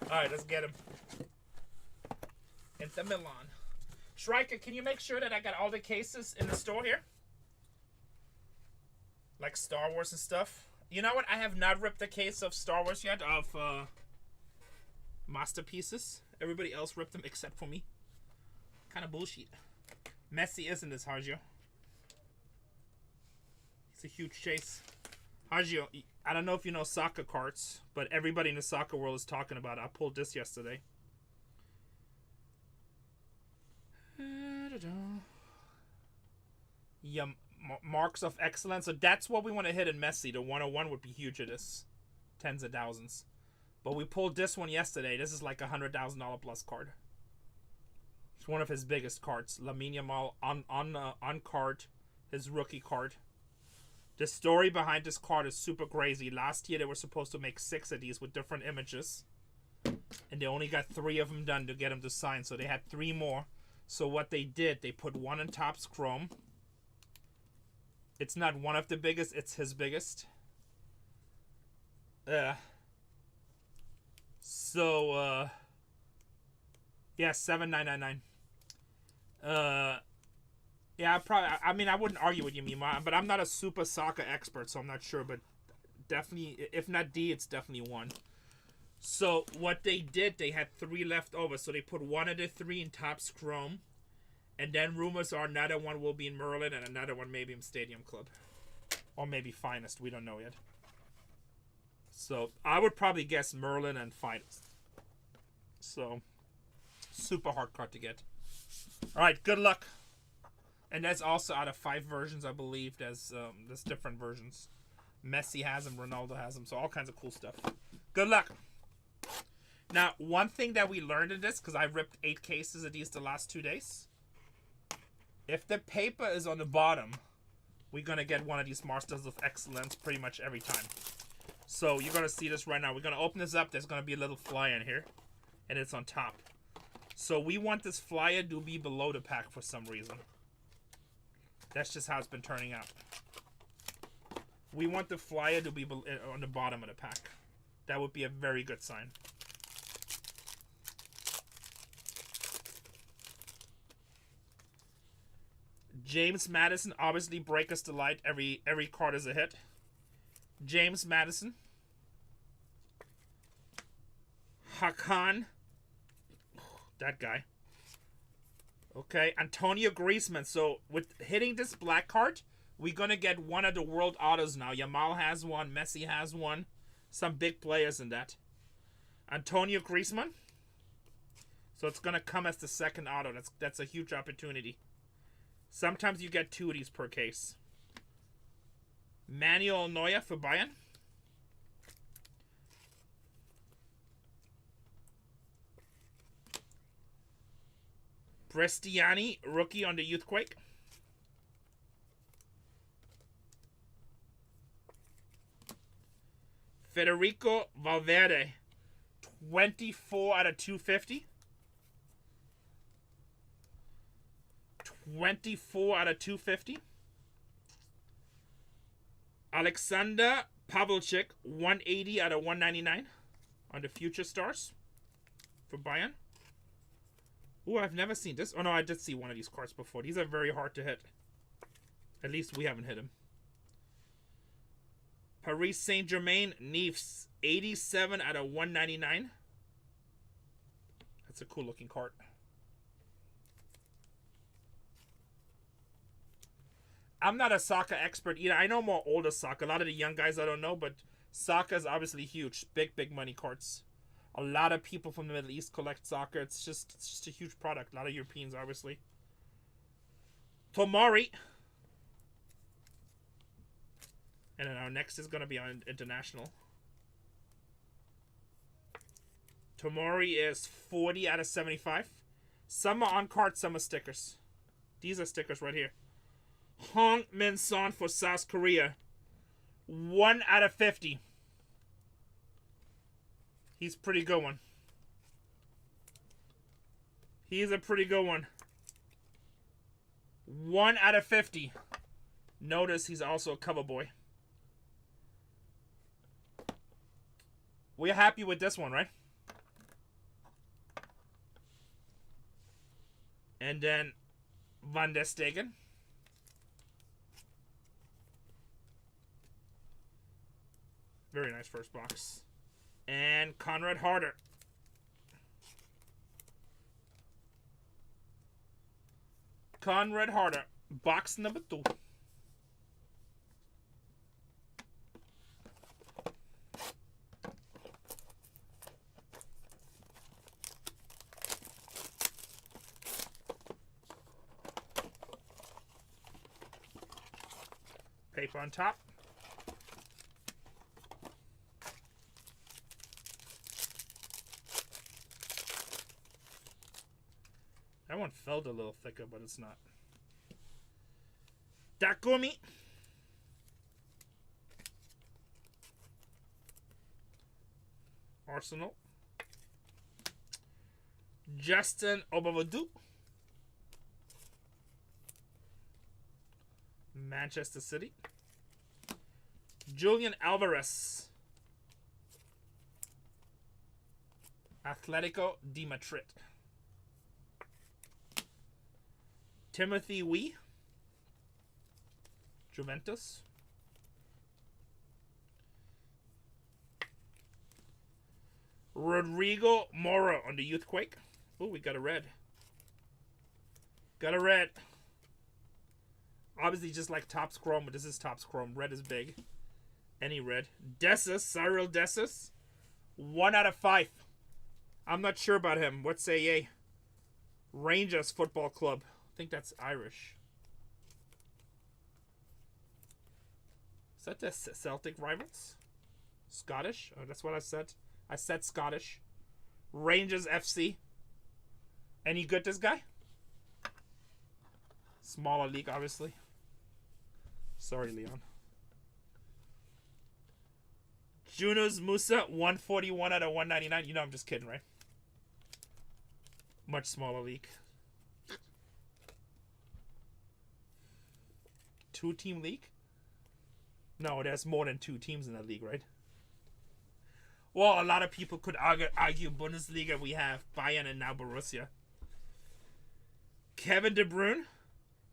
[SPEAKER 1] Alright, let's get him. Inter Milan. Striker, can you make sure that I got all the cases in the store here? Like Star Wars and stuff. You know what? I have not ripped a case of Star Wars yet, of masterpieces. Everybody else ripped them except for me. Kind of bullshit. Messi isn't this, Hajio. It's a huge chase. Hajio, I don't know if you know soccer cards, but everybody in the soccer world is talking about it. I pulled this yesterday. Yeah, marks of excellence. So that's what we want to hit in Messi. The 101 would be huge at this. Tens of thousands. But we pulled this one yesterday. This is like a $100,000 plus card. It's one of his biggest cards. Lamine Yamal on card. His rookie card. The story behind this card is super crazy. Last year they were supposed to make 6 of these with different images. And they only got 3 of them done to get him to sign. So they had 3 more. So what they did, they put one in TOPPS Chrome. It's not one of the biggest, it's his biggest. Yeah, $7,999. Yeah, I mean, I wouldn't argue with you, Mima, but I'm not a super soccer expert, so I'm not sure, but definitely, if not D, it's definitely 1. So what they did, they had 3 left over, so they put 1 of the 3 in TOPPS Chrome. And then rumors are another one will be in Merlin and another one maybe in Stadium Club. Or maybe Finest. We don't know yet. So I would probably guess Merlin and Finals. So super hard card to get. All right, good luck. And that's also out of 5 versions, I believe. There's different versions. Messi has them, Ronaldo has them, so all kinds of cool stuff. Good luck. Now, one thing that we learned in this, because I ripped 8 cases of these the last 2 days. If the paper is on the bottom, we're going to get one of these Masters of Excellence pretty much every time. So you're going to see this right now. We're going to open this up. There's going to be a little flyer in here, and it's on top. So we want this flyer to be below the pack for some reason. That's just how it's been turning out. We want the flyer to be on the bottom of the pack. That would be a very good sign. James Madison, obviously break us to light. Every card is a hit. James Madison. Hakan. That guy. Okay, Antonio Griezmann. So with hitting this black card, we're going to get one of the world autos now. Yamal has one. Messi has one. Some big players in that. Antonio Griezmann. So it's going to come as the second auto. That's a huge opportunity. Sometimes you get 2 of these per case. Manuel Neuer for Bayern. Prestiani, rookie on the Youthquake. Federico Valverde, 24 out of 250. 24 out of 250. Alexander Pavlicek, 180 out of 199 on the Future Stars for Bayern. Ooh, I've never seen this. Oh, no, I did see one of these cards before. These are very hard to hit. At least we haven't hit them. Paris Saint-Germain, Nice, 87 out of 199. That's a cool looking card. I'm not a soccer expert either. I know more older soccer. A lot of the young guys I don't know, but soccer is obviously huge. Big money cards. A lot of people from the Middle East collect soccer. It's just a huge product. A lot of Europeans, obviously. Tomori. And then our next is going to be on international. Tomori is 40 out of 75. Some are on cards, some are stickers. These are stickers right here. Hong Min Son for South Korea. 1 out of 50. He's a pretty good one. He's a pretty good one. 1 out of 50. Notice he's also a cover boy. We're happy with this one, right? And then Van der Stegen. Very nice first box. And Conrad Harder. Conrad Harder. Box number 2. Paper on top. That one felt a little thicker, but it's not. Takumi. Arsenal. Justin Obavadu. Manchester City. Julian Alvarez. Atletico de Madrid. Timothy Wee. Juventus. Rodrigo Mora on the Youthquake. Oh, we got a red. Got a red. Obviously just like Topps Chrome, but this is Topps Chrome. Red is big. Any red. Dessus, Cyril Dessus. 1 out of 5. I'm not sure about him. What's AA? Rangers Football Club. I think that's Irish. Is that the Celtic rivals? Scottish? Oh, that's what I said. I said Scottish. Rangers FC. Any good, this guy? Smaller league, obviously. Sorry, Leon. Yunus Musa, 141 out of 199. You know I'm just kidding, right? Much smaller league. 2-team league? No, there's more than 2 teams in the league, right? Well, a lot of people could argue Bundesliga. We have Bayern and now Borussia. Kevin De Bruyne,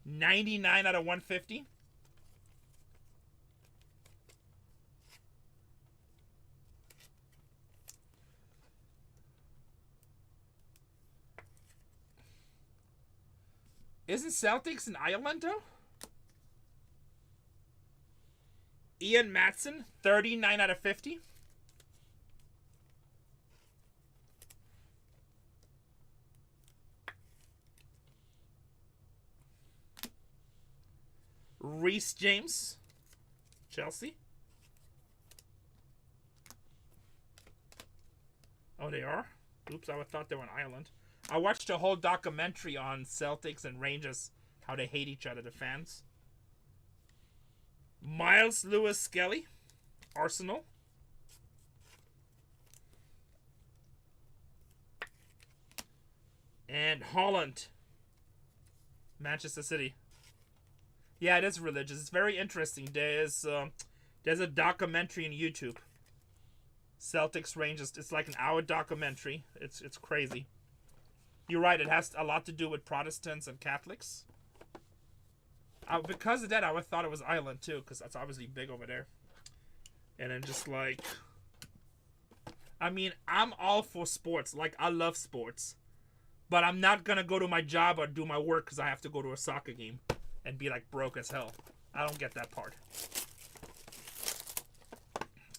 [SPEAKER 1] 99 out of 150. Isn't Celtics in Ireland, though? Ian Matson, 39 out of 50. Reece James, Chelsea. Oh, they are? Oops, I thought they were in Ireland. I watched a whole documentary on Celtics and Rangers, how they hate each other, the fans. Miles Lewis Skelly, Arsenal. And Holland, Manchester City. Yeah, it is religious. It's very interesting. There's a documentary on YouTube. Celtics Rangers. It's like an hour documentary. It's crazy. You're right. It has a lot to do with Protestants and Catholics. Because of that, I thought it was Ireland too, because that's obviously big over there. And then just like, I mean, I'm all for sports. Like, I love sports, but I'm not gonna go to my job or do my work because I have to go to a soccer game and be like broke as hell. I don't get that part.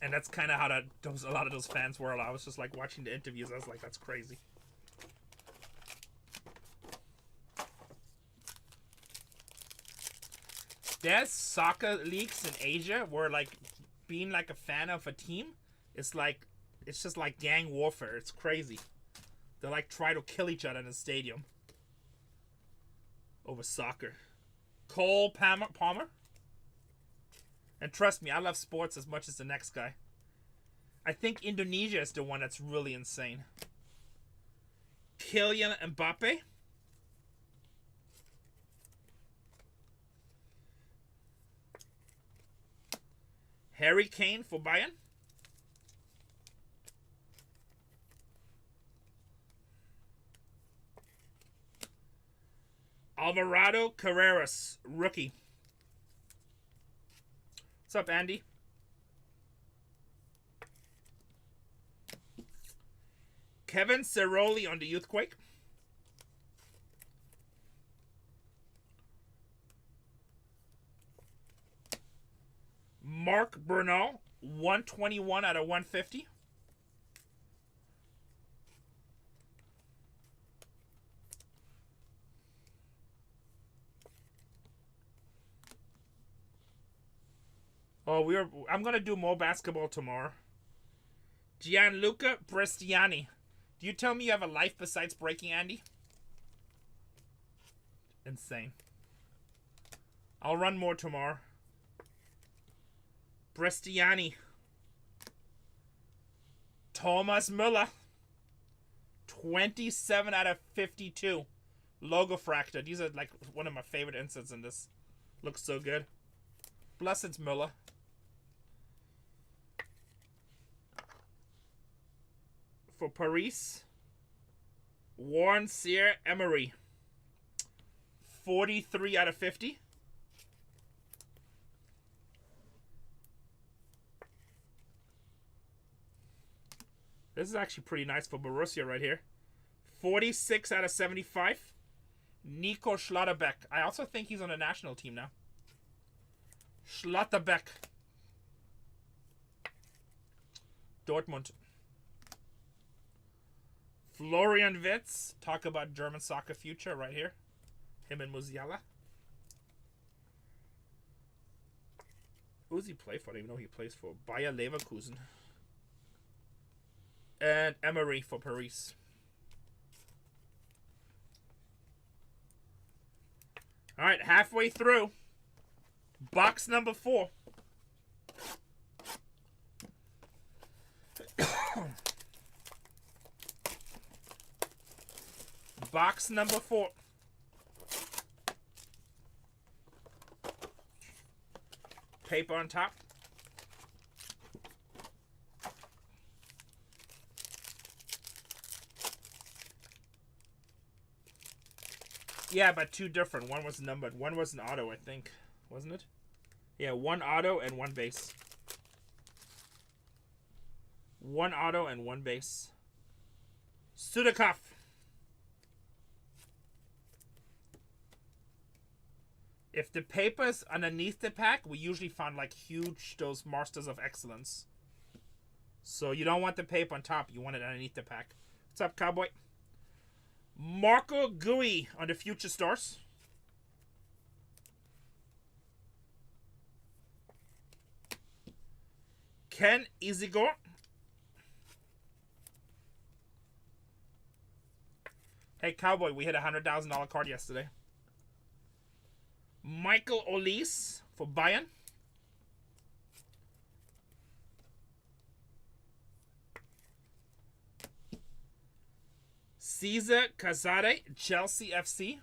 [SPEAKER 1] And that's kind of how a lot of those fans were. I was just like watching the interviews. I was like, that's crazy. There's soccer leagues in Asia where like being like a fan of a team is like, it's just like gang warfare. It's crazy. They like try to kill each other in the stadium over soccer. Cole Palmer. And trust me, I love sports as much as the next guy. I think Indonesia is the one that's really insane. Kylian Mbappe. Harry Kane for Bayern. Alvarado Carreras, rookie. What's up, Andy? Kevin Ceroli on the Youthquake. Mark Bernal, 121 out of 150. Oh, I'm gonna do more basketball tomorrow. Gianluca Prestiani. Do you tell me you have a life besides breaking, Andy? Insane. I'll run more tomorrow. Prestiani. Thomas Müller. 27 out of 52. Logo Fractor. These are like one of my favorite inserts in this. Looks so good. Plus it's Müller. For Paris, Warren Sear Emery, 43 out of 50. This is actually pretty nice for Borussia right here. 46 out of 75. Nico Schlotterbeck. I also think he's on the national team now. Schlotterbeck. Dortmund. Florian Wirtz. Talk about German soccer future right here. Him and Musiala. Who does he play for? I don't even know who he plays for. Bayer Leverkusen. And Emery for Paris. All right, halfway through. Box number 4. Box number 4. Paper on top. Yeah, but 2 different. One was numbered. One was an auto, I think. Wasn't it? Yeah, 1 auto and 1 base. 1 auto and 1 base. Sudakov. If the paper's underneath the pack, we usually find like huge, those Masters of Excellence. So you don't want the paper on top. You want it underneath the pack. What's up, Cowboy? Marco Gui on the Future Stars. Ken Izigor. Hey, Cowboy, we hit a $100,000 card yesterday. Michael Olise for Bayern. Cesar Casade, Chelsea FC.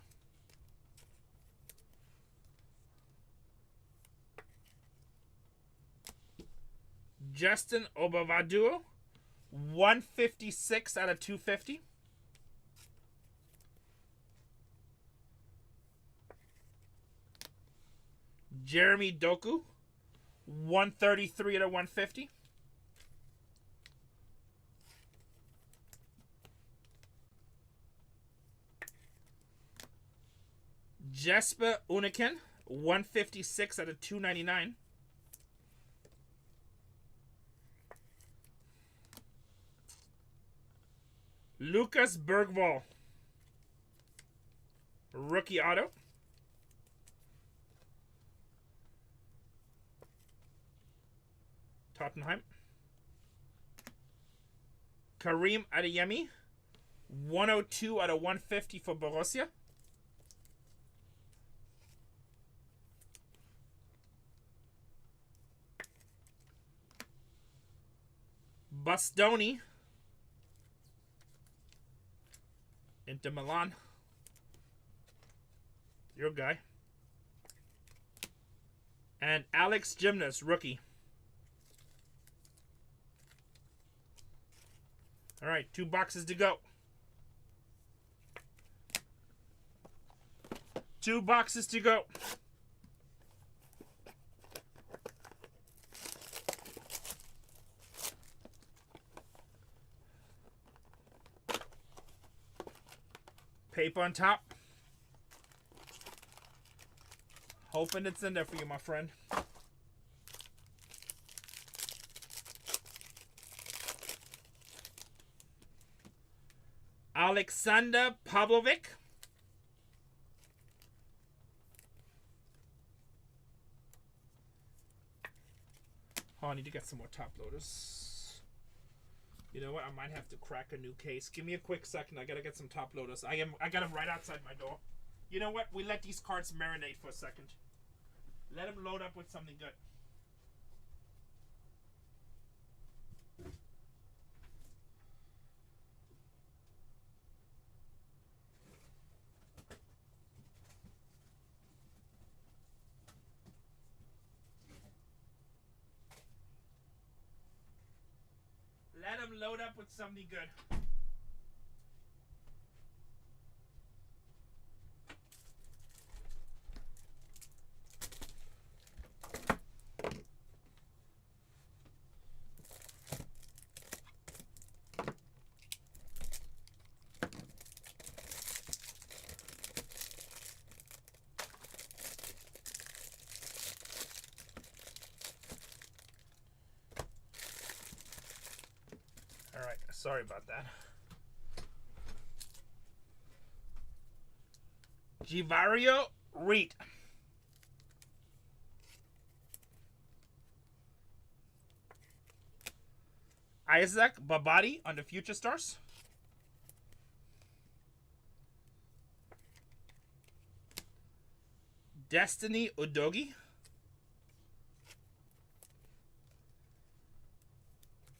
[SPEAKER 1] Justin Obavaduo, 156 out of 250. Jeremy Doku, 133 out of 150. Jesper Uniken, 156 out of 299. Lucas Bergvall, rookie auto. Tottenham. Karim Adeyemi, 102 out of 150 for Borussia. Bastoni, Inter Milan. Your guy. And Alex Gymnast, rookie. All right, 2 boxes to go. 2 boxes to go. Paper on top. Hoping it's in there for you, my friend. Alexander Pavlovic. Oh, I need to get some more top loaders. You know what? I might have to crack a new case. Give me a quick second. I gotta get some top loaders. I got them right outside my door. You know what? We let these cards marinate for a second. Let them load up with something good. Let them load up with something good. right. Sorry about that. Jivario Reed. Isaac Babadi on the Future Stars. Destiny Udogi.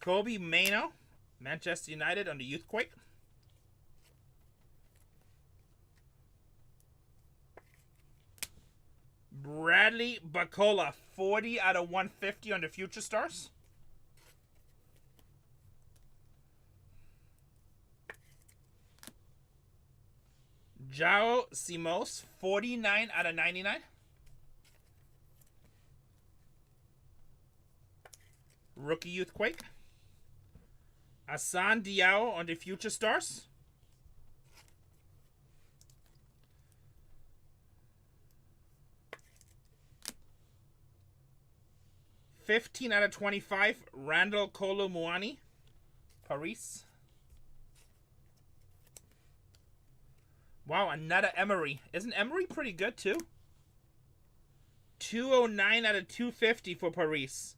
[SPEAKER 1] Kobe Mano, Manchester United on the Youthquake. Bradley Bacola, 40 out of 150 on the Future Stars. Jao Simos, 49 out of 99. Rookie Youthquake. Asan Diao on the Future Stars. $15 out of 25. Randall Kolo Muani, Paris. Wow, another Emery. Isn't Emery pretty good too? 209 out of 250 for Paris.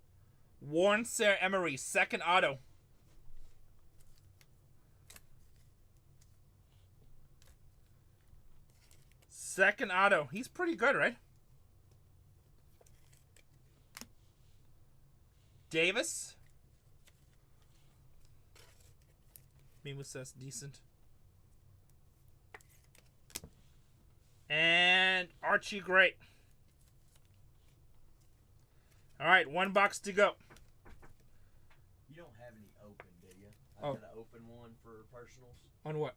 [SPEAKER 1] Warren Sir Emery, second auto. Second auto. He's pretty good, right? Davis. Mimo says decent. And Archie Gray. All right, one box to go.
[SPEAKER 3] You don't have any open, do you? I've got to open one for personals.
[SPEAKER 1] On what?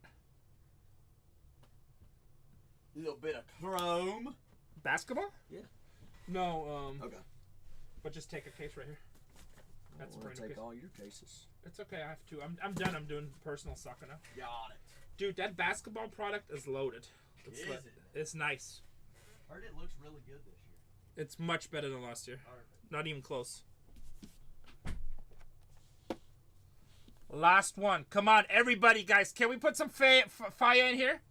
[SPEAKER 3] A little bit of chrome.
[SPEAKER 1] Basketball?
[SPEAKER 3] Yeah.
[SPEAKER 1] No,
[SPEAKER 3] Okay.
[SPEAKER 1] but just take a case right here. That's
[SPEAKER 3] I want to take all your cases.
[SPEAKER 1] It's okay, I have to. I'm done. I'm doing personal soccer now.
[SPEAKER 3] Got it.
[SPEAKER 1] Dude, that basketball product is loaded. It's nice.
[SPEAKER 3] Heard it looks really good this year.
[SPEAKER 1] It's much better than last year.
[SPEAKER 3] Perfect.
[SPEAKER 1] Not even close. Last one. Come on, everybody, guys. Can we put some fire in here?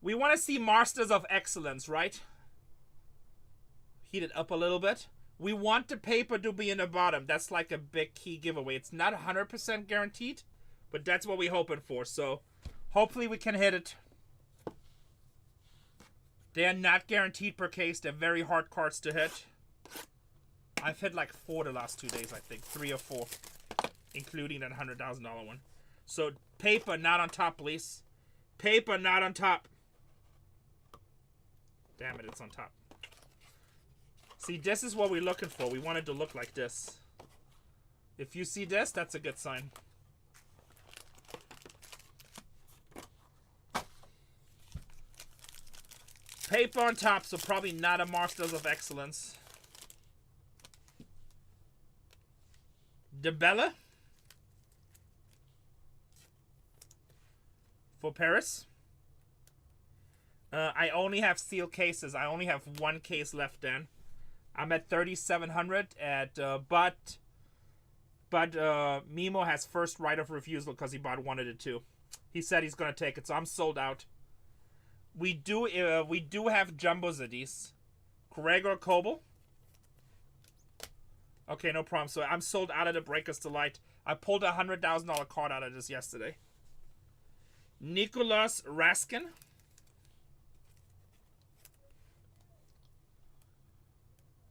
[SPEAKER 1] We want to see Masters of Excellence, right? Heat it up a little bit. We want the paper to be in the bottom. That's like a big key giveaway. It's not 100% guaranteed, but that's what we're hoping for. So hopefully we can hit it. They are not guaranteed per case. They're very hard cards to hit. I've hit like 4 the last 2 days, I think. 3 or 4. Including that $100,000 one. So paper not on top, please. Paper not on top. Damn it, it's on top. See, this is what we're looking for. We want it to look like this. If you see this, that's a good sign. Paper on top, so probably not a Masters of Excellence. DeBella for Paris. I only have sealed cases. I only have 1 case left then. I'm at 3,700 at but Mimo has first right of refusal because he bought 1 of the 2. He said he's gonna take it, so I'm sold out. We do have jumbos of these. Gregor Kobel. Okay, no problem. So I'm sold out of the Breakers Delight. I pulled a $100,000 card out of this yesterday. Nicholas Raskin.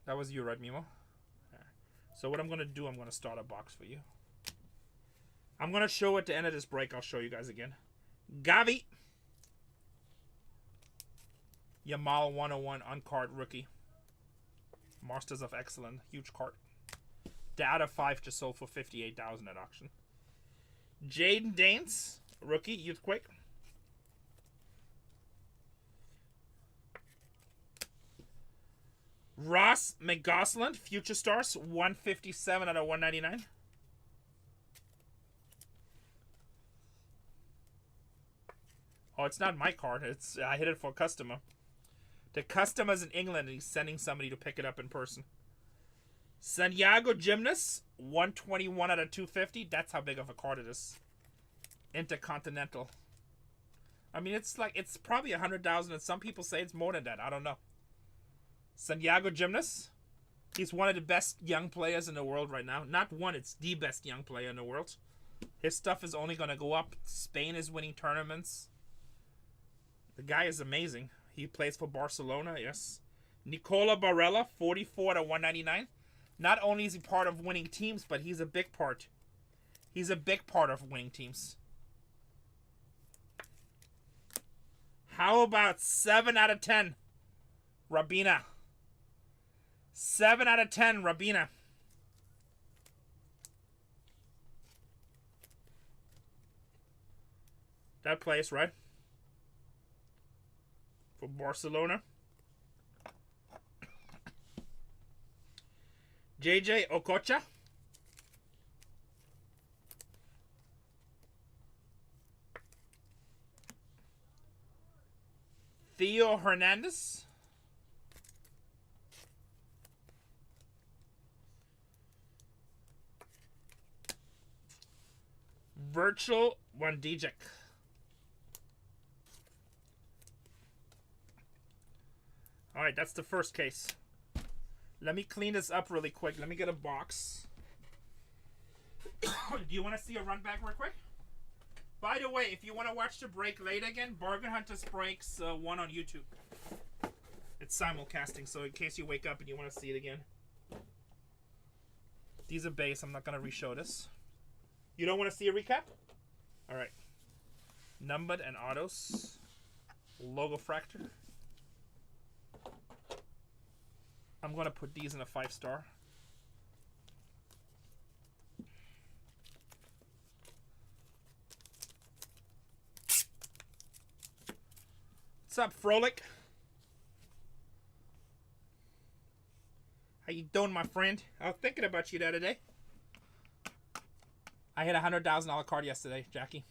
[SPEAKER 1] That was you, right, Mimo? So what I'm going to do, I'm going to start a box for you. I'm going to show at the end of this break. I'll show you guys again. Gavi. Yamal 101 on-card rookie. Masters of Excellence. Huge card. The out of 5 just sold for $58,000 at auction. Jaden Danes. Rookie. Youthquake. Ross McGosland, Future Stars, 157 out of 199. Oh, it's not my card. I hit it for a customer. The customer's in England and he's sending somebody to pick it up in person. Santiago Gymnast, 121 out of 250. That's how big of a card it is. Intercontinental. I mean, it's probably 100,000, and some people say it's more than that. I don't know. Santiago Gymnast. He's one of the best young players in the world right now. Not one, it's the best young player in the world. His stuff is only going to go up. Spain is winning tournaments. The guy is amazing. He plays for Barcelona, yes. Nicola Barella, 44 to 199. Not only is he part of winning teams, but he's a big part. He's a big part of winning teams. How about 7 out of 10? Rabina. 7 out of 10, Rabina. That plays, right? For Barcelona. JJ Okocha. Theo Hernandez. Virtual Wandijek. Alright, that's the first case. Let me clean this up really quick. Let me get a box. Do you want to see a run back real quick? By the way, if you want to watch the break late again, BargainHuntersbreaks 1 on YouTube. It's simulcasting, so in case you wake up and you want to see it again. These are base. I'm not going to re-show this. You don't want to see a recap? Alright. Numbered and autos. Logo fractor. I'm going to put these in a 5-star. What's up, Frolic? How you doing, my friend? I was thinking about you the other day. I hit a $100,000 card yesterday, Jackie.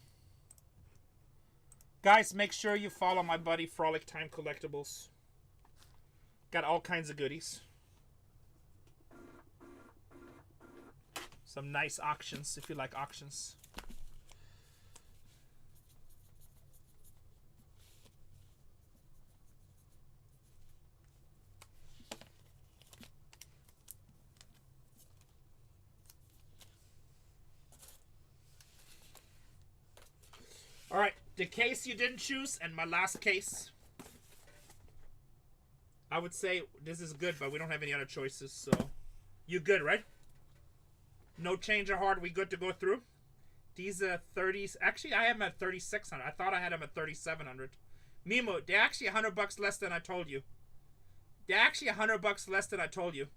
[SPEAKER 1] Guys, make sure you follow my buddy Frolic Time Collectibles. Got all kinds of goodies. Some nice auctions if you like auctions. All right, the case you didn't choose and my last case. I would say this is good, but we don't have any other choices, so you good, right? No change of heart. We good to go through. These are 30s. Actually, I am at 3,600. I thought I had them at 3,700. Mimo, they're actually $100 less than I told you. They're actually $100 less than I told you.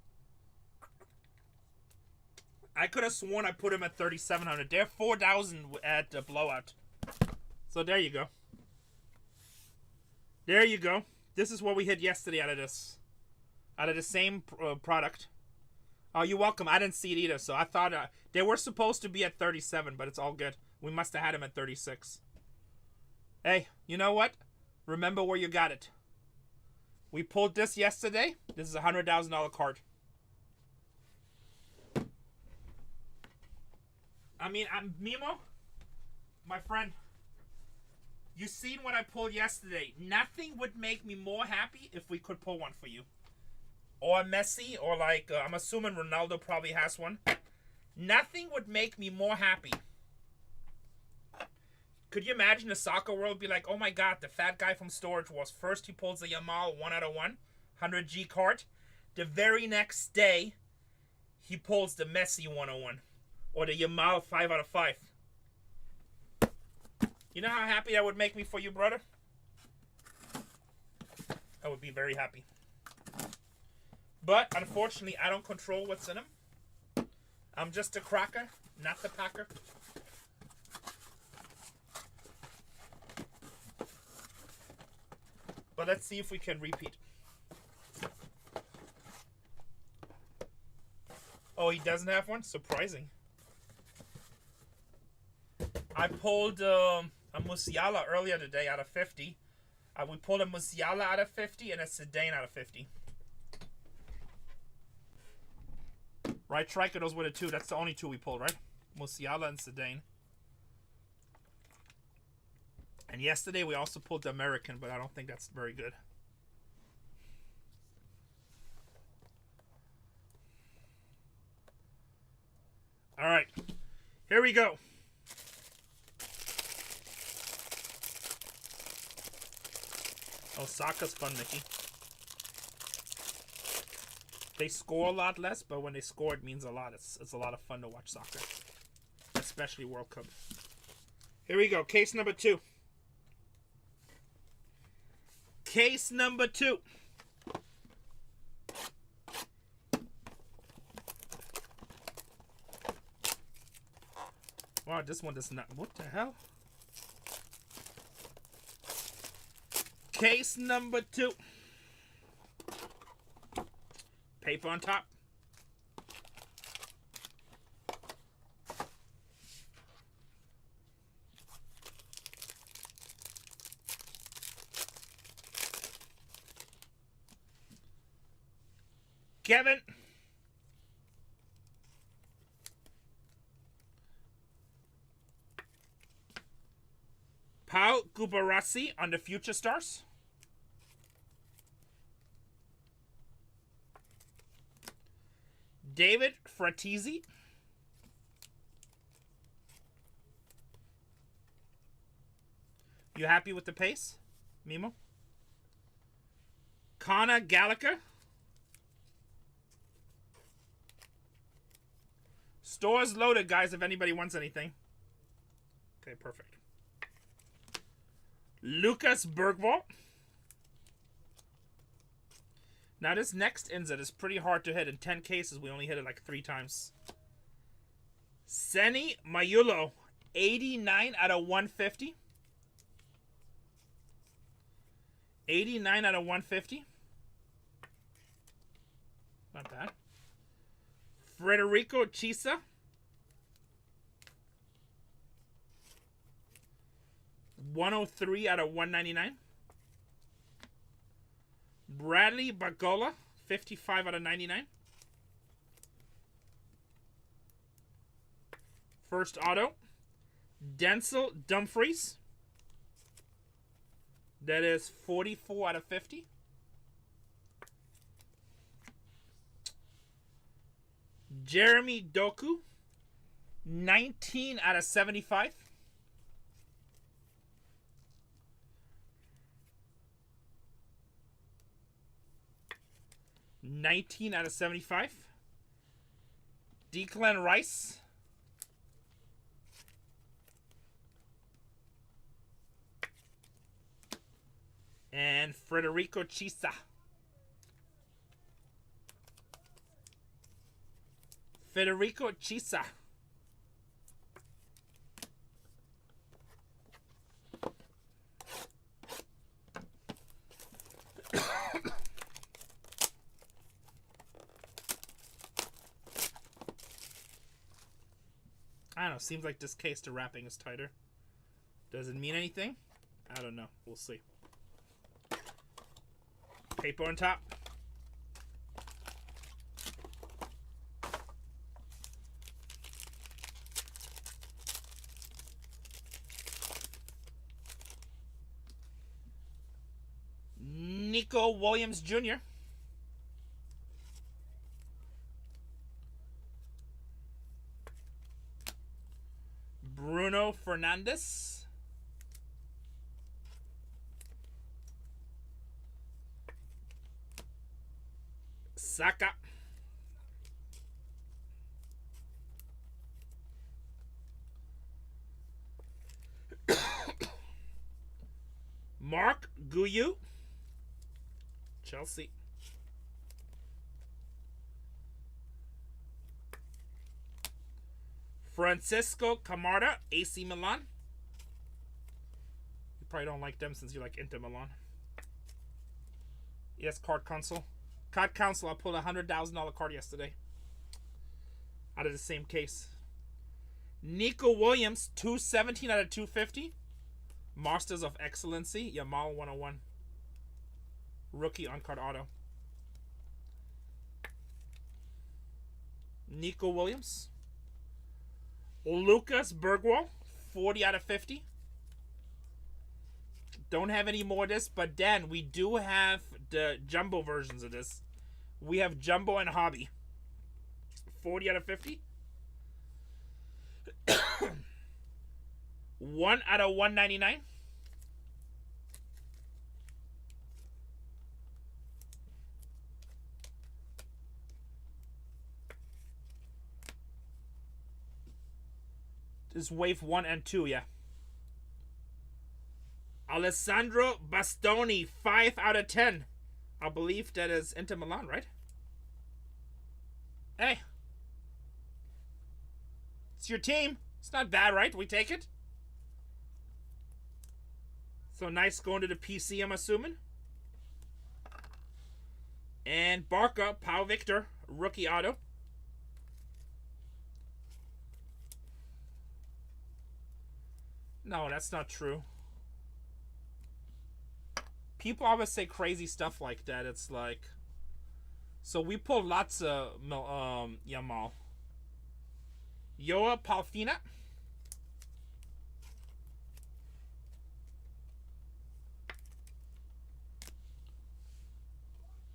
[SPEAKER 1] I could have sworn I put them at 3,700. They're 4,000 at the blowout. So there you go. There you go. This is what we hit yesterday out of this. Out of the same product. Oh, you're welcome. I didn't see it either, so I thought they were supposed to be at 37, but it's all good. We must have had them at 36. Hey, you know what? Remember where you got it. We pulled this yesterday. This is a $100,000 card. I mean, Mimo, my friend, you seen what I pulled yesterday. Nothing would make me more happy if we could pull one for you. Or Messi, or like, I'm assuming Ronaldo probably has one. Nothing would make me more happy. Could you imagine the soccer world be like, oh my god, the fat guy from Storage Wars. First he pulls the Yamal 1 out of 1, 100G card. The very next day, he pulls the Messi 101. Or the Yamal 5 out of 5. You know how happy that would make me for you, brother? I would be very happy. But, unfortunately, I don't control what's in them. I'm just a cracker, not the packer. But let's see if we can repeat. Oh, he doesn't have one? Surprising. I pulled a Musiala earlier today out of 50. We pulled a Musiala out of 50 and a Zidane out of 50. Right, Striker, those were the two. That's the only two we pulled, right? Musiala and Zidane. And yesterday we also pulled the American, but I don't think that's very good. All right, here we go. Osaka's fun, Mickey. They score a lot less, but when they score, it means a lot. It's a lot of fun to watch soccer, especially World Cup. Here we go. Case number 2. Case number 2. Wow, this one does not. What the hell? Case number 2. Paper on top. Kevin. Pau Gubarassi on the Future Stars. David Fratesi. You happy with the pace, Mimo? Connor Gallagher. Stores loaded, guys, if anybody wants anything. Okay, perfect. Lucas Bergvall. Now this next inset is pretty hard to hit. In 10 cases, we only hit it like 3 times. Seni Mayulo, 89 out of 150. 89 out of 150. Not bad. Federico Chiesa. $103 out of 199. Bradley Bagola, 55 out of 99. First auto. Denzel Dumfries. That is 44 out of 50. Jeremy Doku, 19 out of 75. $19 out of 75. Declan Rice. And Federico Chiesa. Federico Chiesa. I don't know. Seems like this case, the wrapping is tighter. Does it mean anything? I don't know. We'll see. Paper on top. Nico Williams Jr. Bruno Fernandes. Saka. Mark Guyu. Chelsea. Francisco Camarda, AC Milan. You probably don't like them since you like Inter Milan. Yes, card console. Card console, I pulled a $100,000 card yesterday. Out of the same case. Nico Williams, 217 out of 250. Masters of Excellency, Yamal 101. Rookie on card auto. Nico Williams. Lucas Bergwall, 40 out of 50. Don't have any more of this, but Dan, we do have the jumbo versions of this. We have Jumbo and Hobby. 40 out of 50. 1 out of 199. This is wave 1 and 2, yeah. Alessandro Bastoni, 5 out of 10. I believe that is Inter Milan, right? Hey. It's your team. It's not bad, right? We take it. So nice going to the PC, I'm assuming. And Barca, Pau Victor, rookie auto. No, that's not true. People always say crazy stuff like that. It's like... So we pulled lots of Yamal. Yoa Palfina.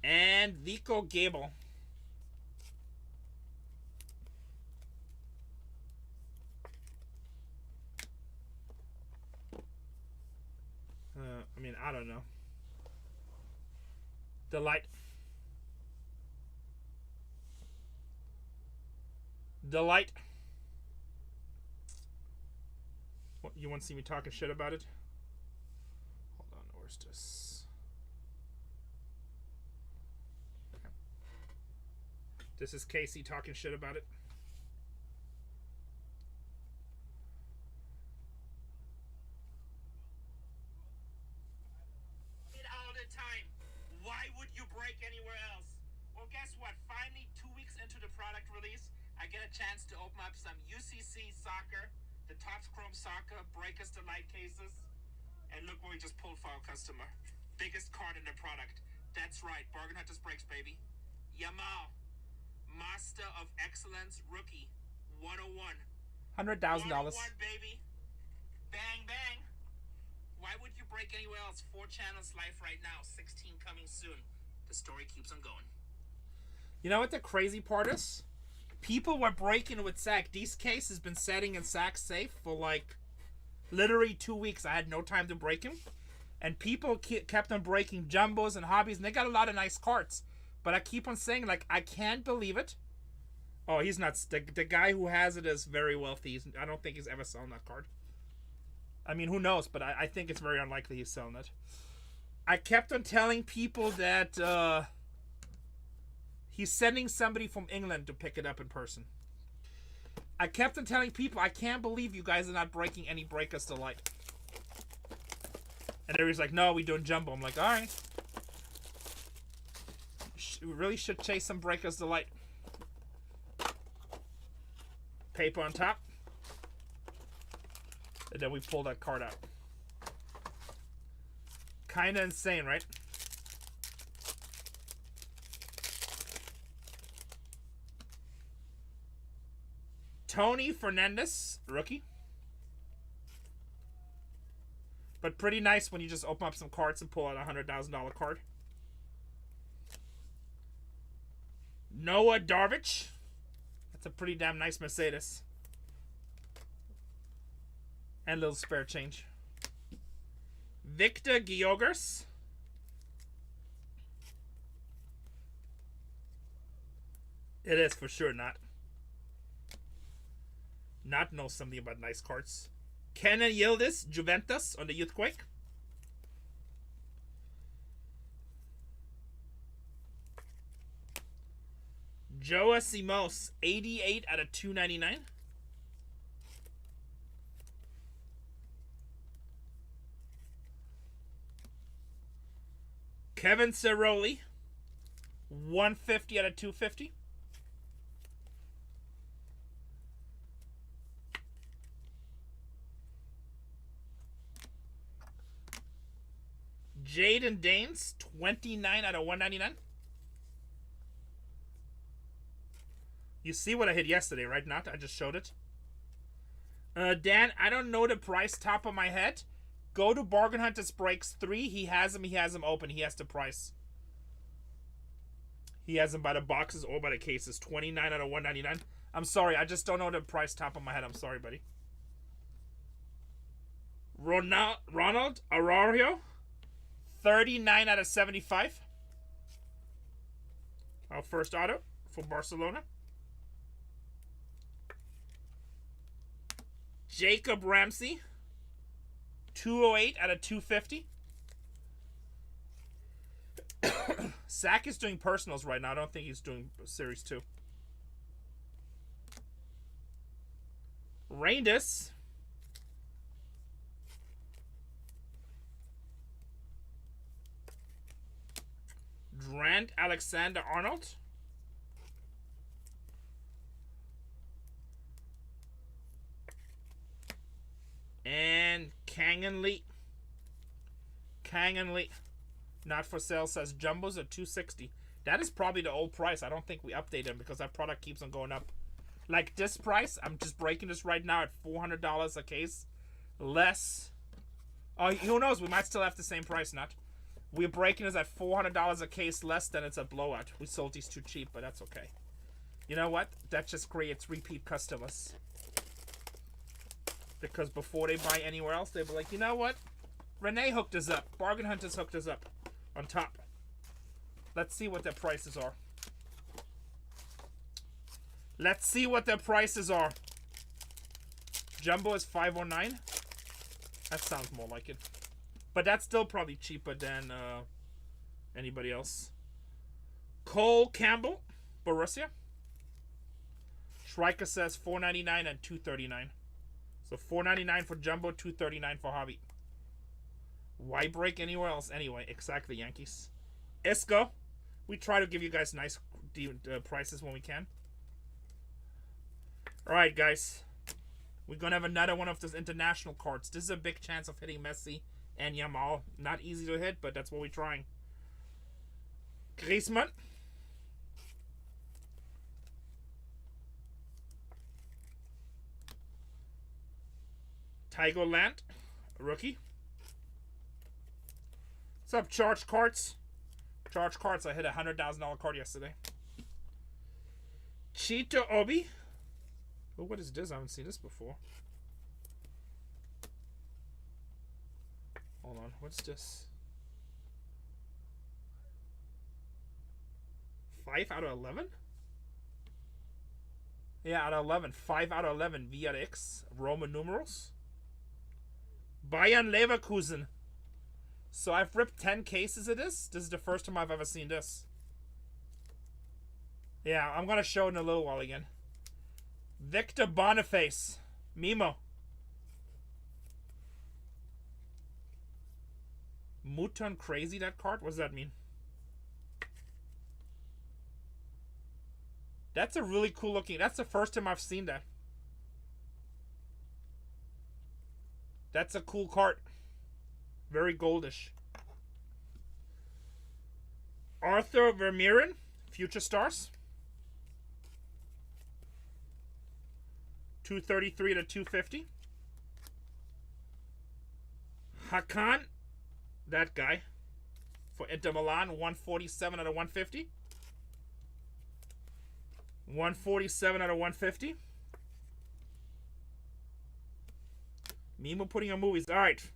[SPEAKER 1] And Vico Gable. I mean, I don't know. Delight. Delight. What, you want to see me talking shit about it? Hold on, where's this? This is Casey talking shit about it. All the time. Why would you break anywhere else? Well, guess what? Finally, 2 weeks into the product release, I get a chance to open up some UCC soccer, the TOPPS Chrome Soccer, Breakers Delight cases. And look what we just pulled for our customer. Biggest card in the product. That's right, Bargain Hunters Breaks, baby. Yamal, Master of Excellence rookie, 101. $100,000. 101, baby. Bang, bang. Why would you break anywhere else? 4 channels live right now. 16 coming soon. The story keeps on going. You know what the crazy part is? People were breaking with SAC. These case has been setting in SAC safe for like literally 2 weeks. I had no time to break him. And people kept on breaking jumbos and hobbies. And they got a lot of nice cards. But I keep on saying, like, I can't believe it. Oh, he's nuts. The guy who has it is very wealthy. I don't think he's ever selling that card. I mean, who knows? But I think it's very unlikely he's selling it. I kept on telling people that he's sending somebody from England to pick it up in person. I kept on telling people, I can't believe you guys are not breaking any Breakers Delight. And everybody's like, no, we're doing jumbo. I'm like, all right. We really should chase some Breakers Delight. Paper on top. And then we pull that card out. Kinda insane, right? Tony Fernandez, rookie. But pretty nice when you just open up some cards and pull out a $100,000 card. Noah Darvich. That's a pretty damn nice Mercedes. And a little spare change. Victor Gyökeres. It is for sure not. Not know something about nice cards. Kenan Yildiz, Juventus on the Youthquake. Joa Simos, 88 out of 299. Kevin Ceroli, 150 out of 250. Jaden Danes, 29 out of 199. You see what I hit yesterday, right? Not? I just showed it. Dan, I don't know the price top of my head. Go to BargainHuntersbreaks 3. He has them open. He has the price. He has them by the boxes or by the cases. 29 out of 199. I'm sorry, I just don't know the price top of my head. I'm sorry, buddy. Ronald Arario. 39 out of 75. Our first auto for Barcelona. Jacob Ramsey. 208 out of 250. Zach is doing personals right now. I don't think he's doing Series 2. Reindus. Grant Alexander-Arnold. And Kangen Lee. Not for sale, says Jumbos at $260. That is probably the old price. I don't think we update them because that product keeps on going up. Like this price, I'm just breaking this right now at $400 a case. Less. Who knows? We might still have the same price, not. We're breaking this at $400 a case less than it's a blowout. We sold these too cheap, but that's okay. You know what? That just creates repeat customers. Because before they buy anywhere else, they'll be like, you know what? Renee hooked us up. Bargain Hunters hooked us up. On top. Let's see what their prices are. Let's see what their prices are. Jumbo is $509. That sounds more like it. But that's still probably cheaper than anybody else. Cole Campbell, Borussia. Schreiker says $4.99 and $2.39. So $4.99 for Jumbo, $2.39 for Hobby. Why break anywhere else anyway? Exactly, Yankees. Isco. We try to give you guys nice prices when we can. Alright, guys. We're going to have another one of those international cards. This is a big chance of hitting Messi and Yamal. Not easy to hit, but that's what we're trying. Griezmann. Tiger Land. Rookie. What's up, Charge Cards? Charge Cards, I hit a $100,000 card yesterday. Chito Obi. Oh, what is this? I haven't seen this before. Hold on, what's this? 5 out of 11? Yeah, out of 11. 5 out of 11. VRX. Roman numerals. Bayern Leverkusen. So I've ripped 10 cases of this. This is the first time I've ever seen this. Yeah, I'm going to show it in a little while again. Victor Boniface. Mimo. Muton Crazy, that card? What does that mean? That's a really cool looking. That's the first time I've seen that. That's a cool card. Very goldish. Arthur Vermeeren, Future Stars. 233 to 250. Hakan, that guy, for Inter Milan, 147 out of 150. 147 out of 150. Mimo putting on movies. All right.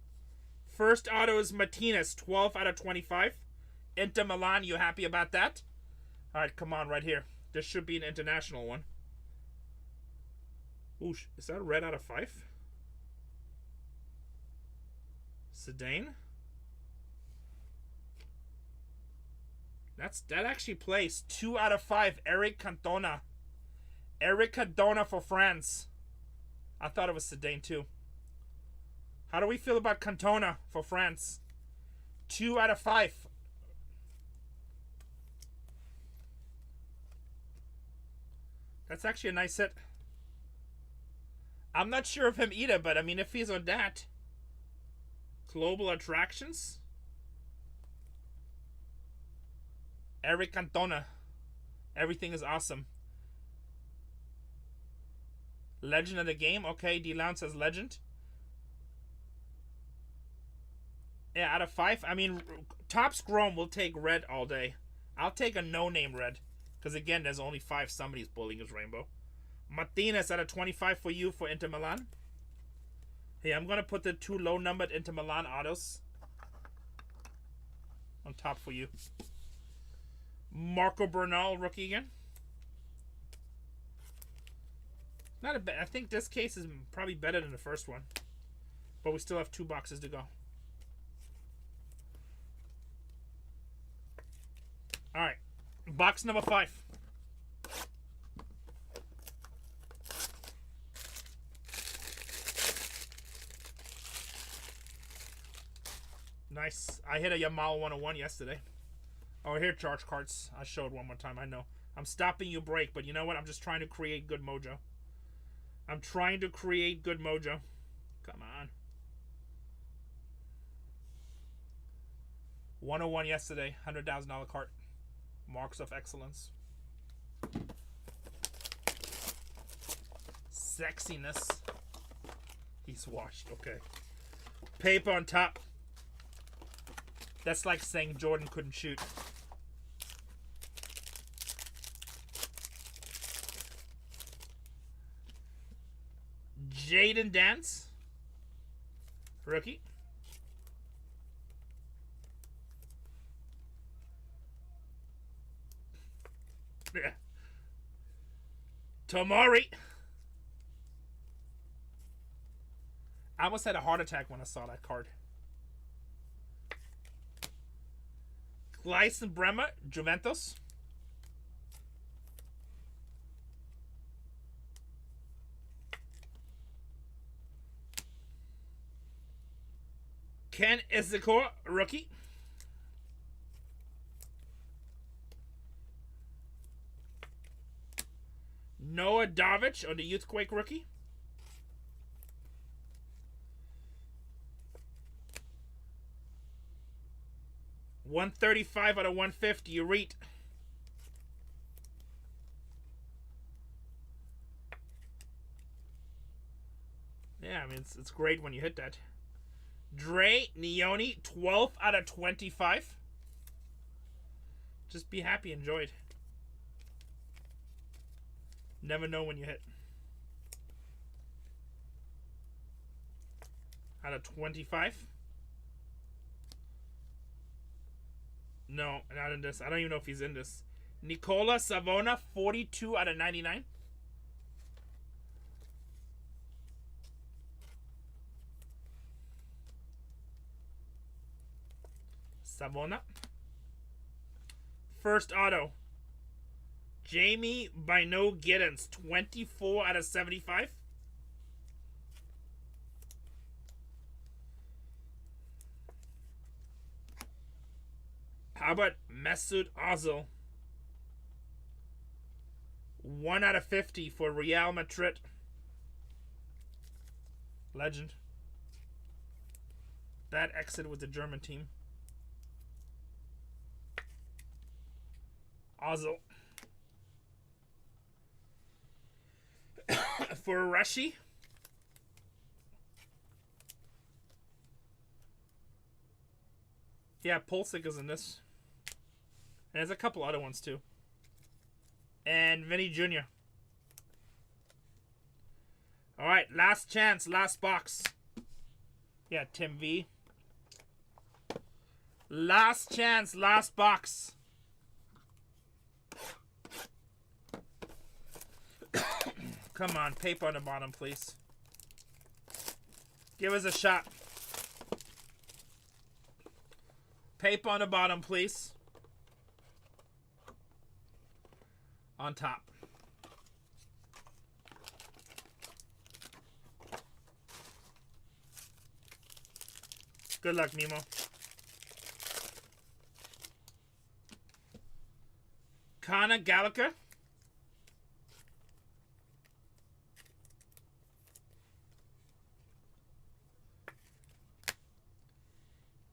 [SPEAKER 1] First auto is Martinez, 12 out of 25. Inter Milan, you happy about that? All right, come on, right here. This should be an international one. Ooh, is that red out of 5? Zidane. That actually plays 2 out of 5. Eric Cantona. Eric Cantona for France. I thought it was Zidane too. How do we feel about Cantona for France? 2 out of 5. That's actually a nice hit. I'm not sure of him either, but I mean, if he's on that. Global Attractions. Eric Cantona. Everything is awesome. Legend of the game. Okay, D-Lounge says legend. Yeah, out of 5. I mean, Topps Chrome will take red all day. I'll take a no-name red. Because, again, there's only 5. Somebody's bullying his rainbow. Martinez out of 25 for you for Inter Milan. Hey, I'm going to put the 2 low-numbered Inter Milan autos on top for you. Marco Bernal, rookie again. Not a bad. I think this case is probably better than the first one. But we still have 2 boxes to go. Alright. Box number 5. Nice. I hit a Yamal 101 yesterday. Oh, here charge cards. I showed one more time. I know. I'm stopping you, break, but you know what? I'm just trying to create good mojo. I'm trying to create good mojo. Come on. 101 yesterday. $100,000 cart. Marks of excellence. Sexiness. He's washed. Okay. Paper on top. That's like saying Jordan couldn't shoot. Jaden Dance. Rookie. Yeah. Tomori. I almost had a heart attack when I saw that card. Gleison Bremer, Juventus. Ken Izikor, rookie. Noah Darvich on the Youthquake rookie. $135 out of 150. Ureet. Yeah, I mean it's great when you hit that. Dre Neoni, 12 out of 25. Just be happy, enjoy it. Never know when you hit. Out of 25. No, not in this. I don't even know if he's in this. Nicola Savona, 42 out of 99. Savona. First auto. Jamie Bino Giddens, 24 out of 75. How about Mesut Ozil? 1 out of 50 for Real Madrid. Legend. That exit with the German team. Ozil. For Rashi. Yeah, Pulisic is in this. And there's a couple other ones too. And Vinny Jr. Alright, last chance, last box. Yeah, Tim V. Last chance, last box. Come on, paper on the bottom, please. Give us a shot. Paper on the bottom, please. On top. Good luck, Nemo. Connor Gallagher.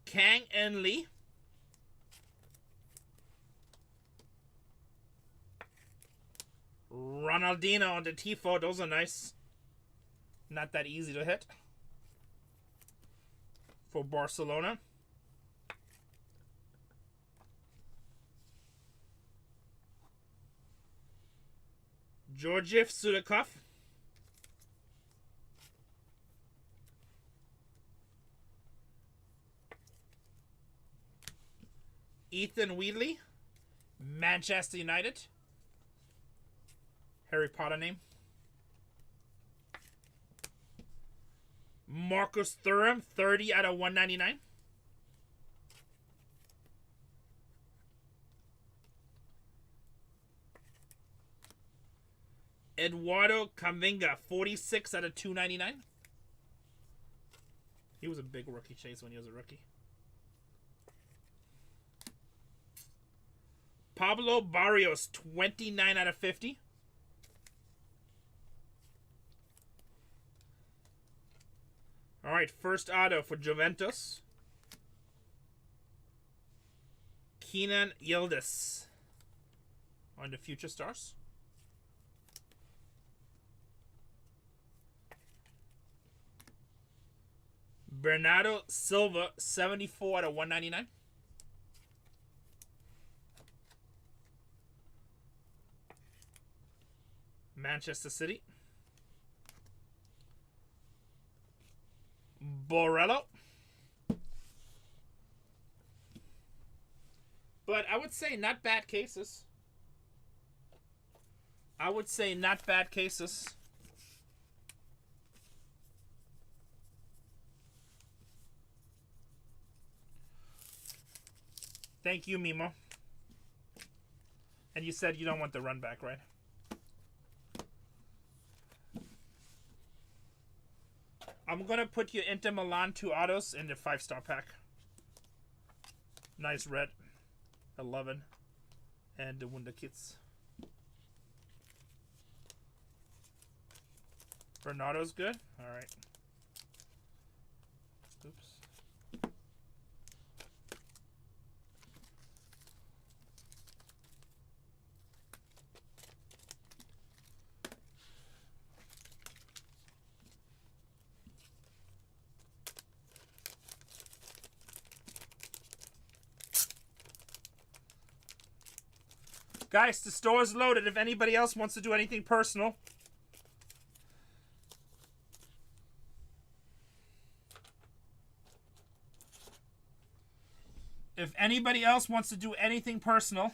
[SPEAKER 1] Kang and Lee. Ronaldinho on the Tifo. Those are nice. Not that easy to hit. For Barcelona. Georgiev Sudakov. Ethan Wheatley. Manchester United. Harry Potter name. Marcus Thuram, 30 out of 199. Eduardo Camavinga, 46 out of 299. He was a big rookie, Chase, when he was a rookie. Pablo Barrios, 29 out of 50. All right, first auto for Juventus. Kenan Yildiz on the Future Stars. Bernardo Silva, 74 out of 199. Manchester City. Borrello. But I would say not bad cases. I would say not bad cases. Thank you, Mimo. And you said you don't want the run back, right? I'm going to put you Inter Milan 2 autos in the 5-star pack. Nice red. 11. And the Wunder kits. Bernardo's good? Alright. Oops. Guys, the store is loaded. If anybody else wants to do anything personal. If anybody else wants to do anything personal.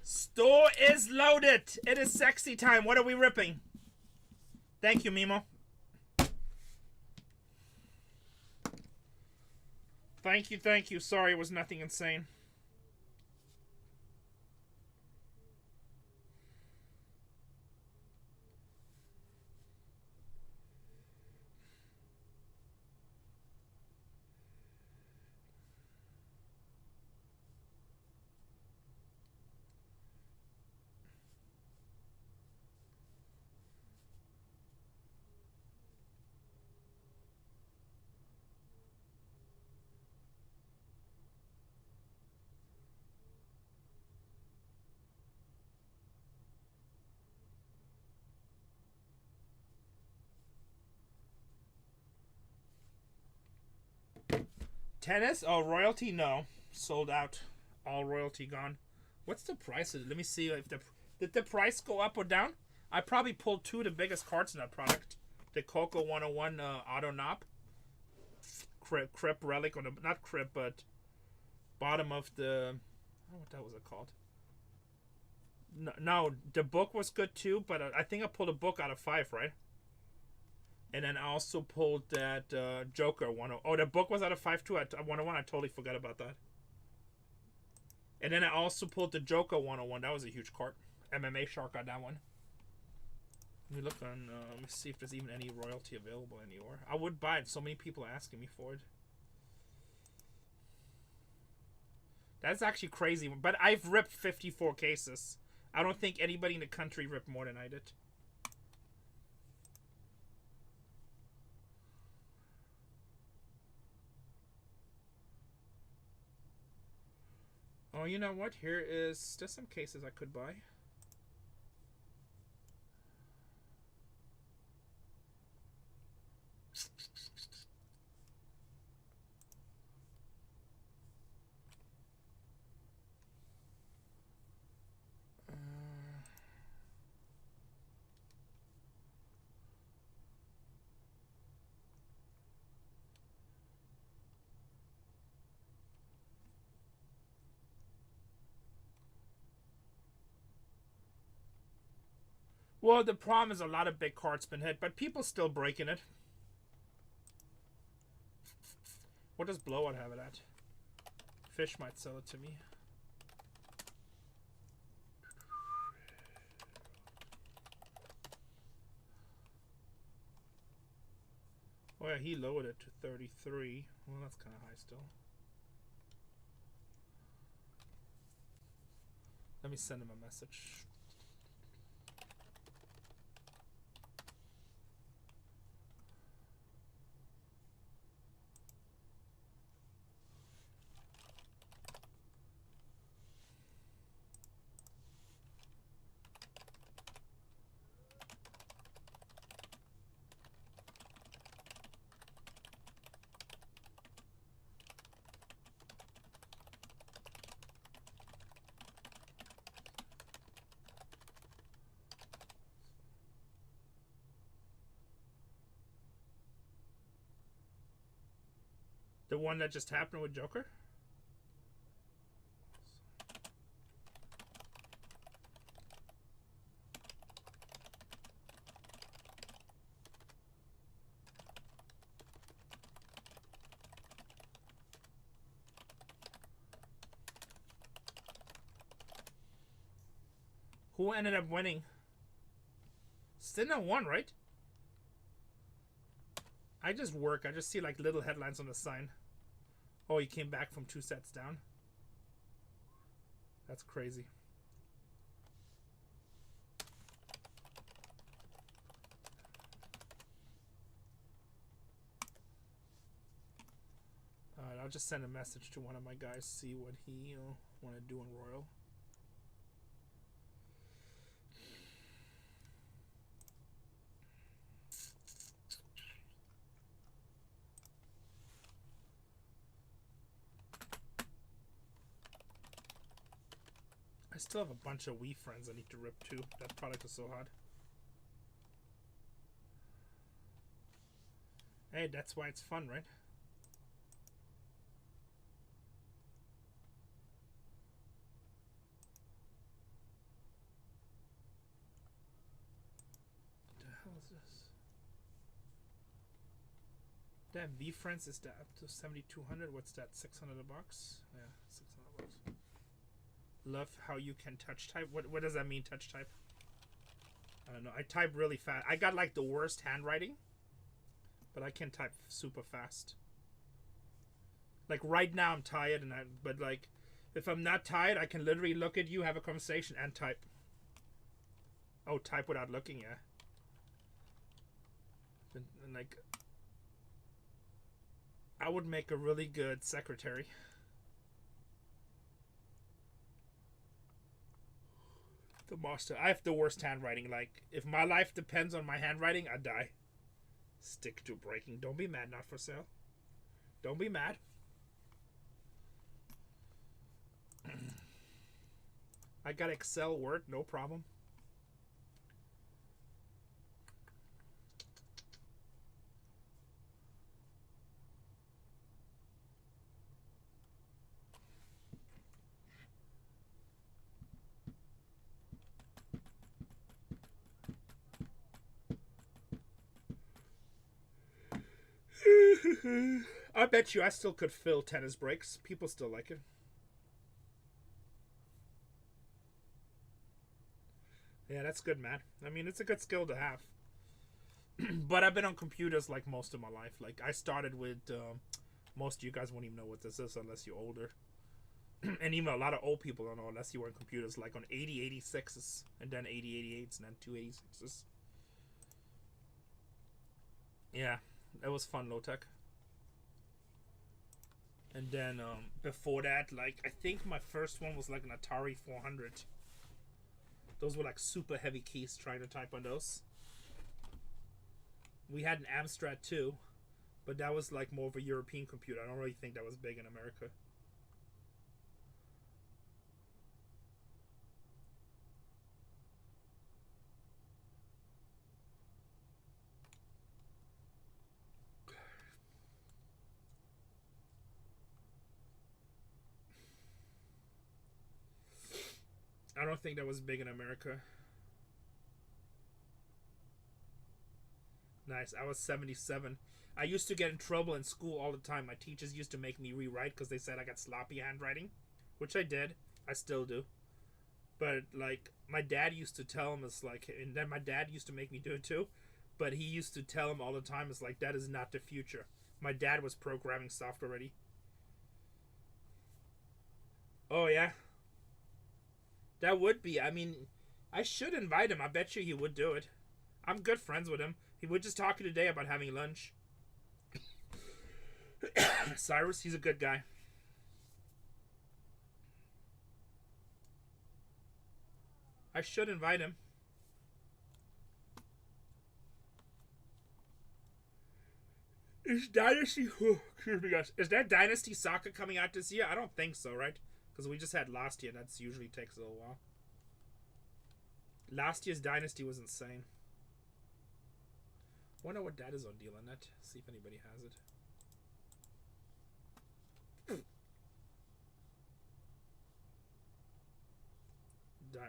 [SPEAKER 1] Store is loaded. It is sexy time. What are we ripping? Thank you, Mimo. Thank you, thank you. Sorry, it was nothing insane. Tennis? Oh, royalty? No. Sold out. All royalty gone. What's the price of it? Let me see if did the price go up or down? I probably pulled 2 of the biggest cards in that product. The Coco 101 Auto Knob. Crip Relic on the, not Crip, but bottom of the, I don't know what that was called. No, the book was good too, but I think I pulled a book out of 5, right? And then I also pulled that Joker 101. Oh, the book was out of 5 too. At 101, I totally forgot about that. And then I also pulled the Joker 101. That was a huge card. MMA Shark got that one. Let me look on. Let me see if there's even any royalty available anywhere. I would buy it. So many people are asking me for it. That's actually crazy. But I've ripped 54 cases. I don't think anybody in the country ripped more than I did. Oh, you know what? There's some cases I could buy. Well, the problem is a lot of big cards been hit, but people still breaking it. What does Blowout have it at? Fish might sell it to me. Oh yeah, he lowered it to 33. Well, that's kind of high still. Let me send him a message. The one that just happened with Joker? Who ended up winning? Stinna won, right? I just work. I just see like little headlines on the sign. Oh, he came back from 2 sets down. That's crazy. Alright, I'll just send a message to one of my guys, see what he want to do in Royal. I still have a bunch of Wii friends I need to rip too. That product is so hot. Hey, that's why it's fun, right? What the hell is this? Damn, V friends is that up to 7,200? What's that? 600 a box? Yeah, 600 bucks. Love how you can touch type. What does that mean, touch type? I don't know. I type really fast. I got like the worst handwriting, but I can type super fast. Like right now I'm tired, but like if I'm not tired, I can literally look at you, have a conversation, and type. Oh, type without looking, yeah. And like, I would make a really good secretary. The master. I have the worst handwriting. Like, if my life depends on my handwriting, I die. Stick to breaking. Don't be mad, not for sale. Don't be mad. I got Excel, Word, no problem. I bet you I still could fill tennis breaks. People still like it. Yeah, that's good, man. I mean, it's a good skill to have. But I've been on computers like most of my life. Like I started with most of you guys won't even know what this is unless you're older. And even a lot of old people don't know unless you were on computers like on 8086s and then 8088s and then 286s. Yeah, that was fun, low tech. And then before that, like I think my first one was like an Atari 400. Those were like super heavy keys trying to type on those. We had an Amstrad too, but that was like more of a European computer. I don't really think that was big in America. I don't think that was big in America. Nice. I was 77. I used to get in trouble in school all the time. My teachers used to make me rewrite because they said I got sloppy handwriting, which I did. I still do. But like my dad used to tell him, it's like, and then my dad used to make me do it too. But he used to tell him all the time, it's like, that is not the future. My dad was programming software already. Oh yeah. That would be. I mean, I should invite him. I bet you he would do it. I'm good friends with him. He was just talking today about having lunch. Cyrus, he's a good guy. I should invite him. Is Dynasty... Oh, excuse me, guys. Is that Dynasty Soccer coming out this year? I don't think so, right? Because we just had last year, and that usually takes a little while. Last year's Dynasty was insane. Wonder what that is on deal on that. See if anybody has it.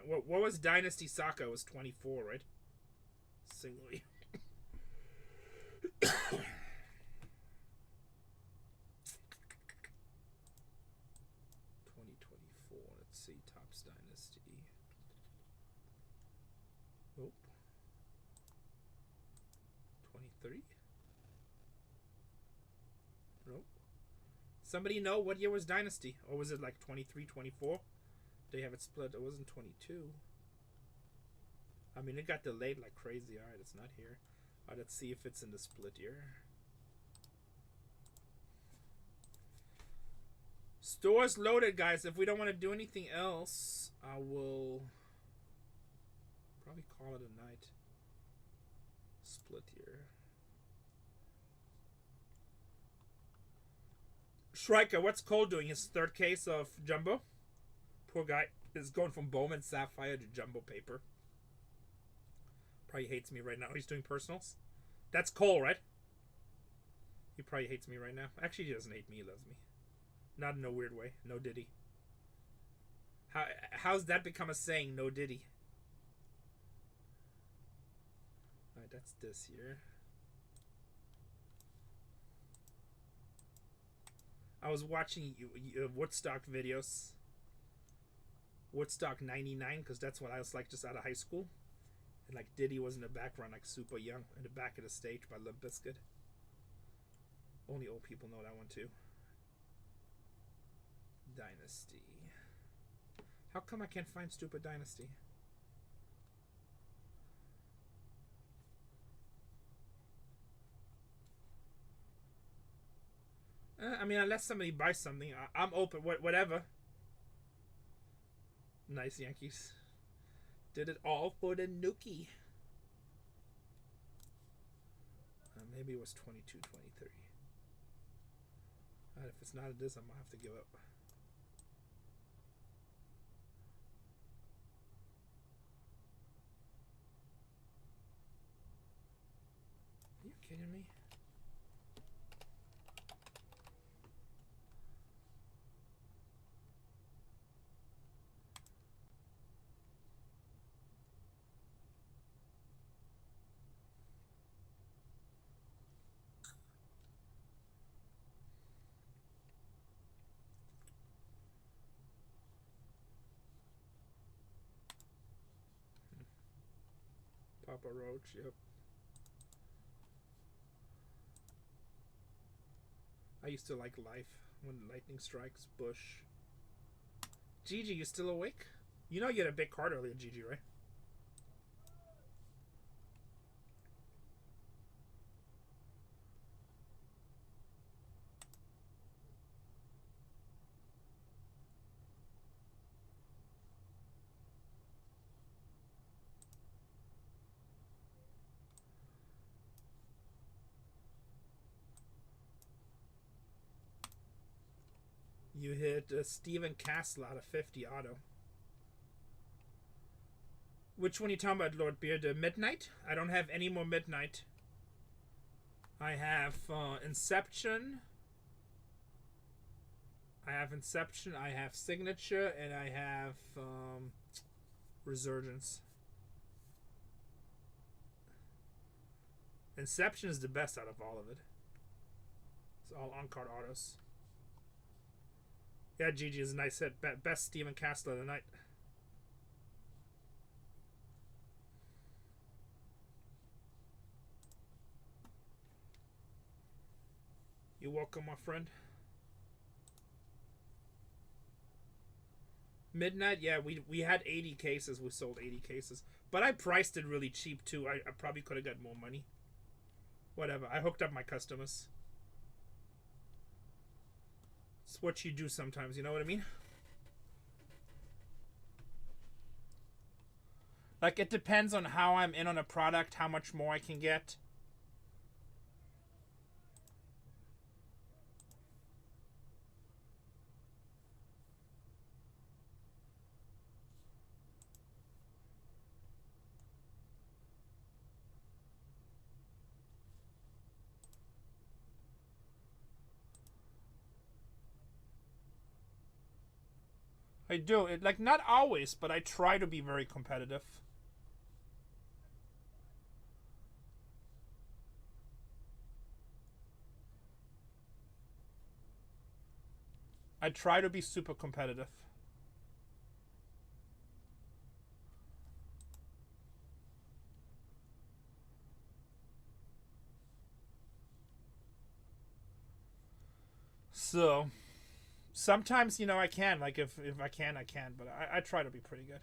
[SPEAKER 1] What was Dynasty Soccer? It was 24, right? Singly. 2024. Let's see. TOPPS Dynasty. Nope. 23? Nope. Somebody know what year was Dynasty? Or was it like 23, 24? They have it split. It wasn't 22. I mean, it got delayed like crazy. Alright, it's not here. Alright, let's see if it's in the split year. Store's loaded, guys. If we don't want to do anything else, I will probably call it a night. Split year. Shrika, what's Cole doing? His third case of Jumbo? Poor guy is going from Bowman Sapphire to Jumbo Paper. Probably hates me right now. He's doing personals. That's Cole, right? He probably hates me right now. Actually, he doesn't hate me. He loves me. Not in a weird way. No Diddy. How's that become a saying? No Diddy. Alright, that's this year. I was watching Woodstock videos. Woodstock 99, because that's what I was like just out of high school. And like Diddy was in the background, like super young, in the back of the stage by Limp Bizkit. Only old people know that one too. Dynasty. How come I can't find stupid Dynasty? I mean, unless somebody buys something, I'm open. Whatever. Nice Yankees. Did it all for the nookie. Maybe it was 22, 23. Alright, if it's not this, I'm gonna have to give up. Are you kidding me? Papa Roach. Yep. I used to like Life when lightning strikes. Bush. Gigi, you still awake? You know you had a big card earlier, Gigi, right? You hit Steven Castle out of 50 auto. Which one are you talking about, Lord Beard? Midnight? I don't have any more Midnight. I have Inception. I have Signature, and I have Resurgence. Inception is the best out of all of it. It's all on-card autos. Yeah, GG is a nice hit. Best Steven Castle of the night. You're welcome, my friend. Midnight, yeah, we had 80 cases. We sold 80 cases. But I priced it really cheap, too. I probably could have got more money. Whatever. I hooked up my customers. It's what you do sometimes, you know what I mean? Like, it depends on how I'm in on a product, how much more I can get. I do. It, like, not always, but I try to be very competitive. I try to be super competitive. So, sometimes, you know, I can. Like, if I can, I can. But I try to be pretty good.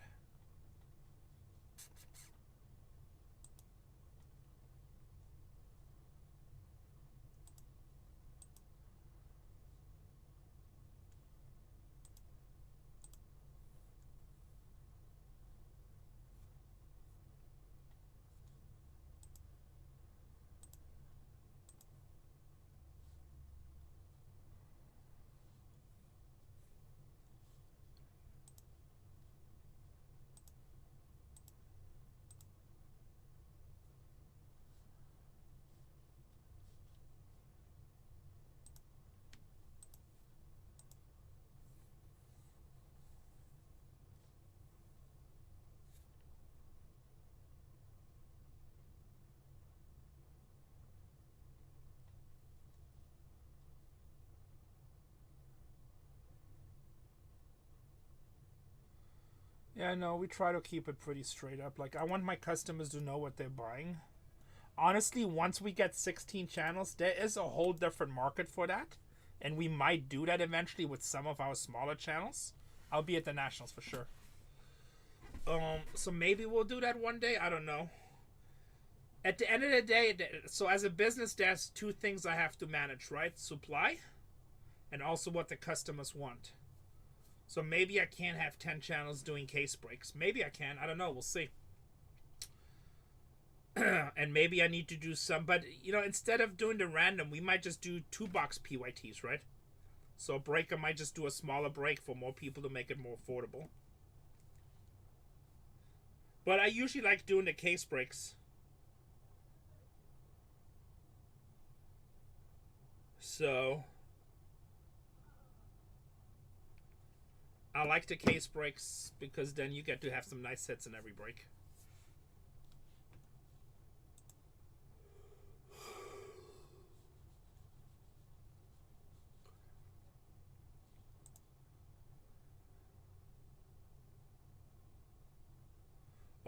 [SPEAKER 1] Yeah, no, we try to keep it pretty straight up. Like, I want my customers to know what they're buying. Honestly, once we get 16 channels, there is a whole different market for that. And we might do that eventually with some of our smaller channels. I'll be at the Nationals for sure. So maybe we'll do that one day. I don't know. At the end of the day, so as a business, there's two things I have to manage, right? Supply and also what the customers want. So maybe I can't have 10 channels doing case breaks. Maybe I can. I don't know. We'll see. And maybe I need to do some. But, you know, instead of doing the random, we might just do 2-box PYTs, right? So a breaker might just do a smaller break for more people to make it more affordable. But I usually like doing the case breaks. So I like the case breaks because then you get to have some nice hits in every break.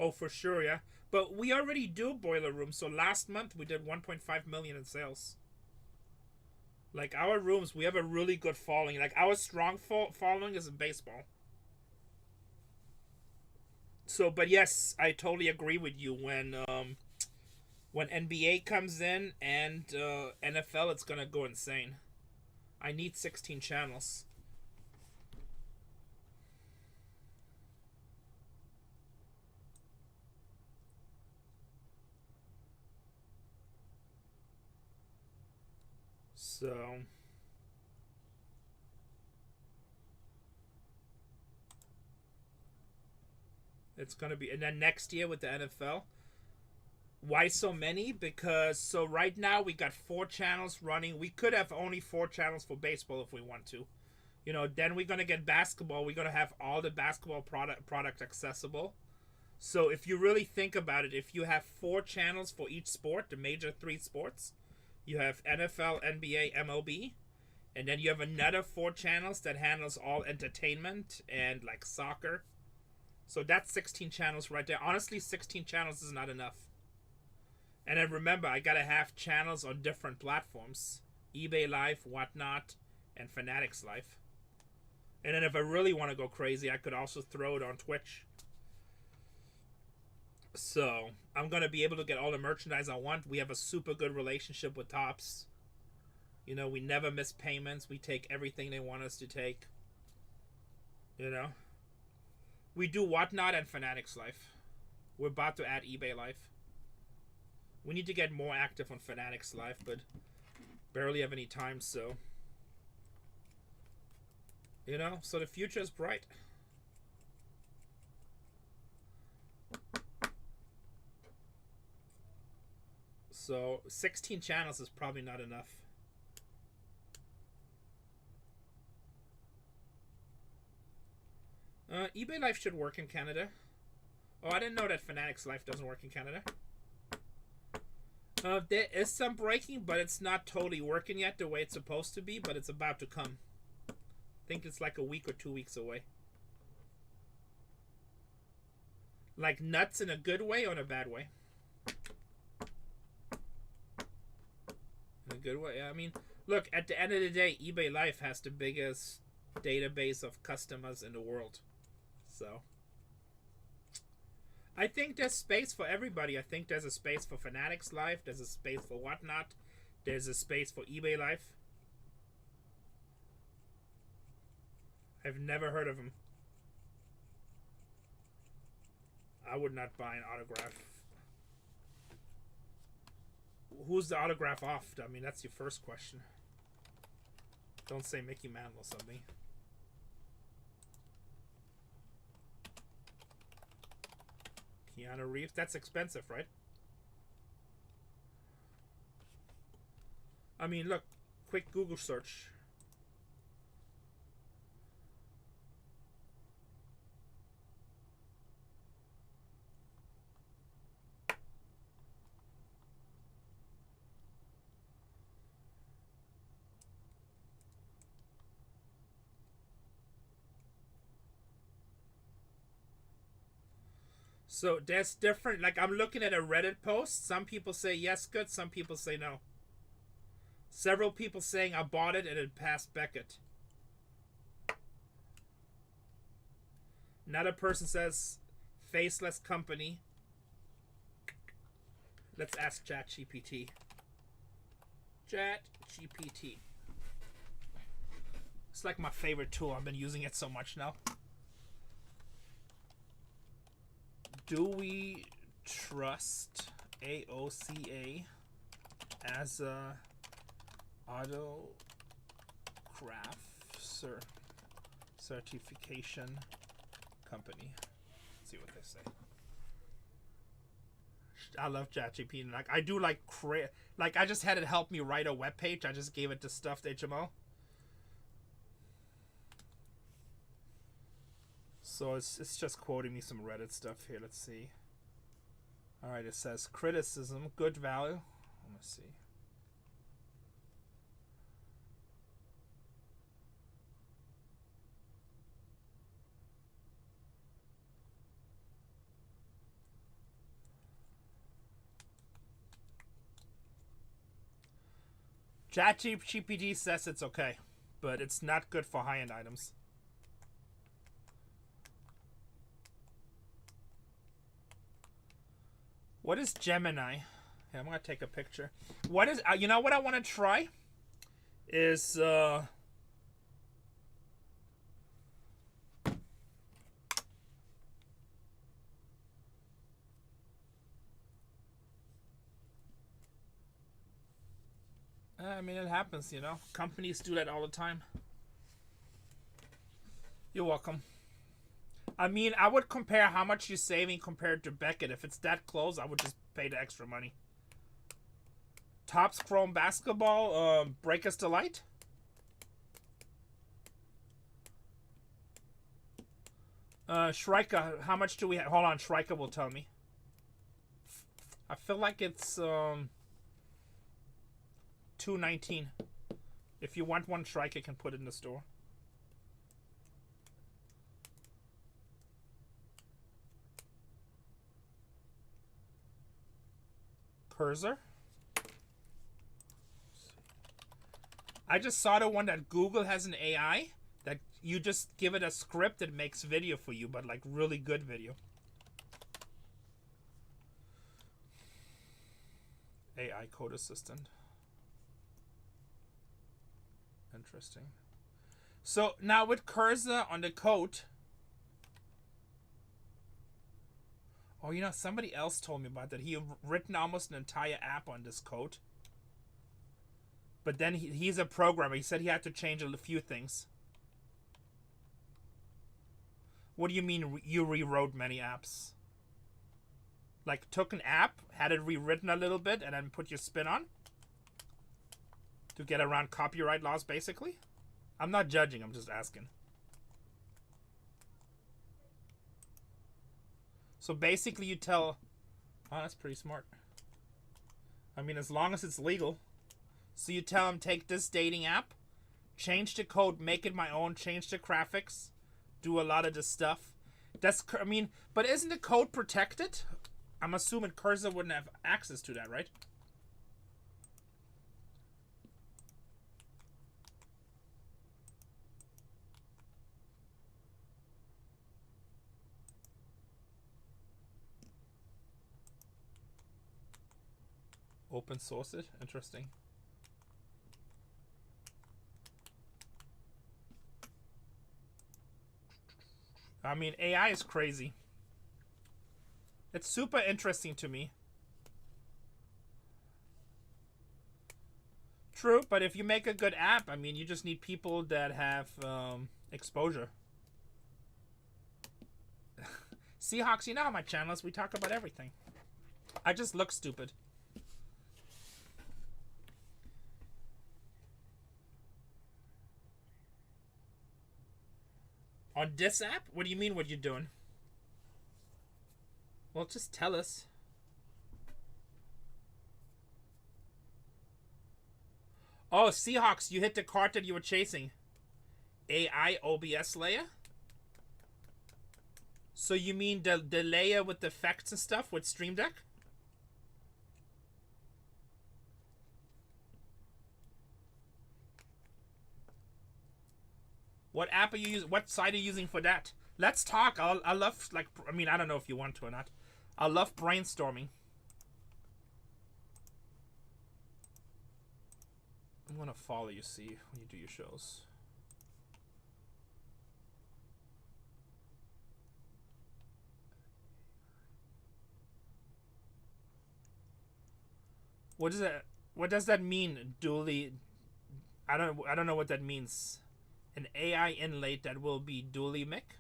[SPEAKER 1] Oh, for sure, yeah. But we already do Boiler Room. So last month we did 1.5 million in sales. Like, our rooms, we have a really good following. Like, our strong following is in baseball. So, but yes, I totally agree with you. When NBA comes in and NFL, it's gonna go insane. I need 16 channels. So it's gonna be, and then next year with the NFL. Why so many? Because so right now we got 4 channels running. We could have only 4 channels for baseball if we want to. You know, then we're gonna get basketball. We're gonna have all the basketball product accessible. So if you really think about it, if you have 4 channels for each sport, the major 3 sports, you have NFL, NBA, MLB, and then you have another 4 channels that handles all entertainment and like soccer. So that's 16 channels right there. Honestly, 16 channels is not enough. And then remember, I gotta have channels on different platforms. eBay Live, Whatnot, and Fanatics Live. And then if I really want to go crazy, I could also throw it on Twitch. So I'm gonna be able to get all the merchandise I want. We have a super good relationship with TOPPS. You know, we never miss payments. We take everything they want us to take. You know, we do Whatnot and Fanatics Live. We're about to add eBay Live. We need to get more active on Fanatics Live, but barely have any time. So, you know, so the future is bright. So 16 channels is probably not enough. eBay Live should work in Canada. Oh, I didn't know that Fanatics Live doesn't work in Canada. There is some breaking, but it's not totally working yet the way it's supposed to be, but it's about to come. I think it's like a week or 2 weeks away. Like nuts in a good way or in a bad way? In a good way. I mean, look, at the end of the day, eBay Live has the biggest database of customers in the world. So I think there's space for everybody. I think there's a space for Fanatics Live. There's a space for Whatnot. There's a space for eBay Live. I've never heard of him. I would not buy an autograph. Who's the autograph off? I mean, that's your first question. Don't say Mickey Mantle or something. Keanu Reeves. That's expensive, right? I mean, look. Quick Google search. So that's different. Like, I'm looking at a Reddit post. Some people say yes, good. Some people say no. Several people saying I bought it and it passed Beckett. Another person says faceless company. Let's ask ChatGPT. ChatGPT. It's like my favorite tool. I've been using it so much now. Do we trust AOCA as a autograph certification company? Let's see what they say. I love ChatGPT. Like, I do like I just had it help me write a web page. I just gave it to stuffed HTML. So it's just quoting me some Reddit stuff here. Let's see. All right, it says criticism, good value. Let me see. ChatGPT says it's okay, but it's not good for high-end items. What is Gemini? Here, I'm gonna take a picture. What is? You know what I want to try? Is I mean, it happens, you know. Companies do that all the time. You're welcome. I mean, I would compare how much you're saving compared to Beckett. If it's that close, I would just pay the extra money. TOPPS Chrome Basketball, Breakers Delight. Shrika, how much do we have? Hold on, Shrika will tell me. I feel like it's $2.19. If you want one, Shrika can put it in the store. Cursor. I just saw the one that Google has an AI that you just give it a script that makes video for you, but like really good video. AI code assistant. Interesting. So now with Cursor on the code. Oh, you know, somebody else told me about that. He had written almost an entire app on this code. But then he's a programmer. He said he had to change a few things. What do you mean you rewrote many apps? Like took an app, had it rewritten a little bit, and then put your spin on? To get around copyright laws, basically? I'm not judging, I'm just asking. So basically you tell... Oh, that's pretty smart. I mean, as long as it's legal. So you tell them, take this dating app, change the code, make it my own, change the graphics, do a lot of this stuff. That's, I mean, but isn't the code protected? I'm assuming Cursor wouldn't have access to that, right? Open source it? Interesting. I mean, AI is crazy. It's super interesting to me. True, but if you make a good app, I mean, you just need people that have exposure. Seahawks, you know how my channel is. We talk about everything. I just look stupid. On this app? What do you mean what you're doing? Well, just tell us. Oh, Seahawks, you hit the card that you were chasing. AI OBS layer? So you mean the layer with the effects and stuff with Stream Deck? What app are you using? What site are you using for that? Let's talk. I love, like, I mean, I don't know if you want to or not. I love brainstorming. I'm gonna follow you, see, when you do your shows. What is that? What does that mean? Dually? I don't know what that means. An AI inlay that will be dually mic.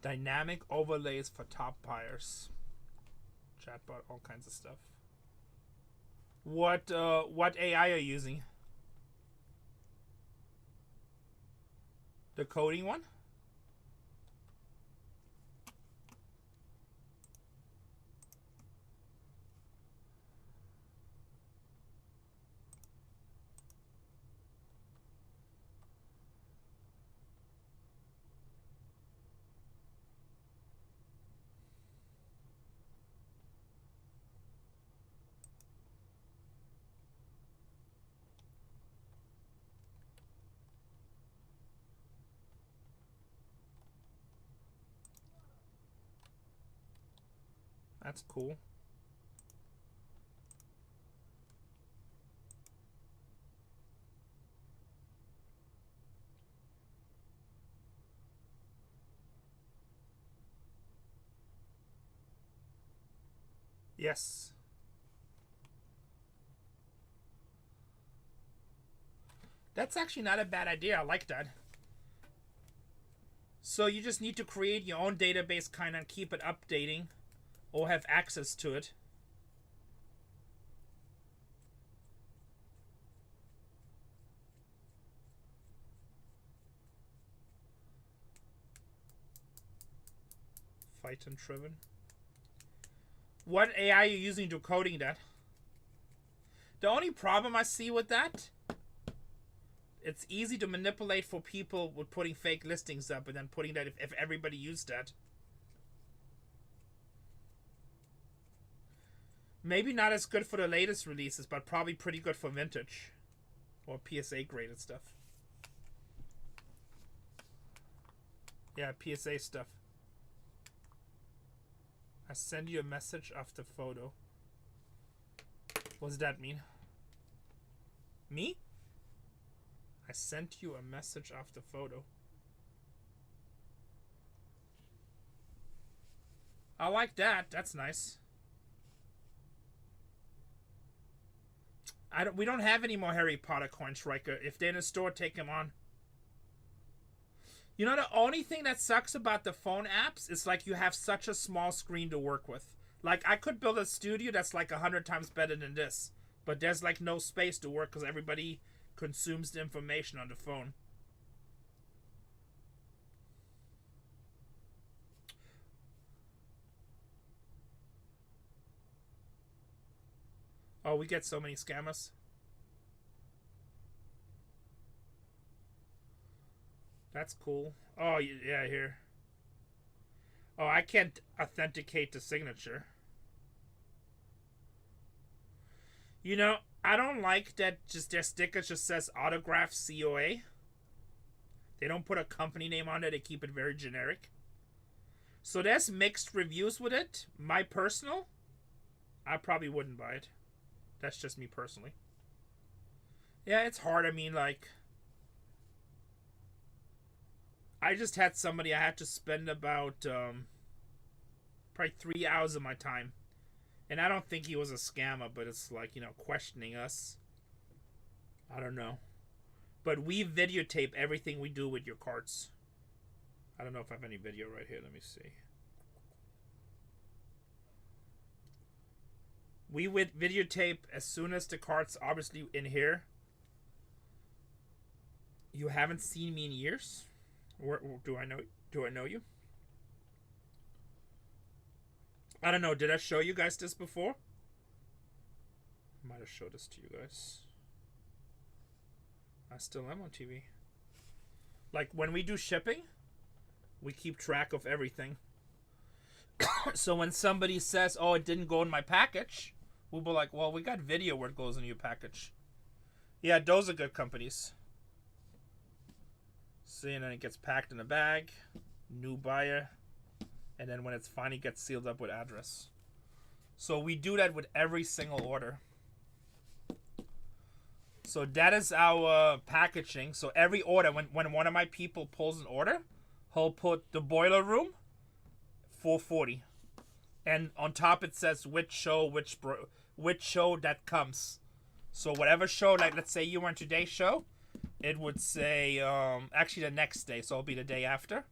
[SPEAKER 1] Dynamic overlays for top buyers. Chatbot, all kinds of stuff. What AI are you using? The coding one? That's cool. Yes. That's actually not a bad idea. I like that. So you just need to create your own database kind of keep it updating or have access to it. Python driven. What AI are you using to coding that? The only problem I see with that, it's easy to manipulate for people with putting fake listings up and then putting that if everybody used that. Maybe not as good for the latest releases, but probably pretty good for vintage or PSA graded stuff. Yeah, PSA stuff. I send you a message after photo. What does that mean? Me? I sent you a message after photo. I like that. That's nice. We don't have any more Harry Potter coins, Riker. If they're in the store, take them on. You know, the only thing that sucks about the phone apps is like you have such a small screen to work with. Like I could build a studio that's like 100 times better than this, but there's like no space to work because everybody consumes the information on the phone. Oh, we get so many scammers. That's cool. Oh, yeah, here. Oh, I can't authenticate the signature. You know, I don't like that just their sticker just says autograph COA. They don't put a company name on it. They keep it very generic. So there's mixed reviews with it. My personal, I probably wouldn't buy it. That's just me personally. Yeah, it's hard. I mean, like, I just had somebody I had to spend about probably 3 hours of my time. And I don't think he was a scammer, but it's like, you know, questioning us. I don't know. But we videotape everything we do with your cards. I don't know if I have any video right here. Let me see. We would videotape as soon as the card's obviously in here. You haven't seen me in years? Or do I know you? I don't know. Did I show you guys this before? I might have showed this to you guys. I still am on TV. Like when we do shipping, we keep track of everything. So when somebody says, "Oh, it didn't go in my package," we'll be like, "Well, we got video where it goes in your package." Yeah, those are good companies. See, and then it gets packed in a bag, new buyer, and then when it's finally gets sealed up with address. So we do that with every single order. So that is our packaging. So every order, when one of my people pulls an order, he'll put the boiler room, $440, and on top it says which show that comes. So whatever show, like let's say you were in today's show, it would say actually the next day, so it'll be the day after.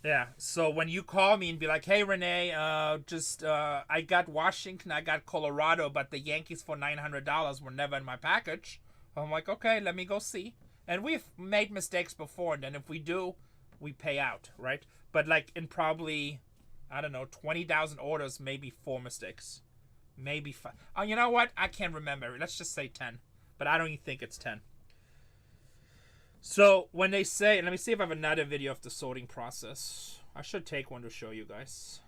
[SPEAKER 1] Yeah, so when you call me and be like, "Hey Renee, I got Washington, I got Colorado, but the Yankees for $900 were never in my package," I'm like, "Okay, let me go see." And we've made mistakes before, and then if we do, we pay out, right? But like in probably, I don't know, 20,000 orders, maybe 4 mistakes, maybe 5. Oh, you know what? I can't remember. Let's just say 10, but I don't even think it's 10. So when they say, let me see if I have another video of the sorting process. I should take one to show you guys.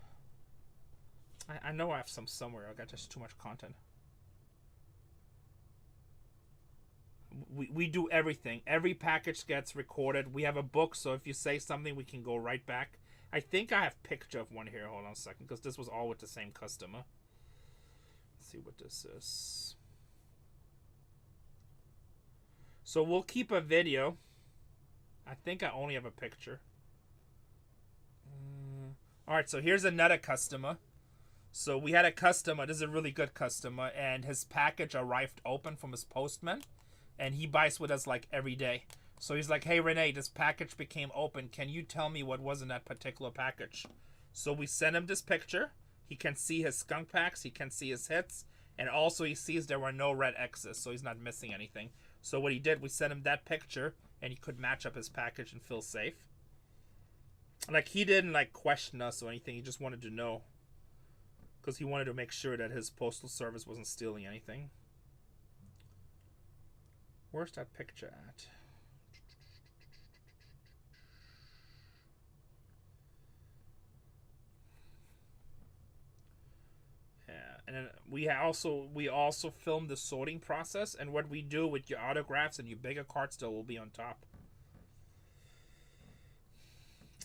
[SPEAKER 1] I know I have some somewhere. I got just too much content. We do everything. Every package gets recorded. We have a book, so if you say something, we can go right back. I think I have picture of one here. Hold on a second, because this was all with the same customer. Let's see what this is. So we'll keep a video. I think I only have a picture. Alright, so here's another customer. So we had a customer, this is a really good customer, and his package arrived open from his postman. And he buys with us like every day. So he's like, hey Renee, this package became open. Can you tell me what was in that particular package? So we send him this picture. He can see his skunk packs. He can see his hits. And also he sees there were no red X's. So he's not missing anything. So what he did, we sent him that picture. And he could match up his package and feel safe. Like, he didn't like question us or anything. He just wanted to know. Because he wanted to make sure that his postal service wasn't stealing anything. Where's that picture at? Yeah, and then we also filmed the sorting process, and what we do with your autographs and your bigger cards still will be on top.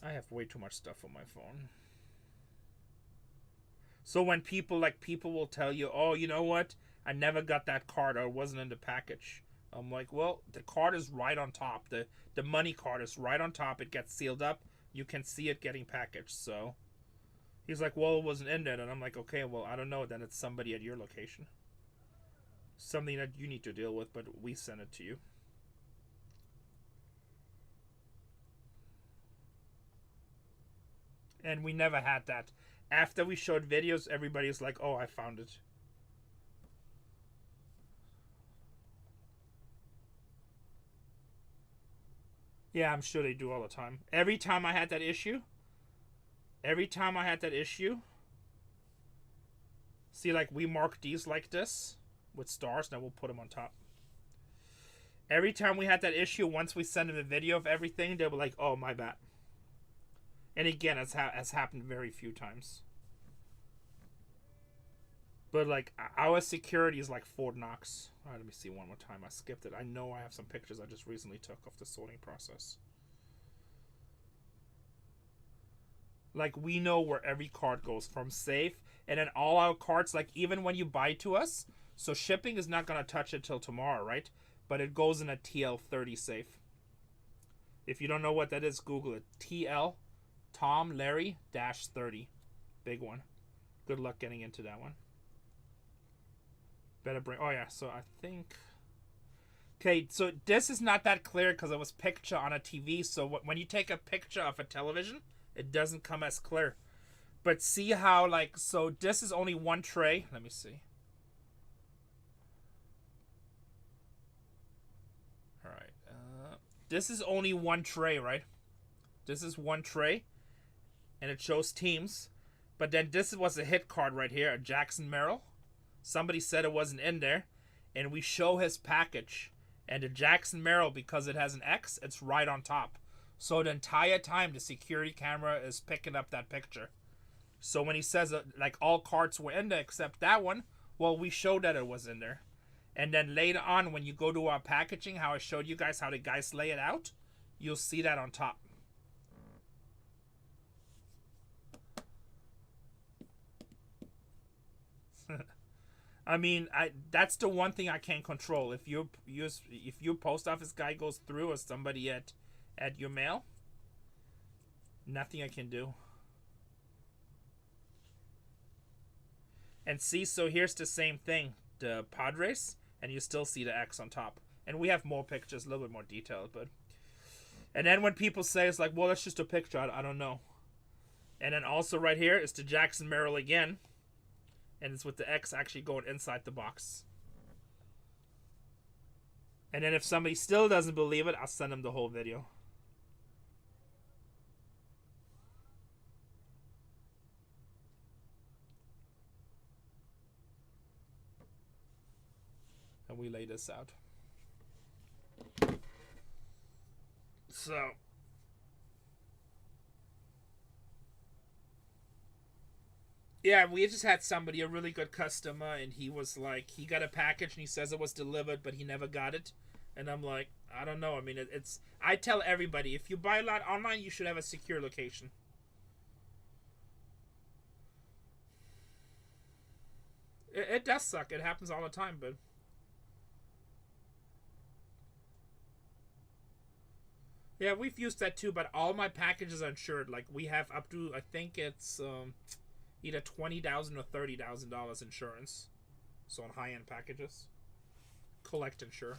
[SPEAKER 1] I have way too much stuff on my phone. So when people will tell you, oh, you know what? I never got that card, or it wasn't in the package. I'm like, well, the card is right on top. The money card is right on top. It gets sealed up. You can see it getting packaged. So he's like, well, it wasn't in there. And I'm like, okay, well, I don't know. Then it's somebody at your location. Something that you need to deal with, but we sent it to you. And we never had that. After we showed videos, everybody's like, oh, I found it. Yeah, I'm sure they do all the time. Every time I had that issue, see, like, we mark these like this with stars. Now we'll put them on top. Every time we had that issue, once we send them a video of everything, they were like, oh, my bad. And again, it's has happened very few times. But, like, our security is like Fort Knox. All right, let me see one more time. I skipped it. I know I have some pictures I just recently took of the sorting process. Like, we know where every card goes from safe. And then all our cards, like, even when you buy to us, so shipping is not going to touch it till tomorrow, right? But it goes in a TL30 safe. If you don't know what that is, Google it. TL Tom Larry -30. Big one. Good luck getting into that one. Better bring... Oh, yeah. So, I think... Okay, so this is not that clear because it was picture on a TV. So, when you take a picture of a television, it doesn't come as clear. But see how, like... So, this is only one tray. Let me see. Alright. This is only one tray, right? This is one tray. And it shows teams. But then this was a hit card right here. A Jackson Merrill. Somebody said it wasn't in there. And we show his package. And the Jackson Merrill, because it has an X, it's right on top. So the entire time, the security camera is picking up that picture. So when he says, like, all cards were in there except that one, well, we showed that it was in there. And then later on, when you go to our packaging, how I showed you guys how the guys lay it out, you'll see that on top. I mean, that's the one thing I can't control. If your post office guy goes through or somebody at your mail, nothing I can do. And see, so here's the same thing, the Padres, and you still see the X on top. And we have more pictures, a little bit more detailed, but... And then when people say, it's like, well, that's just a picture, I don't know. And then also right here is the Jackson Merrill again. And it's with the X actually going inside the box. And then if somebody still doesn't believe it, I'll send them the whole video. And we lay this out. So... Yeah, we just had somebody, a really good customer, and he was like, he got a package and he says it was delivered, but he never got it. And I'm like, I don't know. I mean, I tell everybody, if you buy a lot online, you should have a secure location. It does suck. It happens all the time, but yeah, we've used that too. But all my packages are insured. Like we have up to, I think it's either $20,000 or $30,000 insurance. So on high-end packages, collect insure.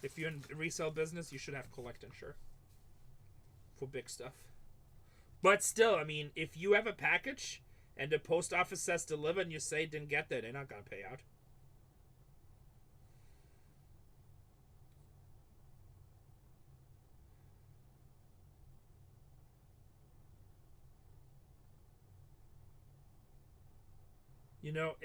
[SPEAKER 1] If you're in resale business, you should have collect insure for big stuff. But still, I mean, if you have a package and the post office says deliver and you say didn't get that, they're not gonna pay out. You know,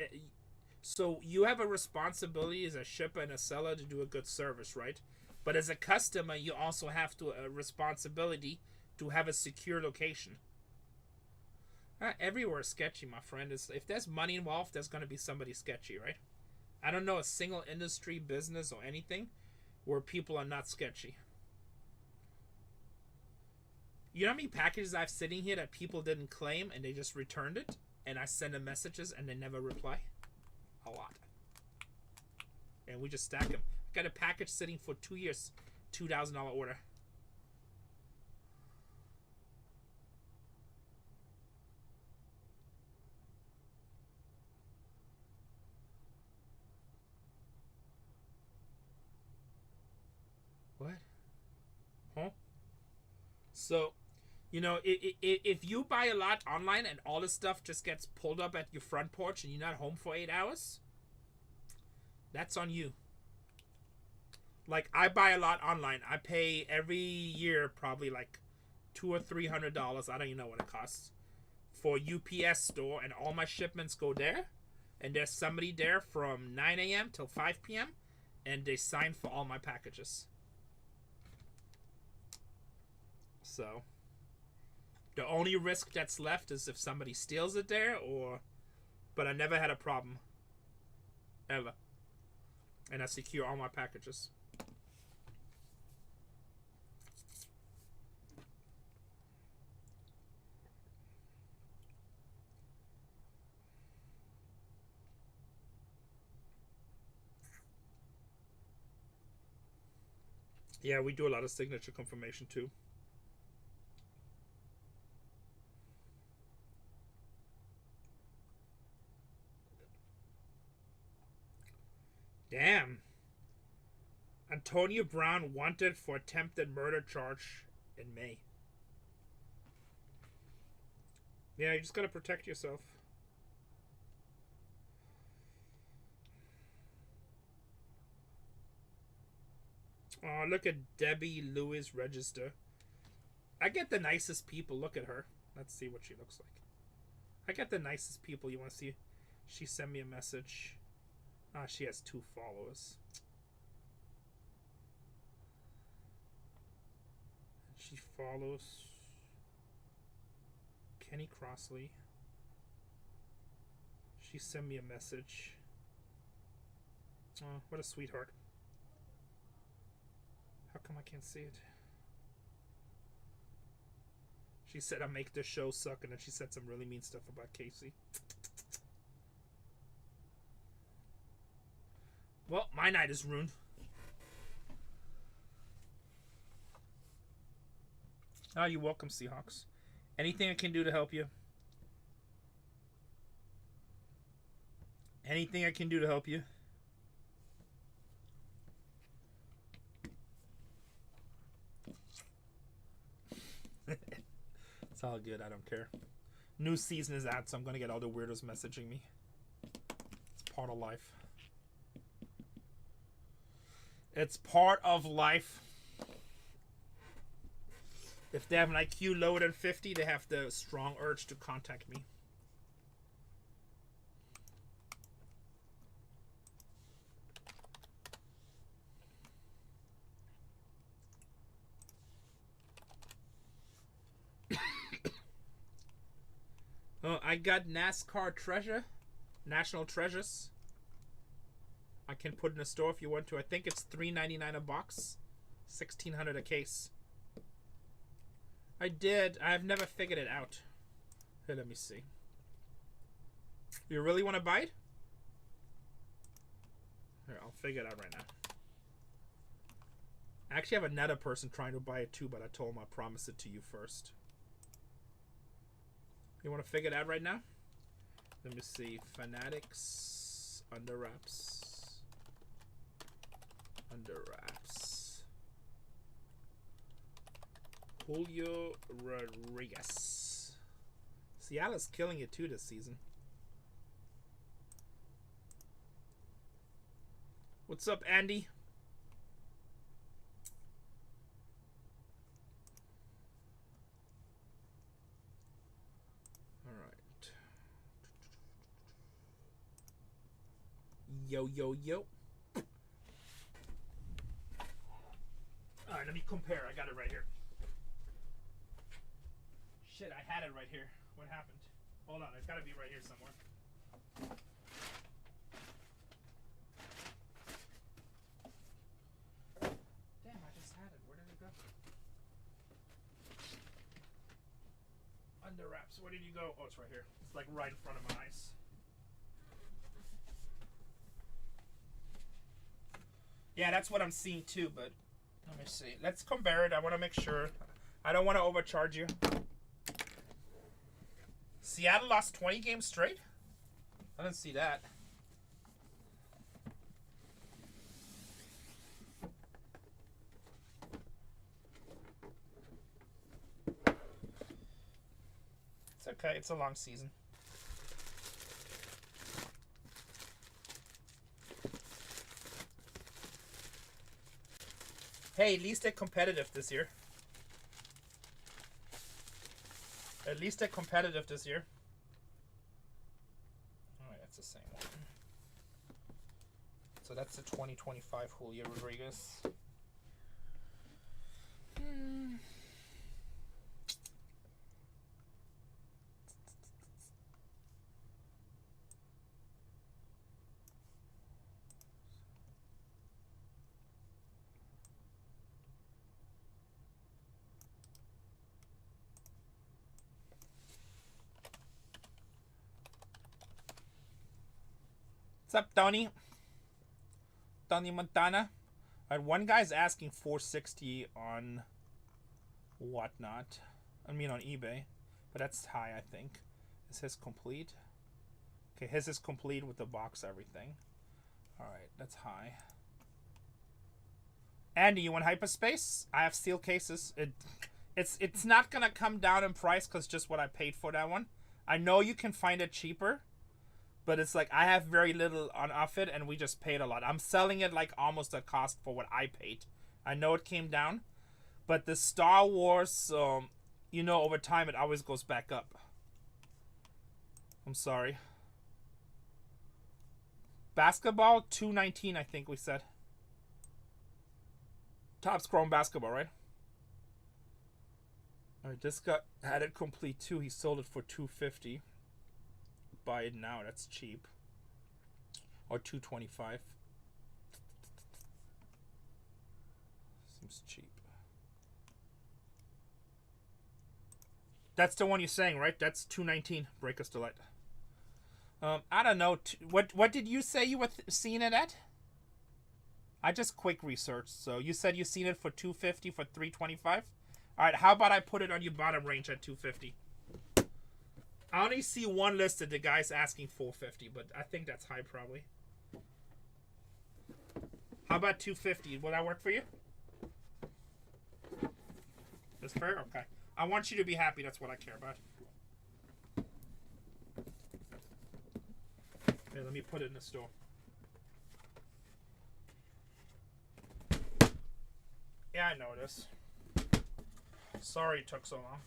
[SPEAKER 1] so you have a responsibility as a shipper and a seller to do a good service, right? But as a customer, you also have to a responsibility to have a secure location. Everywhere is sketchy, my friend. If there's money involved, there's going to be somebody sketchy, right? I don't know a single industry, business, or anything where people are not sketchy. You know how many packages I've sitting here that people didn't claim and they just returned it? And I send them messages and they never reply? A lot. And we just stack them. I got a package sitting for 2 years. $2,000 order. What? Huh? So, you know, if you buy a lot online and all this stuff just gets pulled up at your front porch and you're not home for 8 hours, that's on you. Like, I buy a lot online. I pay every year probably like $200 or $300. I don't even know what it costs for UPS store, and all my shipments go there. And there's somebody there from 9 a.m. till 5 p.m. and they sign for all my packages. So the only risk that's left is if somebody steals it there, but I never had a problem. Ever. And I secure all my packages. Yeah, we do a lot of signature confirmation too. Damn. Antonio Brown wanted for attempted murder charge in May. Yeah, you just gotta protect yourself. Oh, look at Debbie Lewis register. I get the nicest people. Look at her. Let's see what she looks like. I get the nicest people. You want to see? She sent me a message. She has 2 followers. She follows Kenny Crossley. She sent me a message. Oh, what a sweetheart. How come I can't see it? She said I make this show suck, and then she said some really mean stuff about Casey. Well, my night is ruined. Oh, you're welcome, Seahawks. Anything I can do to help you? Anything I can do to help you? It's all good. I don't care. New season is out, so I'm going to get all the weirdos messaging me. It's part of life. It's part of life. If they have an IQ lower than 50, they have the strong urge to contact me. Oh, I got NASCAR treasure. National treasures. I can put in a store if you want to. I think it's $3.99 a box. $1,600 a case. I did. I've never figured it out. Here, let me see. You really want to buy it? Here, I'll figure it out right now. I actually have another person trying to buy it too, but I told him I'll promise it to you first. You want to figure it out right now? Let me see. Fanatics. Under wraps. Under wraps. Julio Rodriguez. Seattle's killing it too this season. What's up, Andy? All right. Yo, yo, yo. All right, let me compare. I got it right here. Shit, I had it right here. What happened? Hold on, it's got to be right here somewhere. Damn, I just had it. Where did it go? Under wraps. Where did you go? Oh, it's right here. It's like right in front of my eyes. Yeah, that's what I'm seeing too, but let me see. Let's compare it. I want to make sure. I don't want to overcharge you. Seattle lost 20 games straight? I didn't see that. It's okay. It's a long season. Hey, at least they're competitive this year. At least they're competitive this year. Alright, that's the same one. So that's the 2025 Julio Rodriguez. What's up, Tony? Tony Montana. Alright, one guy's asking $460 on whatnot. I mean on eBay. But that's high, I think. Is his complete? Okay, his is complete with the box, everything. Alright, that's high. Andy, you want hyperspace? I have steel cases. It's not gonna come down in price because just what I paid for that one. I know you can find it cheaper. But it's like I have very little on off it, and we just paid a lot. I'm selling it like almost at cost for what I paid. I know it came down, but the Star Wars, you know, over time it always goes back up. I'm sorry. Basketball, $219, I think we said. Topps Chrome basketball, right? All right, this guy had it complete too. He sold it for $250. Buy it now, that's cheap. Or $225. Seems cheap. That's the one you're saying, right? That's $219. Breakers Delight. I don't know. What did you say you were seeing it at? I just quick researched. So you said you seen it for $250 for $325. All right. How about I put it on your bottom range at $250? I only see one listed. The guy's asking $450, but I think that's high probably. How about $250? Will that work for you? That's fair? Okay. I want you to be happy. That's what I care about. Here, let me put it in the store. Yeah, I know this. Sorry it took so long.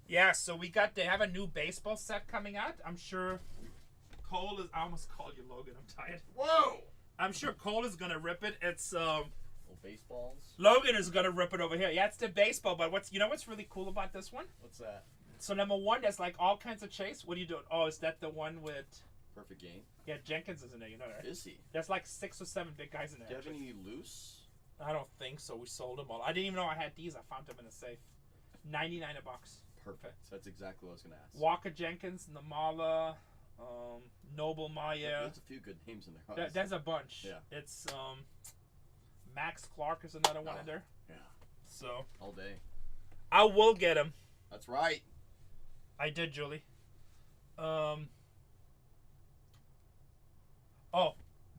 [SPEAKER 1] Yeah, so they have a new baseball set coming out. I'm sure Cole is, I almost called you Logan, I'm tired.
[SPEAKER 3] Whoa!
[SPEAKER 1] I'm sure Cole is gonna rip it. It's
[SPEAKER 3] Little baseballs.
[SPEAKER 1] Logan is gonna rip it over here. Yeah, it's the baseball, but you know what's really cool about this one?
[SPEAKER 3] What's that?
[SPEAKER 1] So number one, there's like all kinds of chase. What are you doing? Oh, is that the one with
[SPEAKER 3] Perfect Game?
[SPEAKER 1] Yeah, Jenkins is in there, you know that.
[SPEAKER 3] Is he?
[SPEAKER 1] There's like 6 or 7 big guys in there.
[SPEAKER 3] Do you have any loose?
[SPEAKER 1] I don't think so. We sold them all. I didn't even know I had these. I found them in a safe. $99 a box.
[SPEAKER 3] Perfect. That's exactly what I was gonna ask.
[SPEAKER 1] Walker Jenkins, Namala, Noble Maya.
[SPEAKER 4] There's a few good names in there.
[SPEAKER 1] There's a bunch.
[SPEAKER 4] Yeah.
[SPEAKER 1] It's Max Clark is another one in there.
[SPEAKER 4] Yeah.
[SPEAKER 1] So
[SPEAKER 4] All day.
[SPEAKER 1] I will get him.
[SPEAKER 4] That's right.
[SPEAKER 1] I did, Julie.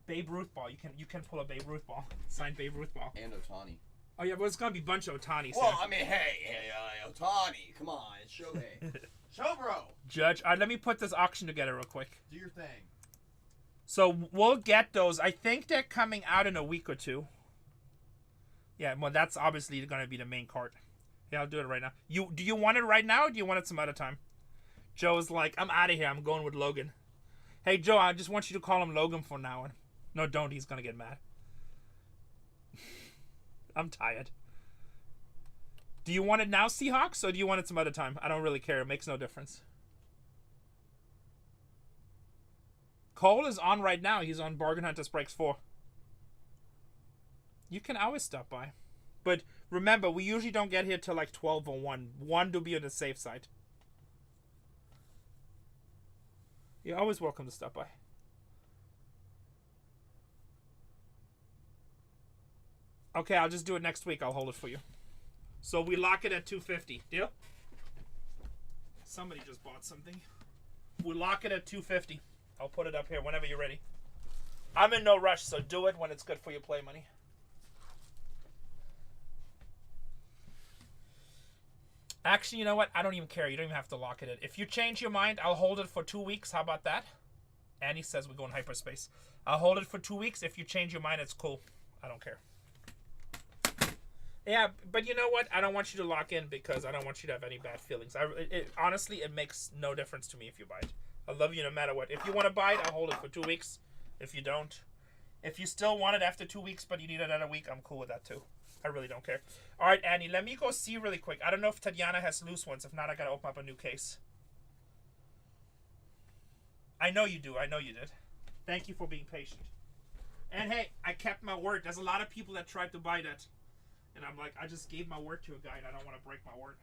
[SPEAKER 1] Babe Ruth ball. You can pull a Babe Ruth ball. Signed Babe Ruth ball.
[SPEAKER 4] And Otani.
[SPEAKER 1] Oh yeah, well it's gonna be a bunch of Otanis.
[SPEAKER 4] Well, I mean, hey, Otani, come on, it's Shohei. Show bro.
[SPEAKER 1] Judge, all right, let me put this auction together real quick.
[SPEAKER 4] Do your thing.
[SPEAKER 1] So we'll get those. I think they're coming out in a week or two. Yeah, well that's obviously gonna be the main cart. Yeah, I'll do it right now. Do you want it right now, or do you want it some other time? Joe's like, I'm out of here. I'm going with Logan. Hey Joe, I just want you to call him Logan from now on. No, don't. He's gonna get mad. I'm tired. Do you want it now, Seahawks, or do you want it some other time? I don't really care. It makes no difference. Cole is on right now. He's on BargainHuntersbreaks 4. You can always stop by. But remember, we usually don't get here till like 12 or 1. 1 to be on the safe side. You're always welcome to stop by. Okay, I'll just do it next week. I'll hold it for you. So we lock it at $250. Deal? Somebody just bought something. We lock it at $250. I'll put it up here whenever you're ready. I'm in no rush, so do it when it's good for your play money. Actually, you know what? I don't even care. You don't even have to lock it in. If you change your mind, I'll hold it for 2 weeks. How about that? Annie says we're going hyperspace. I'll hold it for 2 weeks. If you change your mind, it's cool. I don't care. Yeah, but you know what? I don't want you to lock in because I don't want you to have any bad feelings. Honestly, it makes no difference to me if you buy it. I love you no matter what. If you want to buy it, I'll hold it for 2 weeks. If you don't, if you still want it after 2 weeks, but you need another week, I'm cool with that too. I really don't care. All right, Annie, let me go see really quick. I don't know if Tatiana has loose ones. If not, I got to open up a new case. I know you do. I know you did. Thank you for being patient. And hey, I kept my word. There's a lot of people that tried to buy that. And I'm like, I just gave my word to a guy and I don't want to break my word.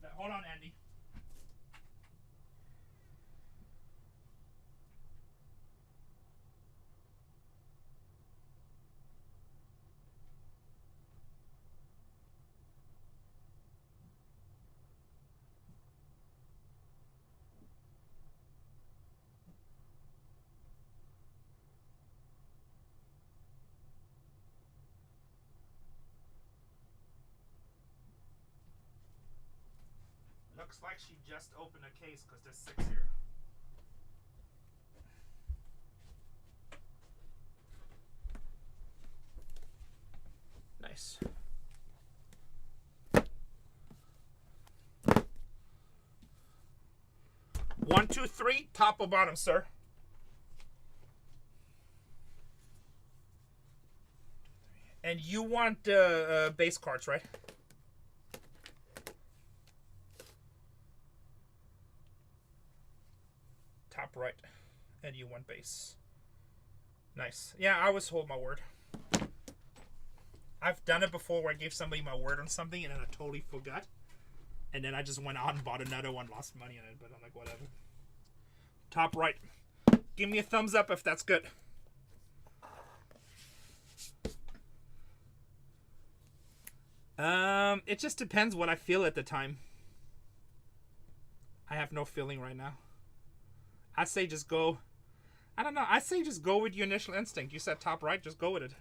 [SPEAKER 1] Now, hold on, Andy. Looks like she just opened a case because there's 6 here. Nice. One, two, three, top or bottom, sir? And you want base cards, right? Top right, and you want base. Nice. Yeah, I always hold my word. I've done it before where I gave somebody my word on something and then I totally forgot. And then I just went out and bought another one, lost money on it, but I'm like, whatever. Top right. Give me a thumbs up if that's good. It just depends what I feel at the time. I have no feeling right now. I say just go. I don't know. I say just go with your initial instinct. You said top right. Just go with it.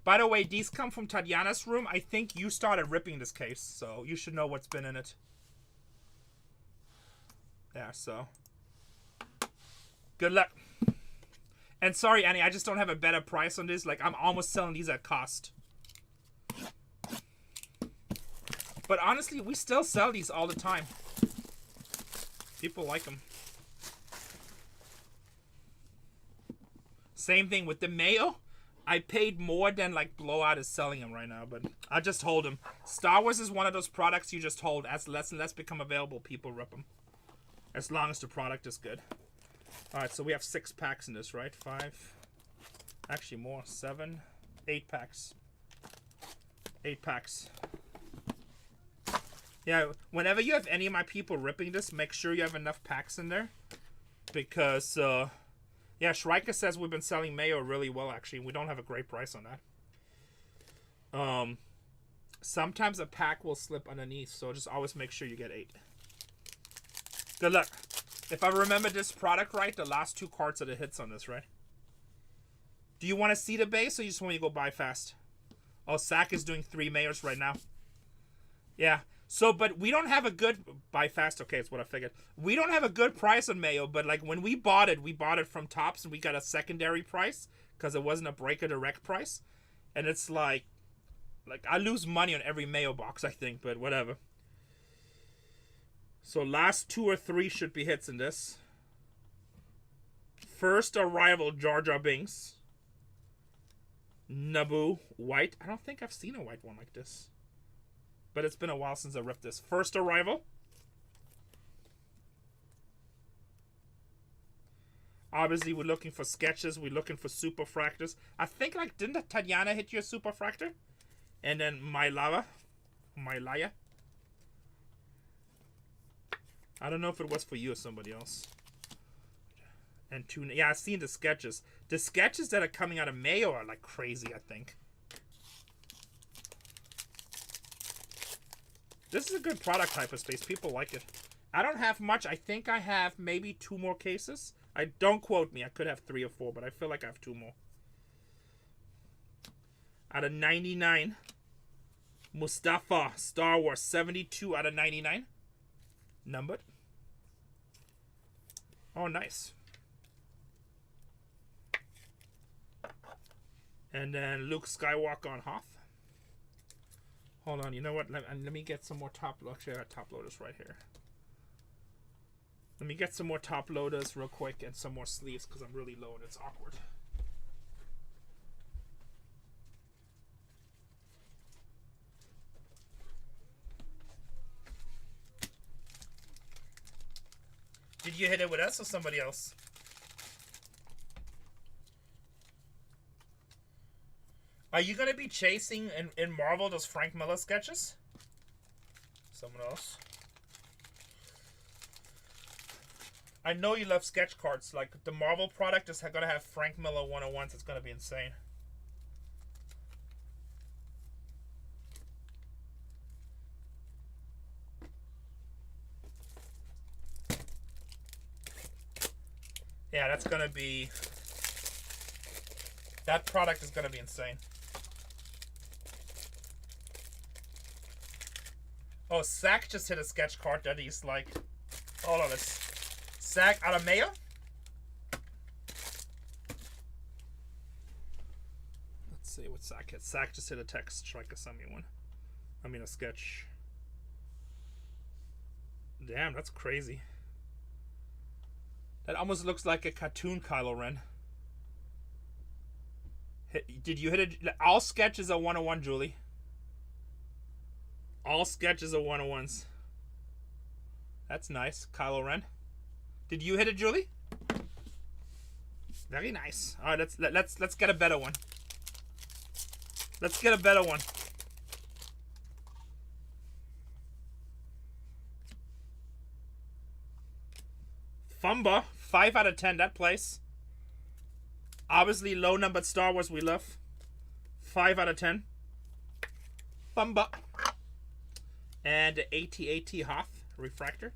[SPEAKER 1] By the way, these come from Tatiana's room. I think you started ripping this case, so you should know what's been in it. Yeah, so. Good luck. And sorry, Annie, I just don't have a better price on this. Like, I'm almost selling these at cost. But honestly, we still sell these all the time. People like them. Same thing with the Mayo. I paid more than like Blowout is selling them right now, but I just hold them. Star Wars is one of those products you just hold. As less and less become available, people rip them. As long as the product is good. Alright, so we have 6 packs in this, right? 5. Actually more. 7. 8 packs. 8 packs. Yeah, whenever you have any of my people ripping this, make sure you have enough packs in there. Because, yeah, Shrika says we've been selling Mayo really well, actually. We don't have a great price on that. Sometimes a pack will slip underneath, so just always make sure you get 8. Good luck. If I remember this product right, the last 2 cards are the hits on this, right? Do you want to see the base, or you just want to go buy fast? Oh, Sack is doing 3 Mayors right now. Yeah. So, but we don't have a good... Buy fast, okay, it's what I figured. We don't have a good price on Mayo, but, like, when we bought it from TOPPS, and we got a secondary price, because it wasn't a breaker direct price. And it's like, I lose money on every Mayo box, I think, but whatever. So, last 2 or 3 should be hits in this. First Arrival, Jar Jar Binks. Naboo, white. I don't think I've seen a white one like this. But it's been a while since I ripped this. First Arrival. Obviously, we're looking for sketches. We're looking for super fractors. I think, like, didn't Tatiana hit you a super fractor? And then Mylaya. I don't know if it was for you or somebody else. And 2, yeah, I've seen the sketches. The sketches that are coming out of Mayo are, like, crazy, I think. This is a good product, Hyperspace. People like it. I don't have much. I think I have maybe 2 more cases. Don't quote me. I could have 3 or 4, but I feel like I have 2 more. Out of 99. Mustafa, Star Wars, 72 out of 99. Numbered. Oh, nice. And then Luke Skywalker on Hoth. Hold on, you know what? Let me get some more top... Actually, I got top loaders right here. Let me get some more top loaders real quick and some more sleeves because I'm really low and it's awkward. Did you hit it with us or somebody else? Are you going to be chasing in Marvel those Frank Miller sketches? Someone else. I know you love sketch cards. Like, the Marvel product is going to have Frank Miller 101s. It's going to be insane. Yeah, that's going to be... That product is going to be insane. Oh, Sack just hit a sketch card that he's like... Hold on, this. Sack out of Mayo? Let's see what Sack hit. Sack just hit a text. Strike a send me one. I mean a sketch. Damn, that's crazy. That almost looks like a cartoon Kylo Ren. Did you hit it? All sketches are 101, Julie. All sketches are 101s. That's nice, Kylo Ren. Did you hit it, Julie? Very nice. All right, let's get a better one. Let's get a better one. Fumba, 5 out of 10. That plays. Obviously, low numbered Star Wars we love. 5 out of 10. Fumba. And AT-AT Hoth refractor.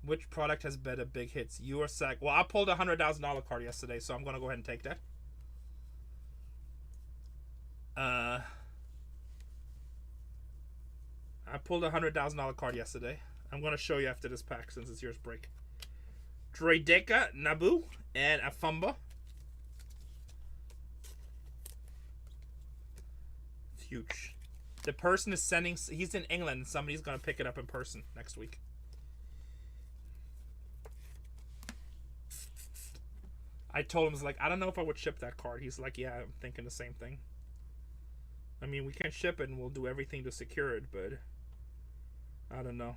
[SPEAKER 1] Which product has better big hits? You or Sack? Well, I pulled a $100,000 card yesterday, so I'm going to go ahead and take that. I pulled a $100,000 card yesterday. I'm going to show you after this pack since it's yours break. Dreydeka, Naboo, and a Fumba. It's huge. The person is sending... He's in England, and somebody's going to pick it up in person next week. I told him, I was like, I don't know if I would ship that card. He's like, yeah, I'm thinking the same thing. I mean, we can ship it and we'll do everything to secure it, but I don't know.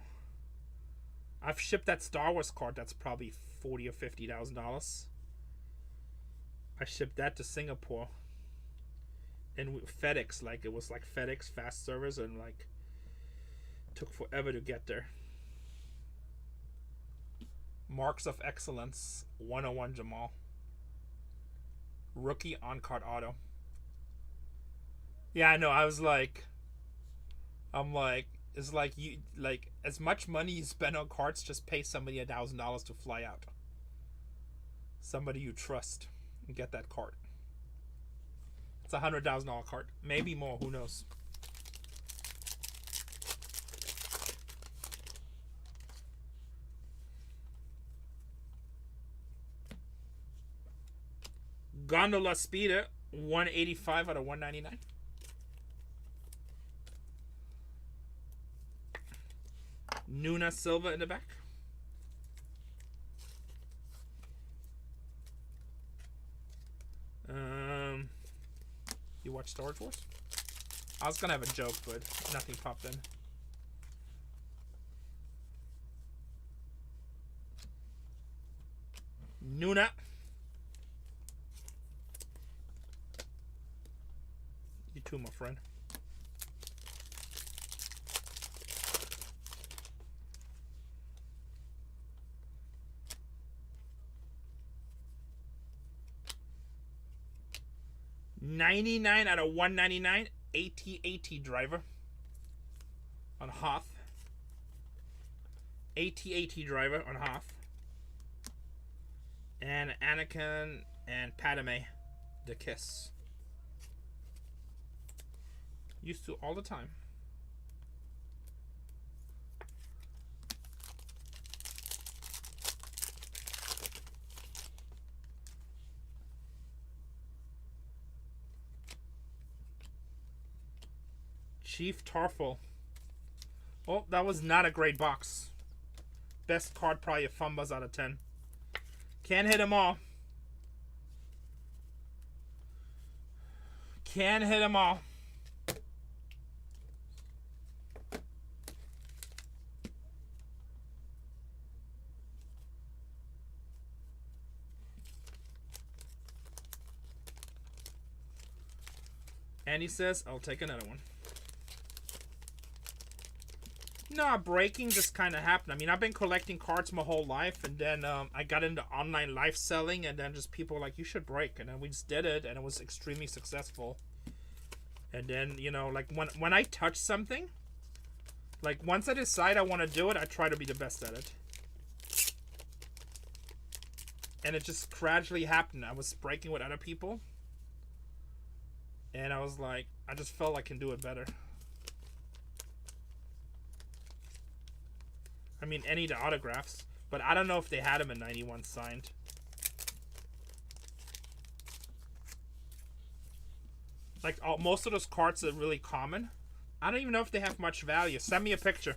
[SPEAKER 1] I've shipped that Star Wars card that's probably $40,000 or $50,000. I shipped that to Singapore. And FedEx, like it was like FedEx fast service, and like took forever to get there. Marks of Excellence 101 Jamal. Rookie on card auto. Yeah, I know. I'm like, it's like you like as much money you spend on cards, just pay somebody $1,000 to fly out. Somebody you trust and get that card. It's a $100,000 card, maybe more. Who knows? Gondola Speeder 185 out of 199. Nuna Silva in the back. You watch Star Wars? I was gonna have a joke, but nothing popped in. Nuna. You too, my friend. $99 out of $199. AT driver on Hoth. AT driver on Hoth. And Anakin and Padme, the kiss. Used to all the time. Chief Tarful. Oh, that was not a great box. Best card probably a Fumbas out of 10. Can't hit them all. Can't hit them all. And he says, I'll take another one. No, breaking just kind of happened. I mean, I've been collecting cards my whole life, and then I got into online live selling, and then just people were like, you should break. And then we just did it, and it was extremely successful. And then, you know, like when I touch something, like once I decide I want to do it, I try to be the best at it. And it just gradually happened. I was breaking with other people, and I was like, I just felt I can do it better. I mean, any of the autographs, but I don't know if they had them in 91 signed. Like, most of those cards are really common. I don't even know if they have much value. Send me a picture.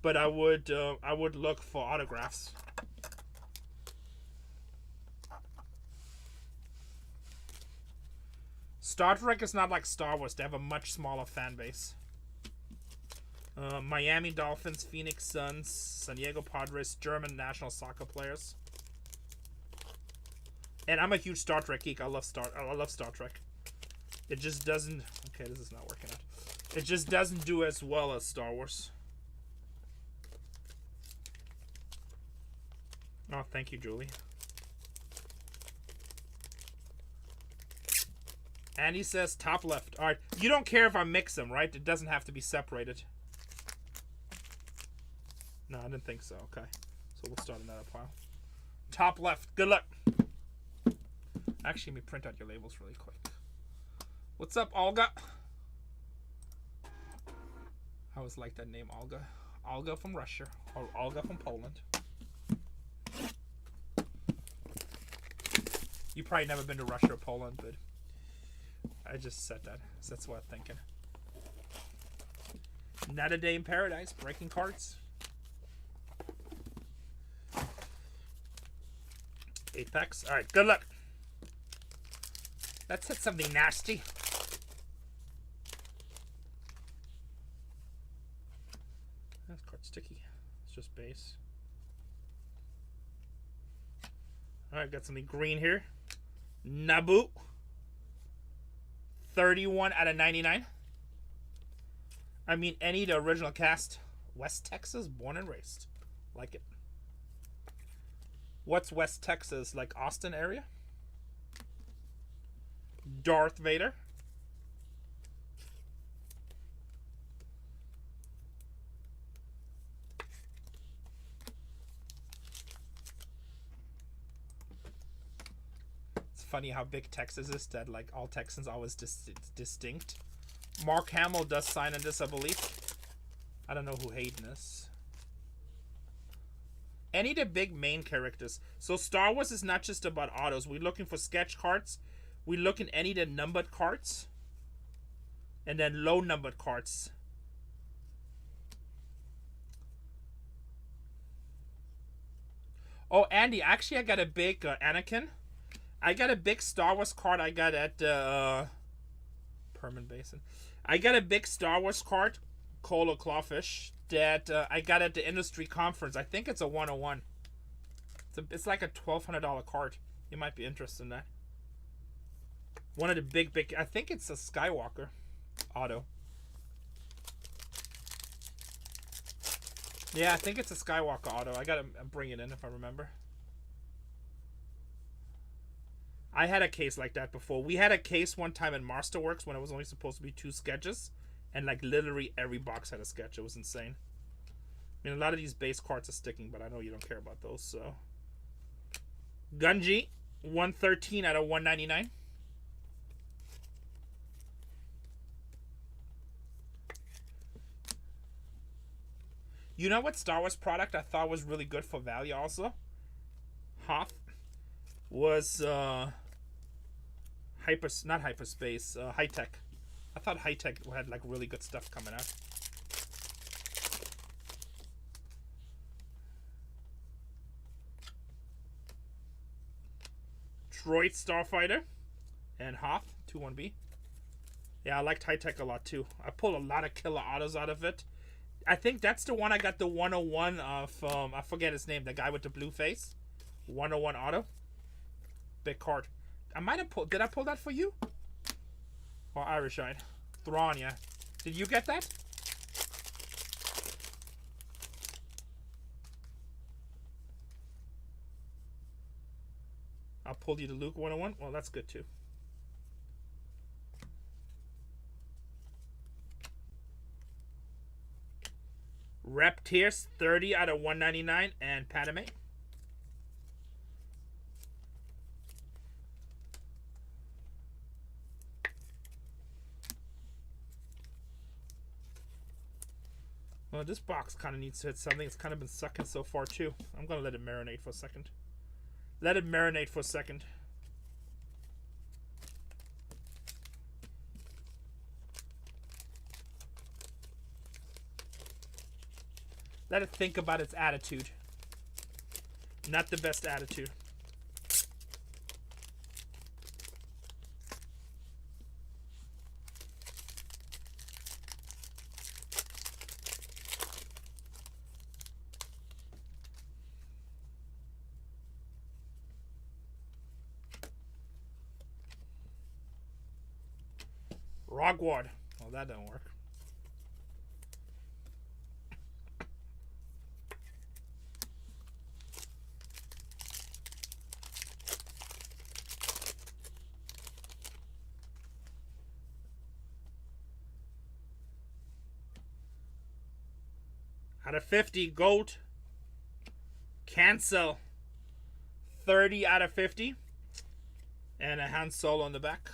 [SPEAKER 1] But I would look for autographs. Star Trek is not like Star Wars. They have a much smaller fan base. Miami Dolphins, Phoenix Suns, San Diego Padres, German national soccer players. And I'm a huge Star Trek geek. I love Star Trek. It just doesn't... Okay, this is not working out. It just doesn't do as well as Star Wars. Oh, thank you, Julie. And he says top left. Alright, you don't care if I mix them, right? It doesn't have to be separated. No, I didn't think so. Okay. So we'll start another pile. Top left. Good luck. Actually, let me print out your labels really quick. What's up, Olga? I always like that name, Olga. Olga from Russia. Or Olga from Poland. You probably never been to Russia or Poland, but I just said that. So that's what I'm thinking. Not a day in paradise. Breaking cards. Apex. Alright, good luck. Let's hit something nasty. That card's sticky. It's just base. Alright, got something green here. Naboo. 31 out of 99. I mean, any of the original cast. West Texas, born and raised. Like it. What's West Texas? Like Austin area? Darth Vader. It's funny how big Texas is, that like all Texans always distinct. Mark Hamill does sign in this, I believe. I don't know who Hayden is. Any of the big main characters. So Star Wars is not just about autos. We're looking for sketch cards. We look in any of the numbered cards. And then low numbered cards. Oh, Andy, actually I got a big Anakin. I got a big Star Wars card I got at Perman Basin. I got a big Star Wars card, Cola Clawfish, that I got at the industry conference. I think it's a 101. It's like a $1,200 card. You might be interested in that. One of the big, I think it's a Skywalker auto. Yeah, I think it's a Skywalker auto. I gotta bring it in if I remember. I had a case like that before. We had a case one time in Masterworks when it was only supposed to be 2 sketches. And like literally every box had a sketch. It was insane. I mean, a lot of these base cards are sticking, but I know you don't care about those, so. Gunji, 113 out of 199. You know what Star Wars product I thought was really good for value also? Hoth was not hyperspace, high tech. I thought high tech had like really good stuff coming out. Droid Starfighter and Hoth 2-1B. Yeah, I liked high tech a lot too. I pulled a lot of killer autos out of it. I think that's the one I got the 101 of, I forget his name, the guy with the blue face. 101 auto. Big card. I might have pulled, did I pull that for you? Or Irishite? Thrawn, yeah. Did you get that? I pulled you the Luke 101. Well, that's good too. Rep Tears 30 out of 199 and Padme. Well, this box kind of needs to hit something. It's kind of been sucking so far too. I'm gonna let it marinate for a second. Let it marinate for a second. Let it think about its attitude. Not the best attitude. Rogward. Well, that don't work. Out of 50, gold. Cancel. 30 out of 50. And a Han Solo on the back.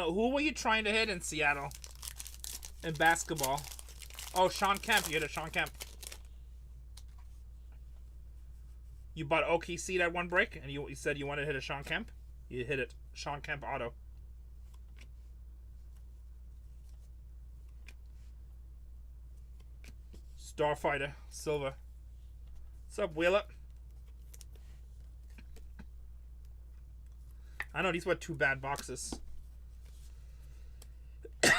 [SPEAKER 1] Who were you trying to hit in Seattle? In basketball? Oh, Sean Kemp. You hit a Sean Kemp. You bought OKC that one break, and you said you wanted to hit a Sean Kemp? You hit it. Sean Kemp auto. Starfighter. Silver. What's up, Wheeler? I know these were 2 bad boxes. This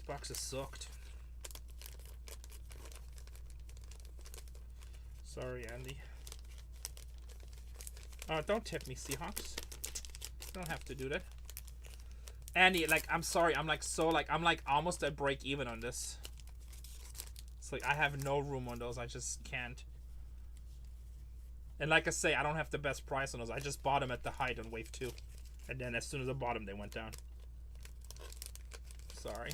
[SPEAKER 1] box is sucked. Sorry, Andy. Don't tip me, Seahawks. Don't have to do that. Andy, like, I'm sorry. I'm like I'm like almost at break even on this. It's like I have no room on those. I just can't. And like I say, I don't have the best price on those. I just bought them at the height on wave 2. And then as soon as I bought them, they went down. Sorry.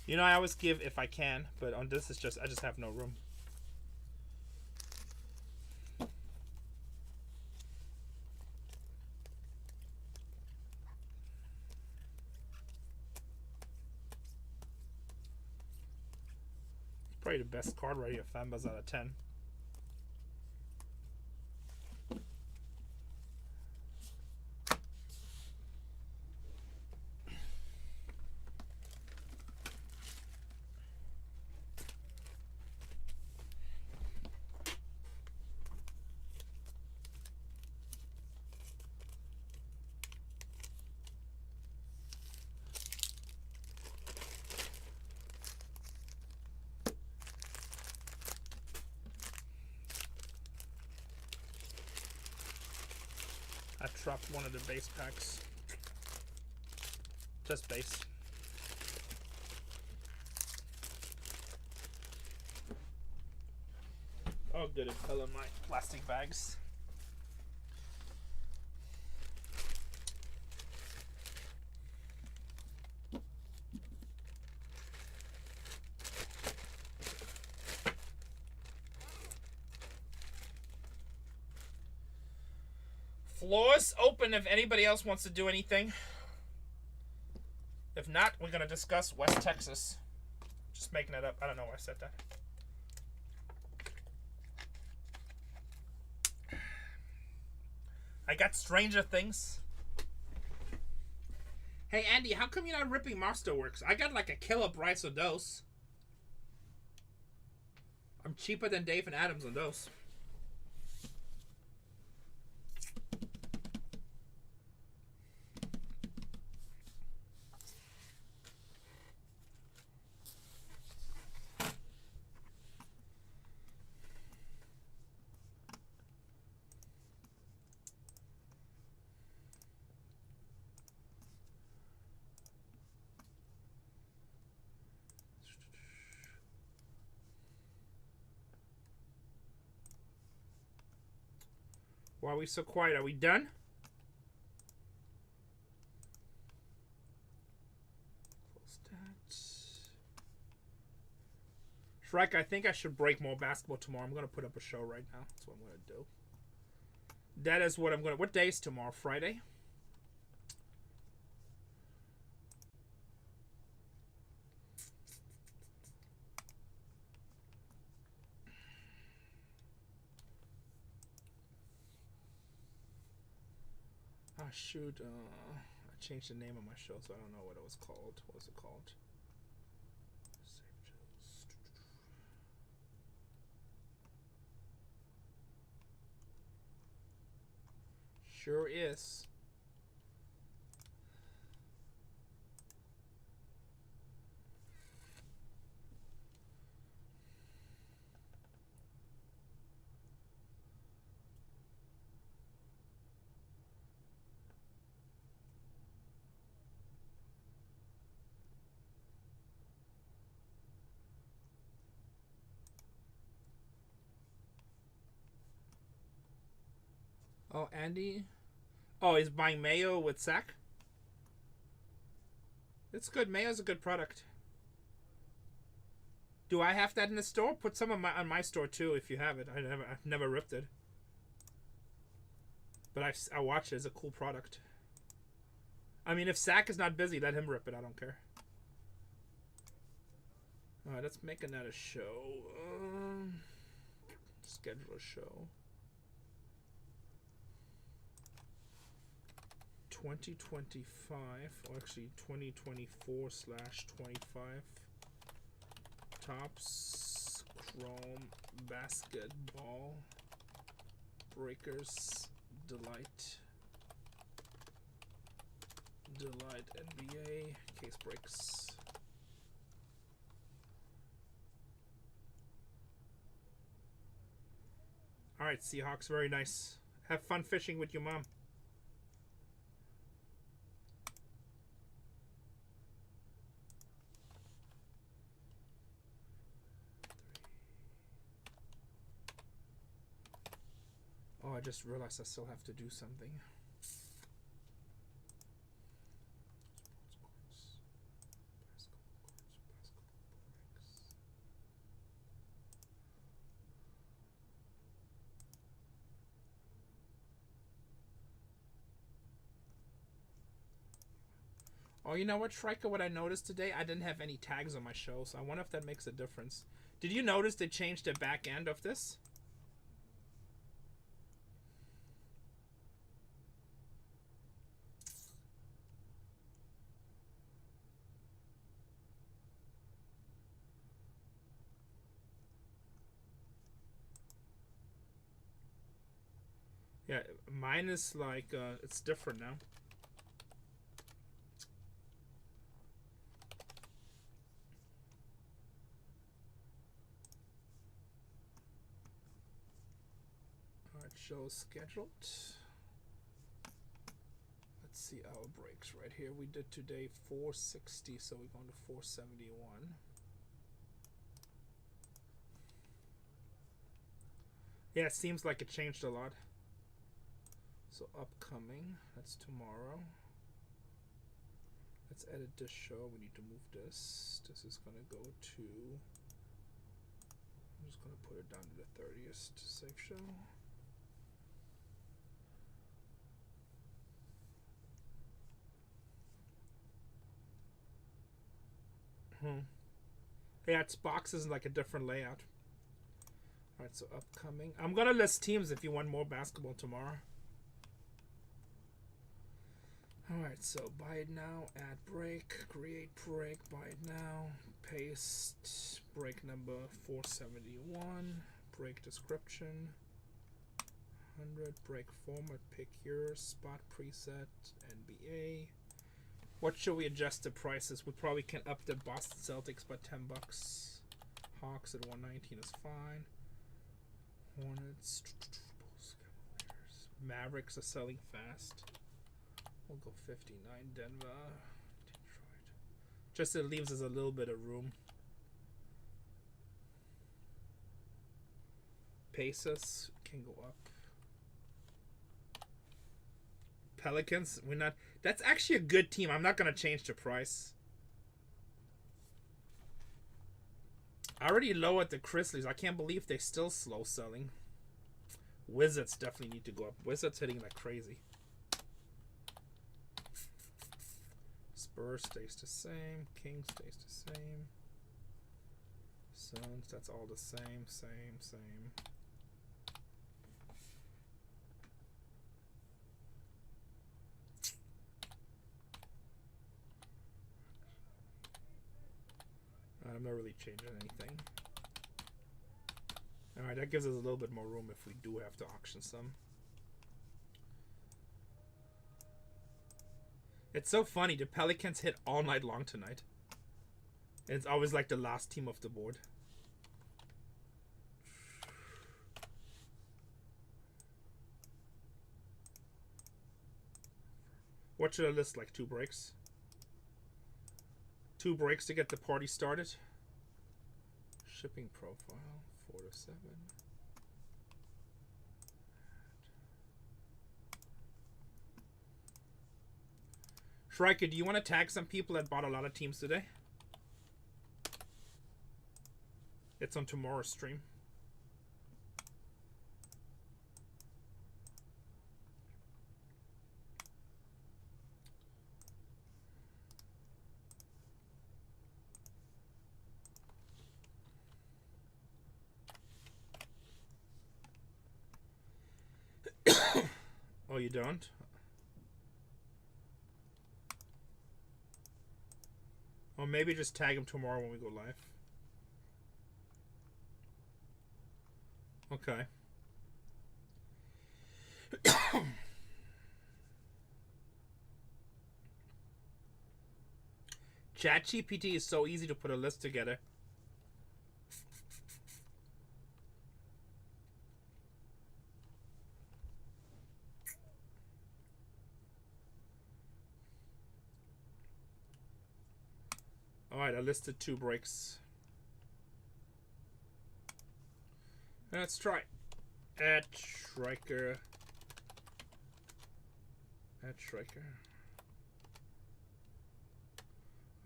[SPEAKER 1] You know, I always give if I can, but on this, it's just, I just have no room. It's probably the best card right here, Fambas out of 10. I dropped one of the base packs. Just base. Oh, good, it fell in my plastic bags. Floor's open if anybody else wants to do anything. If not, we're going to discuss West Texas. Just making it up. I don't know why I said that. I got Stranger Things. Hey, Andy, how come you're not ripping Masterworks? I got like a killer price of those. I'm cheaper than Dave and Adams on those. Why are we so quiet? Are we done? Close that. Shrek, I think I should break more basketball tomorrow. I'm going to put up a show right now. That's what I'm going to do. That is what I'm going to... What day is tomorrow? Friday? Ah, shoot. I changed the name of my show, so I don't know what it was called. What was it called? Save shows. Sure is. Oh, Andy. Oh, he's buying mayo with sack? It's good. Mayo's a good product. Do I have that in the store? Put some on my store too if you have it. I've never ripped it. But I watch it as a cool product. I mean, if Sack is not busy, let him rip it. I don't care. Alright, let's make another show. Schedule a show. 2025, or actually 2024/25 Topps Chrome Basketball Breakers Delight NBA case breaks. All right, Seahawks, very nice. Have fun fishing with your mom. Oh, I just realized I still have to do something. Oh, you know what, Shrika? What I noticed today, I didn't have any tags on my show, so I wonder if that makes a difference. Did you notice they changed the back end of this? Yeah, mine is like, it's different now. Alright, show scheduled. Let's see our breaks right here. We did today 460, so we're going to 471. Yeah, it seems like it changed a lot. So upcoming, that's tomorrow. Let's edit this show. We need to move this. This is gonna go to, I'm just gonna put it down to the 30th to save show. Yeah, it's boxes in like a different layout. Alright, so upcoming. I'm gonna list teams if you want more basketball tomorrow. Alright, so buy it now, add break, create break, buy it now, paste, break number 471, break description, 100, break format, pick your spot preset, NBA. What should we adjust the prices? We probably can up the Boston Celtics by $10. Hawks at 119 is fine. Hornets, Mavericks are selling fast. We'll go 59, Denver, Detroit. Just it leaves us a little bit of room. Pacers can go up. Pelicans, we're not. That's actually a good team. I'm not gonna change the price. I already lowered the Grizzlies. I can't believe they're still slow selling. Wizards definitely need to go up. Wizards hitting like crazy. Spurs stays the same. King stays the same. Suns, that's all the same, same. I'm not really changing anything. Alright, that gives us a little bit more room if we do have to auction some. It's so funny, the Pelicans hit all night long tonight. And it's always like the last team off the board. What should I list? Like 2 breaks? 2 breaks to get the party started. Shipping profile 4 to 7. Shrika, do you want to tag some people that bought a lot of teams today? It's on tomorrow's stream. Oh, you don't? Or maybe just tag him tomorrow when we go live. Okay. ChatGPT is so easy to put a list together. Alright, I listed 2 breaks. Let's try. At Striker. At Striker.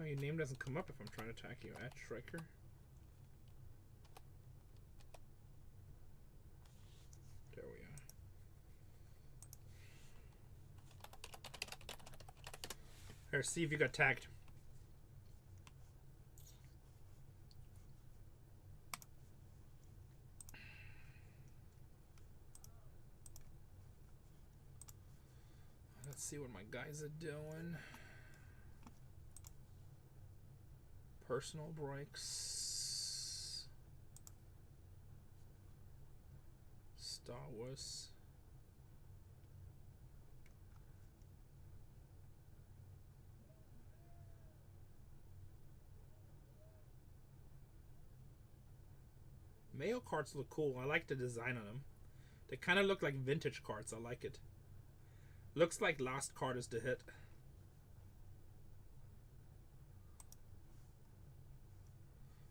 [SPEAKER 1] Oh, your name doesn't come up if I'm trying to attack you. At Striker. There we are. Here, see if you got tagged. Let's see what my guys are doing. Personal breaks. Star Wars. Mayo cards look cool. I like the design on them. They kind of look like vintage cards. I like it. Looks like last card is the hit.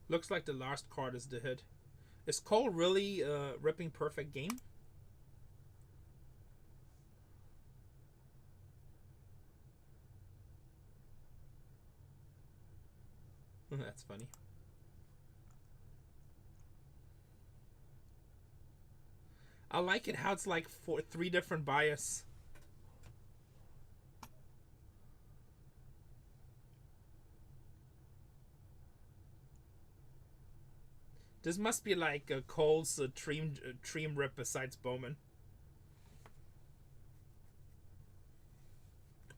[SPEAKER 1] Looks like the last card is the hit. Is Cole really ripping perfect game? That's funny. I like it how it's like 3 different bias. This must be like Cole's dream rip besides Bowman.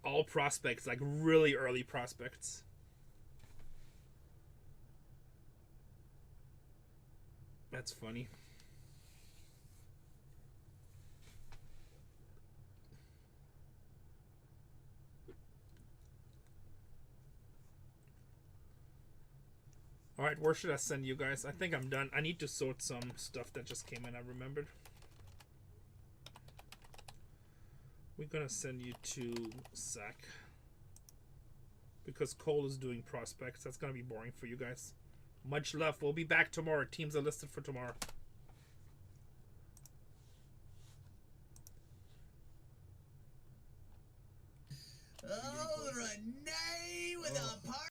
[SPEAKER 1] All prospects, like really early prospects. That's funny. Alright, where should I send you guys? I think I'm done. I need to sort some stuff that just came in, I remembered. We're gonna send you to Zach. Because Cole is doing prospects. That's gonna be boring for you guys. Much love. We'll be back tomorrow. Teams are listed for tomorrow.